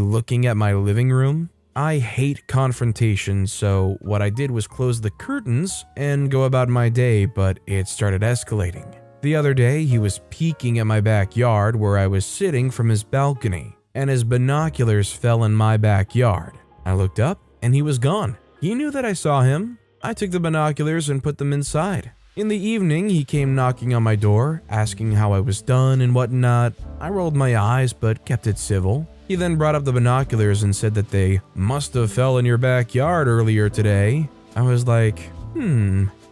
looking at my living room. I hate confrontation, so what I did was close the curtains and go about my day, but it started escalating. The other day, he was peeking at my backyard where I was sitting from his balcony, and his binoculars fell in my backyard. I looked up, and he was gone. He knew that I saw him. I took the binoculars and put them inside. In the evening, he came knocking on my door, asking how I was done and whatnot. I rolled my eyes, but kept it civil. He then brought up the binoculars and said that they must have fell in your backyard earlier today. I was like,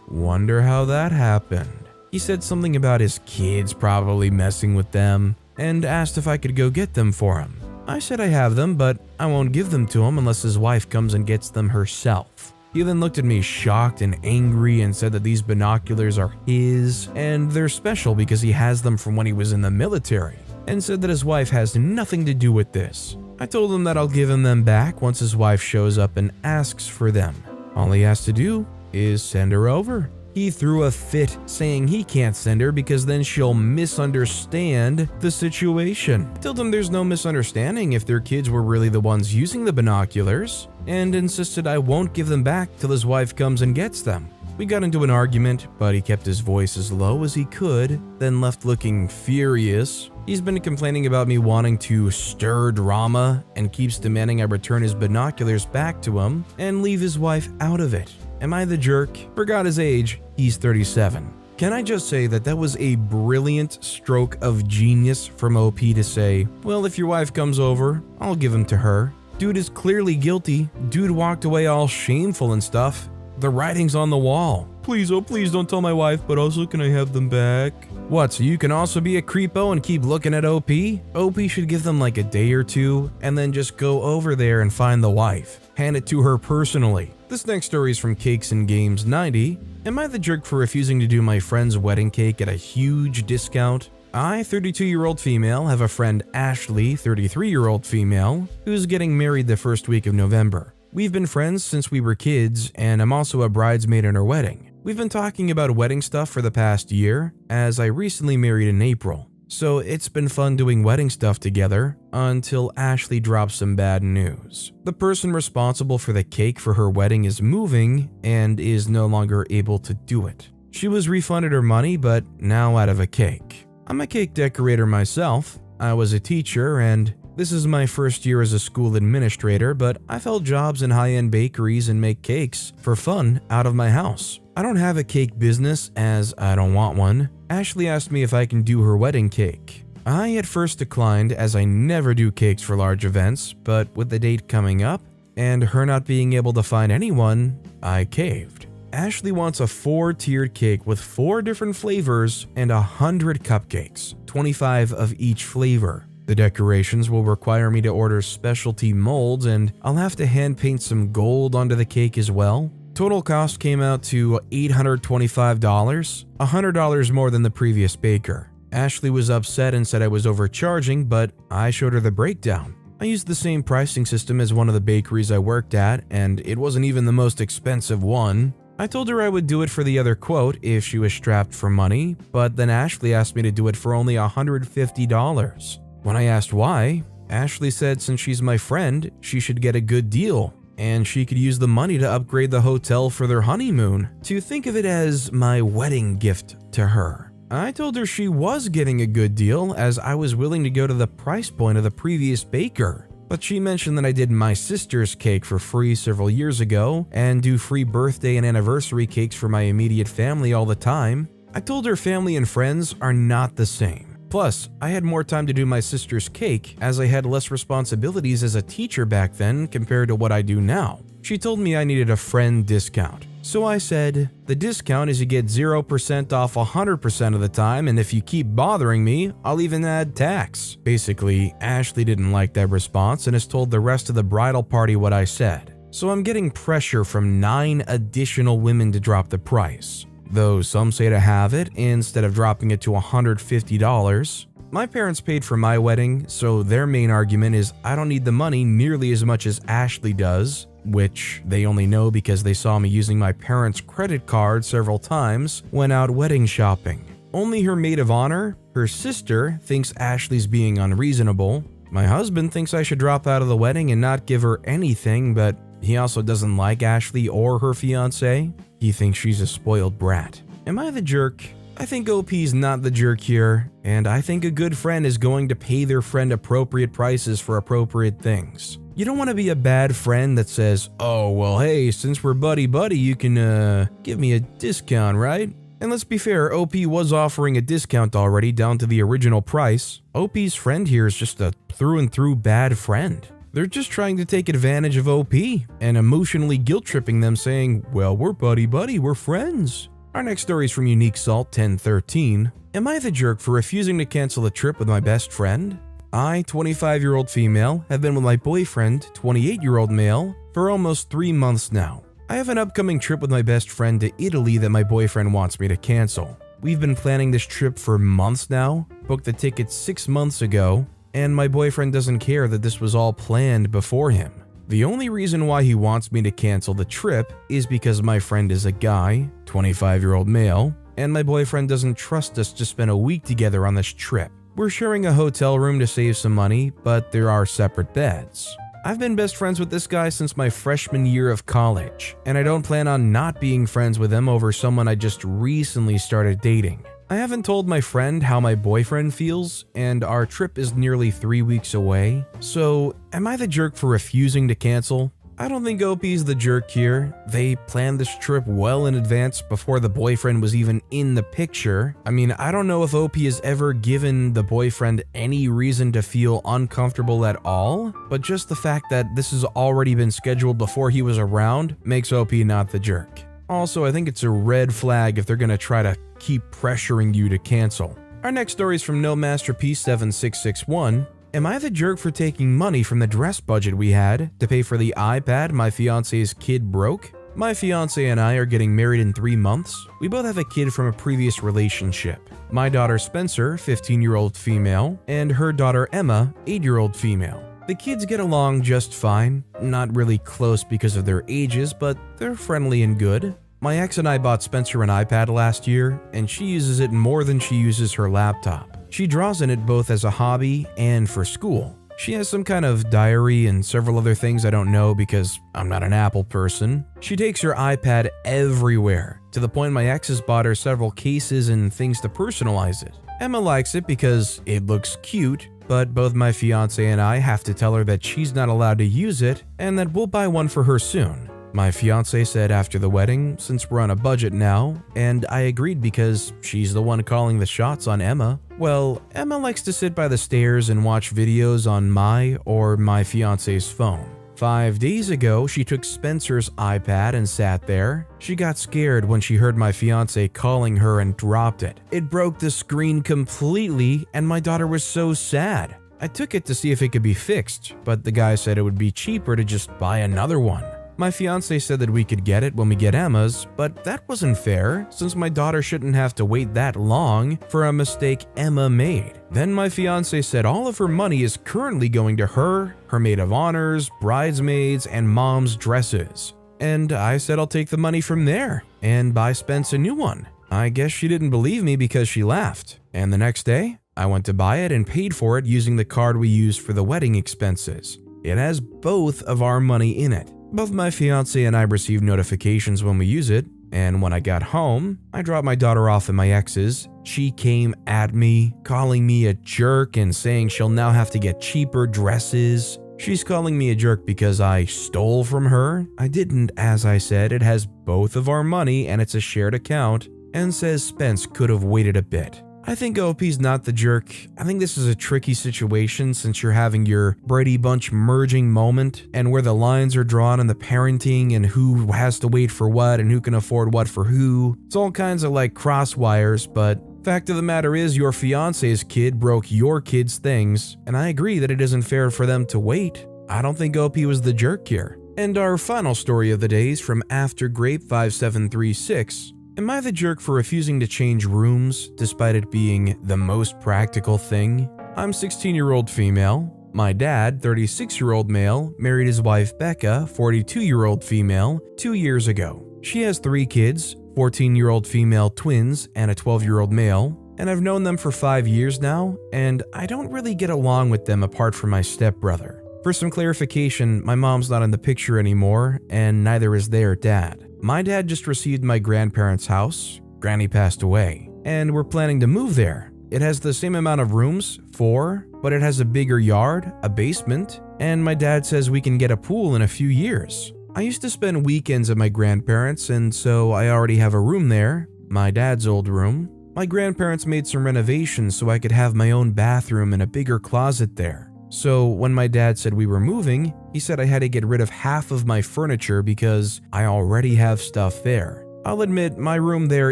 wonder how that happened. He said something about his kids probably messing with them and asked if I could go get them for him. I said I have them, but I won't give them to him unless his wife comes and gets them herself. He then looked at me shocked and angry and said that these binoculars are his and they're special because he has them from when he was in the military, and said that his wife has nothing to do with this. I told him that I'll give him them back once his wife shows up and asks for them. All he has to do is send her over. He threw a fit saying he can't send her because then she'll misunderstand the situation. I told him there's no misunderstanding if their kids were really the ones using the binoculars, and insisted I won't give them back till his wife comes and gets them. We got into an argument, but he kept his voice as low as he could, then left looking furious. He's been complaining about me wanting to stir drama and keeps demanding I return his binoculars back to him and leave his wife out of it. Am I the jerk? Forgot his age. He's 37. Can I just say that was a brilliant stroke of genius from OP to say, well, if your wife comes over, I'll give them to her. Dude is clearly guilty. Dude walked away all shameful and stuff. The writing's on the wall. Please, oh please don't tell my wife, but also can I have them back? What, so you can also be a creepo and keep looking at OP? OP should give them like a day or two and then just go over there and find the wife. Hand it to her personally. This next story is from Cakes and Games 90. Am I the jerk for refusing to do my friend's wedding cake at a huge discount? I, 32-year-old female, have a friend Ashley, 33-year-old female, who's getting married the first week of November. We've been friends since we were kids, and I'm also a bridesmaid in her wedding. We've been talking about wedding stuff for the past year, as I recently married in April. So it's been fun doing wedding stuff together until Ashley drops some bad news. The person responsible for the cake for her wedding is moving and is no longer able to do it. She was refunded her money, but now out of a cake. I'm a cake decorator myself. I was a teacher, and this is my first year as a school administrator, but I've held jobs in high-end bakeries and make cakes for fun out of my house. I don't have a cake business as I don't want one. Ashley asked me if I can do her wedding cake. I at first declined as I never do cakes for large events, but with the date coming up and her not being able to find anyone, I caved. Ashley wants a 4-tiered cake with 4 different flavors and 100 cupcakes, 25 of each flavor. The decorations will require me to order specialty molds, and I'll have to hand paint some gold onto the cake as well. Total cost came out to $825, $100 more than the previous baker. Ashley was upset and said I was overcharging, but I showed her the breakdown. I used the same pricing system as one of the bakeries I worked at, and it wasn't even the most expensive one. I told her I would do it for the other quote if she was strapped for money, but then Ashley asked me to do it for only $150. When I asked why, Ashley said since she's my friend, she should get a good deal, and she could use the money to upgrade the hotel for their honeymoon, to think of it as my wedding gift to her. I told her she was getting a good deal as I was willing to go to the price point of the previous baker, but she mentioned that I did my sister's cake for free several years ago and do free birthday and anniversary cakes for my immediate family all the time. I told her family and friends are not the same. Plus, I had more time to do my sister's cake as I had less responsibilities as a teacher back then compared to what I do now. She told me I needed a friend discount. So I said, the discount is you get 0% off 100% of the time, and if you keep bothering me, I'll even add tax. Basically, Ashley didn't like that response and has told the rest of the bridal party what I said. So I'm getting pressure from 9 additional women to drop the price. Though some say to have it instead of dropping it to $150. My parents paid for my wedding, so their main argument is I don't need the money nearly as much as Ashley does, which they only know because they saw me using my parents' credit card several times when out wedding shopping. Only her maid of honor, her sister, thinks Ashley's being unreasonable. My husband thinks I should drop out of the wedding and not give her anything, but he also doesn't like Ashley or her fiancé. He thinks she's a spoiled brat. Am I the jerk? I think OP's not the jerk here, and I think a good friend is going to pay their friend appropriate prices for appropriate things. You don't want to be a bad friend that says, "Oh, well, hey, since we're buddy-buddy, you can, give me a discount, right?" And let's be fair, OP was offering a discount already down to the original price. OP's friend here is just a through-and-through bad friend. They're just trying to take advantage of OP and emotionally guilt-tripping them saying, "Well, we're buddy-buddy, we're friends." Our next story is from Unique Salt 1013. Am I the jerk for refusing to cancel a trip with my best friend? I, 25-year-old female, have been with my boyfriend, 28-year-old male, for almost 3 months now. I have an upcoming trip with my best friend to Italy that my boyfriend wants me to cancel. We've been planning this trip for months now, booked the tickets 6 months ago, and my boyfriend doesn't care that this was all planned before him. The only reason why he wants me to cancel the trip is because my friend is a guy, 25-year-old male, and my boyfriend doesn't trust us to spend a week together on this trip. We're sharing a hotel room to save some money, but there are separate beds. I've been best friends with this guy since my freshman year of college, and I don't plan on not being friends with him over someone I just recently started dating. I haven't told my friend how my boyfriend feels, and our trip is nearly 3 weeks away. So, am I the jerk for refusing to cancel? I don't think OP's the jerk here. They planned this trip well in advance before the boyfriend was even in the picture. I mean, I don't know if OP has ever given the boyfriend any reason to feel uncomfortable at all, but just the fact that this has already been scheduled before he was around makes OP not the jerk. Also, I think it's a red flag if they're gonna try to keep pressuring you to cancel. Our next story is from No Masterpiece 7661. Am I the jerk for taking money from the dress budget we had to pay for the iPad my fiance's kid broke? My fiance and I are getting married in 3 months. We both have a kid from a previous relationship. My daughter Spencer, 15-year-old female, and her daughter Emma, 8-year-old female. The kids get along just fine, not really close because of their ages, but they're friendly and good. My ex and I bought Spencer an iPad last year, and she uses it more than she uses her laptop. She draws in it both as a hobby and for school. She has some kind of diary and several other things I don't know because I'm not an Apple person. She takes her iPad everywhere, to the point my ex has bought her several cases and things to personalize it. Emma likes it because it looks cute, but both my fiance and I have to tell her that she's not allowed to use it and that we'll buy one for her soon. My fiance said after the wedding, since we're on a budget now, and I agreed because she's the one calling the shots on Emma. Well, Emma likes to sit by the stairs and watch videos on my or my fiance's phone. 5 days ago, she took Spencer's iPad and sat there. She got scared when she heard my fiance calling her and dropped it. It broke the screen completely, and my daughter was so sad. I took it to see if it could be fixed, but the guy said it would be cheaper to just buy another one. My fiance said that we could get it when we get Emma's, but that wasn't fair since my daughter shouldn't have to wait that long for a mistake Emma made. Then my fiance said all of her money is currently going to her maid of honors, bridesmaids, and mom's dresses. And I said I'll take the money from there and buy Spence a new one. I guess she didn't believe me because she laughed. And the next day, I went to buy it and paid for it using the card we used for the wedding expenses. It has both of our money in it. Both my fiance and I receive notifications when we use it, and when I got home, I dropped my daughter off at my ex's. She came at me, calling me a jerk and saying she'll now have to get cheaper dresses. She's calling me a jerk because I stole from her. I didn't, as I said. It has both of our money and it's a shared account, and says Spence could have waited a bit. I think OP's not the jerk. I think this is a tricky situation since you're having your Brady Bunch merging moment and where the lines are drawn in the parenting and who has to wait for what and who can afford what for who. It's all kinds of like crosswires, but fact of the matter is your fiance's kid broke your kid's things, and I agree that it isn't fair for them to wait. I don't think OP was the jerk here. And our final story of the day is from After Grape 5736. Am I the jerk for refusing to change rooms despite it being the most practical thing? I'm 16-year-old female. My dad, 36-year-old male, married his wife Becca, 42-year-old female, 2 years ago. She has 3 kids, 14-year-old female twins and a 12-year-old male. and I've known them for 5 years now, and I don't really get along with them apart from my stepbrother. For some clarification, my mom's not in the picture anymore, and neither is their dad. My dad just received my grandparents' house, Granny passed away, and we're planning to move there. It has the same amount of rooms, 4, but it has a bigger yard, a basement, and my dad says we can get a pool in a few years. I used to spend weekends at my grandparents', and so I already have a room there, my dad's old room. My grandparents made some renovations so I could have my own bathroom and a bigger closet there. So when my dad said we were moving, he said I had to get rid of half of my furniture because I already have stuff there. I'll admit my room there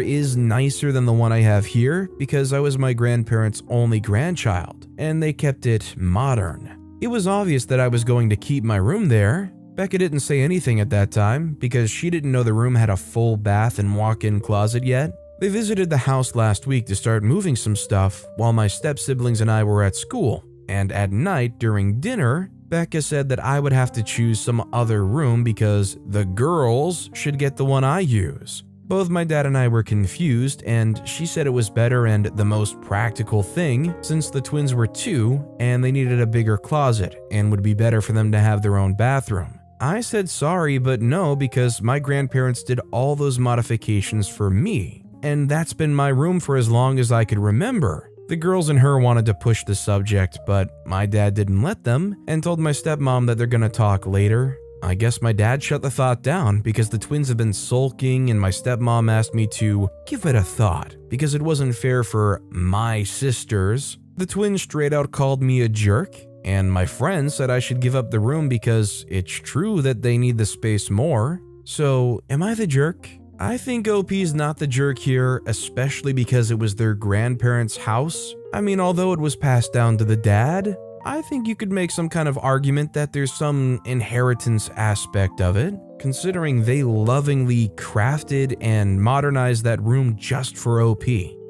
is nicer than the one I have here because I was my grandparents' only grandchild, and they kept it modern. It was obvious that I was going to keep my room there. Becca didn't say anything at that time because she didn't know the room had a full bath and walk-in closet yet. They visited the house last week to start moving some stuff while my step-siblings and I were at school, and at night during dinner, Becca said that I would have to choose some other room because the girls should get the one I use. Both my dad and I were confused, and she said it was better and the most practical thing since the twins were 2 and they needed a bigger closet and would be better for them to have their own bathroom. I said sorry, but no, because my grandparents did all those modifications for me, and that's been my room for as long as I could remember. The girls and her wanted to push the subject, but my dad didn't let them and told my stepmom that they're gonna talk later. I guess my dad shut the thought down because the twins have been sulking, and my stepmom asked me to give it a thought because it wasn't fair for my sisters. The twins straight out called me a jerk, and my friend said I should give up the room because it's true that they need the space more. So, am I the jerk? I think OP's not the jerk here, especially because it was their grandparents' house. I mean, although it was passed down to the dad, I think you could make some kind of argument that there's some inheritance aspect of it, considering they lovingly crafted and modernized that room just for OP.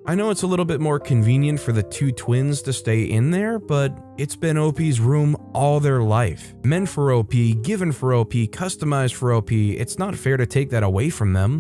I know it's a little bit more convenient for the 2 twins to stay in there, but it's been OP's room all their life. Meant for OP, given for OP, customized for OP, it's not fair to take that away from them.